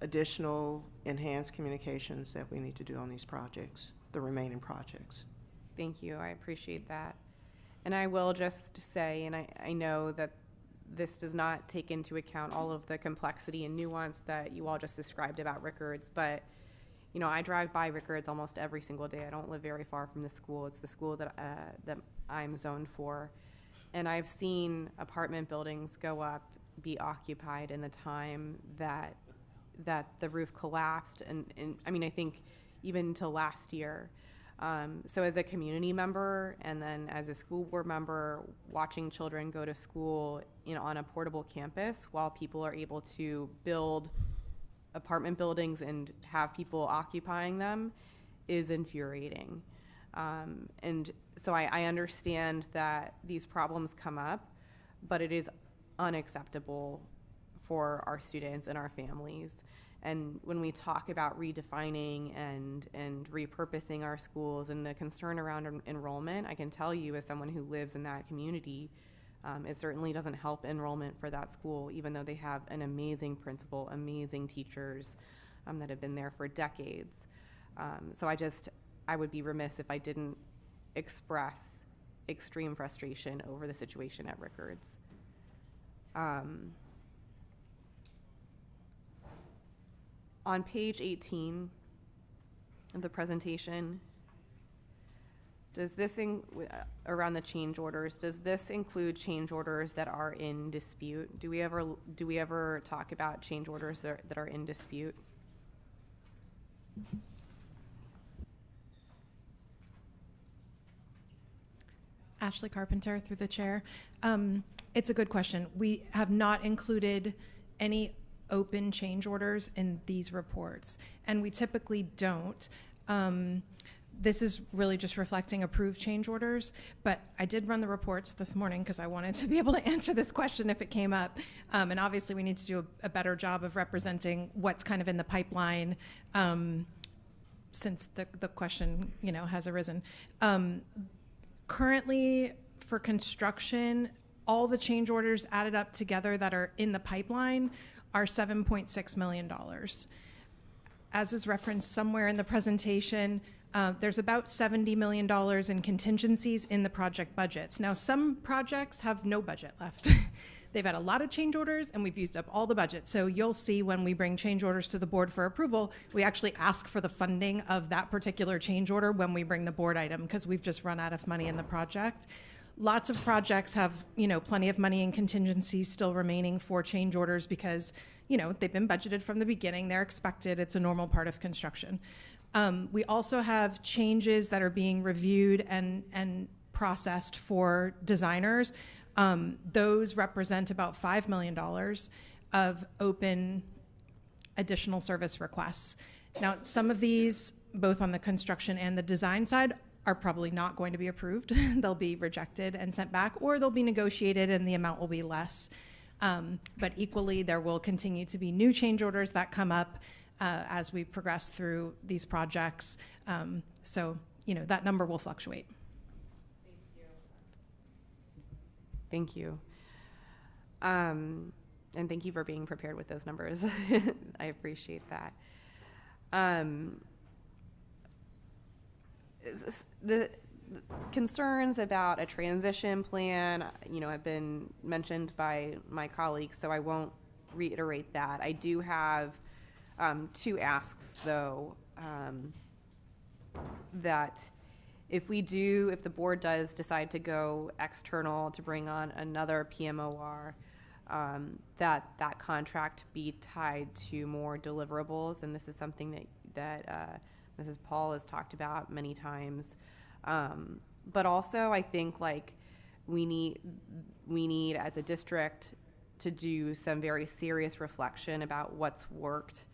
additional enhanced communications that we need to do on these projects, the remaining projects. Thank you. I appreciate that. And I will just say, and I know that this does not take into account all of the complexity and nuance that you all just described about Rickards, but you know, I drive by Rickards almost every single day. I don't live very far from the school. It's the school that I'm zoned for. And I've seen apartment buildings go up, be occupied in the time that the roof collapsed. And I mean, I think even until last year. So as a community member and then as a school board member, watching children go to school on a portable campus while people are able to build apartment buildings and have people occupying them is infuriating. And so I understand that these problems come up, but it is unacceptable for our students and our families. And when we talk about redefining and repurposing our schools and the concern around enrollment, I can tell you as someone who lives in that community, it certainly doesn't help enrollment for that school, even though they have an amazing principal, amazing teachers that have been there for decades. So I would be remiss if I didn't express extreme frustration over the situation at Rickards. On page 18 of the presentation, does this, around the change orders, does this include change orders that are in dispute? Do we ever talk about change orders that are in dispute? Ashley Carpenter, through the chair. It's a good question. We have not included any open change orders in these reports, and we typically don't. This is really just reflecting approved change orders, but I did run the reports this morning because I wanted to be able to answer this question if it came up. And obviously we need to do a better job of representing what's kind of in the pipeline since the question, has arisen. Currently for construction, all the change orders added up together that are in the pipeline are $7.6 million. As is referenced somewhere in the presentation, there's about $70 million in contingencies in the project budgets. Now, some projects have no budget left. They've had a lot of change orders, and we've used up all the budget. So you'll see when we bring change orders to the board for approval, we actually ask for the funding of that particular change order when we bring the board item, because we've just run out of money in the project. Lots of projects have, plenty of money in contingencies still remaining for change orders because, they've been budgeted from the beginning. They're expected. It's a normal part of construction. We also have changes that are being reviewed and processed for designers. Those represent about $5 million of open additional service requests. Now, some of these, both on the construction and the design side, are probably not going to be approved. They'll be rejected and sent back, or they'll be negotiated and the amount will be less. But equally, there will continue to be new change orders that come up as we progress through these projects. So, that number will fluctuate. Thank you. And thank you for being prepared with those numbers. I appreciate that. The concerns about a transition plan, have been mentioned by my colleagues, so I won't reiterate that. I do have two asks, though, that if the board does decide to go external to bring on another PMOR, that contract be tied to more deliverables, and this is something that Mrs. Paul has talked about many times. But also, I think we need as a district to do some very serious reflection about what's worked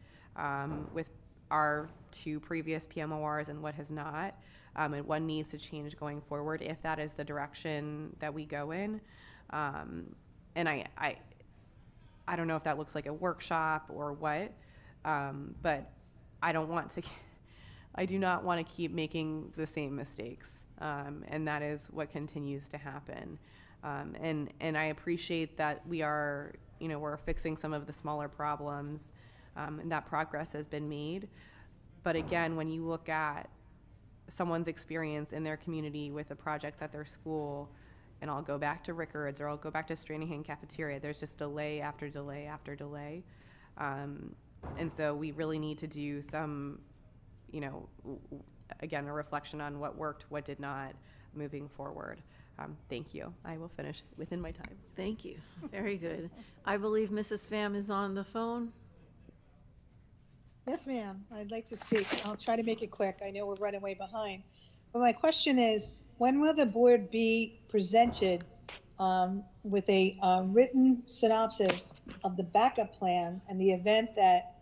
with our two previous PMORs and what has not. And what needs to change going forward if that is the direction that we go in. And I don't know if that looks like a workshop or what, but I do not want to keep making the same mistakes. And that is what continues to happen. And I appreciate that we're fixing some of the smaller problems, and that progress has been made. But again, when you look at someone's experience in their community with the projects at their school, and I'll go back to Rickards or I'll go back to Stranahan Cafeteria, there's just delay after delay after delay. And so we really need to do some, again, a reflection on what worked, what did not, moving forward. Thank you. I will finish within my time. Thank you. Very good. I believe Mrs. Pham is on the phone. Yes, ma'am. I'd like to speak. I'll try to make it quick. I know we're running way behind. But my question is, when will the board be presented with a written synopsis of the backup plan in the event that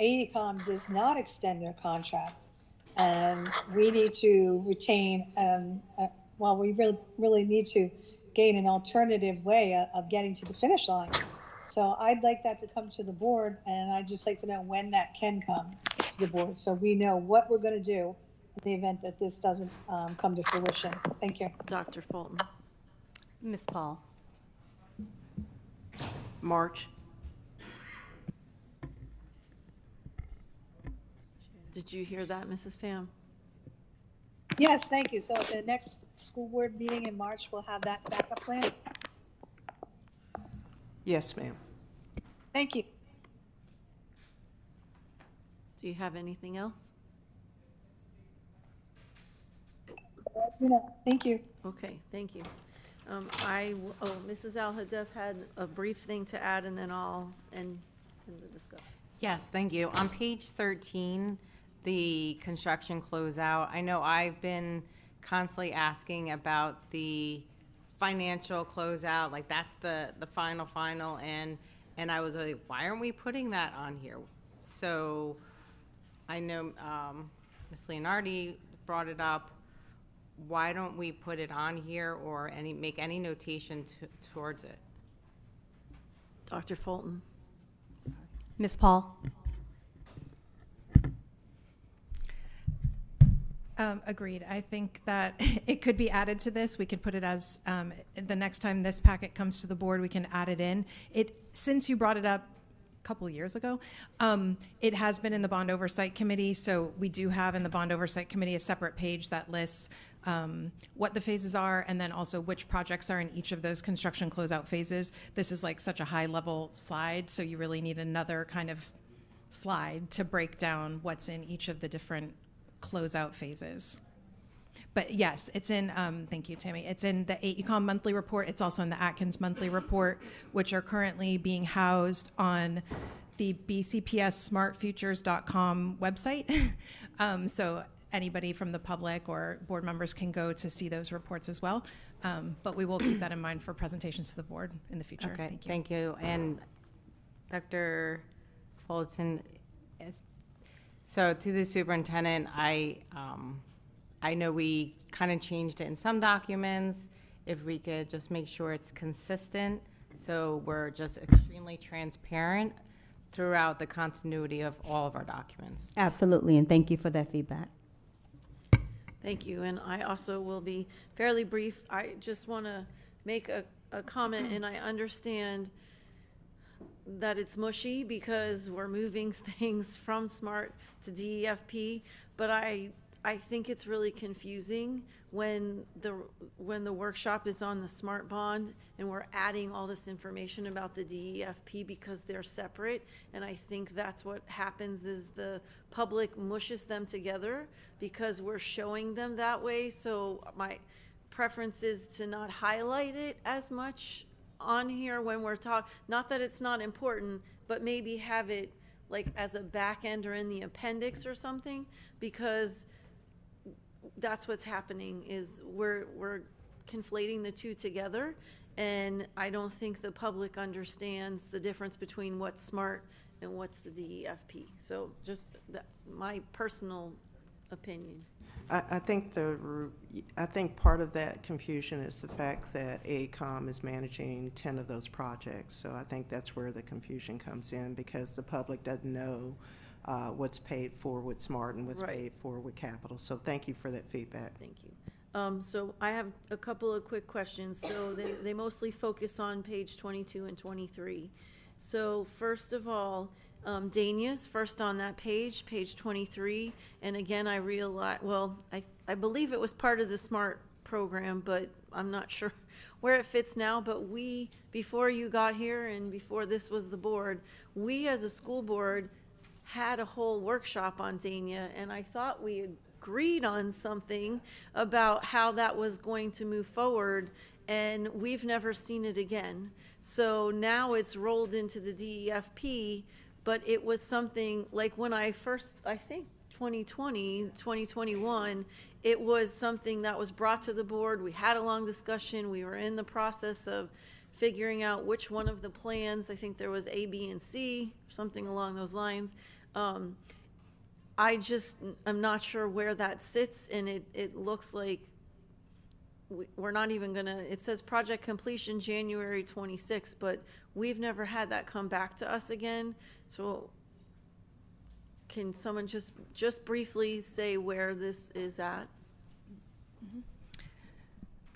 AECOM does not extend their contract and we need to retain, we really need to gain an alternative way of getting to the finish line. So I'd like that to come to the board, and I'd just like to know when that can come to the board so we know what we're going to do in the event that this doesn't come to fruition. Thank you. Dr. Fulton. Ms. Paul. March. Did you hear that, Mrs. Pham? Yes, thank you. So at the next school board meeting in March, we'll have that backup plan? Yes, ma'am. Thank you. Do you have anything else? Thank you. Okay, thank you. Mrs. Al-Hadef had a brief thing to add, and then I'll end the discussion. Yes, thank you. On page 13, the construction closeout, I know I've been constantly asking about the financial closeout, like that's the final, and And I was like, why aren't we putting that on here? So I know Ms. Leonardi brought it up. Why don't we put it on here or make any notation towards it? Dr. Fulton. Ms. Paul? Agreed. I think that it could be added to this. We could put it as the next time this packet comes to the board, we can add it in. Since you brought it up a couple of years ago, it has been in the Bond Oversight Committee. So we do have in the Bond Oversight Committee a separate page that lists what the phases are and then also which projects are in each of those construction closeout phases. This is like such a high level slide, so you really need another kind of slide to break down what's in each of the different closeout phases. But yes, it's in, thank you, Tammy. It's in the AECOM monthly report. It's also in the Atkins monthly report, which are currently being housed on the bcpssmartfutures.com website. So anybody from the public or board members can go to see those reports as well. But we will keep that in mind for presentations to the board in the future. Okay, thank you. And Dr. Fulton, so to the superintendent, I know we kind of changed it in some documents. If we could just make sure it's consistent, so we're just extremely transparent throughout the continuity of all of our documents. Absolutely, and thank you for that feedback. Thank you, and I also will be fairly brief. I just want to make a comment, and I understand that it's mushy because we're moving things from SMART to DEFP, but I think it's really confusing when the workshop is on the SMART bond and we're adding all this information about the DEFP because they're separate, and I think that's what happens is the public mushes them together because we're showing them that way. So my preference is to not highlight it as much on here when we're talking, not that it's not important, but maybe have it like as a back end or in the appendix or something, because that's what's happening is we're conflating the two together, and I don't think the public understands the difference between what's SMART and what's the DEFP. So just my personal opinion. I think part of that confusion is the fact that AECOM is managing 10 of those projects. So I think that's where the confusion comes in, because the public doesn't know what's paid for with SMART and what's paid for with capital. So thank you for that feedback. Thank you. So I have a couple of quick questions. So they mostly focus on page 22 and 23. So first of all, Dania's first on that page 23, and again I realize, well, I believe it was part of the SMART program, but I'm not sure where it fits now. But we, before you got here and before this was the board, we as a school board had a whole workshop on Dania, and I thought we agreed on something about how that was going to move forward, and we've never seen it again. So now it's rolled into the DEFP, but it was something like when I first, I think 2021, it was something that was brought to the board. We had a long discussion. We were in the process of figuring out which one of the plans, I think there was A, B, and C, something along those lines. I'm not sure where that sits, and it looks like we're not even gonna, it says project completion January 26th, but we've never had that come back to us again. So can someone just briefly say where this is at?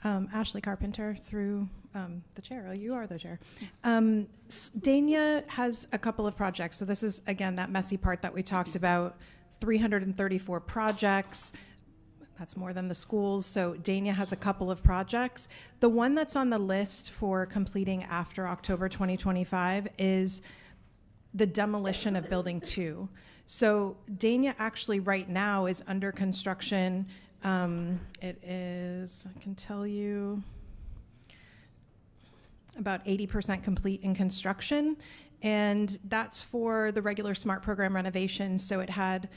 Ashley Carpenter through the chair. Oh, you are the chair. Dania has a couple of projects. So this is, again, that messy part that we talked about, 334 projects. That's more than the schools. So Dania has a couple of projects. The one that's on the list for completing after October 2025 is the demolition of Building 2. So Dania actually right now is under construction. It is, I can tell you, about 80% complete in construction, and that's for the regular SMART program renovation. So it had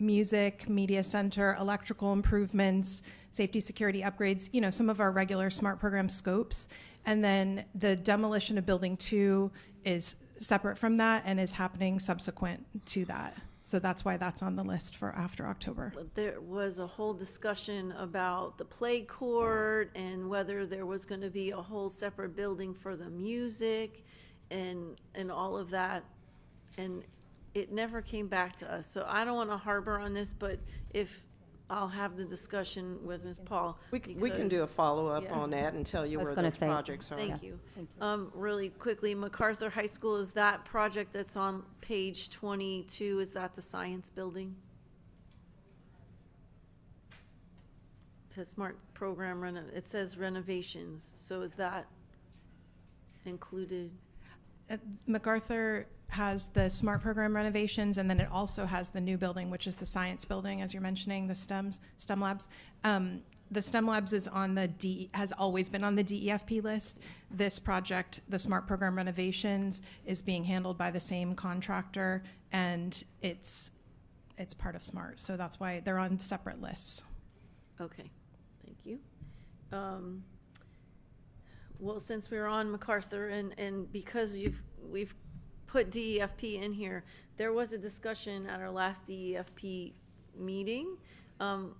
music, media center, electrical improvements, safety security upgrades, some of our regular SMART program scopes. And then the demolition of building 2 is separate from that and is happening subsequent to that. So that's why that's on the list for after October. There was a whole discussion about the play court and whether there was going to be a whole separate building for the music and all of that. And it never came back to us. So I don't want to harbor on this, but if I'll have the discussion with Ms. Paul. We can do a follow-up on that and tell you where those projects are. Thank you. Really quickly, MacArthur High School, is that project that's on page 22, is that the science building? It says smart program, it says renovations, so is that included? MacArthur has the SMART program renovations, and then it also has the new building, which is the science building, as you're mentioning, the STEM labs. The STEM labs is on has always been on the DEFP list. This project, the SMART program renovations, is being handled by the same contractor, and it's part of SMART, so that's why they're on separate lists. Okay, thank you. Well, since we're on MacArthur and because we've put DEFP in here, there was a discussion at our last DEFP meeting. Mr.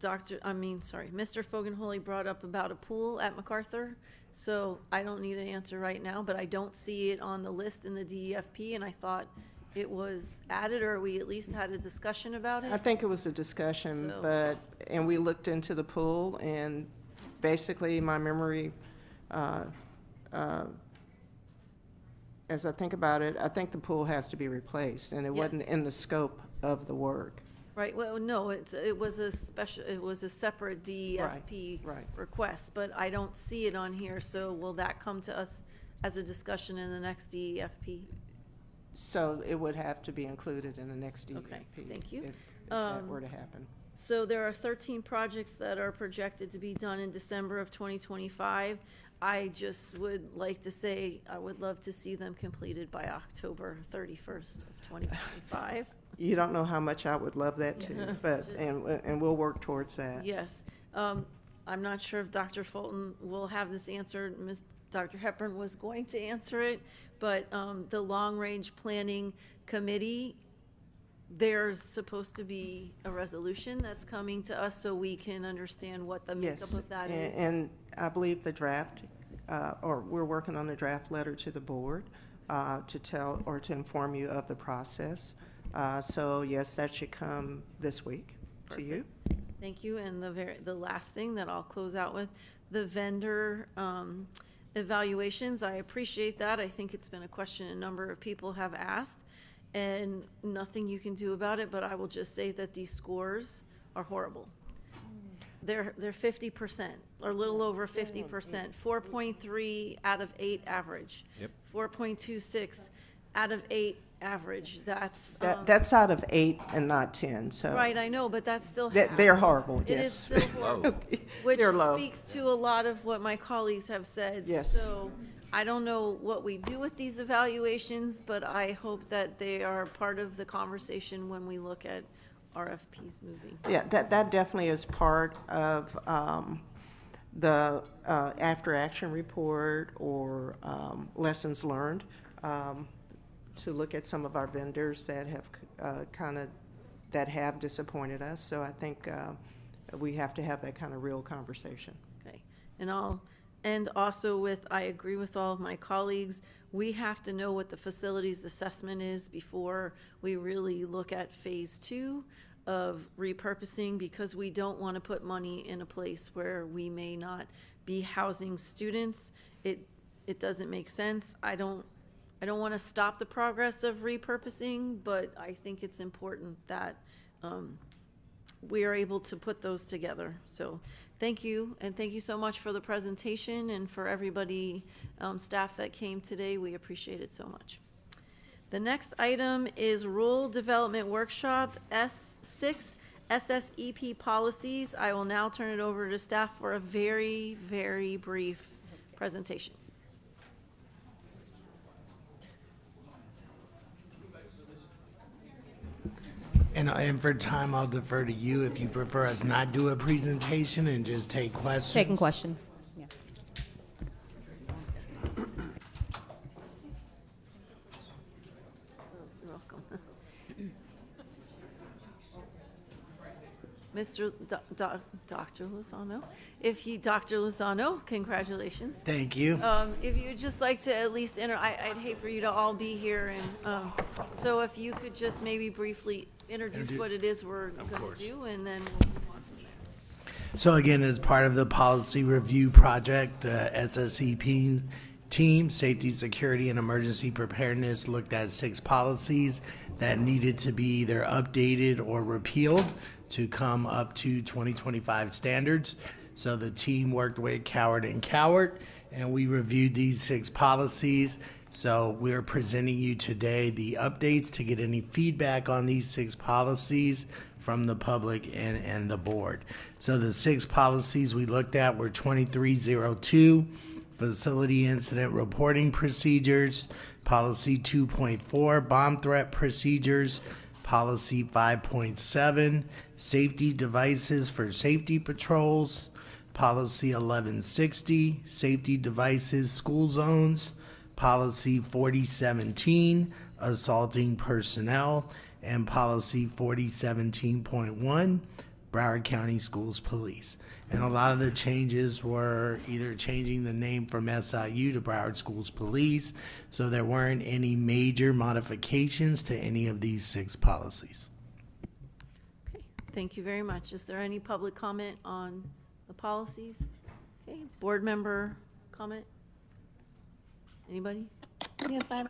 Fogenholy brought up about a pool at MacArthur, so I don't need an answer right now, but I don't see it on the list in the DEFP, and I thought it was added, or we at least had a discussion about it. I think it was a discussion, So- and we looked into the pool, and basically my memory, as I think about it, I think the pool has to be replaced, and it wasn't in the scope of the work. Right, well, no, it was a separate DEFP request, but I don't see it on here, so will that come to us as a discussion in the next DEFP? So it would have to be included in the next DEFP. Okay, thank you. If that were to happen. So there are 13 projects that are projected to be done in December of 2025. I just would like to say, I would love to see them completed by October 31st of 2025. You don't know how much I would love that too, and we'll work towards that. Yes. I'm not sure if Dr. Fulton will have this answered. Dr. Hepburn was going to answer it, but the long-range planning committee, there's supposed to be a resolution that's coming to us so we can understand what the makeup of that is. And I believe the draft, or we're working on the draft letter to the board to tell or to inform you of the process. So yes, that should come this week to you. Thank you. And the last thing that I'll close out with, the vendor evaluations. I appreciate that. I think it's been a question a number of people have asked, and nothing you can do about it, but I will just say that these scores are horrible. They're 50%, or a little over 50%. 4.3 out of 8 average. Yep. 4.26 out of 8 average. That's That's out of 8 and not 10. So right. I know, but that's still they're horrible. It is Yes, still horrible, which they're low. speaks to a lot of what my colleagues have said. Yes. So I don't know what we do with these evaluations, but I hope that they are part of the conversation when we look at RFPs moving. Yeah, that definitely is part of the after action report or lessons learned, to look at some of our vendors that have that have disappointed us. So I think we have to have that kind of real conversation. Okay, and I'll end also with, I agree with all of my colleagues, we have to know what the facilities assessment is before we really look at phase 2 of repurposing, because we don't want to put money in a place where we may not be housing students. It doesn't make sense. I don't want to stop the progress of repurposing, but I think it's important that we are able to put those together. So thank you, and thank you so much for the presentation and for everybody, staff that came today. We appreciate it so much. The next item is Rural Development Workshop S6 SSEP policies. I will now turn it over to staff for a very, very brief presentation. And for time, I'll defer to you if you prefer us not do a presentation and just take questions. Taking questions. Yeah. You're welcome. Mr. Dr. Lozano, Dr. Lozano, congratulations. Thank you. If you'd just like to at least I'd hate for you to all be here, and so if you could just maybe briefly introduce what it is we're going to do, and then we'll move on from there. So again, as part of the policy review project, the SSEP team, Safety, Security, and Emergency Preparedness, looked at 6 policies that needed to be either updated or repealed to come up to 2025 standards. So the team worked with Coward and Coward, and we reviewed these 6 policies. So we're presenting you today the updates to get any feedback on these 6 policies from the public and the board. So the 6 policies we looked at were 2302, Facility Incident Reporting Procedures, Policy 2.4, Bomb Threat Procedures, Policy 5.7, Safety Devices for Safety Patrols, Policy 1160, Safety Devices School Zones, Policy 4017, Assaulting Personnel, and Policy 4017.1, Broward County Schools Police. And a lot of the changes were either changing the name from SIU to Broward Schools Police, so there weren't any major modifications to any of these 6 policies. Okay, thank you very much. Is there any public comment on the policies? Okay, board member comment? Anybody? Yes, I'm.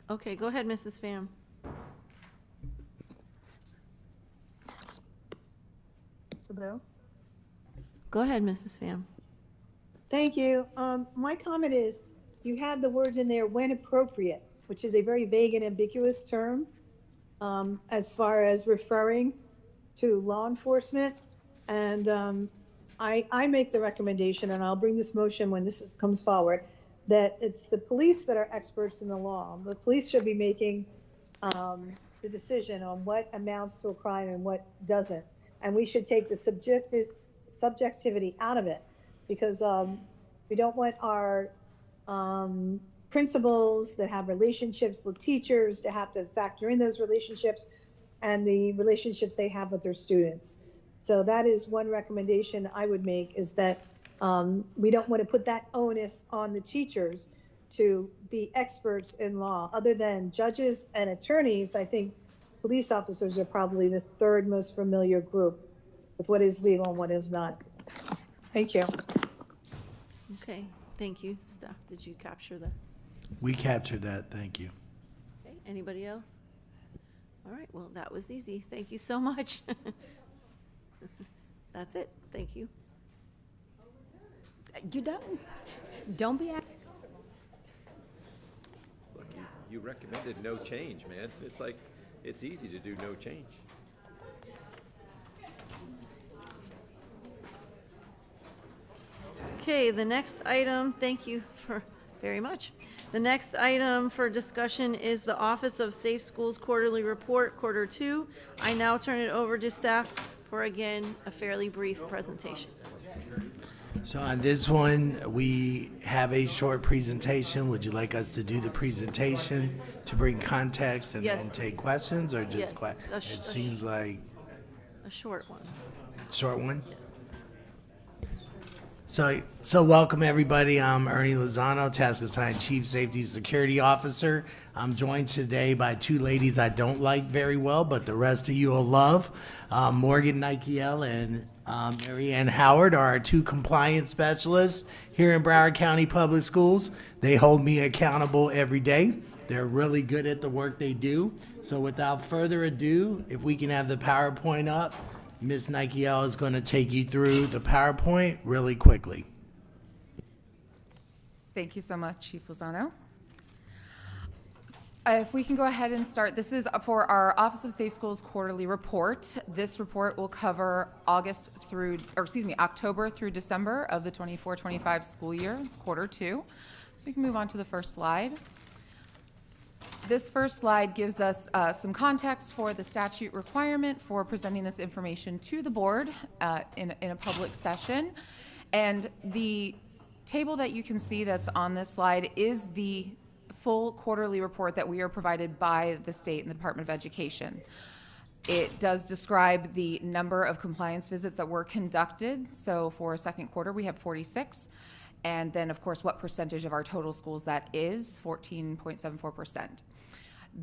Okay, go ahead, Mrs. Pham. Hello? Go ahead, Mrs. Pham. Thank you. My comment is, you had the words in there, when appropriate, which is a very vague and ambiguous term as far as referring to law enforcement. And I make the recommendation, and I'll bring this motion when this comes forward, that it's the police that are experts in the law. The police should be making the decision on what amounts to a crime and what doesn't. And we should take the subjectivity out of it, because we don't want our principals that have relationships with teachers to have to factor in those relationships and the relationships they have with their students. So that is one recommendation I would make, is that we don't want to put that onus on the teachers to be experts in law. Other than judges and attorneys, I think police officers are probably the 3rd most familiar group with what is legal and what is not. Thank you. Okay, thank you. Staff, did you capture that? We captured that, thank you. Okay, anybody else? All right, well, that was easy. Thank you so much. That's it. Thank you. You're done. Don't be acting. Look, you recommended no change, man. It's like, it's easy to do no change. Okay, the next item, thank you for very much. The next item for discussion is the Office of Safe Schools Quarterly Report, Quarter 2. I now turn it over to staff for, again, a fairly brief presentation. So on this one, we have a short presentation. Would you like us to do the presentation to bring context and Yes. then take questions, or just Yes, it seems like a short one. short one? So welcome everybody. I'm Ernie Lozano, Task Assigned Chief Safety Security Officer. I'm joined today by 2 ladies I don't like very well, but the rest of you will love. Morgan Nikiel and Mary Ann Howard are our 2 compliance specialists here in Broward County Public Schools. They hold me accountable every day. They're really good at the work they do. So without further ado, if we can have the PowerPoint up, Ms. Nikiel is going to take you through the PowerPoint really quickly. Thank you so much, Chief Lozano. If we can go ahead and start, this is for our Office of Safe Schools quarterly report. This report will cover October through December of the 24-25 school year. It's quarter 2. So we can move on to the first slide. This first slide gives us some context for the statute requirement for presenting this information to the board in a public session. And the table that you can see that's on this slide is the full quarterly report that we are provided by the state and the Department of Education. It does describe the number of compliance visits that were conducted. So for second quarter, we have 46. And then, of course, what percentage of our total schools that is, 14.74%.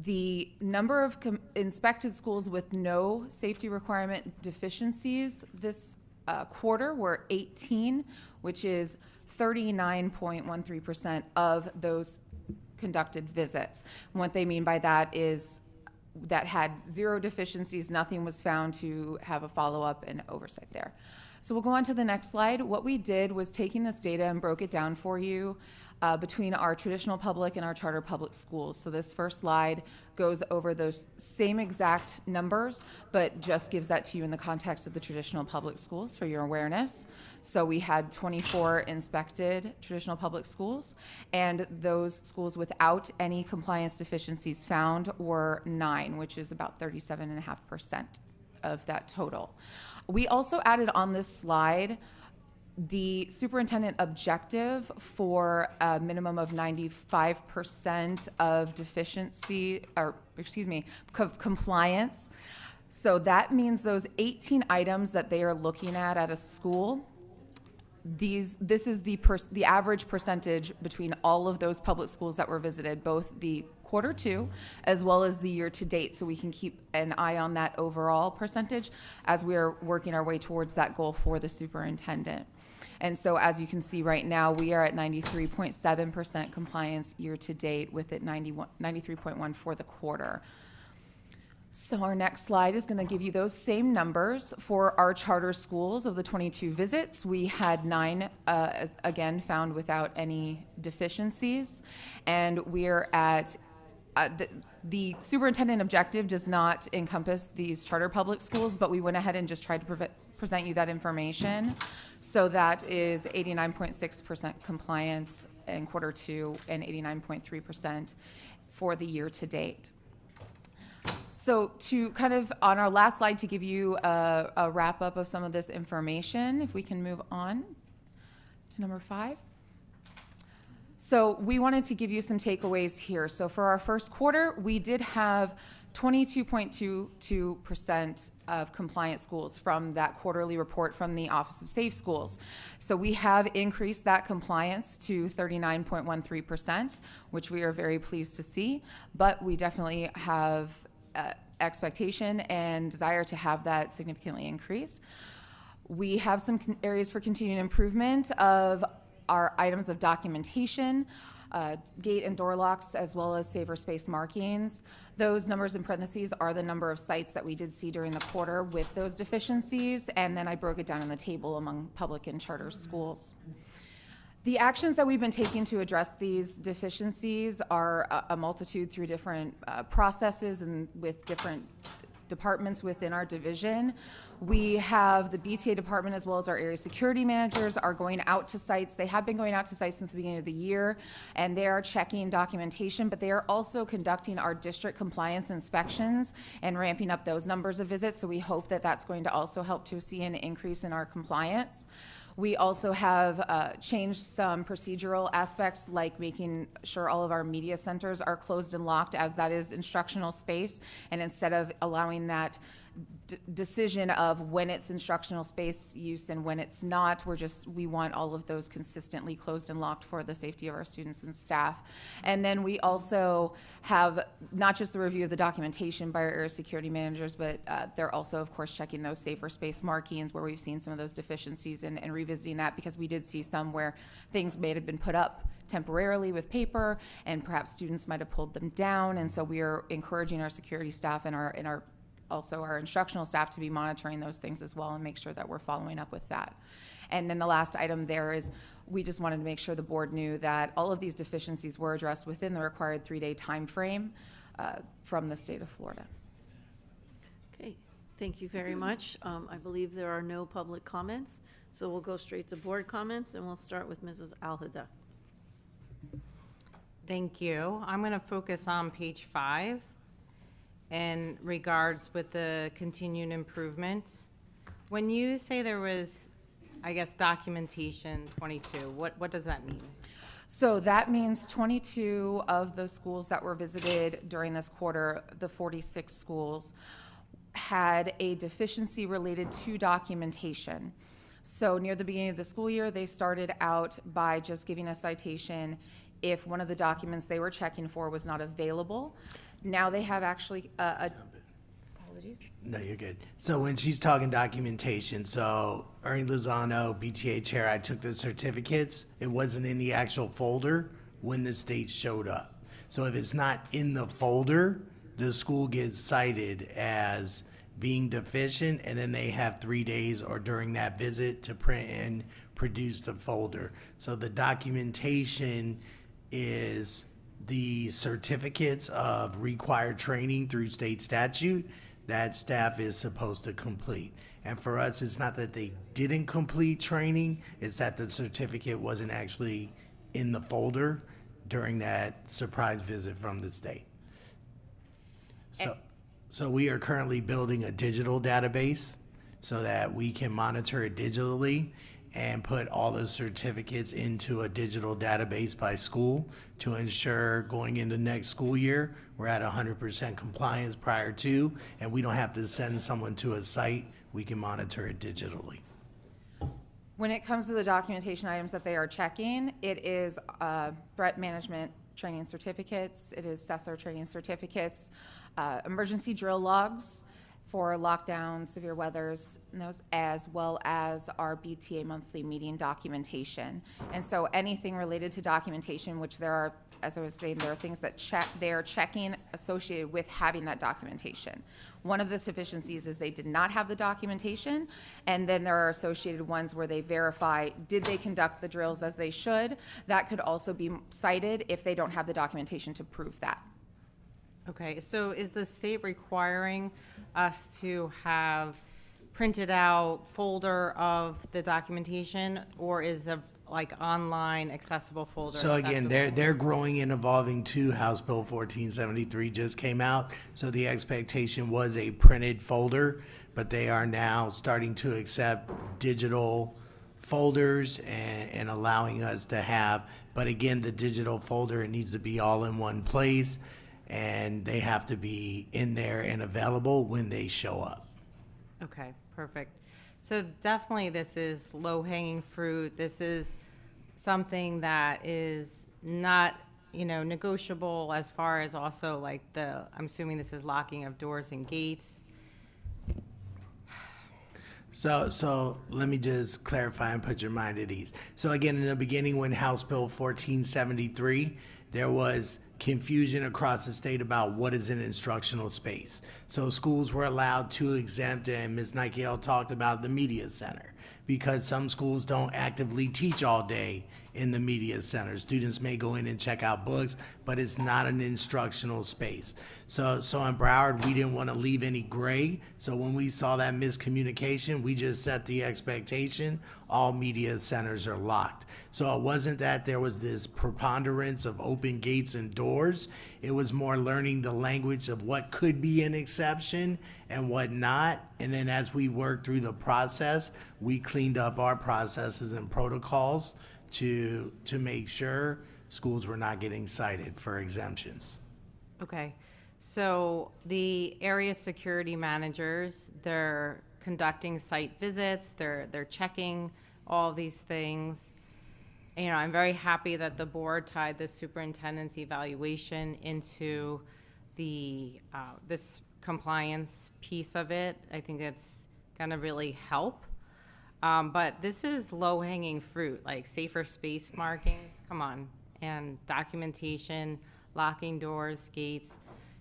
The number of inspected schools with no safety requirement deficiencies this quarter were 18, which is 39.13% of those conducted visits. And what they mean by that is that had zero deficiencies, nothing was found to have a follow-up and oversight there. So we'll go on to the next slide. What we did was taking this data and broke it down for you between our traditional public and our charter public schools. So this first slide goes over those same exact numbers, but just gives that to you in the context of the traditional public schools for your awareness. So we had 24 inspected traditional public schools, and those schools without any compliance deficiencies found were 9, which is about 37.5% of that total. We also added on this slide the superintendent objective for a minimum of 95% of compliance. So that means those 18 items that they are looking at a school, this is the average percentage between all of those public schools that were visited, both the quarter 2 as well as the year to date, so we can keep an eye on that overall percentage as we are working our way towards that goal for the superintendent. And so as you can see right now, we are at 93.7% compliance year to date, with it 93.1 for the quarter. So our next slide is going to give you those same numbers for our charter schools. Of the 22 visits, we had 9, again, found without any deficiencies. And we're at the superintendent objective does not encompass these charter public schools, but we went ahead and just tried to present you that information. So that is 89.6% compliance in quarter 2 and 89.3% for the year to date. So to kind of, on our last slide, to give you a wrap up of some of this information, if we can move on to number 5. So we wanted to give you some takeaways here. So for our first quarter, we did have 22.22% of compliant schools from that quarterly report from the Office of Safe Schools. So we have increased that compliance to 39.13%, which we are very pleased to see, but we definitely have expectation and desire to have that significantly increased. We have some areas for continued improvement of our items of documentation, gate and door locks, as well as safer space markings. Those numbers in parentheses are the number of sites that we did see during the quarter with those deficiencies, and then I broke it down in the table among public and charter schools. The actions that we've been taking to address these deficiencies are a multitude through different processes and with different departments within our division. We have the BTA department as well as our area security managers are going out to sites. They have been going out to sites since the beginning of the year, and they are checking documentation, but they are also conducting our district compliance inspections and ramping up those numbers of visits. So we hope that that's going to also help to see an increase in our compliance. We also have changed some procedural aspects, like making sure all of our media centers are closed and locked, as that is instructional space. And instead of allowing that decision of when it's instructional space use and when it's not, we want all of those consistently closed and locked for the safety of our students and staff. And then we also have not just the review of the documentation by our area security managers, but they're also, of course, checking those safer space markings where we've seen some of those deficiencies and revisiting that, because we did see some where things may have been put up temporarily with paper and perhaps students might have pulled them down. And so we are encouraging our security staff and also our instructional staff to be monitoring those things as well and make sure that we're following up with that. And then the last item there is we just wanted to make sure the board knew that all of these deficiencies were addressed within the required 3-day time frame from the state of Florida. Okay, thank you very much. I believe there are no public comments, so we'll go straight to board comments, and we'll start with Mrs. Alhada. Thank you. I'm going to focus on page 5 in regards with the continued improvement. When you say there was, I guess, documentation 22, what does that mean? So that means 22 of the schools that were visited during this quarter, the 46 schools, had a deficiency related to documentation. So near the beginning of the school year, they started out by just giving a citation if one of the documents they were checking for was not available. Now they have actually apologies. No, you're good. So when she's talking documentation, so Ernie Lozano, BTA chair, I took the certificates. It wasn't in the actual folder when the state showed up. So if it's not in the folder, the school gets cited as being deficient, and then they have 3 days or during that visit to print and produce the folder. So the documentation is the certificates of required training through state statute that staff is supposed to complete. And for us, it's not that they didn't complete training, it's that the certificate wasn't actually in the folder during that surprise visit from the state. So we are currently building a digital database so that we can monitor it digitally and put all the certificates into a digital database by school to ensure going into next school year, we're at 100% compliance prior to, and we don't have to send someone to a site. We can monitor it digitally. When it comes to the documentation items that they are checking, it is threat management training certificates, it is CESAR training certificates, emergency drill logs for lockdowns, severe weathers, and those, as well as our BTA monthly meeting documentation. And so anything related to documentation, which there are, as I was saying, there are things that they are checking associated with having that documentation. One of the deficiencies is they did not have the documentation, and then there are associated ones where they verify, did they conduct the drills as they should? That could also be cited if they don't have the documentation to prove that. Okay, so is the state requiring us to have printed out folder of the documentation, or is the like online accessible folder? So again, they're growing and evolving too. House Bill 1473 just came out, so the expectation was a printed folder, but they are now starting to accept digital folders and allowing us to have, but again, the digital folder, it needs to be all in one place, and they have to be in there and available when they show up. Okay, perfect. So definitely this is low-hanging fruit. This is something that is not, negotiable as far as also like I'm assuming this is locking of doors and gates. So let me just clarify and put your mind at ease. So again, in the beginning, when House Bill 1473, there was confusion across the state about what is an instructional space. So schools were allowed to exempt, and Ms. Nikiel talked about the media center, because some schools don't actively teach all day in the media center. Students may go in and check out books, but it's not an instructional space. So in Broward, we didn't want to leave any gray. So when we saw that miscommunication, we just set the expectation, all media centers are locked. So it wasn't that there was this preponderance of open gates and doors. It was more learning the language of what could be an exception and what not. And then as we worked through the process, we cleaned up our processes and protocols to make sure schools were not getting cited for exemptions. Okay, so the area security managers, they're conducting site visits, they're checking all these things. I'm very happy that the board tied the superintendent's evaluation into the this compliance piece of it. I think it's gonna really help. But this is low-hanging fruit, like safer space markings, come on, and documentation, locking doors, gates.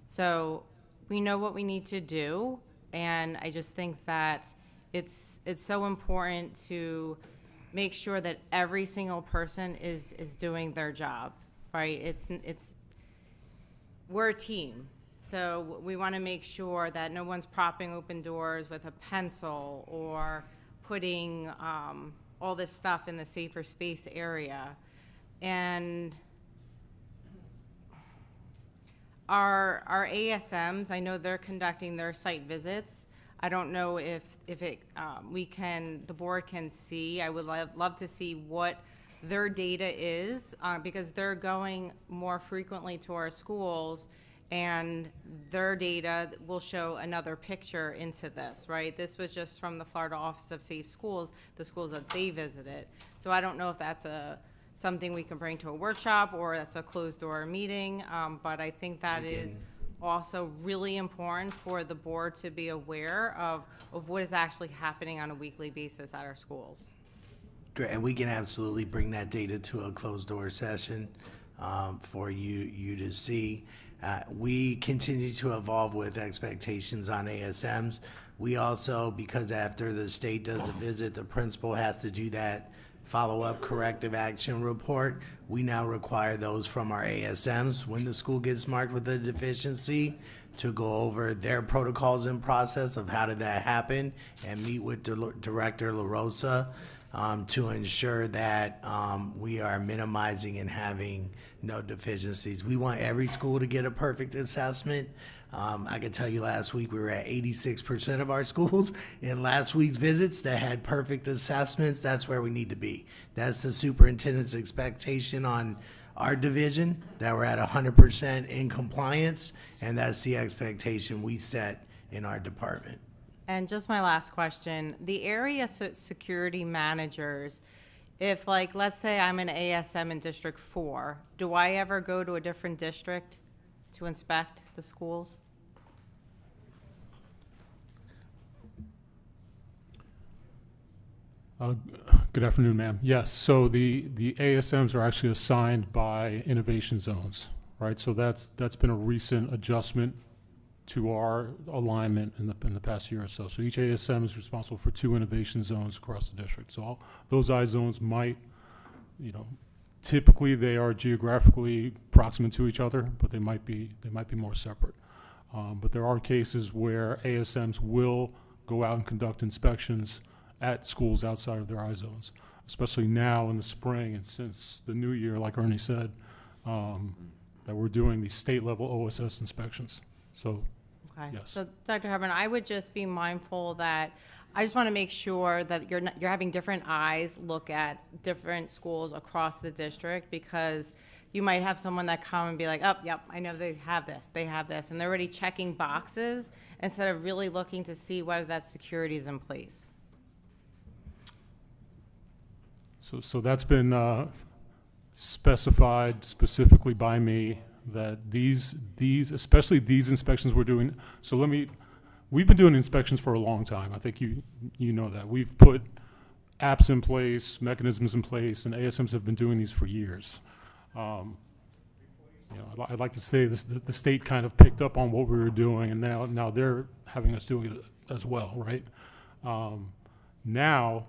So we know what we need to do, and I just think that it's so important to make sure that every single person is doing their job, right? We're a team. So we want to make sure that no one's propping open doors with a pencil or putting all this stuff in the safer space area. And Our ASMs, I know they're conducting their site visits. I don't know if the board can see. I would love to see what their data is, because they're going more frequently to our schools, and their data will show another picture into this, right? This was just from the Florida Office of Safe Schools, the schools that they visited. So I don't know if that's something we can bring to a workshop or that's a closed door meeting, but I think that is also really important for the board to be aware of what is actually happening on a weekly basis at our schools. Great, and we can absolutely bring that data to a closed door session for you to see. We continue to evolve with expectations on ASMs. We also, because after the state does a visit, the principal has to do that follow-up corrective action report. We now require those from our ASMs when the school gets marked with a deficiency to go over their protocols and process of how did that happen and meet with Director LaRosa to ensure that we are minimizing and having no deficiencies. We want every school to get a perfect assessment. I can tell you last week we were at 86% of our schools in last week's visits that had perfect assessments. That's where we need to be. That's the superintendent's expectation on our division, that we're at 100% in compliance, and that's the expectation we set in our department. And just my last question, the area security managers, if let's say I'm an ASM in District 4, do I ever go to a different district to inspect the schools? Good afternoon, ma'am. Yes, so the ASMs are actually assigned by innovation zones, right? So that's been a recent adjustment to our alignment in the past year or so. So each ASM is responsible for 2 innovation zones across the district. So those I zones might, typically they are geographically proximate to each other, but they might be more separate. But there are cases where ASMs will go out and conduct inspections at schools outside of their I zones, especially now in the spring and since the new year, like Ernie said, that we're doing these state level OSS inspections. So, okay. Yes. So, Dr. Hubbard, I would just be mindful that I just want to make sure that you're having different eyes look at different schools across the district, because you might have someone that come and be like, oh, yep, I know they have this, and they're already checking boxes instead of really looking to see whether that security is in place. So that's been specified specifically by me that these especially these inspections we're doing. So we've been doing inspections for a long time. I think you know that. We've put apps in place, mechanisms in place, and ASMs have been doing these for years. I'd like to say the state kind of picked up on what we were doing, and now they're having us doing it as well, right? Now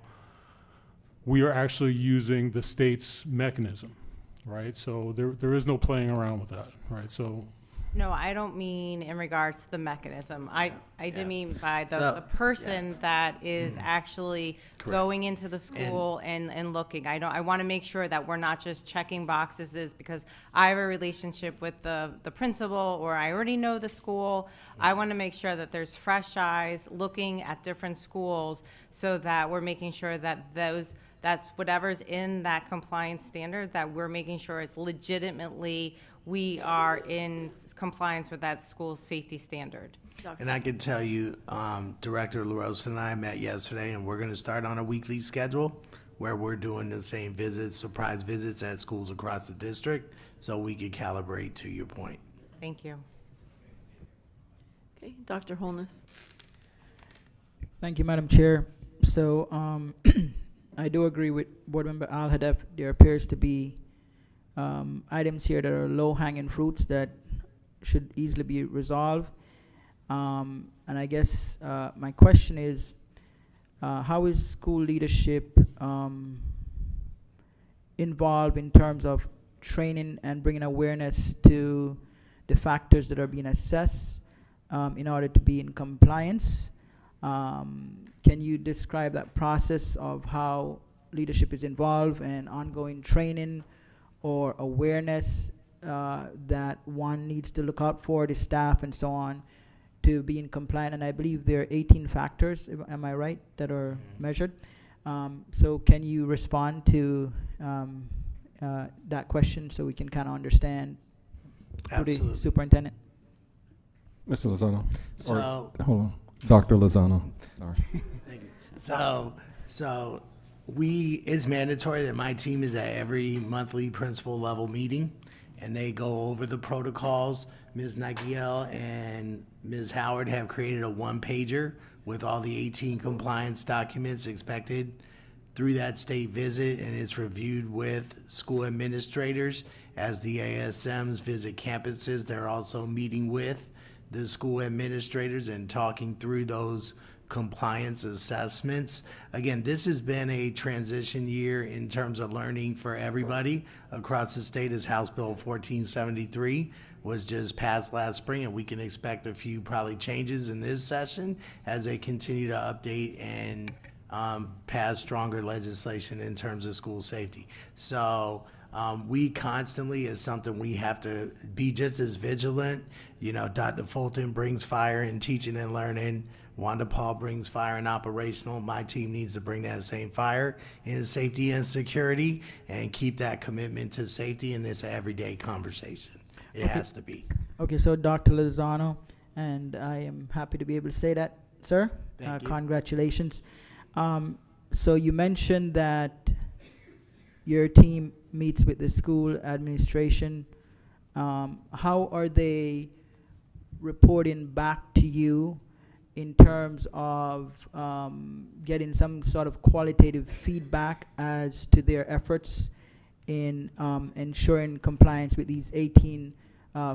we are actually using the state's mechanism, right? So there is no playing around with that, right? So. No, I don't mean in regards to the mechanism. I did mean by the person that is actually going into the school and looking. I want to make sure that we're not just checking boxes because I have a relationship with the principal or I already know the school. I want to make sure that there's fresh eyes looking at different schools so that we're making sure that that's whatever's in that compliance standard, that we're making sure it's legitimately we are in compliance with that school safety standard. And I can tell you, Director LaRosa and I met yesterday, and we're going to start on a weekly schedule where we're doing the same visits, surprise visits at schools across the district, so we can calibrate to your point. Thank you. Okay, Dr. Holness. Thank you, Madam Chair. So I do agree with Board Member Al-Hadaf. There appears to be items here that are low-hanging fruits that should easily be resolved. And I guess my question is, how is school leadership involved in terms of training and bringing awareness to the factors that are being assessed in order to be in compliance? Can you describe that process of how leadership is involved and ongoing training or awareness that one needs to look out for, the staff and so on, to be in compliance. And I believe there are 18 factors, am I right, that are measured? So can you respond to that question so we can kind of understand who the Absolutely. superintendent? Mr. Lozano. So- Hold on. Dr. Lozano. Sorry. Thank you. So it's mandatory that my team is at every monthly principal level meeting, and they go over the protocols. Ms. Nikiel and Ms. Howard have created a one-pager with all the 18 compliance documents expected through that state visit, and it's reviewed with school administrators. As the ASMs visit campuses, they're also meeting with the school administrators and talking through those compliance assessments. Again, this has been a transition year in terms of learning for everybody across the state, as House Bill 1473 was just passed last spring, and we can expect a few probably changes in this session as they continue to update and pass stronger legislation in terms of school safety. So we constantly, is something we have to be just as vigilant. You know, Dr. Fulton brings fire in teaching and learning. Wanda Paul brings fire in operational. My team needs to bring that same fire in safety and security and keep that commitment to safety, and it's an everyday conversation. It has to be. Okay, so Dr. Lozano, and I am happy to be able to say that, sir. Thank you. Congratulations. So you mentioned that your team meets with the school administration. How are they reporting back to you in terms of getting some sort of qualitative feedback as to their efforts in ensuring compliance with these 18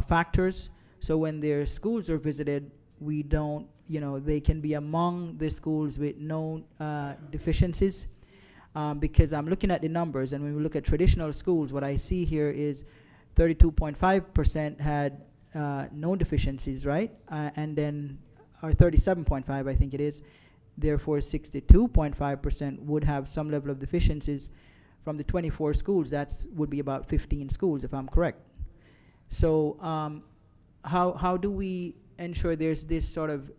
factors? So when their schools are visited, we don't, they can be among the schools with known deficiencies. Because I'm looking at the numbers, and when we look at traditional schools, what I see here is 32.5% had no deficiencies, right? And then, or 37.5, I think it is. Therefore, 62.5% would have some level of deficiencies. From the 24 schools, that would be about 15 schools, if I'm correct. So how do we ensure there's this sort of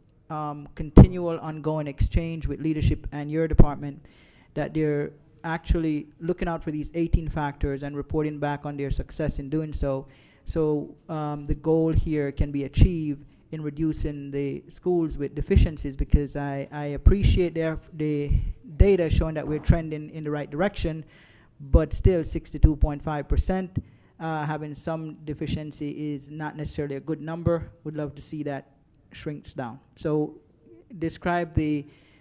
continual ongoing exchange with leadership and your department, that they're actually looking out for these 18 factors and reporting back on their success in doing so? So the goal here can be achieved in reducing the schools with deficiencies, because I appreciate the data showing that we're trending in the right direction, but still 62.5% having some deficiency is not necessarily a good number. Would love to see that shrinks down. So describe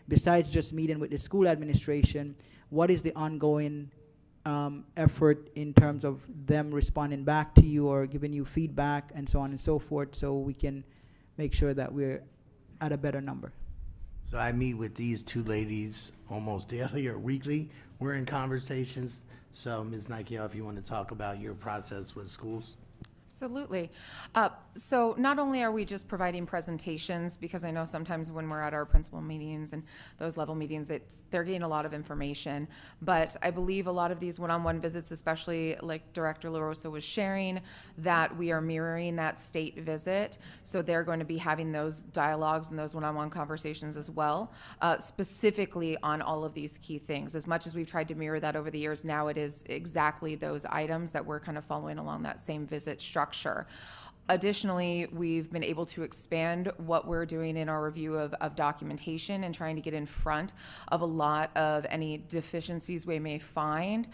besides just meeting with the school administration, what is the ongoing effort in terms of them responding back to you or giving you feedback and so on and so forth, so we can make sure that we're at a better number? So I meet with these two ladies almost daily or weekly. We're in conversations. So Ms. Nikiel, if you want to talk about your process with schools. Absolutely. So not only are we just providing presentations, because I know sometimes when we're at our principal meetings and those level meetings, they're getting a lot of information, but I believe a lot of these one-on-one visits, especially like Director LaRosa was sharing, that we are mirroring that state visit. So they're going to be having those dialogues and those one-on-one conversations as well, specifically on all of these key things. As much as we've tried to mirror that over the years, now it is exactly those items that we're kind of following along that same visit structure. Additionally, we've been able to expand what we're doing in our review of documentation and trying to get in front of a lot of any deficiencies we may find.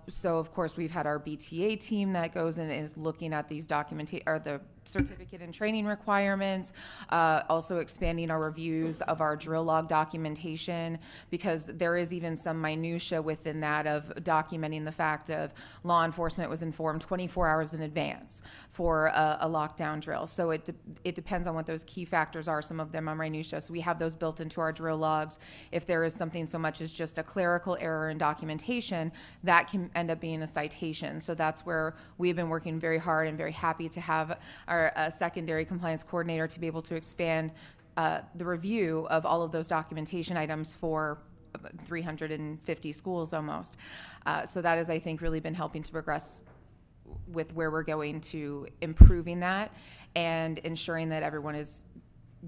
So of course, we've had our BTA team that goes in and is looking at these the certificate and training requirements, also expanding our reviews of our drill log documentation, because there is even some minutia within that of documenting the fact of law enforcement was informed 24 hours in advance for a lockdown drill. So it depends on what those key factors are. Some of them are minutia, so we have those built into our drill logs. If there is something so much as just a clerical error in documentation, that can end up being a citation. So that's where we've been working very hard and very happy to have our secondary compliance coordinator to be able to expand the review of all of those documentation items for 350 schools almost. So that has, I think, really been helping to progress with where we're going to improving that and ensuring that everyone is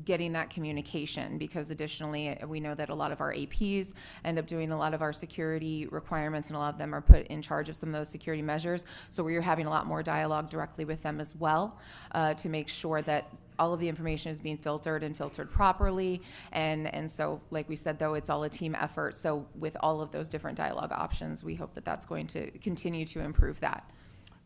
getting that communication, because additionally we know that a lot of our APs end up doing a lot of our security requirements, and a lot of them are put in charge of some of those security measures. So we're having a lot more dialogue directly with them as well, to make sure that all of the information is being filtered and filtered properly. And so, like we said, though, it's all a team effort. So with all of those different dialogue options, we hope that that's going to continue to improve that.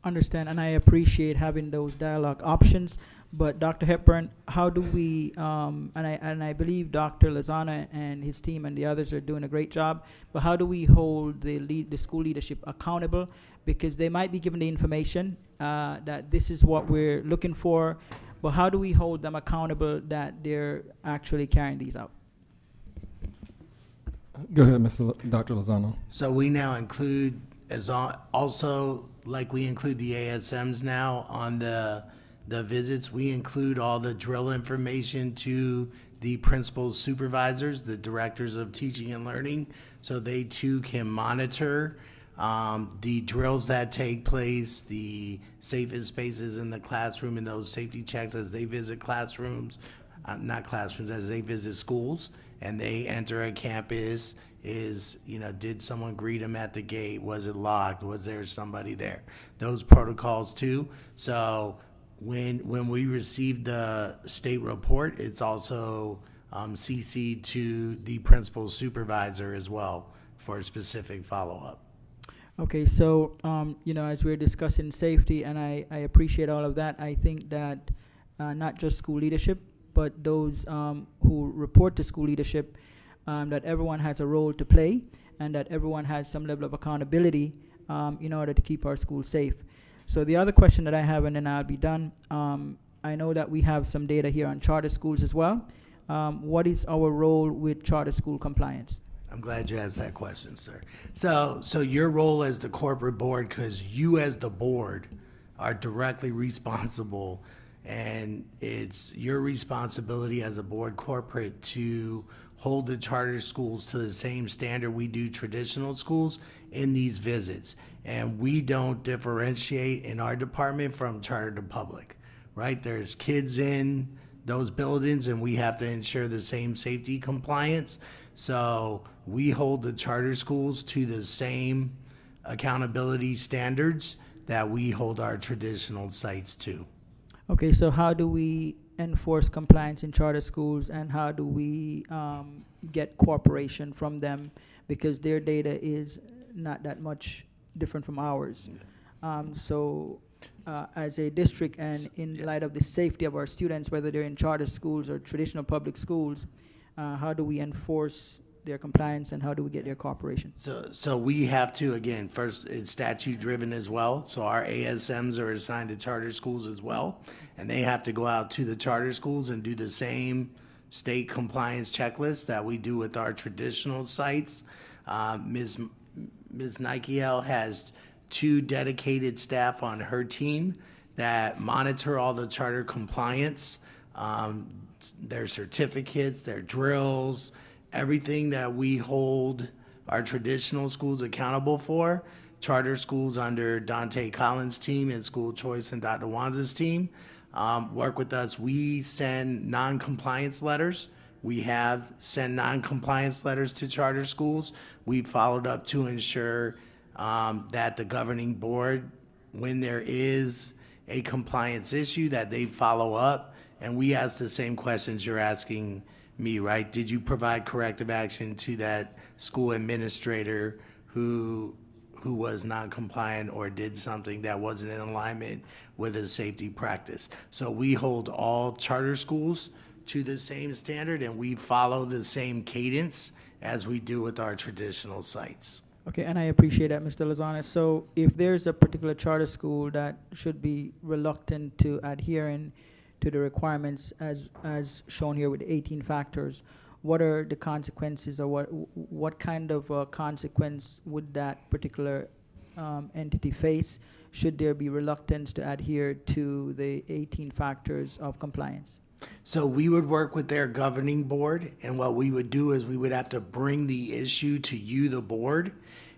Understand, and I appreciate having those dialogue options. But Dr. Hepburn, how do we, and I believe Dr. Lozano and his team and the others are doing a great job, but how do we hold the school leadership accountable? Because they might be given the information that this is what we're looking for, but how do we hold them accountable that they're actually carrying these out? Go ahead, Dr. Lozano. So we now include, also like we include the ASMs now on the visits, we include all the drill information to the principals, supervisors, the directors of teaching and learning, so they too can monitor the drills that take place, the safest spaces in the classroom, and those safety checks as they visit classrooms, not classrooms, as they visit schools and they enter a campus. Is, did someone greet them at the gate? Was it locked? Was there somebody there? Those protocols too. So when we receive the state report, it's also CC'd to the principal supervisor as well for a specific follow-up. Okay, so as we're discussing safety, and I appreciate all of that, I think that not just school leadership, but those who report to school leadership, that everyone has a role to play, and that everyone has some level of accountability in order to keep our schools safe. So the other question that I have, and then I'll be done, I know that we have some data here on charter schools as well. What is our role with charter school compliance? I'm glad you asked that question, sir. So your role as the corporate board, because you as the board are directly responsible, and it's your responsibility as a board corporate to hold the charter schools to the same standard we do traditional schools in these visits. And we don't differentiate in our department from charter to public, right? There's kids in those buildings, and we have to ensure the same safety compliance. So we hold the charter schools to the same accountability standards that we hold our traditional sites to. Okay, so how do we enforce compliance in charter schools, and how do we get cooperation from them, because their data is not that much different from ours? So as a district, and in light of the safety of our students, whether they're in charter schools or traditional public schools, how do we enforce their compliance, and how do we get their cooperation? So we have to, again, first, it's statute driven as well. So our ASMs are assigned to charter schools as well, and they have to go out to the charter schools and do the same state compliance checklist that we do with our traditional sites. Ms. Nikiel has 2 dedicated staff on her team that monitor all the charter compliance, their certificates, their drills, everything that we hold our traditional schools accountable for. Charter schools under Dante Collins' team and School Choice and Dr. Wanza's team work with us. We send non-compliance letters. We have sent non-compliance letters to charter schools. We've followed up to ensure that the governing board, when there is a compliance issue, that they follow up. And we ask the same questions you're asking me, right? Did you provide corrective action to that school administrator who was non-compliant or did something that wasn't in alignment with a safety practice? So we hold all charter schools to the same standard, and we follow the same cadence as we do with our traditional sites. Okay, and I appreciate that, Mr. Lozano. So if there's a particular charter school that should be reluctant to adhering to the requirements as shown here with 18 factors, what are the consequences, or what kind of consequence would that particular entity face should there be reluctance to adhere to the 18 factors of compliance? So we would work with their governing board, and what we would do is we would have to bring the issue to you, the board,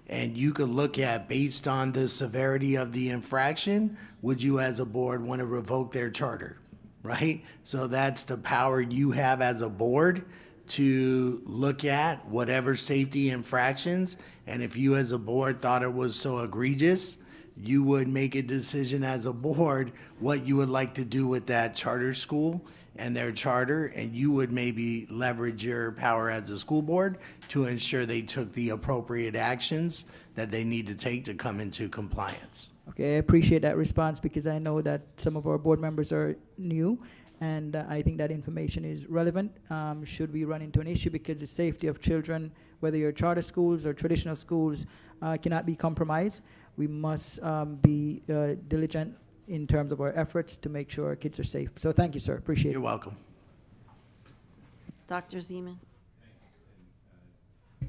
and you could look at, based on the severity of the infraction, would you as a board want to revoke their charter, right? So that's the power you have as a board to look at whatever safety infractions, and if you as a board thought it was so egregious, you would make a decision as a board what you would like to do with that charter school and their charter, and you would maybe leverage your power as a school board to ensure they took the appropriate actions that they need to take to come into compliance. Okay, I appreciate that response because I know that some of our board members are new, and I think that information is relevant should we run into an issue, because the safety of children, whether you're charter schools or traditional schools, cannot be compromised. We must be diligent in terms of our efforts to make sure our kids are safe. So thank you, sir. Appreciate it. You're welcome. Dr. Zeman.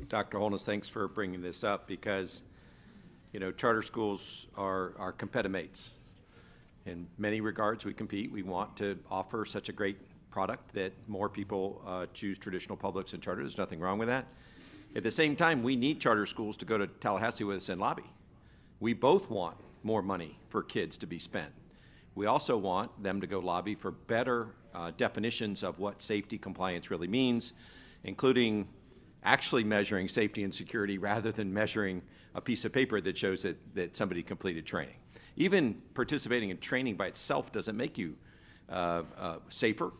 Dr. Holness, thanks for bringing this up because, you know, charter schools are competimates. In many regards, we compete. We want to offer such a great product that more people choose traditional publics and charter. There's nothing wrong with that. At the same time, we need charter schools to go to Tallahassee with us and lobby. We both want more money for kids to be spent. We also want them to go lobby for better definitions of what safety compliance really means, including actually measuring safety and security rather than measuring a piece of paper that shows that somebody completed training. Even participating in training by itself doesn't make you safer.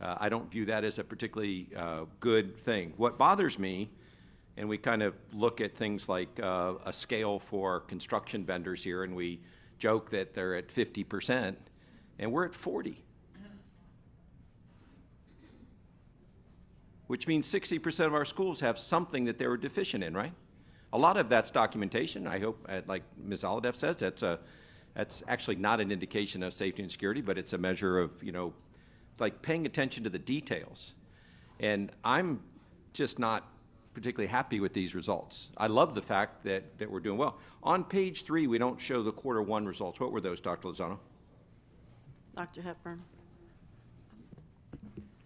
I don't view that as a particularly good thing. What bothers me, and we kind of look at things like a scale for construction vendors here, and we joke that they're at 50%, and we're at 40. Which means 60% of our schools have something that they were deficient in, right? A lot of that's documentation. I hope, like Ms. Alhadeff says, that's actually not an indication of safety and security, but it's a measure of, you know, like paying attention to the details. And I'm just not particularly happy with these results. I love the fact that we're doing well. On page 3, we don't show the Q1 results. What were those, Dr. Lozano? Dr. Hepburn.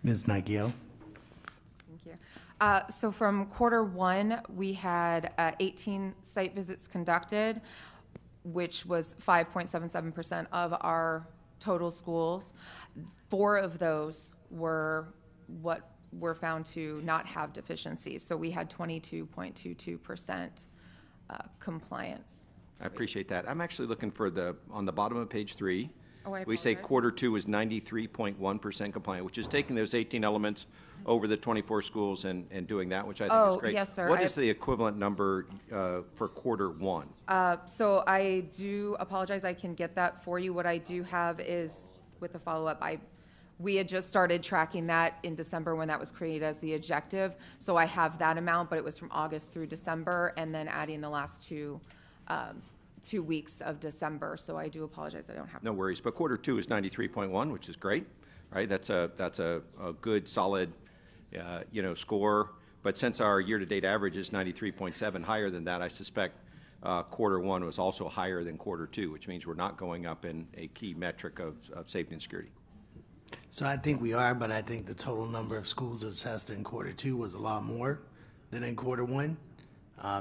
Ms. Nigel. Thank you. So from Q1, we had 18 site visits conducted, which was 5.77% of our total schools. 4 of those were what were found to not have deficiencies. So we had 22.22% compliance. I appreciate that. I'm actually looking for on the bottom of page 3. Oh, I we say apologize. Q2 is 93.1% compliant, which is taking those 18 elements over the 24 schools and doing that, which I think is great. Yes, sir. What is the equivalent number for Q1? So I do apologize. I can get that for you. What I do have is, with the follow-up, we had just started tracking that in December when that was created as the objective. So I have that amount, but it was from August through December, and then adding the last 2 weeks of December. So I do apologize. I don't have. No worries. But Q2 is 93.1, which is great, right? That's a good, solid, score. But since our year-to-date average is 93.7, higher than that, I suspect Q1 was also higher than Q2, which means we're not going up in a key metric of safety and security. So I think we are, but I think the total number of schools assessed in Q2 was a lot more than in Q1.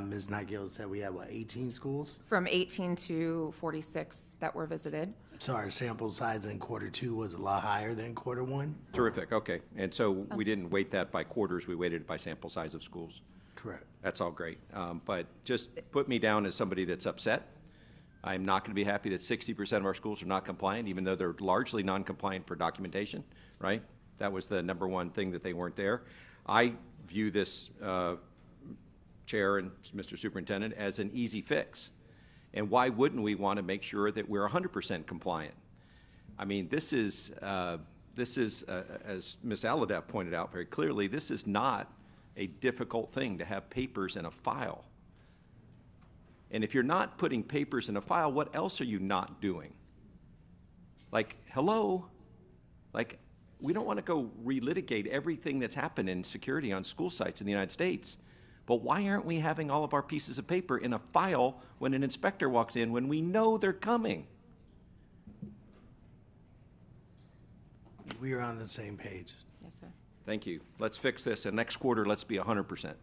Ms. Nigel said we had, 18 schools? From 18 to 46 that were visited. So our sample size in Q2 was a lot higher than Q1? Terrific, okay. And so we didn't weight that by quarters, we weighted it by sample size of schools. Correct. That's all great. But just put me down as somebody that's upset. I'm not going to be happy that 60% of our schools are not compliant, even though they're largely non-compliant for documentation, right? That was the number one thing, that they weren't there. I view this, Chair and Mr. Superintendent, as an easy fix. And why wouldn't we want to make sure that we're 100% compliant? I mean, this is, as Ms. Alhadeff pointed out very clearly, this is not a difficult thing to have papers in a file. And if you're not putting papers in a file, what else are you not doing? Like, hello? Like, we don't want to go relitigate everything that's happened in security on school sites in the United States. But why aren't we having all of our pieces of paper in a file when an inspector walks in when we know they're coming? We are on the same page. Yes, sir. Thank you. Let's fix this, and next quarter, let's be 100%.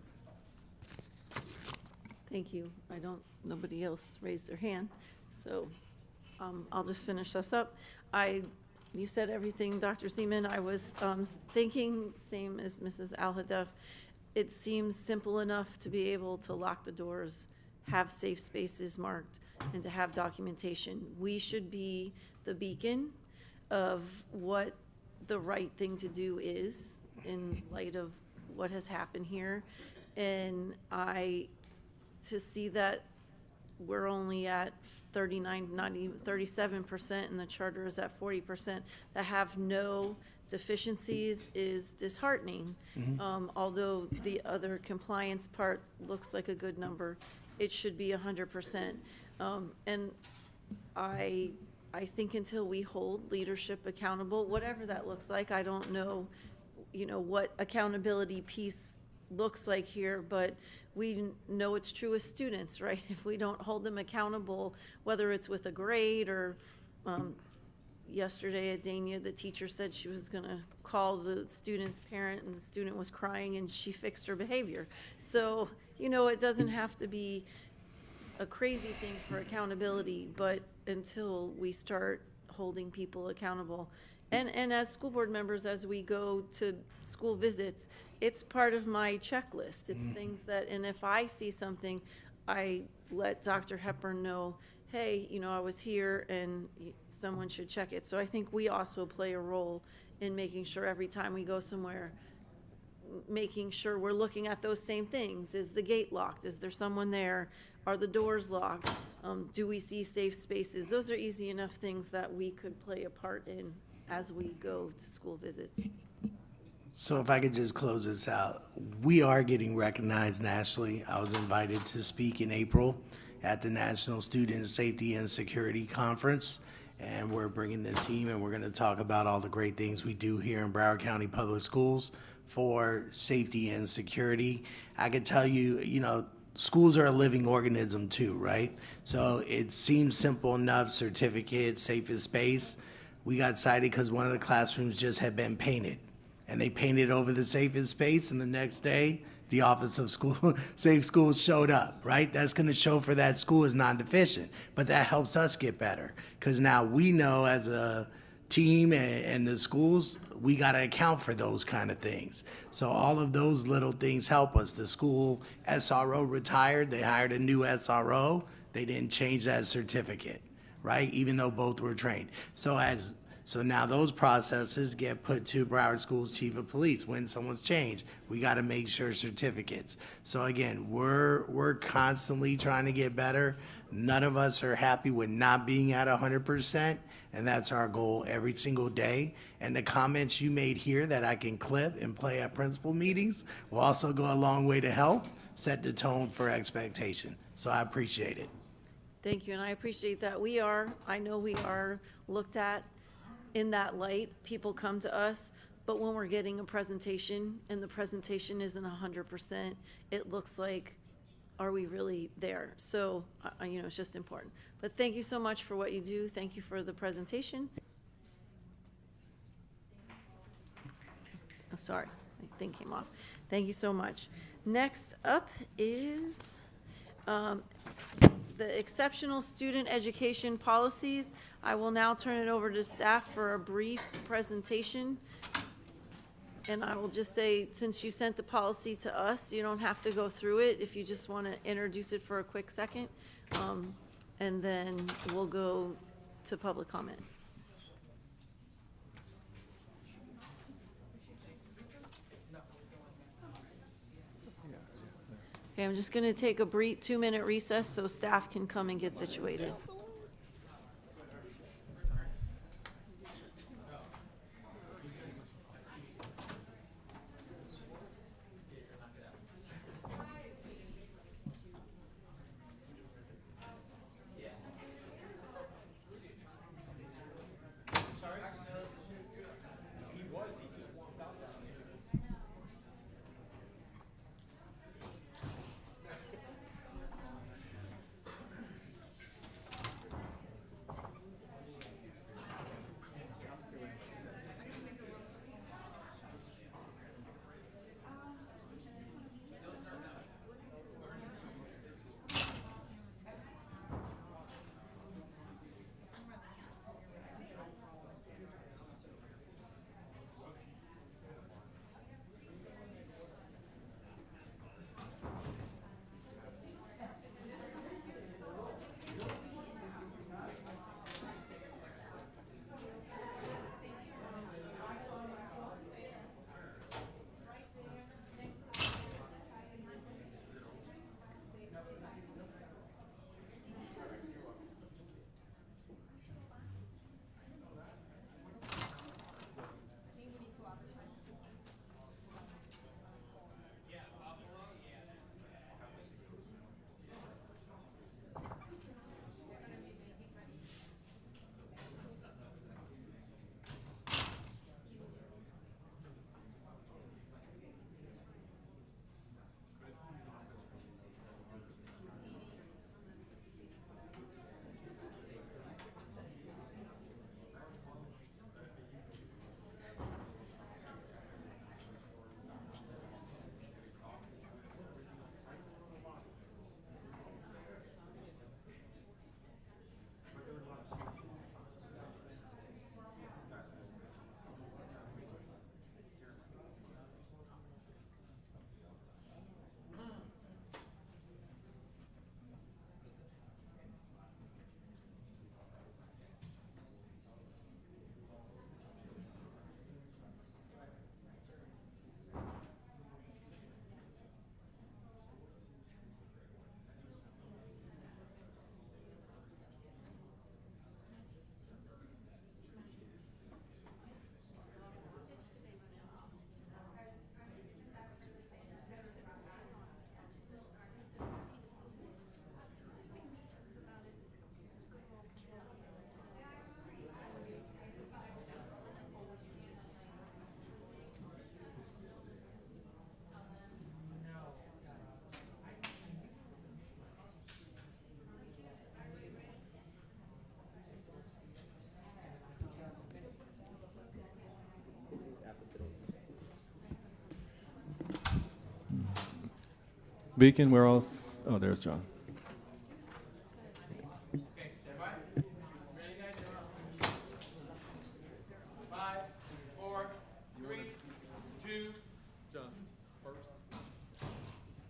Thank you. Nobody else raised their hand, so I'll just finish us up. You said everything, Dr. Seaman. I was thinking, same as Mrs. Al-Hadaf, it seems simple enough to be able to lock the doors, have safe spaces marked, and to have documentation. We should be the beacon of what the right thing to do is in light of what has happened here. And to see that we're only at 39, not even 37%, and the charter is at 40%, that have no deficiencies is disheartening. Although the other compliance part looks like a good number, it should be 100%. And I think until we hold leadership accountable, whatever that looks like, I don't know, what accountability piece looks like here, but we know it's true as students, right? If we don't hold them accountable, whether it's with a grade or yesterday at Dania, the teacher said she was going to call the student's parent, and the student was crying, and she fixed her behavior. So, it doesn't have to be a crazy thing for accountability, but until we start holding people accountable. And as school board members, as we go to school visits, it's part of my checklist. It's things that, and if I see something, I let Dr. Hepburn know, hey, I was here and someone should check it. So I think we also play a role in making sure every time we go somewhere, making sure we're looking at those same things. Is the gate locked? Is there someone there? Are the doors locked? Do we see safe spaces? Those are easy enough things that we could play a part in as we go to school visits. So if I could just close this out, we are getting recognized nationally. I was invited to speak in April at the National Student Safety and Security Conference, and we're bringing the team, and we're going to talk about all the great things we do here in Broward County Public Schools for safety and security. I can tell you, schools are a living organism too, right? So it seems simple enough, certificate, safest space. We got cited because one of the classrooms just had been painted. And they painted over the safest space, and the next day, the Office of Safe Schools showed up, right? That's going to show for that school is non-deficient, but that helps us get better because now we know as a team and the schools, we got to account for those kind of things. So all of those little things help us. The school SRO retired. They hired a new SRO. They didn't change that certificate, right? Even though both were trained. So now those processes get put to Broward Schools Chief of Police. When someone's changed, we got to make sure certificates. So again, we're constantly trying to get better. None of us are happy with not being at 100%, and that's our goal every single day. And the comments you made here that I can clip and play at principal meetings will also go a long way to help set the tone for expectation. So I appreciate it. Thank you, and I appreciate that. I know we are looked at in that light. People come to us, but when we're getting a presentation and the presentation isn't 100%, it looks like, are we really there? So, it's just important. But thank you so much for what you do. Thank you for the presentation. Oh, sorry, my thing came off. Thank you so much. Next up is the exceptional student education policies. I will now turn it over to staff for a brief presentation. And I will just say, since you sent the policy to us, you don't have to go through it if you just want to introduce it for a quick second. And then we'll go to public comment. Okay, I'm just going to take a brief 2-minute recess so staff can come and get situated. speaking. Where else? Oh, there's John.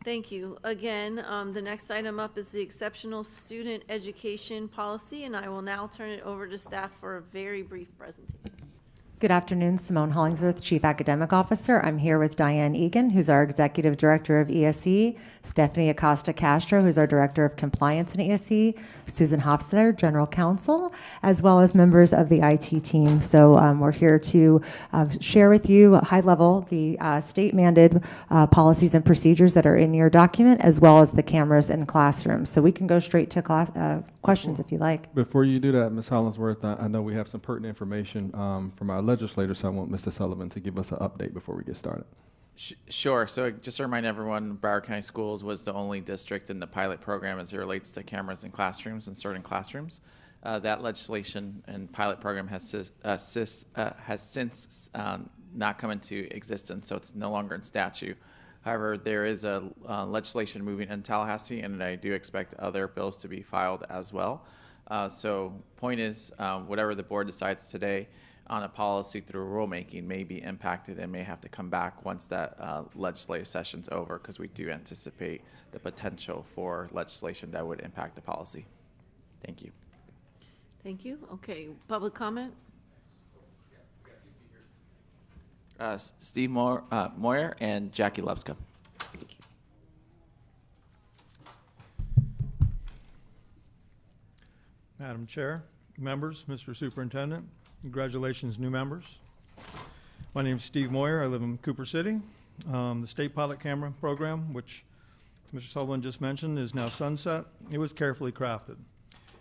Thank you. Again, the next item up is the exceptional student education policy, and I will now turn it over to staff for a very brief presentation. Good afternoon, Simone Hollingsworth, Chief Academic Officer. I'm here with Diane Egan, who's our Executive Director of ESE, Stephanie Acosta Castro, who's our Director of Compliance in ESE, Susan Hofstadter, General Counsel, as well as members of the IT team. So we're here to share with you at high level the state-mandated policies and procedures that are in your document, as well as the cameras in classrooms. So we can go straight to class questions if you like. Before you do that, Ms. Hollingsworth, I know we have some pertinent information from our legislators, so I want Mr. Sullivan to give us an update before we get started. Sure. So just to remind everyone, Broward County Schools was the only district in the pilot program as it relates to cameras in classrooms and certain classrooms. That legislation and pilot program has since not come into existence, so it's no longer in statute. However, there is a legislation moving in Tallahassee, and I do expect other bills to be filed as well. So point is, whatever the board decides today on a policy through rulemaking may be impacted and may have to come back once that legislative session's over, because we do anticipate the potential for legislation that would impact the policy. Thank you. Thank you. Okay, public comment? Steve Moyer and Jackie Lubska. Madam Chair, members, Mr. Superintendent, congratulations, new members. My name is Steve Moyer. I live in Cooper City. The state pilot camera program, which Mr. Sullivan just mentioned, is now sunset. It was carefully crafted.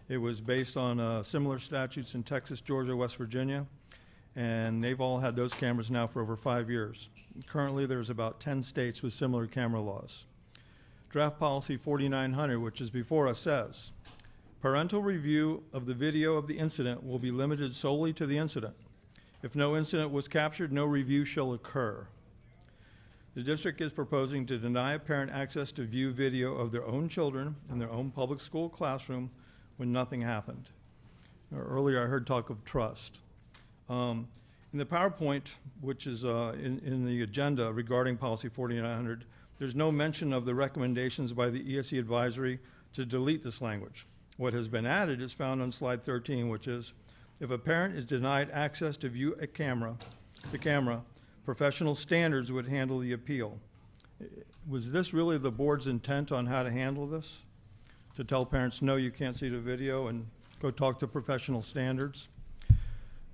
It was based on similar statutes in Texas, Georgia, West Virginia, and they've all had those cameras now for over 5 years. Currently, there's about 10 states with similar camera laws. Draft Policy 4900, which is before us, says, parental review of the video of the incident will be limited solely to the incident. If no incident was captured, no review shall occur. The district is proposing to deny a parent access to view video of their own children in their own public school classroom when nothing happened. Earlier, I heard talk of trust. In the PowerPoint, which is in the agenda regarding Policy 4900, there's no mention of the recommendations by the ESE advisory to delete this language. What has been added is found on slide 13, which is, if a parent is denied access to view the camera, professional standards would handle the appeal. Was this really the board's intent on how to handle this? To tell parents, no, you can't see the video and go talk to professional standards?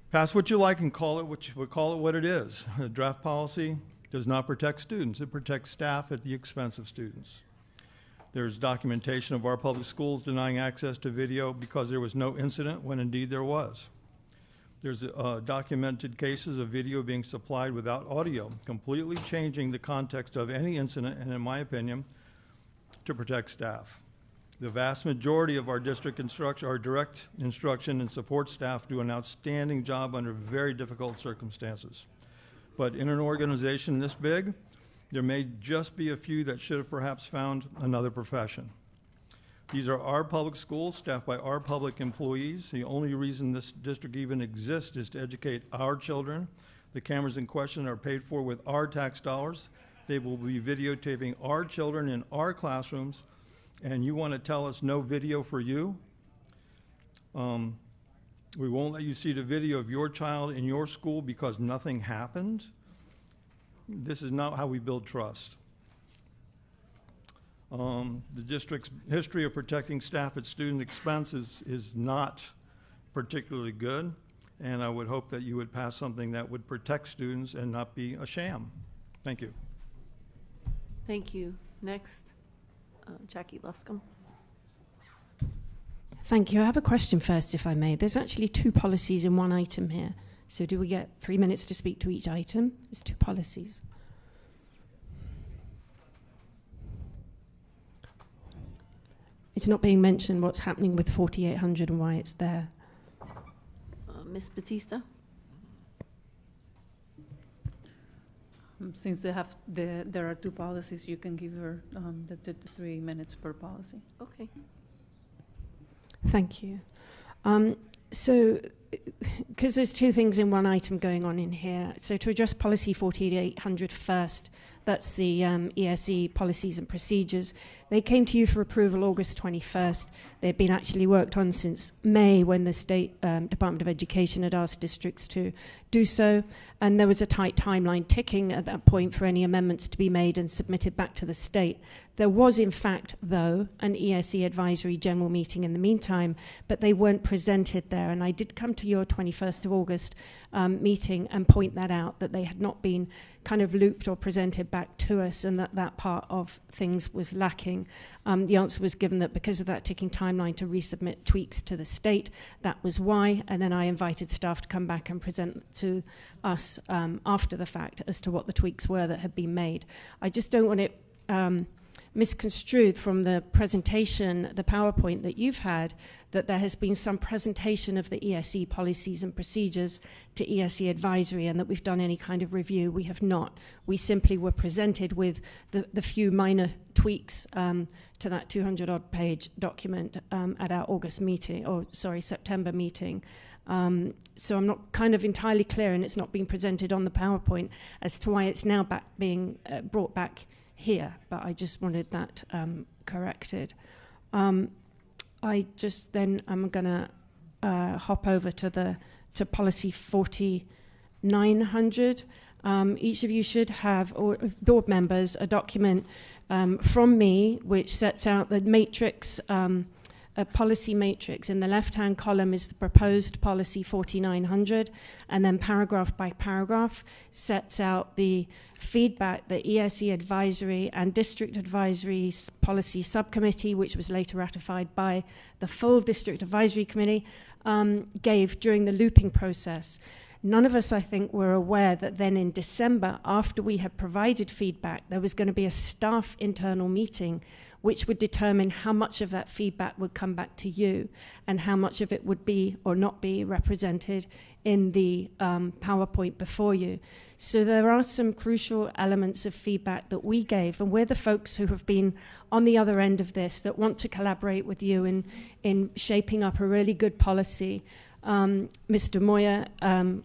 Pass what you like and call it what it is. The draft policy does not protect students. It protects staff at the expense of students. There's documentation of our public schools denying access to video because there was no incident when indeed there was. There's documented cases of video being supplied without audio, completely changing the context of any incident, and in my opinion, to protect staff. The vast majority of our district instruction, our direct instruction and support staff do an outstanding job under very difficult circumstances. But in an organization this big, there may just be a few that should have perhaps found another profession. These are our public schools, staffed by our public employees. The only reason this district even exists is to educate our children. The cameras in question are paid for with our tax dollars. They will be videotaping our children in our classrooms. And you want to tell us no video for you? We won't let you see the video of your child in your school because nothing happened? This is not how we build trust. The district's history of protecting staff at student expense is not particularly good, and I would hope that you would pass something that would protect students and not be a sham. Thank you. Thank you. Next, Jackie Luscombe. Thank you. I have a question first, if I may. There's actually two policies in one item here. So do we get 3 minutes to speak to each item? It's two policies. It's not being mentioned what's happening with 4800 and why it's there. Ms. Batista? Since there are two policies, you can give her the 3 minutes per policy. Okay. Thank you. So, because there's two things in one item going on in here, so to address policy 4800 first, that's the ESE policies and procedures. They came to you for approval August 21st. They've been actually worked on since May, when the State Department of Education had asked districts to do so. And there was a tight timeline ticking at that point for any amendments to be made and submitted back to the state. There was, in fact, though, an ESE advisory general meeting in the meantime, but they weren't presented there. And I did come to your 21st of August meeting and point that out, that they had not been kind of looped or presented back to us, and that part of things was lacking. The answer was given that because of that ticking timeline to resubmit tweaks to the state, that was why. And then I invited staff to come back and present to us after the fact as to what the tweaks were that had been made. I just don't want it misconstrued from the presentation, the PowerPoint that you've had, that there has been some presentation of the ESE policies and procedures to ESE advisory and that we've done any kind of review. We have not. We simply were presented with the few minor tweaks to that 200-odd page document at our August meeting, September meeting. So I'm not kind of entirely clear, and it's not being presented on the PowerPoint, as to why it's now being brought back here, but I just wanted that corrected. I'm going to hop over to policy 4900. Each of you should have, or board members, a document from me which sets out the matrix, a policy matrix. In the left-hand column is the proposed policy 4900, and then paragraph by paragraph sets out the feedback the ESE advisory and district advisory policy subcommittee, which was later ratified by the full district advisory committee, gave during the looping process. None of us, I think, were aware that then in December, after we had provided feedback, there was going to be a staff internal meeting which would determine how much of that feedback would come back to you and how much of it would be or not be represented in the PowerPoint before you. So there are some crucial elements of feedback that we gave, and we're the folks who have been on the other end of this that want to collaborate with you in shaping up a really good policy. Mr. Moyer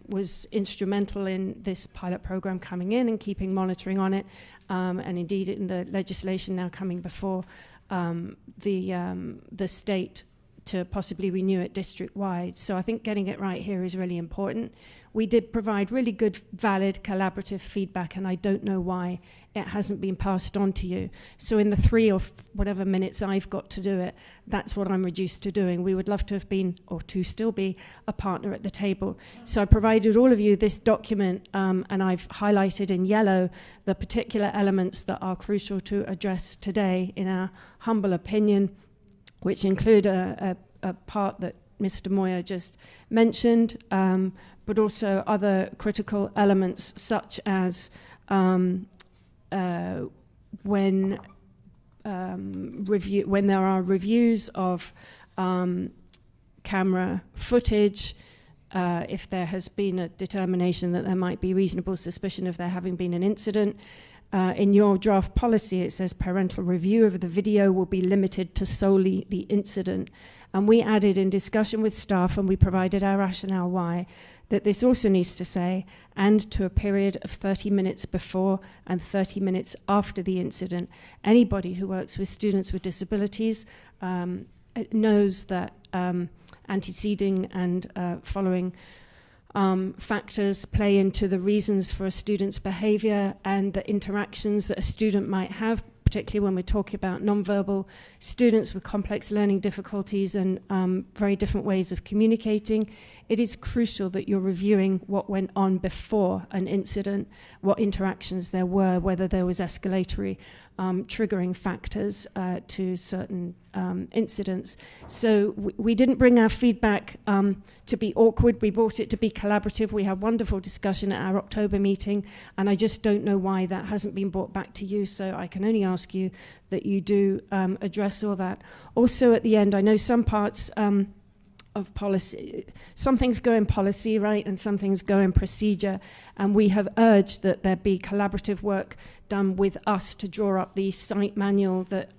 was instrumental in this pilot program coming in and keeping monitoring on it, and indeed in the legislation now coming before the state to possibly renew it district-wide. So I think getting it right here is really important. We did provide really good, valid, collaborative feedback, and I don't know why it hasn't been passed on to you. So in the 3 or whatever minutes I've got to do it, that's what I'm reduced to doing. We would love to have been, or to still be, a partner at the table. So I provided all of you this document, and I've highlighted in yellow the particular elements that are crucial to address today, in our humble opinion, which include a part that Mr. Moyer just mentioned, but also other critical elements, such as when there are reviews of camera footage, if there has been a determination that there might be reasonable suspicion of there having been an incident. In your draft policy, it says parental review of the video will be limited to solely the incident. And we added, in discussion with staff, and we provided our rationale why, that this also needs to say, and to a period of 30 minutes before and 30 minutes after the incident. Anybody who works with students with disabilities knows that anteceding and following factors play into the reasons for a student's behavior and the interactions that a student might have, particularly when we're talking about nonverbal students with complex learning difficulties and very different ways of communicating. It is crucial that you're reviewing what went on before an incident, what interactions there were, whether there was escalatory triggering factors to certain incidents. So we didn't bring our feedback to be awkward. We brought it to be collaborative. We had wonderful discussion at our October meeting, and I just don't know why that hasn't been brought back to you. So I can only ask you that you do address all that. Also at the end, I know some parts of policy. Some things go in policy, right, and some things go in procedure. And we have urged that there be collaborative work done with us to draw up the site manual that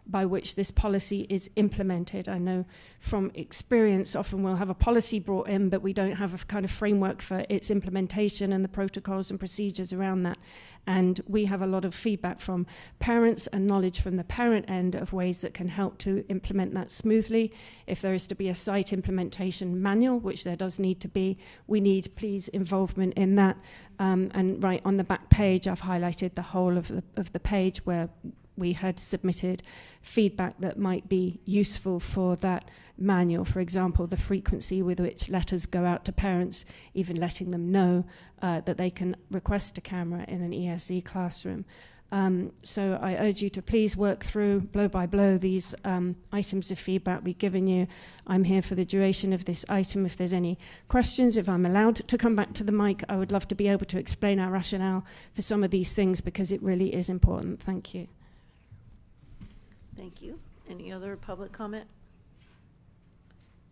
by which this policy is implemented. I know from experience, often we'll have a policy brought in, but we don't have a kind of framework for its implementation and the protocols and procedures around that. And we have a lot of feedback from parents and knowledge from the parent end of ways that can help to implement that smoothly. If there is to be a site implementation manual, which there does need to be, we need, please, involvement in that. And right on the back page, I've highlighted the whole of the page where we had submitted feedback that might be useful for that manual. For example, the frequency with which letters go out to parents, even letting them know that they can request a camera in an ESE classroom. So I urge you to please work through, blow by blow, these items of feedback we've given you. I'm here for the duration of this item. If there's any questions, if I'm allowed to come back to the mic, I would love to be able to explain our rationale for some of these things because it really is important. Thank you. Thank you. Any other public comment?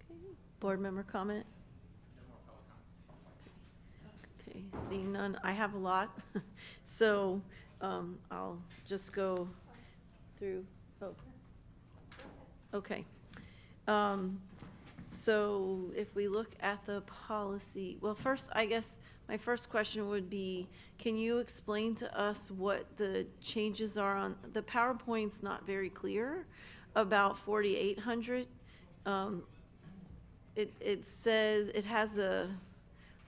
Okay. Board member comment? Okay, seeing none. I have a lot. So I'll just go through. Oh, okay. So if we look at the policy, well, first, I guess my first question would be, can you explain to us what the changes are on, the PowerPoint's not very clear about 4800. It says, it has a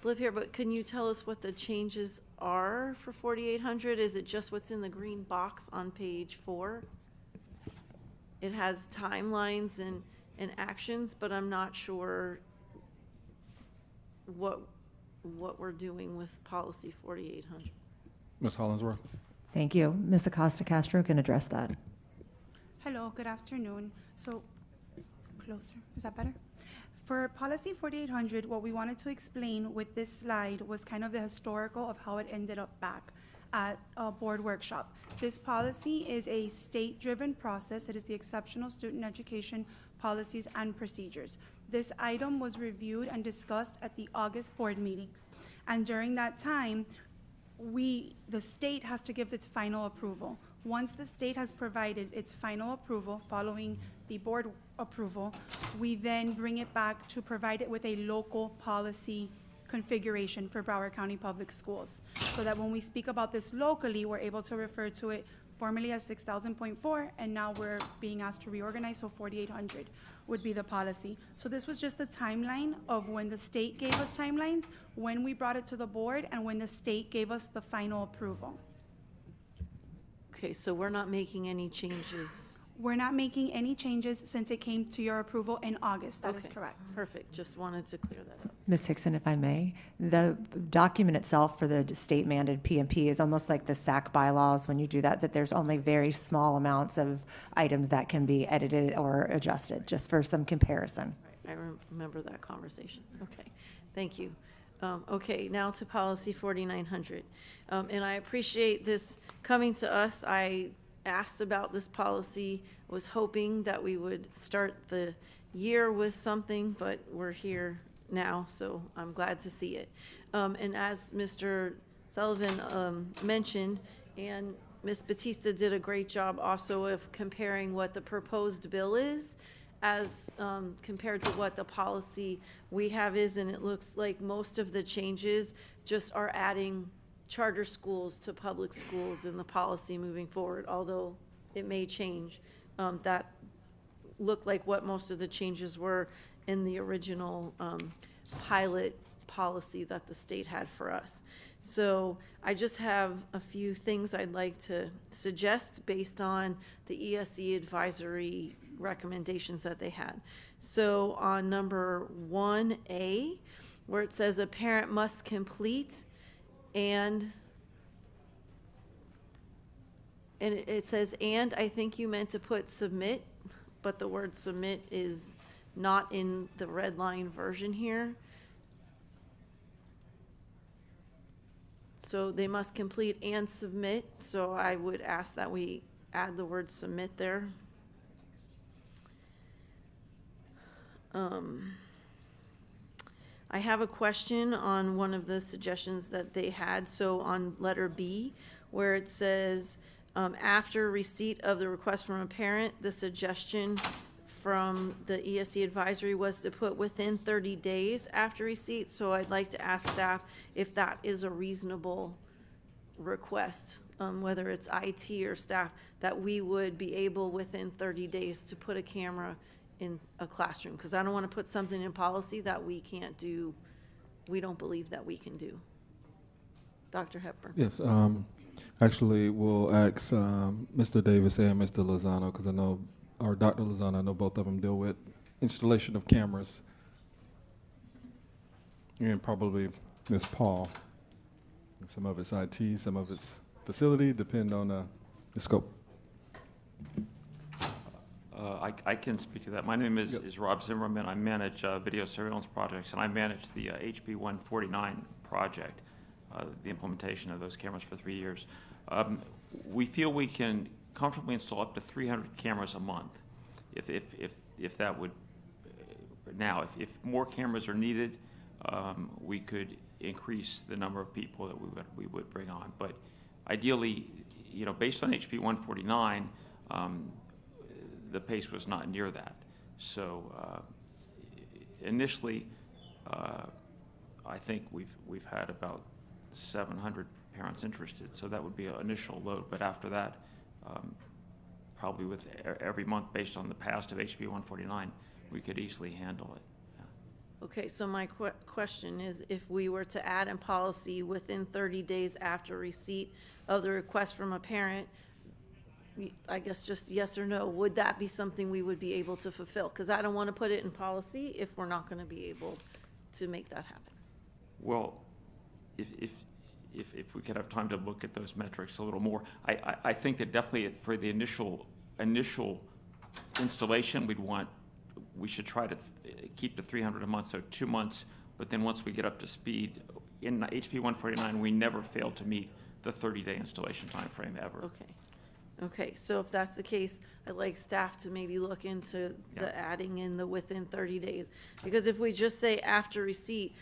blip here, but can you tell us what the changes are for 4800? Is it just what's in the green box on page 4? It has timelines and actions, but I'm not sure what we're doing with policy 4800. Ms. Hollingsworth. Thank you. Ms. Acosta Castro can address that. Hello, good afternoon. So, closer, is that better? For policy 4800, what we wanted to explain with this slide was kind of the historical of how it ended up back at a board workshop. This policy is a state-driven process. It is the Exceptional Student Education Policies and Procedures. This item was reviewed and discussed at the August board meeting. And during that time, the state has to give its final approval. Once the state has provided its final approval following the board approval, we then bring it back to provide it with a local policy configuration for Broward County Public Schools. So that when we speak about this locally, we're able to refer to it formerly as 6000.4, and now we're being asked to reorganize, so 4800 would be the policy. So this was just the timeline of when the state gave us timelines, when we brought it to the board, and when the state gave us the final approval. Okay, so we're not making any changes. We're not making any changes since it came to your approval in August. That is correct. Perfect. Just wanted to clear that up. Ms. Hickson, if I may, the document itself for the state mandated PMP is almost like the SAC bylaws when you do that there's only very small amounts of items that can be edited or adjusted, just for some comparison. Right. I remember that conversation. Okay, thank you. Okay, now to policy 4900. And I appreciate this coming to us. I asked about this policy, was hoping that we would start the year with something, but we're here now, so I'm glad to see it. And as Mr. Sullivan mentioned, and Ms. Batista did a great job also of comparing what the proposed bill is as compared to what the policy we have is, and it looks like most of the changes just are adding charter schools to public schools in the policy moving forward, although it may change. That looked like what most of the changes were in the original pilot policy that the state had for us. So I just have a few things I'd like to suggest based on the ESE advisory recommendations that they had. So on number 1A, where it says a parent must complete and it says, and I think you meant to put submit, but the word submit is not in the red line version here. So they must complete and submit. So I would ask that we add the word submit there. I have a question on one of the suggestions that they had. So on letter B, where it says, after receipt of the request from a parent, the suggestion from the ESC advisory was to put within 30 days after receipt. So I'd like to ask staff if that is a reasonable request, whether it's IT or staff, that we would be able within 30 days to put a camera in a classroom, because I don't want to put something in policy that we can't do, we don't believe that we can do. Dr. Hepburn. Yes, actually, we'll ask Mr. Davis and Mr. Lozano, because I know, or Dr. Lozano, I know both of them deal with installation of cameras. And probably Ms. Paul. Some of it's IT, some of it's facility, depend on the scope. I can speak to that. My name is Rob Zimmerman. I manage video surveillance projects, and I manage the HB 149 project, the implementation of those cameras for 3 years. We feel we can comfortably install up to 300 cameras a month, if that would. Now, if more cameras are needed, we could increase the number of people that we would bring on. But ideally, based on HB 149. The pace was not near that. So initially, I think we've had about 700 parents interested. So that would be an initial load. But after that, probably with every month, based on the past of HB 149, we could easily handle it. Yeah. Okay, so my question is, if we were to add in policy within 30 days after receipt of the request from a parent, I guess just yes or no, would that be something we would be able to fulfill? Because I don't want to put it in policy if we're not going to be able to make that happen. Well, if we could have time to look at those metrics a little more, I think that definitely for the initial installation, we should try to keep the 300 a month, so 2 months. But then once we get up to speed, in HB 149, we never fail to meet the 30-day installation time frame ever. Okay, so if that's the case, I'd like staff to maybe look into the adding in the within 30 days. Because if we just say after receipt,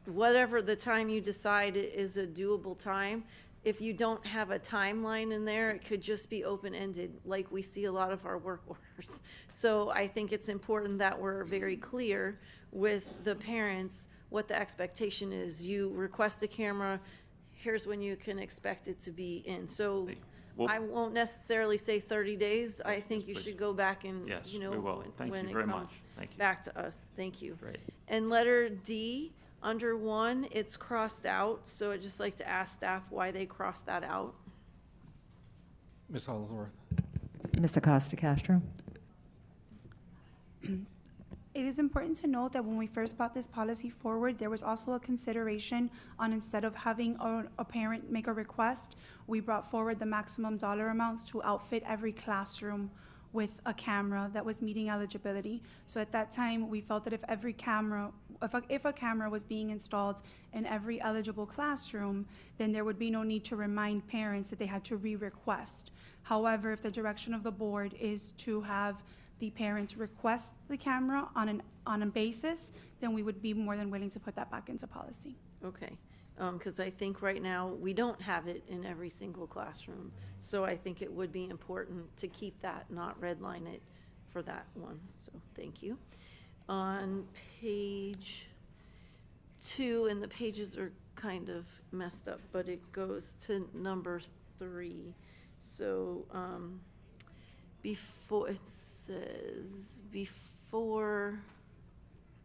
whatever the time you decide is a doable time, if you don't have a timeline in there, it could just be open-ended, like we see a lot of our work orders. So I think it's important that we're very clear with the parents what the expectation is. You request a camera, here's when you can expect it to be in. So I won't necessarily say 30 days. I think you should go back and, yes, we will. Thank you very much. Thank you. Back to us. Thank you. Great. And letter D, under 1, it's crossed out. So I'd just like to ask staff why they crossed that out. Ms. Hollingsworth. Ms. Acosta Castro. It is important to note that when we first brought this policy forward, there was also a consideration on, instead of having a parent make a request, we brought forward the maximum dollar amounts to outfit every classroom with a camera that was meeting eligibility. So at that time, we felt that if a camera was being installed in every eligible classroom, then there would be no need to remind parents that they had to re-request. However, if the direction of the board is to have the parents request the camera on a basis, then we would be more than willing to put that back into policy. Okay, because I think right now we don't have it in every single classroom. So I think it would be important to keep that, not redline it for that one. So thank you. On page 2, and the pages are kind of messed up, but it goes to number 3. So before it says before,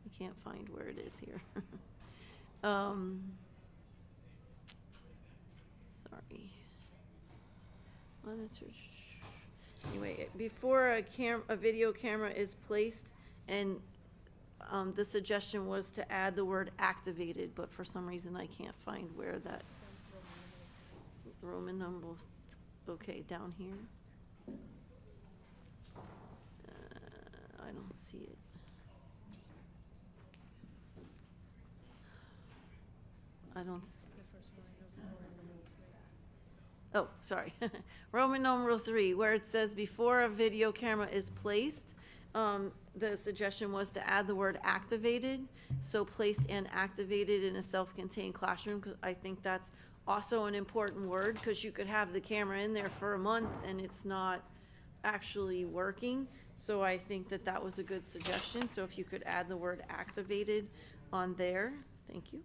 I can't find where it is here. Sorry. Anyway, before a video camera is placed, and the suggestion was to add the word activated, but for some reason I can't find where that Roman numeral. Okay, down here. I don't see it. I don't. Oh, sorry. Roman numeral 3, where it says before a video camera is placed, The suggestion was to add the word activated, so placed and activated in a self-contained classroom. 'Cause I think that's also an important word, because you could have the camera in there for a month and it's not actually working. So I think that that was a good suggestion. So if you could add the word activated on there, thank you.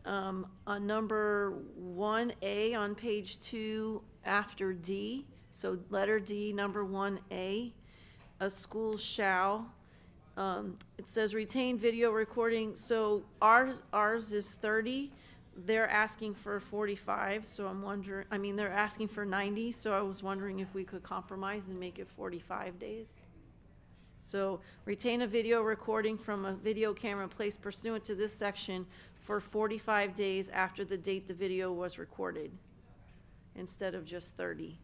On number 1A on page 2 after D, so letter D, number 1A, a school shall, it says retain video recording, so ours is 30, they're asking for 45, so I'm wondering, I mean, they're asking for 90, so I was wondering if we could compromise and make it 45 days. So retain a video recording from a video camera placed pursuant to this section for 45 days after the date the video was recorded, instead of just 30.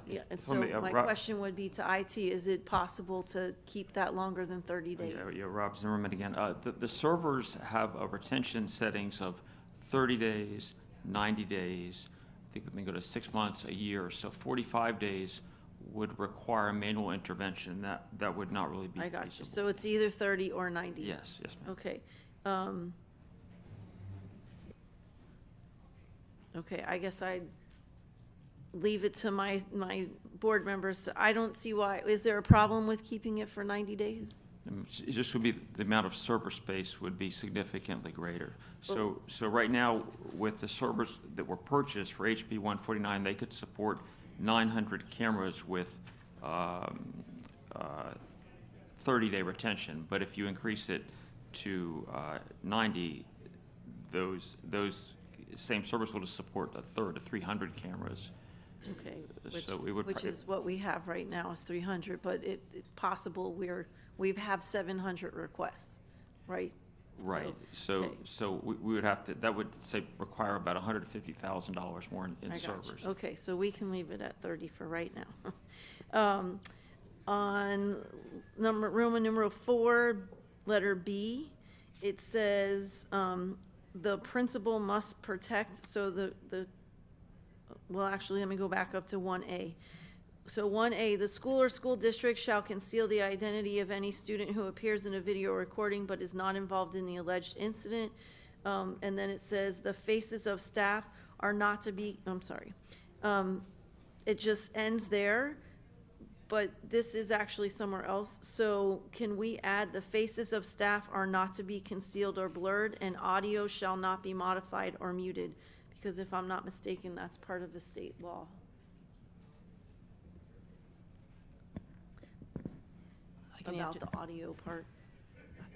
Yeah, and so my question would be to IT, is it possible to keep that longer than 30 days? Yeah, Rob Zimmerman again. The servers have a retention settings of 30 days, 90 days, I think we can go to 6 months, a year. So 45 days would require manual intervention. That would not really be I got feasible. you. So it's either 30 or 90? Yes, yes, ma'am. Okay. Okay, I guess I'd leave it to my board members. I don't see why. Is there a problem with keeping it for 90 days? It just would be, the amount of server space would be significantly greater. So right now, with the servers that were purchased for HB 149, they could support 900 cameras with 30-day retention. But if you increase it to 90, those same servers will just support a third of 300 cameras. Okay, So we would which is what we have right now is 300, but it's possible we have 700 requests, right? Right. So we would have to, that would say require about $150,000 more in I got you. servers. Okay, so we can leave it at 30 for right now. On Roman numeral 4, letter B, it says the principal must protect, so well, actually, let me go back up to 1A. So 1A, the school or school district shall conceal the identity of any student who appears in a video recording but is not involved in the alleged incident. And then it says the faces of staff are not to be, I'm sorry. It just ends there, but this is actually somewhere else. So can we add the faces of staff are not to be concealed or blurred, and audio shall not be modified or muted? Because if I'm not mistaken, that's part of the state law. About the audio part.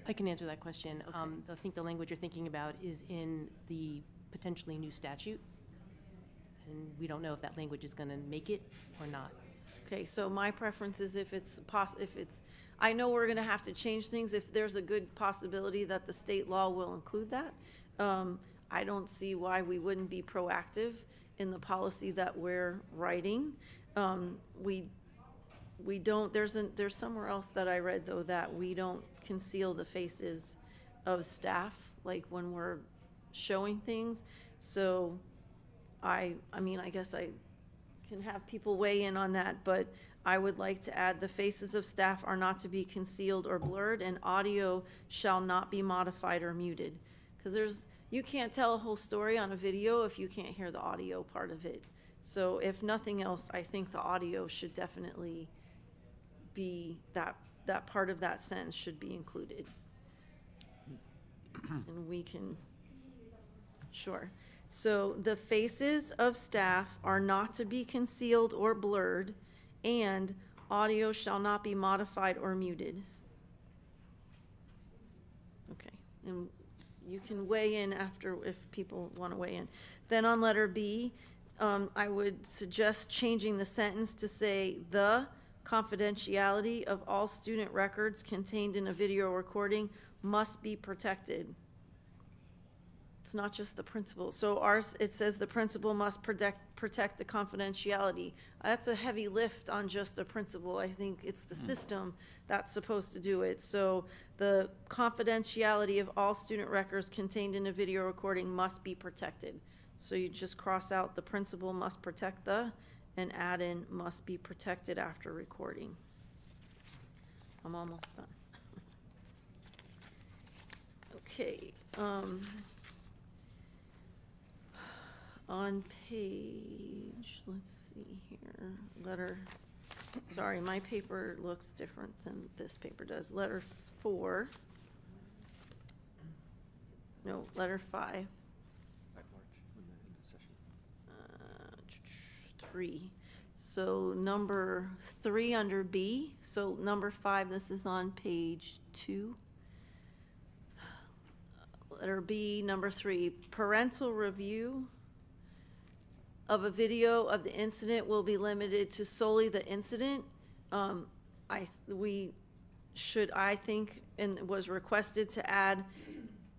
I can answer that question. Okay. I think the language you're thinking about is in the potentially new statute, and we don't know if that language is going to make it or not. Okay, so my preference is if it's I know we're going to have to change things if there's a good possibility that the state law will include that. I don't see why we wouldn't be proactive in the policy that we're writing. We don't, there's somewhere else that I read though that we don't conceal the faces of staff, like when we're showing things. So I mean, I guess I can have people weigh in on that, but I would like to add the faces of staff are not to be concealed or blurred, and audio shall not be modified or muted. Because you can't tell a whole story on a video if you can't hear the audio part of it. So if nothing else, I think the audio should definitely be, that part of that sentence should be included. And we can, sure. So the faces of staff are not to be concealed or blurred, and audio shall not be modified or muted. Okay, and you can weigh in after if people want to weigh in. Then on letter B, I would suggest changing the sentence to say the confidentiality of all student records contained in a video recording must be protected. It's not just the principal. So ours, it says the principal must protect the confidentiality. That's a heavy lift on just the principal. I think it's the system that's supposed to do it. So the confidentiality of all student records contained in a video recording must be protected. So you just cross out the principal must protect the, and add-in must be protected after recording. I'm almost done. Okay, on page, let's see here, sorry, my paper looks different than this paper does. Letter 4. No, letter 5. 3. So number 3 under B. So number 5, this is on page 2. Letter B, number 3, parental review of a video of the incident will be limited to solely the incident. I think, and was requested to add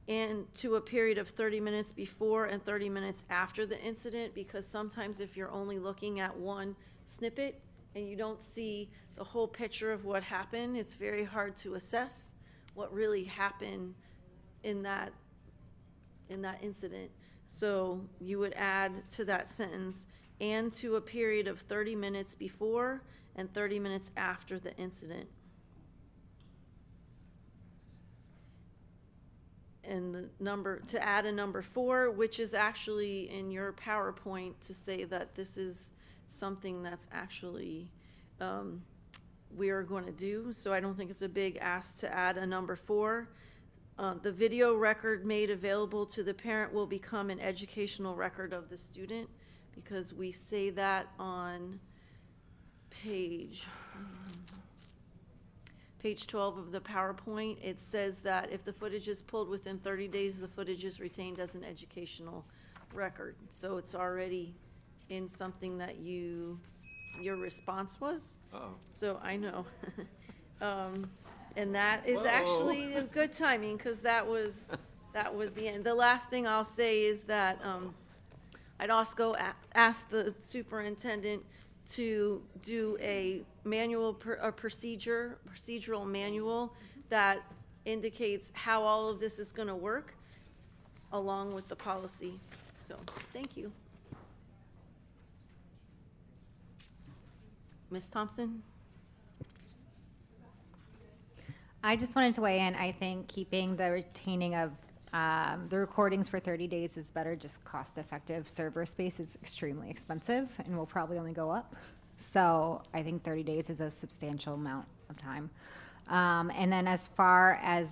into a period of 30 minutes before and 30 minutes after the incident, because sometimes if you're only looking at one snippet and you don't see the whole picture of what happened, it's very hard to assess what really happened in that incident. So you would add to that sentence, and to a period of 30 minutes before and 30 minutes after the incident. And the number, to add a number 4, which is actually in your PowerPoint, to say that this is something that's actually we are going to do. So I don't think it's a big ask to add a number 4. The video record made available to the parent will become an educational record of the student, because we say that on page 12 of the PowerPoint. It says that if the footage is pulled within 30 days, the footage is retained as an educational record. So it's already in something that your response was. Oh. So I know. And that is actually a good timing, because that was the end. The last thing I'll say is that I'd also ask the superintendent to do a procedural manual that indicates how all of this is going to work, along with the policy. So, thank you. Ms. Thompson? I just wanted to weigh in. I think keeping the retaining of the recordings for 30 days is better, just cost effective. Server space is extremely expensive and will probably only go up. So I think 30 days is a substantial amount of time. And then as far as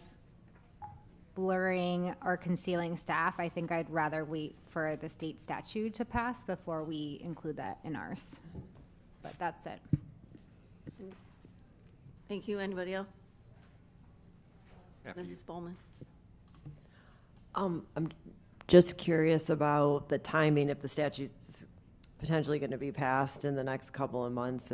blurring or concealing staff, I think I'd rather wait for the state statute to pass before we include that in ours. But that's it. Thank you. Anybody else? After you. Mrs. Bowman? I'm just curious about the timing, if the statute's potentially going to be passed in the next couple of months,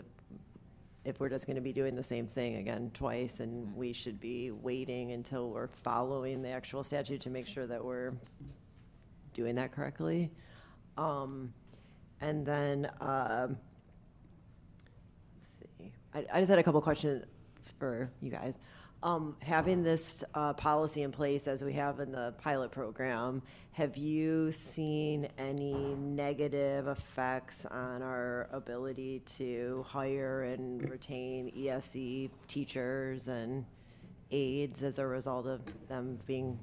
if we're just going to be doing the same thing again twice, and we should be waiting until we're following the actual statute to make sure that we're doing that correctly. And then, let's see, I just had a couple questions for you guys. Having this policy in place as we have in the pilot program, have you seen any negative effects on our ability to hire and retain ESE teachers and aides as a result of them being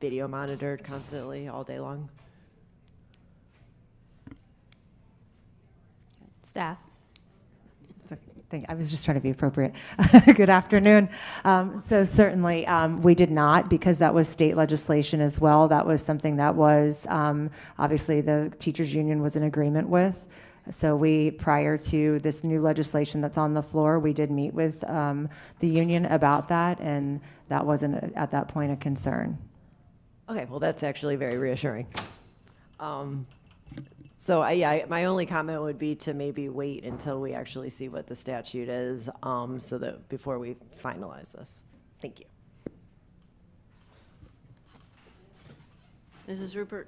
video monitored constantly all day long? Staff. I was just trying to be appropriate. Good afternoon. So certainly we did not, because that was state legislation as well. That was something that was obviously the teachers union was in agreement with. So we, prior to this new legislation that's on the floor, we did meet with the union about that, and that wasn't at that point a concern. Okay, well, that's actually very reassuring. So yeah, my only comment would be to maybe wait until we actually see what the statute is, so that before we finalize this. Thank you. Mrs. Rupert?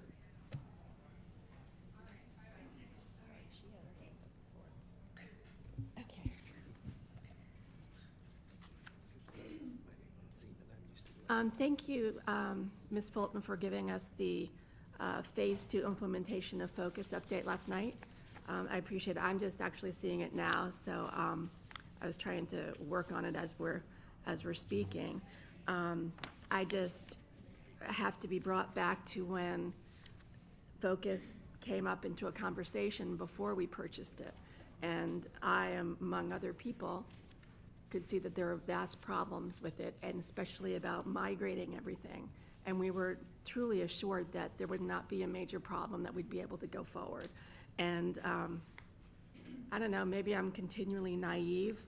Thank you, Ms. Fulton, for giving us the Phase 2 implementation of Focus update last night. I appreciate it. I'm just actually seeing it now, so I was trying to work on it as we're speaking. I just have to be brought back to when Focus came up into a conversation before we purchased it. And I, among other people, could see that there are vast problems with it, and especially about migrating everything. And we were truly assured that there would not be a major problem, that we'd be able to go forward. And I don't know, maybe I'm continually naive,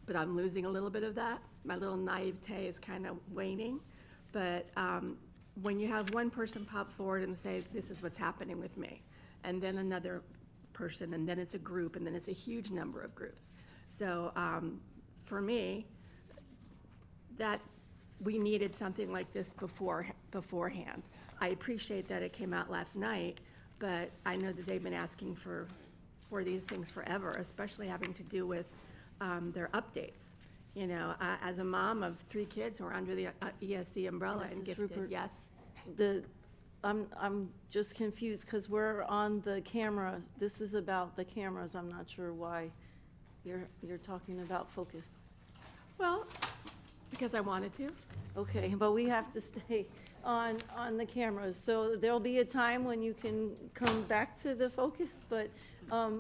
but I'm losing a little bit of that. My little naivete is kind of waning. But when you have one person pop forward and say, this is what's happening with me, and then another person, and then it's a group, and then it's a huge number of groups. So for me, that we needed something like this beforehand. I appreciate that it came out last night, but I know that they've been asking for these things forever, especially having to do with their updates. You know, as a mom of 3 kids who are under the ESC umbrella and gifted, Rupert, yes. I'm just confused because we're on the camera. This is about the cameras. I'm not sure why you're talking about Focus. Well, because I wanted to. Okay, but we have to stay on the cameras. So there'll be a time when you can come back to the Focus, but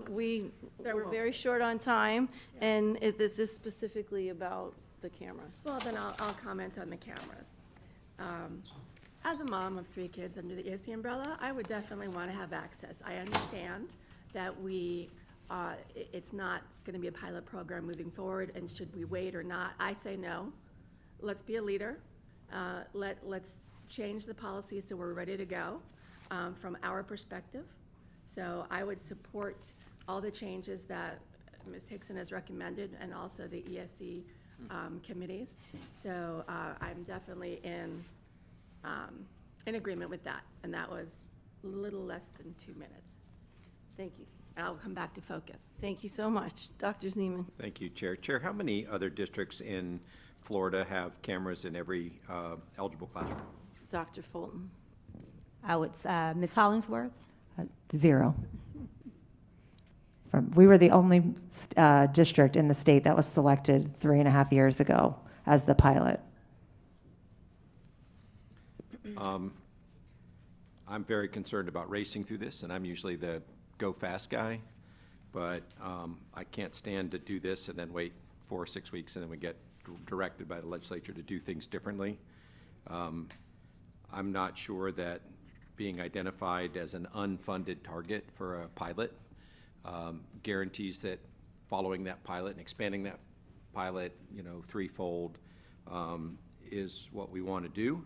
we're very short on time, and this is specifically about the cameras. Well, then I'll comment on the cameras. As a mom of 3 kids under the ESC umbrella, I would definitely want to have access. I understand that it's not going to be a pilot program moving forward, and should we wait or not? I say no. Let's be a leader. Let's change the policy so we're ready to go from our perspective. So I would support all the changes that Ms. Hickson has recommended, and also the ESC committees. So I'm definitely in agreement with that, and that was a little less than 2 minutes. Thank you. And I'll come back to Focus. Thank you so much. Dr. Zeman. Thank you, Chair. Chair, how many other districts in Florida have cameras in every eligible classroom? Dr. Fulton. It's Ms. Hollingsworth. 0. We were the only district in the state that was selected 3.5 years ago as the pilot. I'm very concerned about racing through this, and I'm usually the go fast guy, but I can't stand to do this and then wait 4 or 6 weeks and then we get directed by the legislature to do things differently. I'm not sure that being identified as an unfunded target for a pilot guarantees that following that pilot and expanding that pilot, threefold is what we want to do.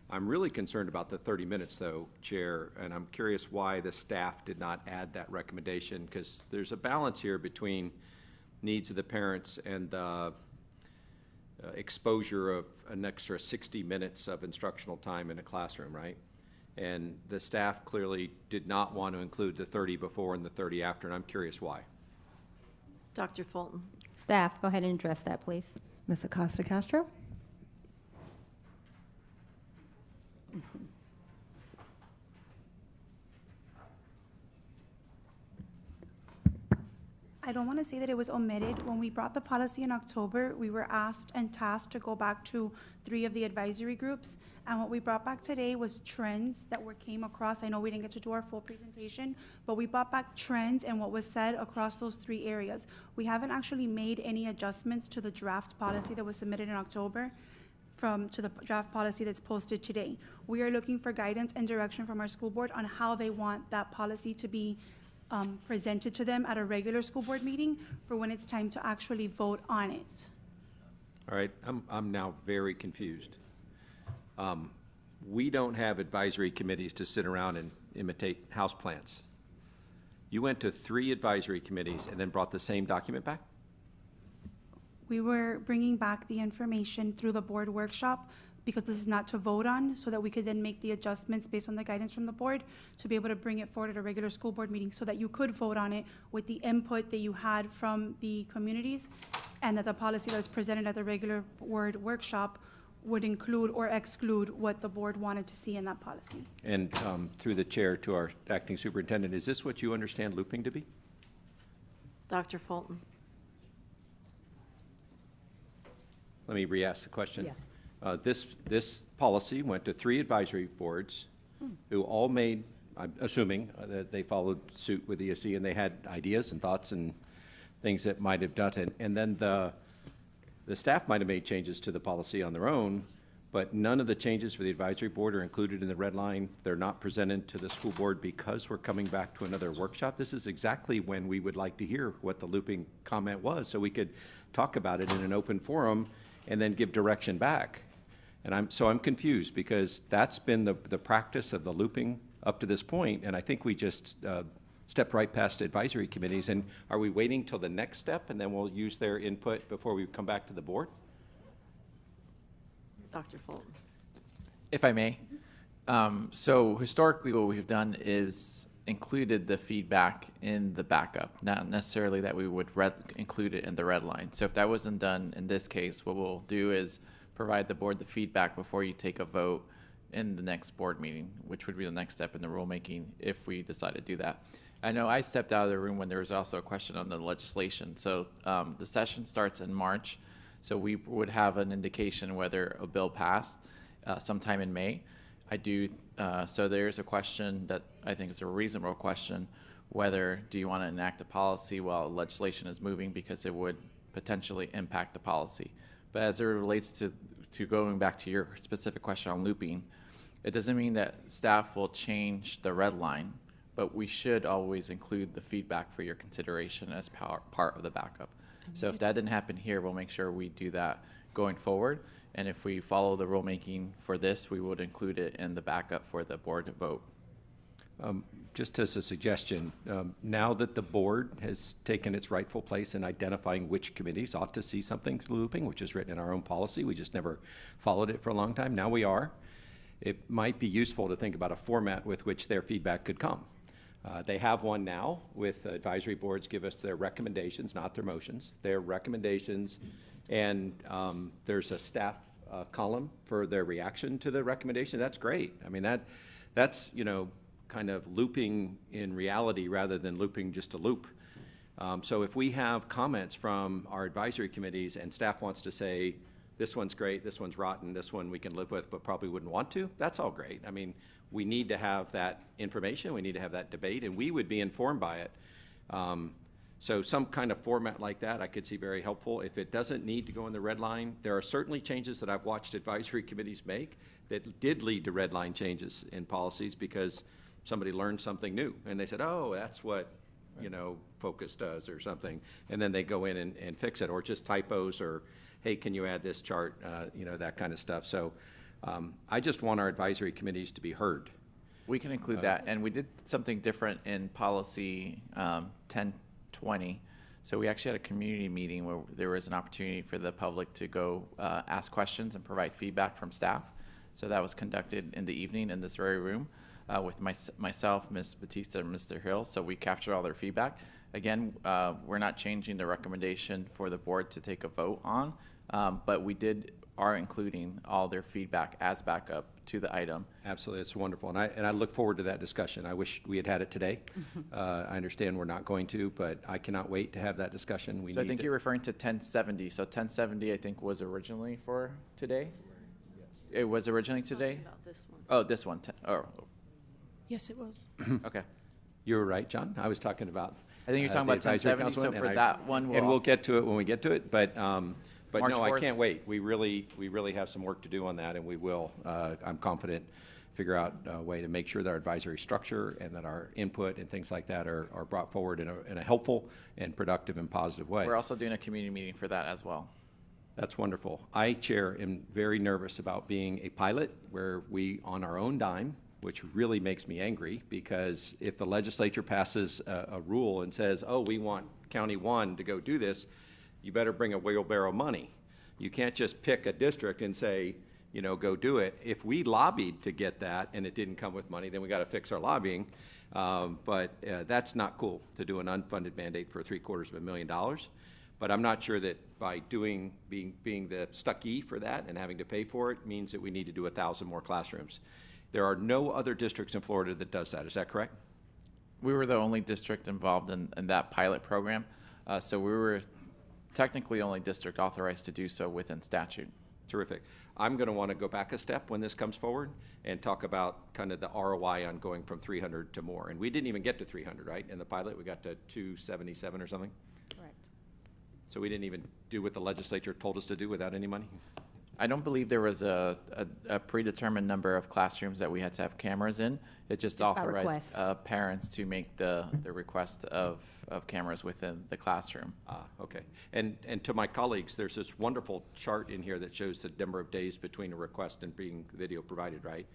I'm really concerned about the 30 minutes, though, Chair, and I'm curious why the staff did not add that recommendation, because there's a balance here between needs of the parents and the exposure of an extra 60 minutes of instructional time in a classroom, right? And the staff clearly did not want to include the 30 before and the 30 after, and I'm curious why. Dr. Fulton. Staff, go ahead and address that, please. Ms. Acosta-Castro? I don't want to say that it was omitted. When we brought the policy in October, we were asked and tasked to go back to 3 of the advisory groups. And what we brought back today was trends that came across. I know we didn't get to do our full presentation, but we brought back trends and what was said across those 3 areas. We haven't actually made any adjustments to the draft policy that was submitted in October to the draft policy that's posted today. We are looking for guidance and direction from our school board on how they want that policy to be presented to them at a regular school board meeting for when it's time to actually vote on it. All right, I'm now very confused. We don't have advisory committees to sit around and imitate houseplants. You went to 3 advisory committees and then brought the same document back? We were bringing back the information through the board workshop because this is not to vote on, so that we could then make the adjustments based on the guidance from the board to be able to bring it forward at a regular school board meeting so that you could vote on it with the input that you had from the communities, and that the policy that was presented at the regular board workshop would include or exclude what the board wanted to see in that policy. And through the chair to our acting superintendent, is this what you understand looping to be? Dr. Fulton. Let me re-ask the question. Yeah. This policy went to 3 advisory boards who all made, I'm assuming, that they followed suit with ESC and they had ideas and thoughts and things that might have done it. And then the staff might have made changes to the policy on their own, but none of the changes for the advisory board are included in the red line. They're not presented to the school board because we're coming back to another workshop. This is exactly when we would like to hear what the looping comment was, so we could talk about it in an open forum and then give direction back. And I'm confused because that's been the practice of the looping up to this point, and I think we just stepped right past advisory committees. And are we waiting till the next step and then we'll use their input before we come back to the board? Dr. Fulton. If I may. So historically what we've done is included the feedback in the backup, not necessarily that we would include it in the red line. So if that wasn't done in this case, what we'll do is provide the board the feedback before you take a vote in the next board meeting, which would be the next step in the rulemaking if we decide to do that. I know I stepped out of the room when there was also a question on the legislation. So the session starts in March, so we would have an indication whether a bill passed sometime in May. So there's a question that I think is a reasonable question, whether do you want to enact a policy while legislation is moving because it would potentially impact the policy. But as it relates to going back to your specific question on looping, it doesn't mean that staff will change the red line, but we should always include the feedback for your consideration as part of the backup. So if that didn't happen here, we'll make sure we do that going forward. And if we follow the rulemaking for this, we would include it in the backup for the board to vote. Just as a suggestion, now that the board has taken its rightful place in identifying which committees ought to see something through looping, which is written in our own policy, we just never followed it for a long time. Now we are. It might be useful to think about a format with which their feedback could come. They have one now with advisory boards give us their recommendations, not their motions, their recommendations, and there's a staff column for their reaction to the recommendation. That's great. I mean, that's, you know, kind of looping in reality rather than looping just a loop. So if we have comments from our advisory committees and staff wants to say, this one's great, this one's rotten, this one we can live with but probably wouldn't want to, that's all great. I mean, we need to have that information, we need to have that debate, and we would be informed by it. So some kind of format like that I could see very helpful. If it doesn't need to go in the red line, there are certainly changes that I've watched advisory committees make that did lead to red line changes in policies because somebody learned something new and they said, oh, that's what, you know, Focus does or something, and then they go in and fix it, or just typos, or hey, can you add this chart, you know, that kind of stuff. So I just want our advisory committees to be heard. We can include that, and we did something different in policy 1020. So we actually had a community meeting where there was an opportunity for the public to go ask questions and provide feedback from staff. So that was conducted in the evening in this very room with myself, Ms. Batista, and Mr. Hill. So we captured all their feedback. Again, we're not changing the recommendation for the board to take a vote on, but we are including all their feedback as backup to the item. Absolutely, it's wonderful, and I look forward to that discussion. I wish we had it today. I understand we're not going to, but I cannot wait to have that discussion. So I think you're referring to 1070. So 1070, I think, was originally for today. It was originally today. This one. Oh, this one. Yes, it was. Okay, you were right, John. I was talking about. I think you're talking about 1070. So for that one, we'll get to it when we get to it. But March no, 4th. I can't wait. We really have some work to do on that, and we will. I'm confident figure out a way to make sure that our advisory structure and that our input and things like that are brought forward in a helpful and productive and positive way. We're also doing a community meeting for that as well. That's wonderful. I, Chair, am very nervous about being a pilot where we, on our own dime, which really makes me angry, because if the legislature passes a rule and says, oh, we want County 1 to go do this, you better bring a wheelbarrow of money. You can't just pick a district and say, you know, go do it. If we lobbied to get that and it didn't come with money, then we got to fix our lobbying. But that's not cool to do an unfunded mandate for $750,000. But I'm not sure that by being the stuckee for that and having to pay for it means that we need to do 1,000 more classrooms. There are no other districts in Florida that does that. Is that correct? We were the only district involved in that pilot program. So we were technically only district authorized to do so within statute. Terrific. I'm going to want to go back a step when this comes forward and talk about kind of the ROI on going from 300 to more. And we didn't even get to 300, right? In the pilot, we got to 277 or something? Correct. So we didn't even do what the legislature told us to do without any money? I don't believe there was a predetermined number of classrooms that we had to have cameras in. It just by authorized request. parents to make the request of cameras within the classroom. Okay. And to my colleagues, there's this wonderful chart in here that shows the number of days between a request and being video provided, right?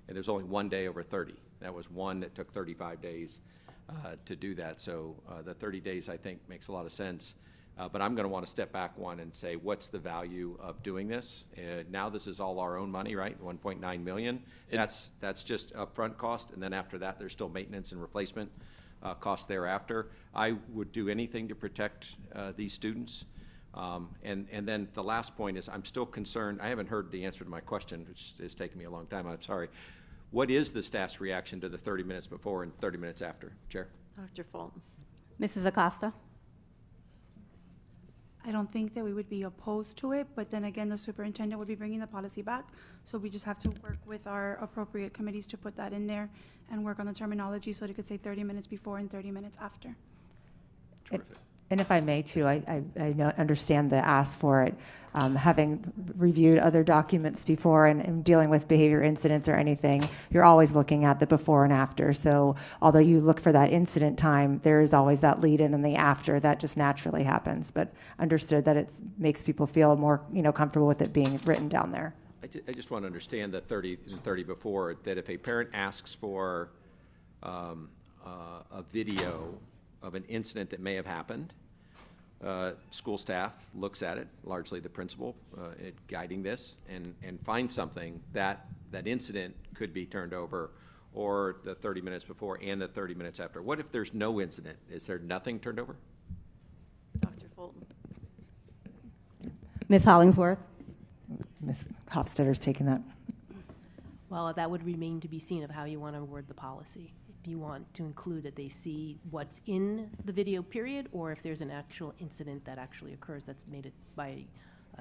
And there's only one day over 30. That was one that took 35 days to do that. So the 30 days, I think, makes a lot of sense. But I'm going to want to step back one and say, what's the value of doing this? Now this is all our own money, right? 1.9 million. That's just upfront cost, and then after that, there's still maintenance and replacement costs thereafter. I would do anything to protect these students. And then the last point is, I'm still concerned. I haven't heard the answer to my question, which has taken me a long time. I'm sorry. What is the staff's reaction to the 30 minutes before and 30 minutes after, Chair? Dr. Fulton. Mrs. Acosta? I don't think that we would be opposed to it, but then again, the superintendent would be bringing the policy back. So we just have to work with our appropriate committees to put that in there and work on the terminology so that it could say 30 minutes before and 30 minutes after. And if I may too, I understand the ask for it. Having reviewed other documents before and dealing with behavior incidents or anything, you're always looking at the before and after. So although you look for that incident time, there is always that lead in and the after that just naturally happens. But understood that it makes people feel more comfortable with it being written down there. I just want to understand that 30 and 30 before, that if a parent asks for a video of an incident that may have happened, school staff looks at it, largely the principal, guiding this, and finds something that incident could be turned over, or the 30 minutes before and the 30 minutes after. What if there's no incident? Is there nothing turned over? Dr. Fulton. Ms. Hollingsworth? Ms. Hofstadter's taking that. Well, that would remain to be seen of how you want to word the policy. If you want to include that they see what's in the video period, or if there's an actual incident that actually occurs that's made it by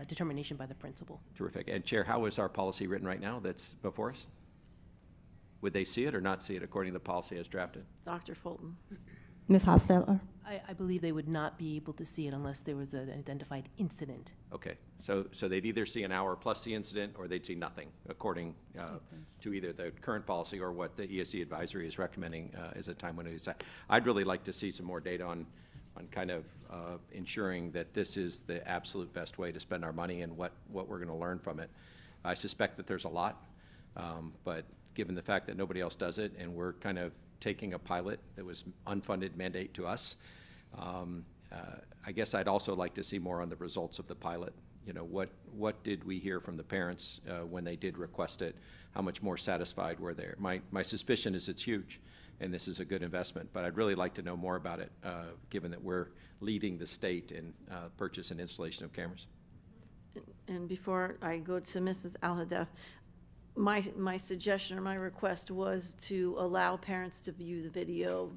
determination by the principal. Terrific. And Chair, how is our policy written right now that's before us? Would they see it or not see it according to the policy as drafted? Dr. Fulton. Ms. Hofstadter? I believe they would not be able to see it unless there was an identified incident. Okay, so they'd either see an hour plus the incident, or they'd see nothing, according to either the current policy or what the ESC advisory is recommending as a time when it is. I'd really like to see some more data on kind of ensuring that this is the absolute best way to spend our money and what we're going to learn from it. I suspect that there's a lot, but given the fact that nobody else does it, and we're kind of taking a pilot that was unfunded mandate to us, I guess I'd also like to see more on the results of the pilot. What did we hear from the parents when they did request it? How much more satisfied were they? My suspicion is it's huge, and this is a good investment, but I'd really like to know more about it, given that we're leading the state in purchase and installation of cameras. And before I go to Mrs. Alhadeff, my suggestion or my request was to allow parents to view the video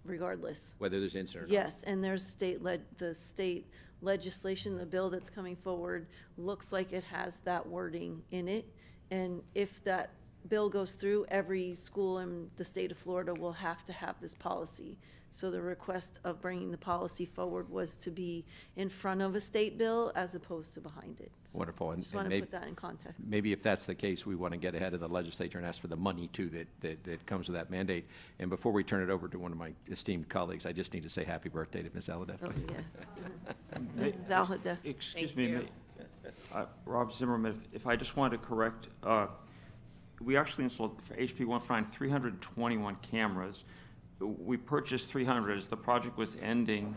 regardless. Whether there's incident or not. Yes, and there's the state legislation, the bill that's coming forward looks like it has that wording in it. And if that bill goes through, every school in the state of Florida will have to have this policy. So the request of bringing the policy forward was to be in front of a state bill as opposed to behind it. So Wonderful. Just want to put that in context. Maybe if that's the case, we want to get ahead of the legislature and ask for the money too that comes with that mandate. And before we turn it over to one of my esteemed colleagues, I just need to say happy birthday to Ms. Alhadeff. Oh, yes. Mrs. Alhadeff. Excuse me, Rob Zimmerman, if I just wanted to correct, we actually installed for HB 149 321 cameras. We purchased 300 as the project was ending.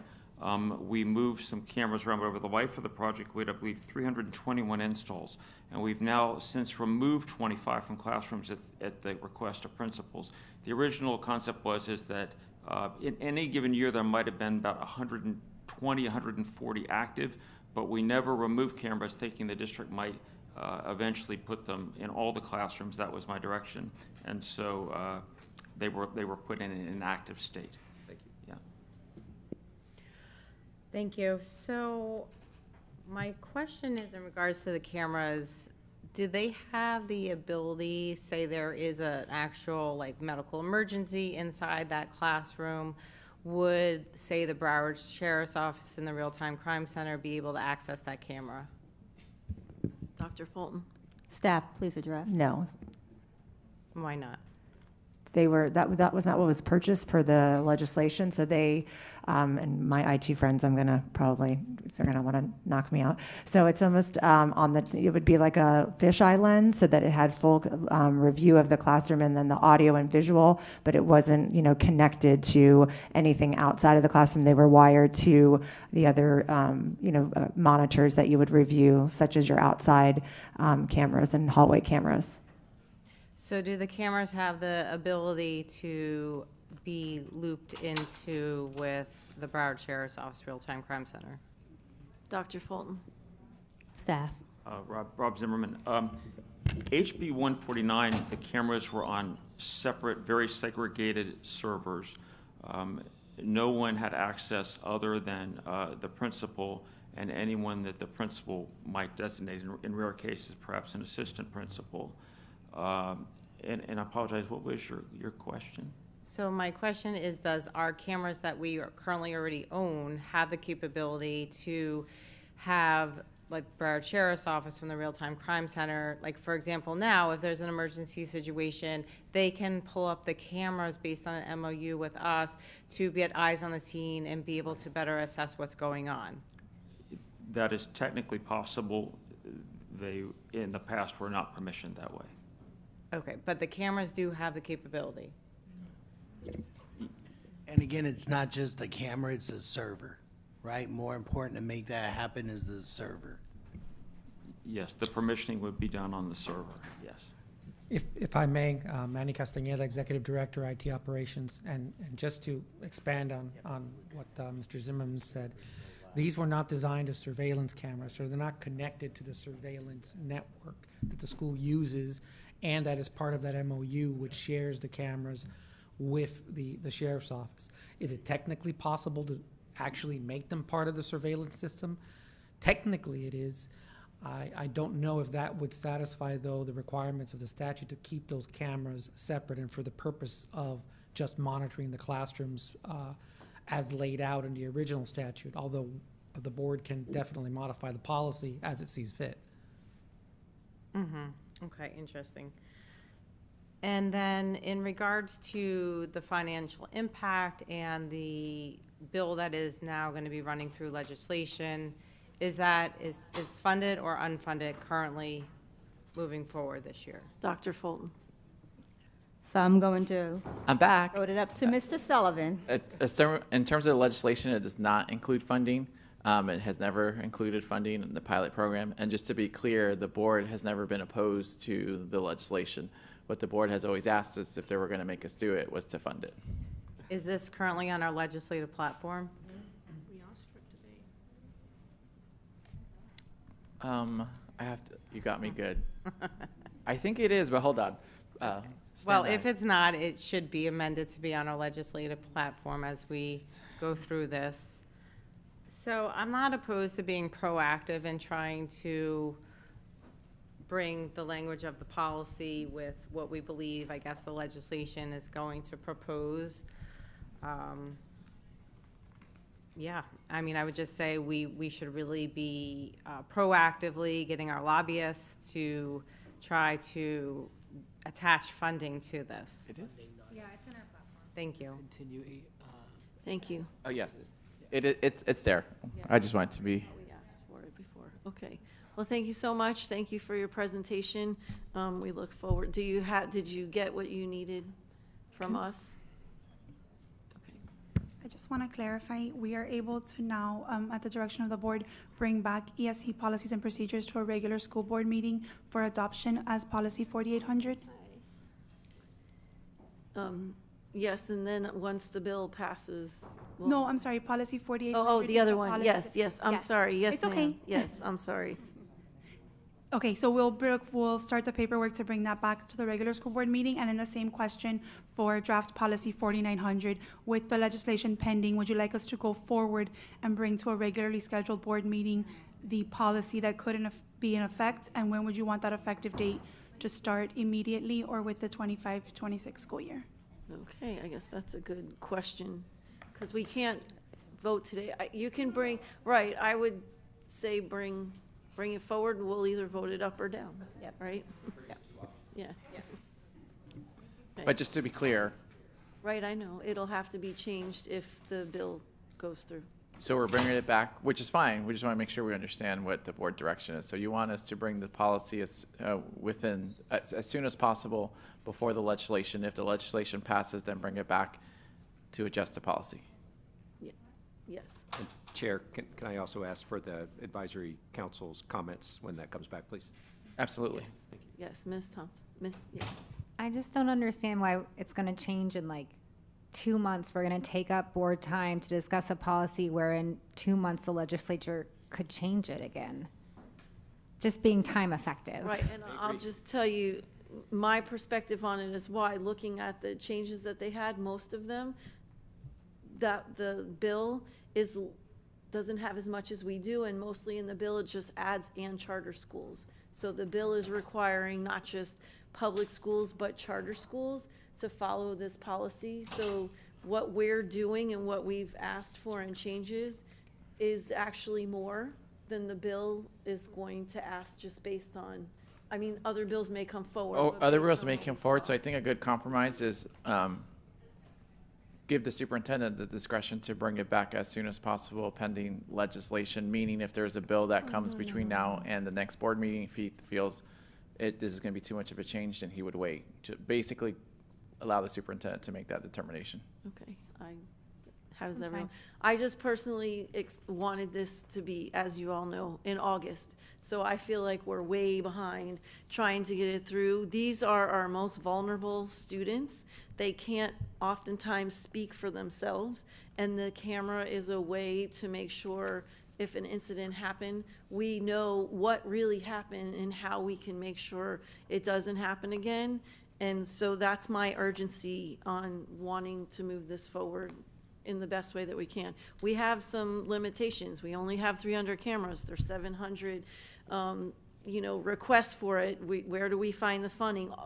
We moved some cameras around, but over the life of the project, we had, I believe, 321 installs. And we've now since removed 25 from classrooms at the request of principals. The original concept is that in any given year, there might have been about 120, 140 active, but we never removed cameras thinking the district might eventually put them in all the classrooms. That was my direction. And so they were put in an inactive state. Thank you. Yeah. Thank you. So my question is in regards to the cameras, do they have the ability, say there is an actual like medical emergency inside that classroom, would, say, the Broward Sheriff's Office and the Real-Time Crime Center be able to access that camera? Dr. Fulton? Staff, please address. No. Why not? They were, that was not what was purchased per the legislation, so they, and my IT friends, they're gonna wanna knock me out. So it's almost it would be like a fisheye lens, so that it had full review of the classroom and then the audio and visual, but it wasn't, connected to anything outside of the classroom. They were wired to the other, monitors that you would review, such as your outside cameras and hallway cameras. So do the cameras have the ability to be looped into with the Broward Sheriff's Office Real-Time Crime Center? Dr. Fulton? Staff. Rob Zimmerman. HB 149, the cameras were on separate, very segregated servers. No one had access other than the principal and anyone that the principal might designate, in rare cases, perhaps an assistant principal. And I apologize, what was your question? So my question is, does our cameras that we currently already own have the capability to have, like Broward Sheriff's Office from the Real-Time Crime Center, like for example now, if there's an emergency situation, they can pull up the cameras based on an MOU with us to get eyes on the scene and be able to better assess what's going on? That is technically possible. They, in the past, were not permissioned that way. Okay, but the cameras do have the capability. And again, it's not just the camera, it's the server, right? More important to make that happen is the server. Yes, the permissioning would be done on the server, yes. If I may, Manny Castañeda, Executive Director, IT Operations, and just to expand on what Mr. Zimmerman said, these were not designed as surveillance cameras, so they're not connected to the surveillance network that the school uses, and that is part of that MOU, which shares the cameras with the sheriff's office. Is it technically possible to actually make them part of the surveillance system? Technically it is. I don't know if that would satisfy, though, the requirements of the statute to keep those cameras separate and for the purpose of just monitoring the classrooms as laid out in the original statute, although the board can definitely modify the policy as it sees fit. Mm-hmm. Okay, interesting. And then in regards to the financial impact and the bill that is now going to be running through legislation, is funded or unfunded currently moving forward this year? Dr. Fulton? So I'm going to I'm back. vote it up to Mr. Sullivan. In terms of the legislation, it does not include funding. It has never included funding in the pilot program. And just to be clear, the board has never been opposed to the legislation. What the board has always asked us if they were going to make us do it was to fund it. Is this currently on our legislative platform? We asked for it today. You got me good. I think it is, but hold on. Well, if it's not, it should be amended to be on our legislative platform as we go through this. So I'm not opposed to being proactive and trying to bring the language of the policy with what we believe, I guess, the legislation is going to propose. Yeah, I mean, I would just say we should really be proactively getting our lobbyists to try to attach funding to this. It is? Yeah, it's in our platform. Thank you. Continue. Thank you. Oh, yes. It's there. Yeah. I just wanted to be. We asked for it before. Okay. Well, thank you so much. Thank you for your presentation. We look forward. Did you get what you needed from us? I just want to clarify, we are able to now, at the direction of the board, bring back ESE policies and procedures to a regular school board meeting for adoption as policy 4800. Yes, and then once the bill passes. No, I'm sorry, policy 4800. Oh, the is other one. policy Yes, I'm sorry. Yes, It's okay. ma'am. Yes, I'm sorry. Okay, so we'll start the paperwork to bring that back to the regular school board meeting, and then the same question for draft policy 4900. With the legislation pending, would you like us to go forward and bring to a regularly scheduled board meeting the policy that could be in effect, and when would you want that effective date to start, immediately or with the 25-26 school year? Okay, I guess that's a good question, because we can't vote today. You can bring, right, I would say bring it forward, and we'll either vote it up or down. Yep. Right? Yep. Yeah. Okay. But just to be clear, Right, I know. It'll have to be changed if the bill goes through. so we're bringing it back, which is fine. We just want to make sure we understand what the board direction is. So you want us to bring the policy as soon as possible before the legislation. If the legislation passes, then bring it back to adjust the policy. Yeah. Yes. And Chair, can I also ask for the advisory council's comments when that comes back, please? Absolutely. Yes, Ms. Thompson. Yeah. I just don't understand why it's going to change in like 2 months. We're going to take up board time to discuss a policy where in 2 months the legislature could change it again. Just being time effective. Right, and I'll just tell you, my perspective on it is why, looking at the changes that they had, most of them, that the bill doesn't have as much as we do, and mostly in the bill it just adds and charter schools. So the bill is requiring not just public schools but charter schools to follow this policy. So what we're doing and what we've asked for in changes is actually more than the bill is going to ask, just based on, I mean, other bills may come forward. Oh, but other based bills on may what come we forward, saw. so I think a good compromise is give the superintendent the discretion to bring it back as soon as possible pending legislation, meaning if there's a bill that comes between now and the next board meeting, if he feels this is going to be too much of a change, then he would wait. To basically allow the superintendent to make that determination. Okay, how does That's everyone? fine. I just personally wanted this to be, as you all know, in August. So I feel like we're way behind trying to get it through. These are our most vulnerable students. They can't oftentimes speak for themselves, and the camera is a way to make sure if an incident happened, we know what really happened and how we can make sure it doesn't happen again. And so that's my urgency on wanting to move this forward in the best way that we can. We have some limitations. We only have 300 cameras. There's 700, requests for it. Where do we find the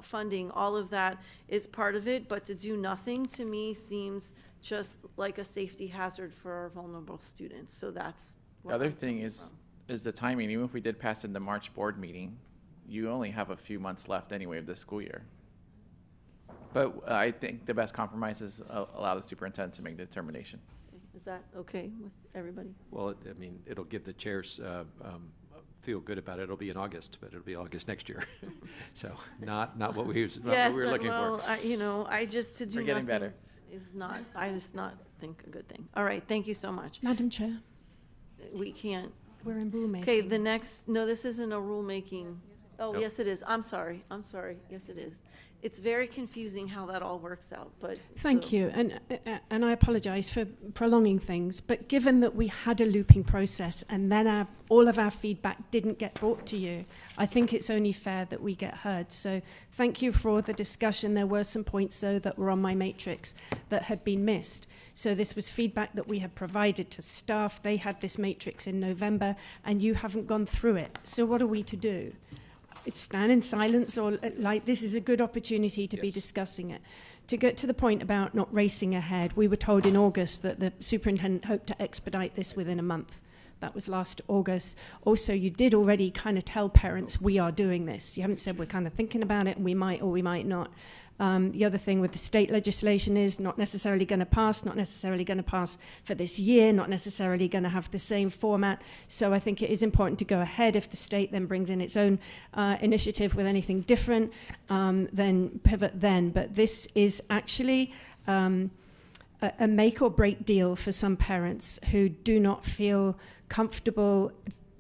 funding? All of that is part of it. But to do nothing, to me, seems just like a safety hazard for our vulnerable students. So that's The other thing is the timing. Even if we did pass in the March board meeting, you only have a few months left anyway of this school year. But I think the best compromise is allow the superintendent to make the determination. Is that okay with everybody? Well, I mean, it'll give the chairs feel good about it. It'll be in August, but it'll be August next year. So not what we were looking for. I just to do We're getting nothing better. is not. I just not think a good thing. All right, thank you so much. Madam Chair, We can't. we're in rulemaking. Okay, the next. No, this isn't a rulemaking. Oh, Nope. yes, it is. I'm sorry. Yes, it is. It's very confusing how that all works out. But Thank so- you, and I apologise for prolonging things, but given that we had a looping process and then all of our feedback didn't get brought to you, I think it's only fair that we get heard. So thank you for all the discussion. There were some points, though, that were on my matrix that had been missed. So this was feedback that we had provided to staff. They had this matrix in November, and you haven't gone through it. So what are we to do? It's stand in silence, or this is a good opportunity to be discussing it. To get to the point about not racing ahead, we were told in August that the superintendent hoped to expedite this within a month. That was last August. Also, you did already kind of tell parents we are doing this. You haven't said we're kind of thinking about it and we might or we might not. The other thing with the state legislation is not necessarily going to pass, not necessarily going to pass for this year, not necessarily going to have the same format. So I think it is important to go ahead. If the state then brings in its own initiative with anything different, then pivot then. But this is actually a make or break deal for some parents who do not feel comfortable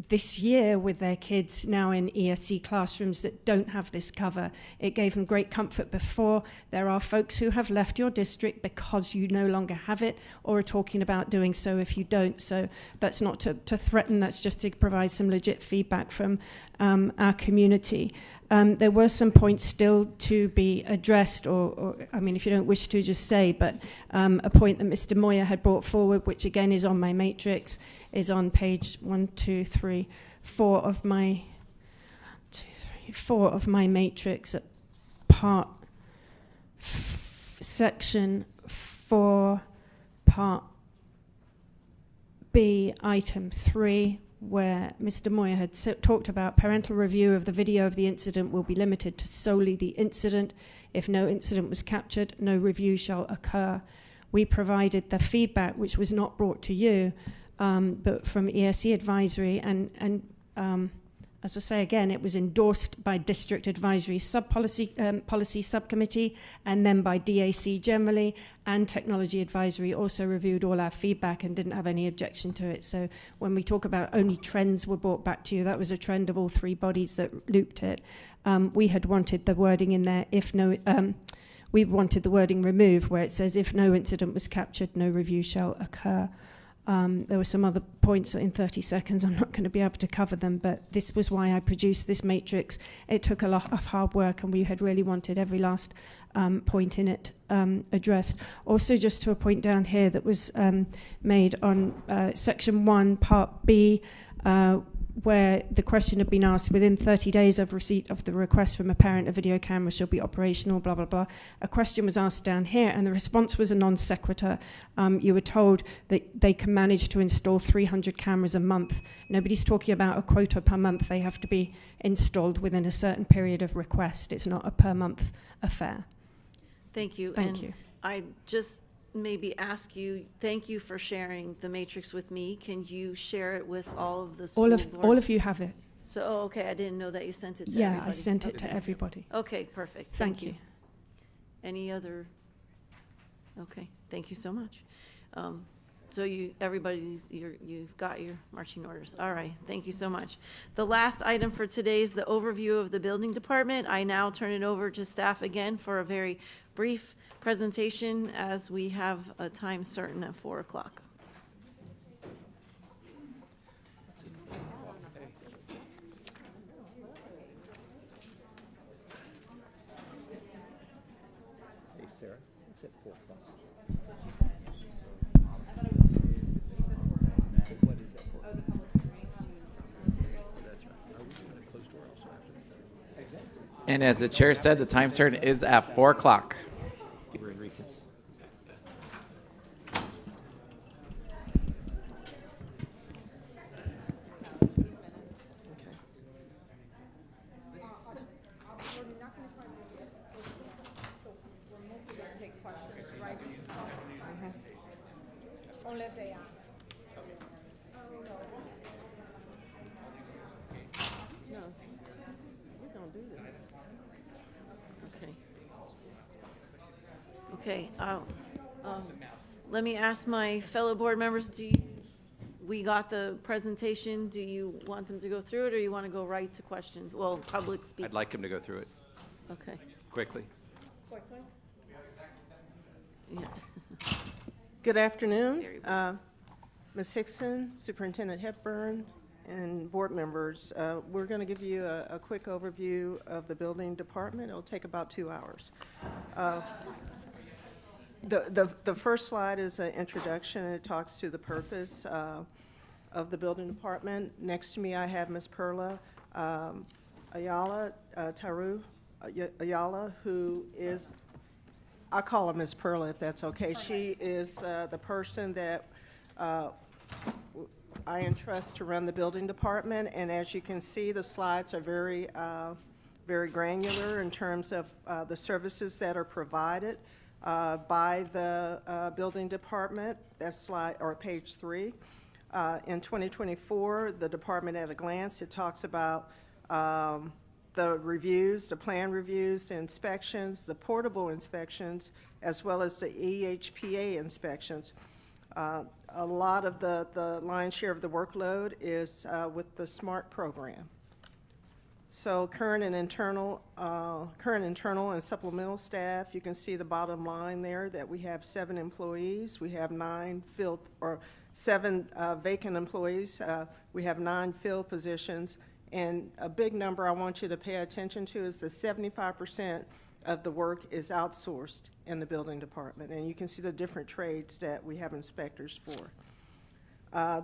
this year with their kids now in ESC classrooms that don't have this cover. It gave them great comfort before. There are folks who have left your district because you no longer have it or are talking about doing so if you don't. So that's not to threaten, that's just to provide some legit feedback from our community. There were some points still to be addressed, or I mean, if you don't wish to, just say, but a point that Mr. Moyer had brought forward, which again is on my matrix, is on page 4 of my matrix at section 4, part B, item 3, where Mr. Moyer had talked about parental review of the video of the incident will be limited to solely the incident. If no incident was captured, no review shall occur. We provided the feedback, which was not brought to you, but from ESE Advisory, and as I say again, it was endorsed by District Advisory Policy Subcommittee, and then by DAC generally, and Technology Advisory also reviewed all our feedback and didn't have any objection to it. So when we talk about only trends were brought back to you, that was a trend of all three bodies that looped it. We had wanted the wording in there, we wanted the wording removed where it says, if no incident was captured, no review shall occur. There were some other points in 30 seconds. I'm not going to be able to cover them, but this was why I produced this matrix. It took a lot of hard work, and we had really wanted every last point in it addressed. Also, just to a point down here that was made on section 1, part B, where the question had been asked, within 30 days of receipt of the request from a parent, a video camera shall be operational, blah, blah, blah. A question was asked down here, and the response was a non sequitur. You were told that they can manage to install 300 cameras a month. Nobody's talking about a quota per month. They have to be installed within a certain period of request. It's not a per month affair. Thank you. Thank And you. I just maybe ask you, thank you for sharing the matrix with me. Can you share it with all of the school board? All of you have it. So, okay, I didn't know that you sent it to Yeah, everybody. I sent it to everybody. Okay, perfect. Thank you. Any other? Okay, thank you so much. So you've got your marching orders. All right, thank you so much. The last item for today is the overview of the building department. I now turn it over to staff again for a very brief presentation, as we have a time certain at 4 o'clock. Hey, Sarah, it's at 4 o'clock. What is that for? Oh, the public hearing. That's right. Are we going to close door also after? Exactly. And as the chair said, the time certain is at 4 o'clock. We're in recess. Unless they ask. No, we're going to do this. Okay. Okay, let me ask my fellow board members, we got the presentation. Do you want them to go through it, or you want to go right to questions? Well, public speaking. I'd like him to go through it Okay. quickly. Yeah. Good afternoon, Ms. Hickson, Superintendent Hepburn, and board members. We're going to give you a quick overview of the building department. It'll take about 2 hours. The first slide is an introduction. It talks to the purpose of the building department. Next to me, I have Ms. Perla Ayala, Taru Ayala, who is, I call her Ms. Perla if that's okay. She is the person that I entrust to run the building department, and as you can see, the slides are very granular in terms of the services that are provided by the building department. That's slide or page 3. In 2024, the department at a glance, it talks about the reviews, the plan reviews, the inspections, the portable inspections, as well as the EHPA inspections. A lot of the lion's share of the workload is with the SMART program. So current and internal and supplemental staff, you can see the bottom line there that we have 7 employees. We have 7 vacant employees. We have 9 filled positions. And a big number I want you to pay attention to is the 75% of the work is outsourced in the building department. And you can see the different trades that we have inspectors for.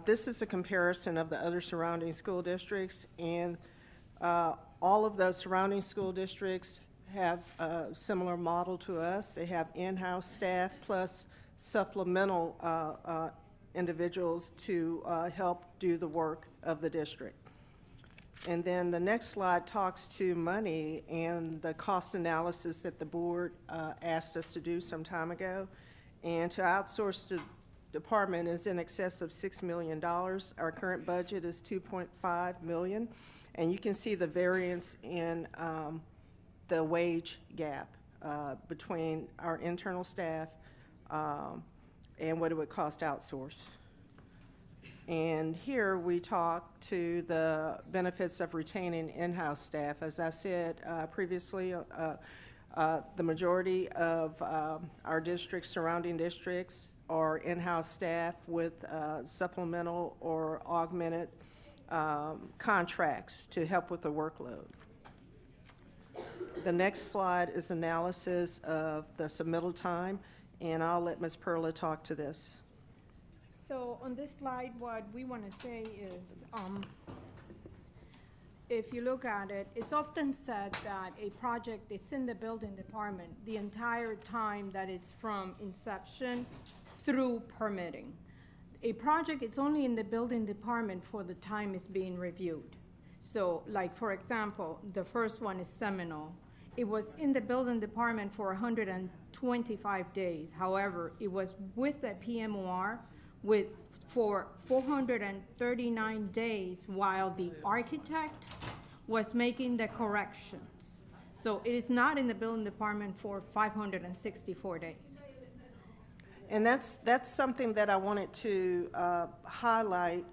This is a comparison of the other surrounding school districts, and all of those surrounding school districts have a similar model to us. They have in-house staff plus supplemental individuals to help do the work of the district. And then the next slide talks to money and the cost analysis that the board asked us to do some time ago. And to outsource the department is in excess of $6 million. Our current budget is $2.5 million. And you can see the variance in the wage gap between our internal staff and what it would cost to outsource. And here we talk to the benefits of retaining in-house staff. As I said previously, the majority of our districts, surrounding districts, are in-house staff with supplemental or augmented contracts to help with the workload. The next slide is analysis of the submittal time, and I'll let Ms. Perla talk to this. So on this slide, what we want to say is, if you look at it, it's often said that a project is in the building department the entire time that it's from inception through permitting. A project is only in the building department for the time it's being reviewed. So, like, for example, the first one is Seminole. It was in the building department for 125 days. However, it was with the PMOR for 439 days while the architect was making the corrections. So it is not in the building department for 564 days. And that's something that I wanted to highlight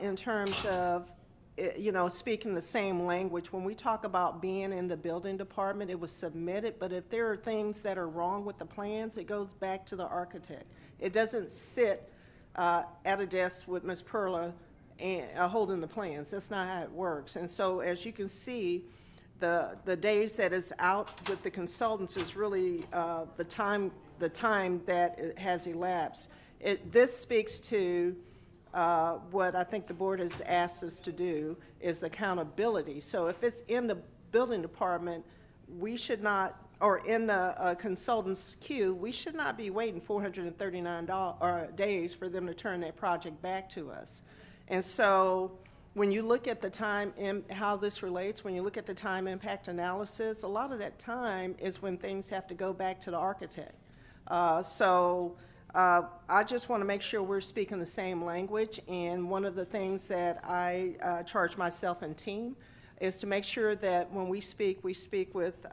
in terms of, speaking the same language. When we talk about being in the building department, it was submitted, but if there are things that are wrong with the plans, it goes back to the architect. It doesn't sit at a desk with Ms. Perla and holding the plans. That's not how it works. And so, as you can see, the days that is out with the consultants is really the time that it has elapsed. This speaks to what I think the board has asked us to do is accountability. So if it's in the building department, we should not, or in the consultant's queue, we should not be waiting 439 days for them to turn that project back to us. And so when you look at the time and how this relates, when you look at the time impact analysis, a lot of that time is when things have to go back to the architect. I just want to make sure we're speaking the same language, and one of the things that I charge myself and team is to make sure that when we speak with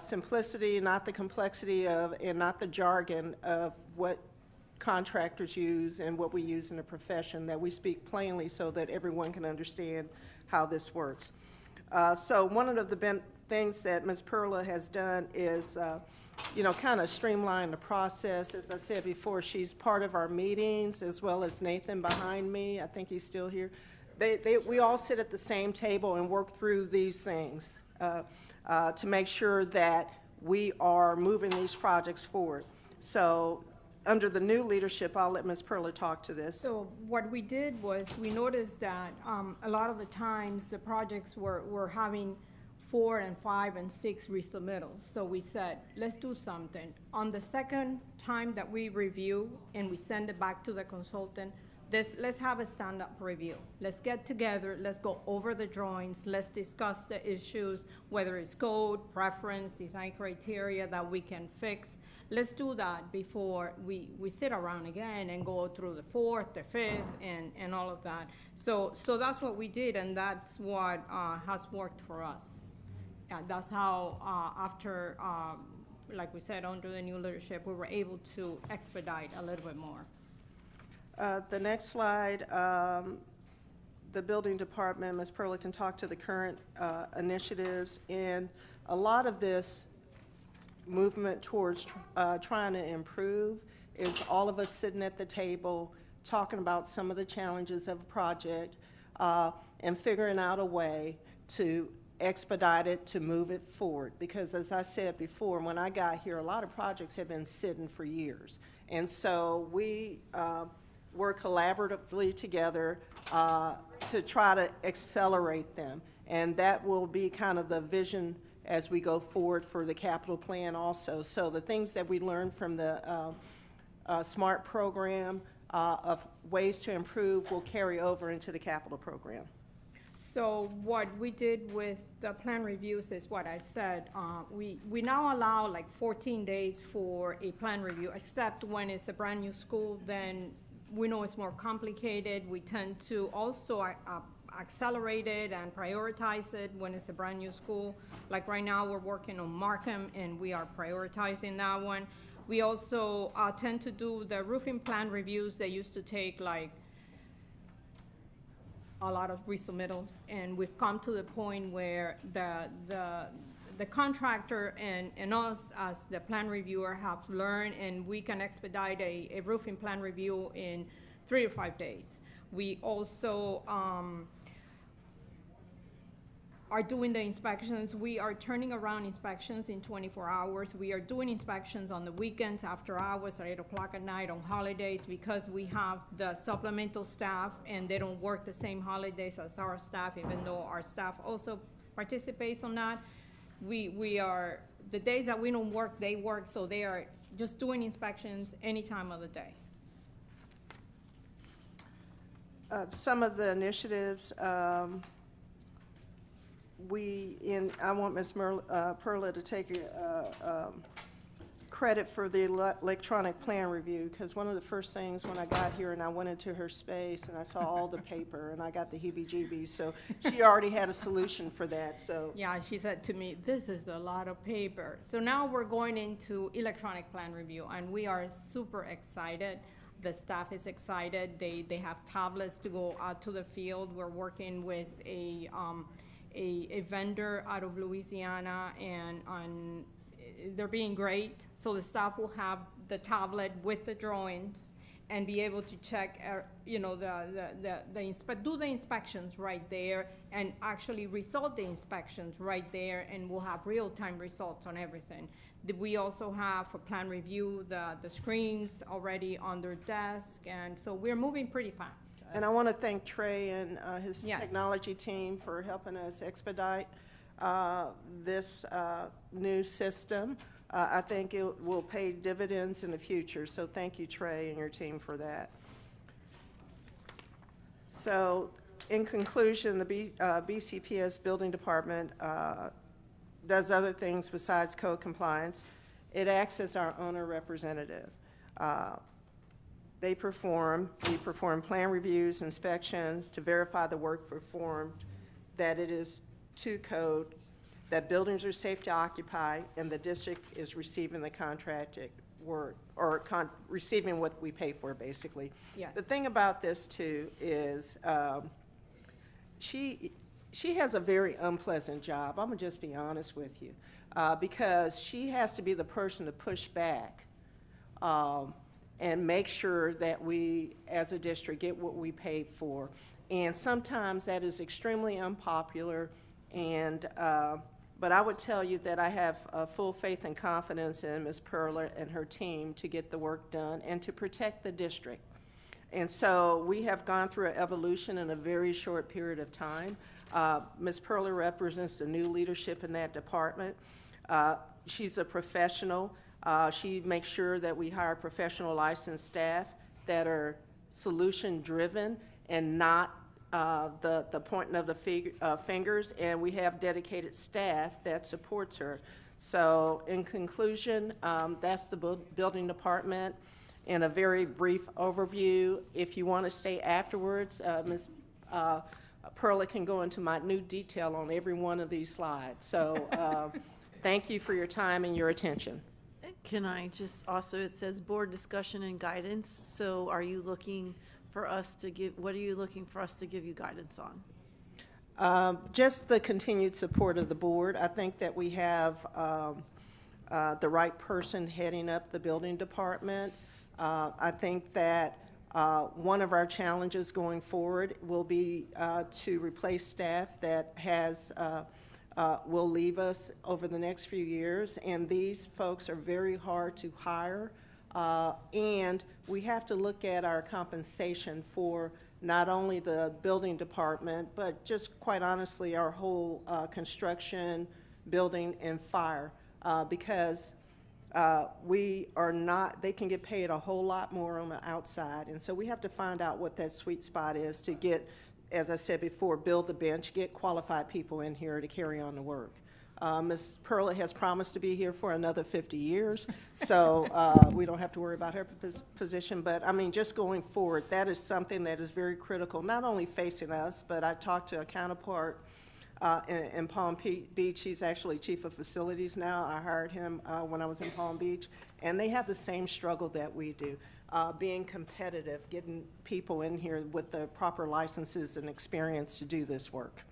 simplicity, not the complexity of, and not the jargon of what contractors use and what we use in the profession, that we speak plainly so that everyone can understand how this works. So one of the things that Ms. Perla has done is kind of streamline the process. As I said before, she's part of our meetings, as well as Nathan behind me. I think he's still here. We all sit at the same table and work through these things to make sure that we are moving these projects forward. So under the new leadership, I'll let Ms. Perla talk to this. So what we did was we noticed that a lot of the times the projects were having 4 and 5 and 6 resubmittals. So we said, let's do something. On the second time that we review and we send it back to the consultant, let's have a stand-up review. Let's get together, let's go over the drawings, let's discuss the issues, whether it's code, preference, design criteria that we can fix. Let's do that before we sit around again and go through the 4th, the 5th, and all of that. So that's what we did, and that's what has worked for us. That's how, after like we said, under the new leadership, we were able to expedite a little bit more. The next slide, the building department, Ms. Perla can talk to the current initiatives, and a lot of this movement towards trying to improve is all of us sitting at the table talking about some of the challenges of a project and figuring out a way to expedite it, to move it forward. Because as I said before, when I got here, a lot of projects have been sitting for years. And so we work collaboratively together to try to accelerate them. And that will be kind of the vision as we go forward for the capital plan also. So the things that we learned from the SMART program of ways to improve will carry over into the capital program. So what we did with the plan reviews is what I said. We now allow like 14 days for a plan review, except when it's a brand new school, then we know it's more complicated. We tend to also accelerate it and prioritize it when it's a brand new school. Like right now, we're working on Markham, and we are prioritizing that one. We also tend to do the roofing plan reviews. They used to take like a lot of resubmittals, and we've come to the point where the contractor and us as the plan reviewer have learned, and we can expedite a roofing plan review in 3 to 5 days. We also are doing the inspections. We are turning around inspections in 24 hours. We are doing inspections on the weekends, after hours, at 8 o'clock at night, on holidays, because we have the supplemental staff and they don't work the same holidays as our staff, even though our staff also participates on that. We are, the days that we don't work, they work, so they are just doing inspections any time of the day. Some of the initiatives, I want Ms. Perla to take credit for the electronic plan review, because one of the first things when I got here and I went into her space and I saw all the paper and I got the heebie-jeebies, so she already had a solution for that. So yeah, she said to me, this is a lot of paper. So now we're going into electronic plan review, and we are super excited. The staff is excited. They have tablets to go out to the field. We're working with a vendor out of Louisiana, and they're being great. So the staff will have the tablet with the drawings and be able to check, do the inspections right there, and actually result the inspections right there, and we'll have real-time results on everything. We also have for plan review the screens already on their desk, and so we're moving pretty fast. And I want to thank Trey and his Yes. technology team for helping us expedite this new system. I think it will pay dividends in the future, so thank you, Trey, and your team for that. So in conclusion, the BCPS Building Department does other things besides code compliance. It acts as our owner representative. We perform plan reviews, inspections to verify the work performed, that it is to code, that buildings are safe to occupy, and the district is receiving the contracted work, or receiving what we pay for, basically. Yes. The thing about this, too, is she has a very unpleasant job. I'm going to just be honest with you, because she has to be the person to push back and make sure that we, as a district, get what we paid for. And sometimes that is extremely unpopular, and but I would tell you that I have full faith and confidence in Ms. Perla and her team to get the work done and to protect the district. And so we have gone through an evolution in a very short period of time. Ms. Perla represents the new leadership in that department. She's a professional. She makes sure that we hire professional licensed staff that are solution-driven and not the pointing of the fingers, and we have dedicated staff that supports her. So in conclusion, that's the building department in a very brief overview. If you want to stay afterwards, Ms. Perla can go into minute detail on every one of these slides. So thank you for your time and your attention. Can I just also, it says board discussion and guidance, so are you looking for us to give, what are you looking for us to give you guidance on? Just the continued support of the board. I think that we have the right person heading up the building department. I think that one of our challenges going forward will be to replace staff that will leave us over the next few years, and these folks are very hard to hire, and we have to look at our compensation for not only the building department, but just quite honestly our whole construction, building, and fire, because we are not, they can get paid a whole lot more on the outside, and so we have to find out what that sweet spot is to get, as I said before, build the bench, get qualified people in here to carry on the work. Ms. Perla has promised to be here for another 50 years, so we don't have to worry about her position. But I mean, just going forward, that is something that is very critical, not only facing us, but I talked to a counterpart in Palm Beach. He's actually chief of facilities now. I hired him when I was in Palm Beach, and they have the same struggle that we do. Being competitive, getting people in here with the proper licenses and experience to do this work.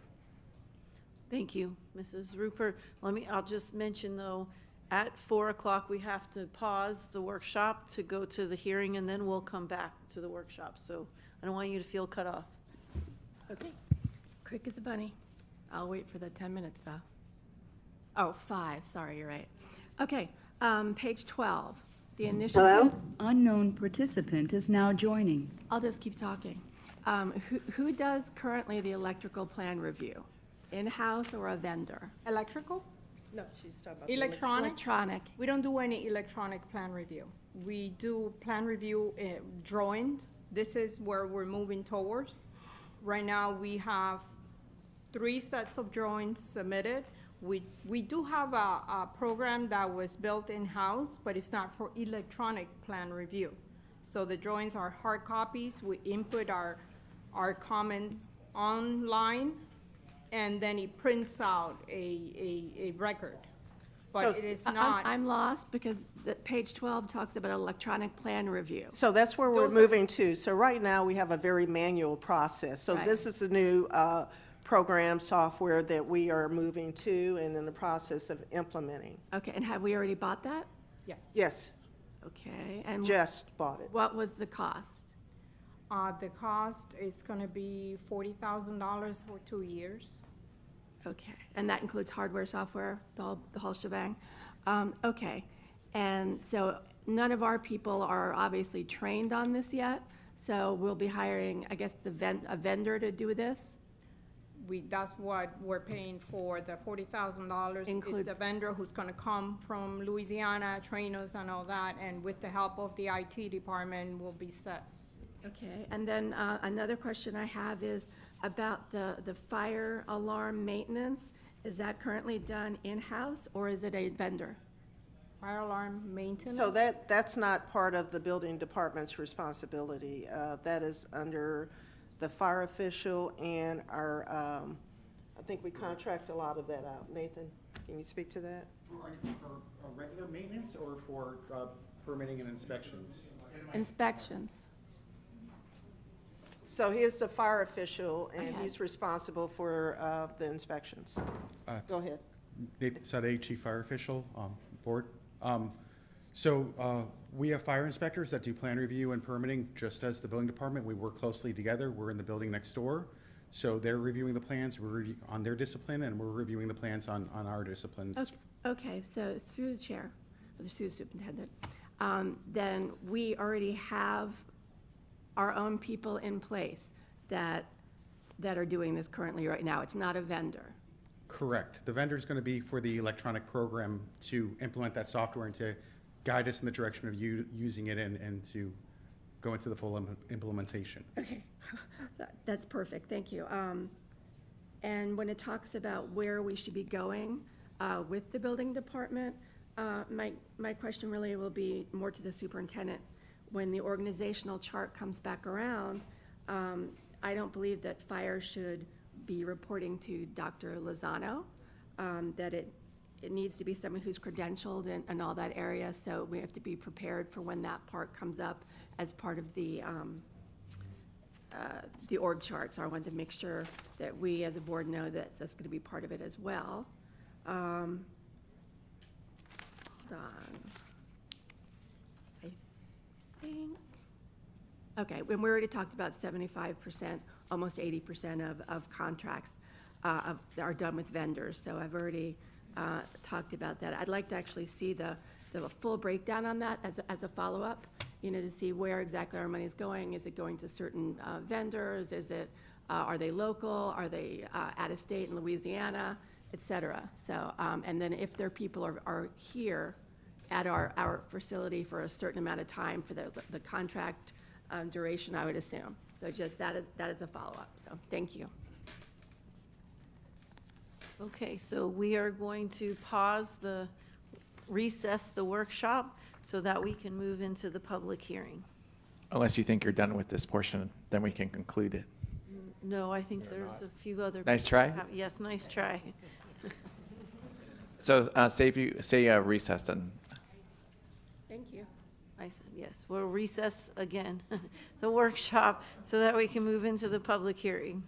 Thank you, Mrs. Rupert. I'll just mention though, at 4 o'clock, we have to pause the workshop to go to the hearing, and then we'll come back to the workshop. So I don't want you to feel cut off. Okay, quick as a bunny. I'll wait for the 10 minutes though. Oh, 5, sorry, you're right. Okay, page 12, the initiatives. Hello? Unknown participant is now joining. I'll just keep talking. Who does currently the electrical plan review? In-house or a vendor? Electrical? No, she's talking about Electronic? Electronic. We don't do any electronic plan review. We do plan review drawings. This is where we're moving towards. Right now, we have 3 sets of drawings submitted. We do have a program that was built in-house, but it's not for electronic plan review. So the drawings are hard copies. We input our comments online, and then it prints out a record. But So it is not. I'm lost because page 12 talks about electronic plan review. So that's where we're moving to. So right now, we have a very manual process. So Right. this is the new program software that we are moving to and in the process of implementing. Okay, and have we already bought that? Yes. Yes, Okay, and just bought it. what was the cost? The cost is going to be $40,000 for 2 years. Okay, and that includes hardware, software, the whole shebang? Okay, and so none of our people are obviously trained on this yet, so we'll be hiring, I guess, a vendor to do this? That's what we're paying for. The $40,000 is Includes- the vendor who's going to come from Louisiana, train us and all that, and with the help of the IT department, we'll be set. Okay, and then another question I have is about the fire alarm maintenance. Is that currently done in-house or is it a vendor? Fire alarm maintenance? So that's not part of the building department's responsibility. That is under the fire official and our, I think we contract a lot of that out. Nathan, can you speak to that? For regular maintenance or for permitting and inspections? Inspections. So he's the fire official, and Okay. he's responsible for the inspections. Go ahead. Nathan Sade, Chief Fire Official, Board. So we have fire inspectors that do plan review and permitting, just as the building department. We work closely together. We're in the building next door. So they're reviewing the plans, we're on their discipline, and we're reviewing the plans on our disciplines. Okay, so through the chair, or through the superintendent, then we already have our own people in place that are doing this currently right now. It's not a vendor. Correct. The vendor is going to be for the electronic program to implement that software and to guide us in the direction of using it and to go into the full implementation. Okay, that's perfect, thank you. And when it talks about where we should be going with the building department, my question really will be more to the superintendent. When the organizational chart comes back around, I don't believe that fire should be reporting to Dr. Lozano, that it needs to be someone who's credentialed in all that area, so we have to be prepared for when that part comes up as part of the org chart. So I wanted to make sure that we as a board know that that's going to be part of it as well. Hold on. I think, okay, when we already talked about 75%, almost 80% of contracts are done with vendors. So I've already talked about that. I'd like to actually see the full breakdown on that as a follow-up, to see where exactly our money is going. Is it going to certain vendors? Are they local? Are they out of state in Louisiana, et cetera? So, and then if their people are here at our facility for a certain amount of time for the contract duration, I would assume. So just that is a follow-up. So thank you. Okay, so we are going to recess the workshop so that we can move into the public hearing. Unless you think you're done with this portion, then we can conclude it. No, I think there's a few other. Nice try? Yes, nice try. So say recess then. Thank you. I said yes. We'll recess again the workshop so that we can move into the public hearing.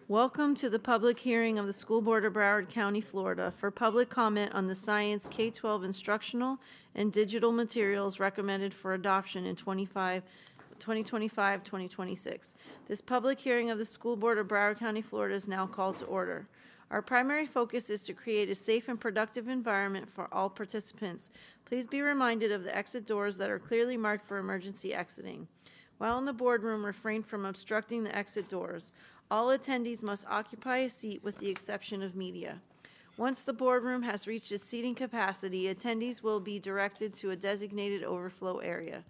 Welcome to the public hearing of the School Board of Broward County, Florida for public comment on the Science K-12 instructional and digital materials recommended for adoption in 2025-2026. This public hearing of the School Board of Broward County, Florida is now called to order. Our primary focus is to create a safe and productive environment for all participants. Please be reminded of the exit doors that are clearly marked for emergency exiting. While in the boardroom, refrain from obstructing the exit doors. All attendees must occupy a seat with the exception of media. Once the boardroom has reached its seating capacity, attendees will be directed to a designated overflow area.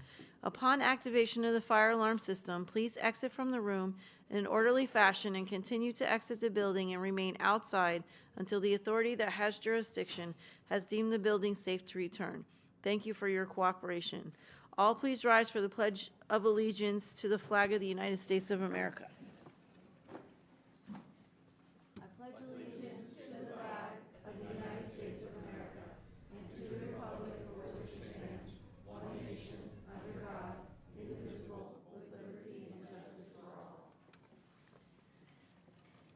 Upon activation of the fire alarm system, please exit from the room in an orderly fashion and continue to exit the building and remain outside until the authority that has jurisdiction has deemed the building safe to return. Thank you for your cooperation. All please rise for the Pledge of Allegiance to the flag of the United States of America.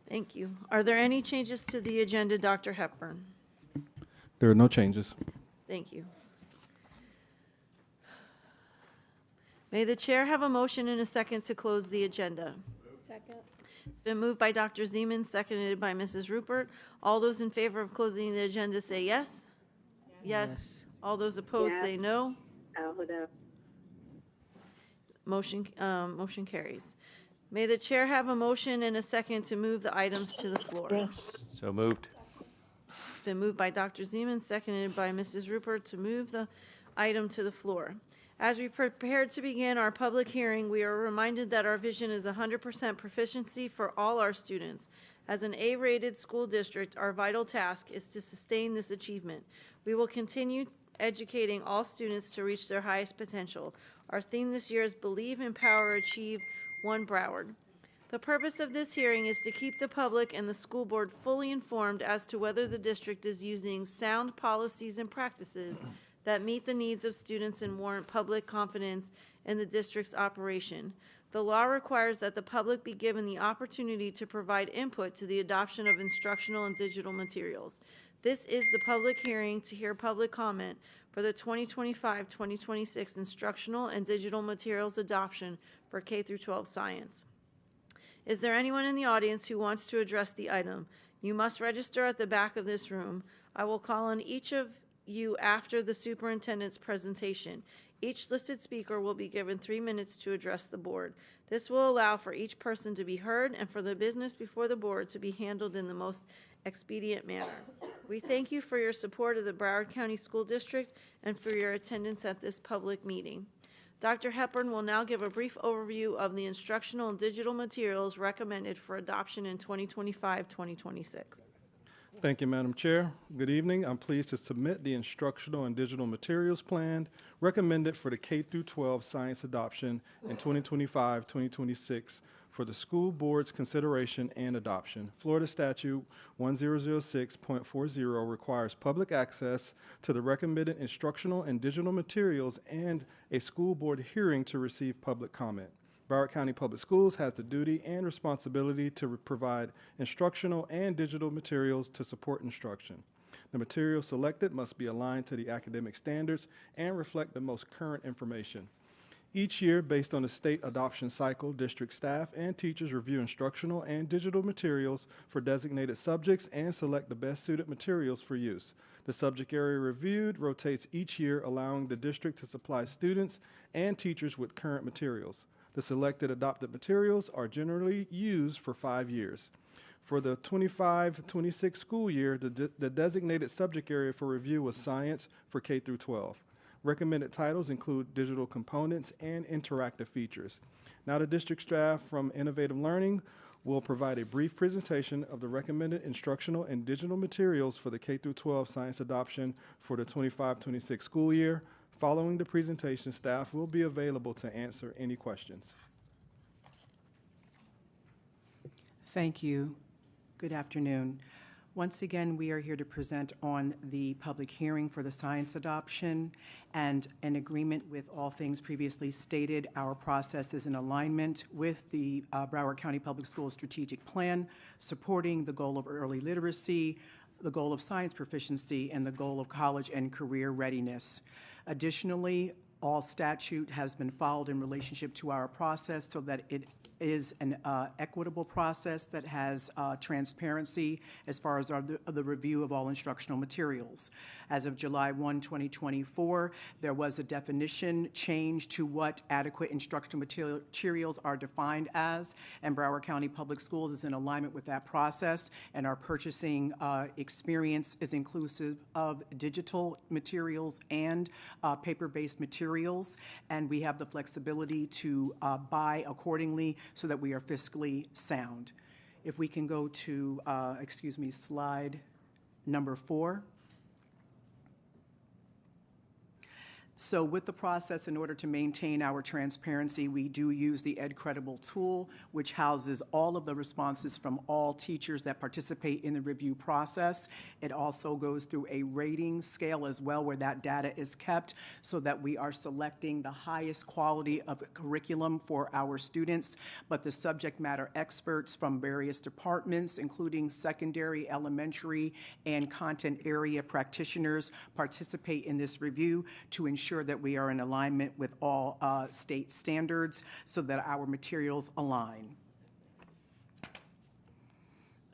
Thank you. Are there any changes to the agenda, Dr. Hepburn? There are no changes. Thank you. May the chair have a motion and a second to close the agenda? Second. It's been moved by Dr. Zeman, seconded by Mrs. Rupert. All those in favor of closing the agenda say yes. Yes. All those opposed say no. Motion carries. May the chair have a motion and a second to move the items to the floor? Yes. So moved. It's been moved by Dr. Zeman, seconded by Mrs. Rupert to move the item to the floor. As we prepare to begin our public hearing, we are reminded that our vision is 100% proficiency for all our students. As an A-rated school district, our vital task is to sustain this achievement. We will continue educating all students to reach their highest potential. Our theme this year is Believe, Empower, Achieve, One Broward. The purpose of this hearing is to keep the public and the school board fully informed as to whether the district is using sound policies and practices that meet the needs of students and warrant public confidence in the district's operation. The law requires that the public be given the opportunity to provide input to the adoption of instructional and digital materials. This is the public hearing to hear public comment for the 2025-2026 instructional and digital materials adoption for K-12 science. Is there anyone in the audience who wants to address the item? You must register at the back of this room. I will call on each of you after the superintendent's presentation. Each listed speaker will be given 3 minutes to address the board. This will allow for each person to be heard and for the business before the board to be handled in the most expedient manner. We thank you for your support of the Broward County School District and for your attendance at this public meeting. Dr. Hepburn will now give a brief overview of the instructional and digital materials recommended for adoption in 2025-2026. Thank you, Madam Chair. Good evening. I'm pleased to submit the instructional and digital materials plan recommended for the K-12 science adoption in 2025-2026 for the school board's consideration and adoption. Florida Statute 1006.40 requires public access to the recommended instructional and digital materials and a school board hearing to receive public comment. Broward County Public Schools has the duty and responsibility to provide instructional and digital materials to support instruction. The materials selected must be aligned to the academic standards and reflect the most current information. Each year, based on the state adoption cycle, district staff and teachers review instructional and digital materials for designated subjects and select the best suited materials for use. The subject area reviewed rotates each year, allowing the district to supply students and teachers with current materials. The selected adopted materials are generally used for 5 years. For the 25-26 school year, the designated subject area for review was science for K-12. Recommended titles include digital components and interactive features. Now the district staff from Innovative Learning will provide a brief presentation of the recommended instructional and digital materials for the K-12 science adoption for the 25-26 school year. Following the presentation, staff will be available to answer any questions. Thank you. Good afternoon. Once again, we are here to present on the public hearing for the science adoption, and in agreement with all things previously stated, our process is in alignment with the Broward County Public Schools strategic plan, supporting the goal of early literacy, the goal of science proficiency, and the goal of college and career readiness. Additionally, all statute has been followed in relationship to our process so that it is an equitable process that has transparency as far as the review of all instructional materials. As of July 1, 2024, there was a definition change to what adequate instructional materials are defined as, and Broward County Public Schools is in alignment with that process, and our purchasing experience is inclusive of digital materials and paper-based materials, and we have the flexibility to buy accordingly so that we are fiscally sound. If we can go to, slide number 4. So with the process, in order to maintain our transparency, we do use the EdCredible tool, which houses all of the responses from all teachers that participate in the review process. It also goes through a rating scale as well, where that data is kept so that we are selecting the highest quality of curriculum for our students. But the subject matter experts from various departments, including secondary, elementary, and content area practitioners, participate in this review to ensure that we are in alignment with all state standards so that our materials align.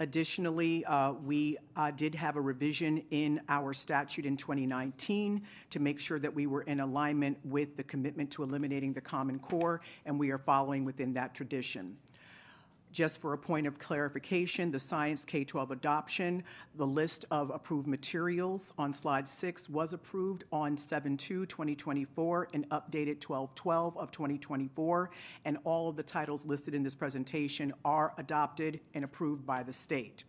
Additionally, we did have a revision in our statute in 2019 to make sure that we were in alignment with the commitment to eliminating the Common Core, and we are following within that tradition. Just for a point of clarification, the Science K-12 adoption, the list of approved materials on slide 6 was approved on 7/2/2024 and updated 12/12 of 2024, and all of the titles listed in this presentation are adopted and approved by the state.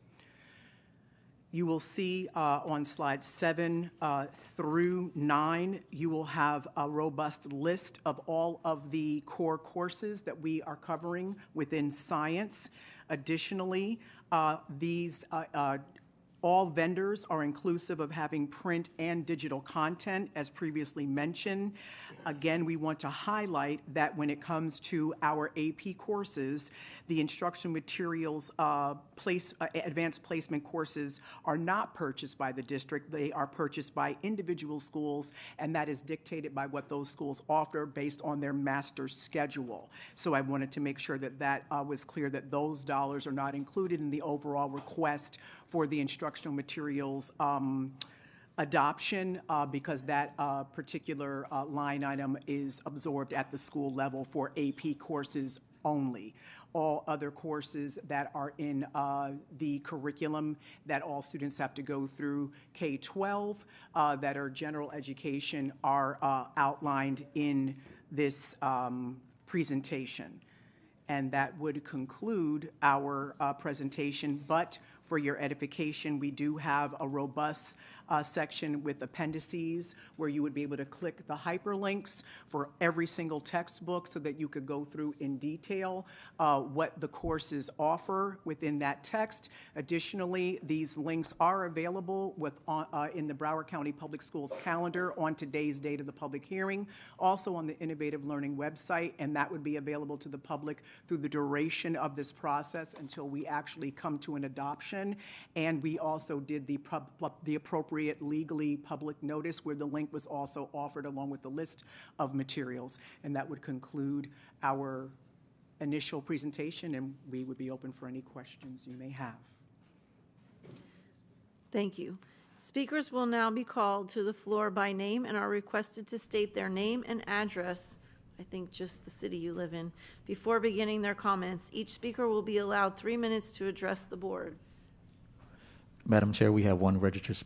You will see on slides 7 through 9, you will have a robust list of all of the core courses that we are covering within science. Additionally, all vendors are inclusive of having print and digital content, as previously mentioned. Again, we want to highlight that when it comes to our AP courses, the instruction materials, advanced placement courses are not purchased by the district. They are purchased by individual schools, and that is dictated by what those schools offer based on their master's schedule. So I wanted to make sure that that was clear, that those dollars are not included in the overall request for the instructional materials adoption, because that particular line item is absorbed at the school level for AP courses only. All other courses that are in the curriculum that all students have to go through K-12 that are general education are outlined in this presentation. And that would conclude our presentation, but for your edification, we do have a robust section with appendices where you would be able to click the hyperlinks for every single textbook so that you could go through in detail what the courses offer within that text. Additionally, these links are available in the Broward County Public Schools calendar on today's date of the public hearing, also on the Innovative Learning website, and that would be available to the public through the duration of this process until we actually come to an adoption. And we also did the appropriate legally public notice where the link was also offered along with the list of materials. And that would conclude our initial presentation, and we would be open for any questions you may have. Thank you. Speakers will now be called to the floor by name and are requested to state their name and address, I think just the city you live in, before beginning their comments. Each speaker will be allowed 3 minutes to address the board. Madam Chair, we have one registered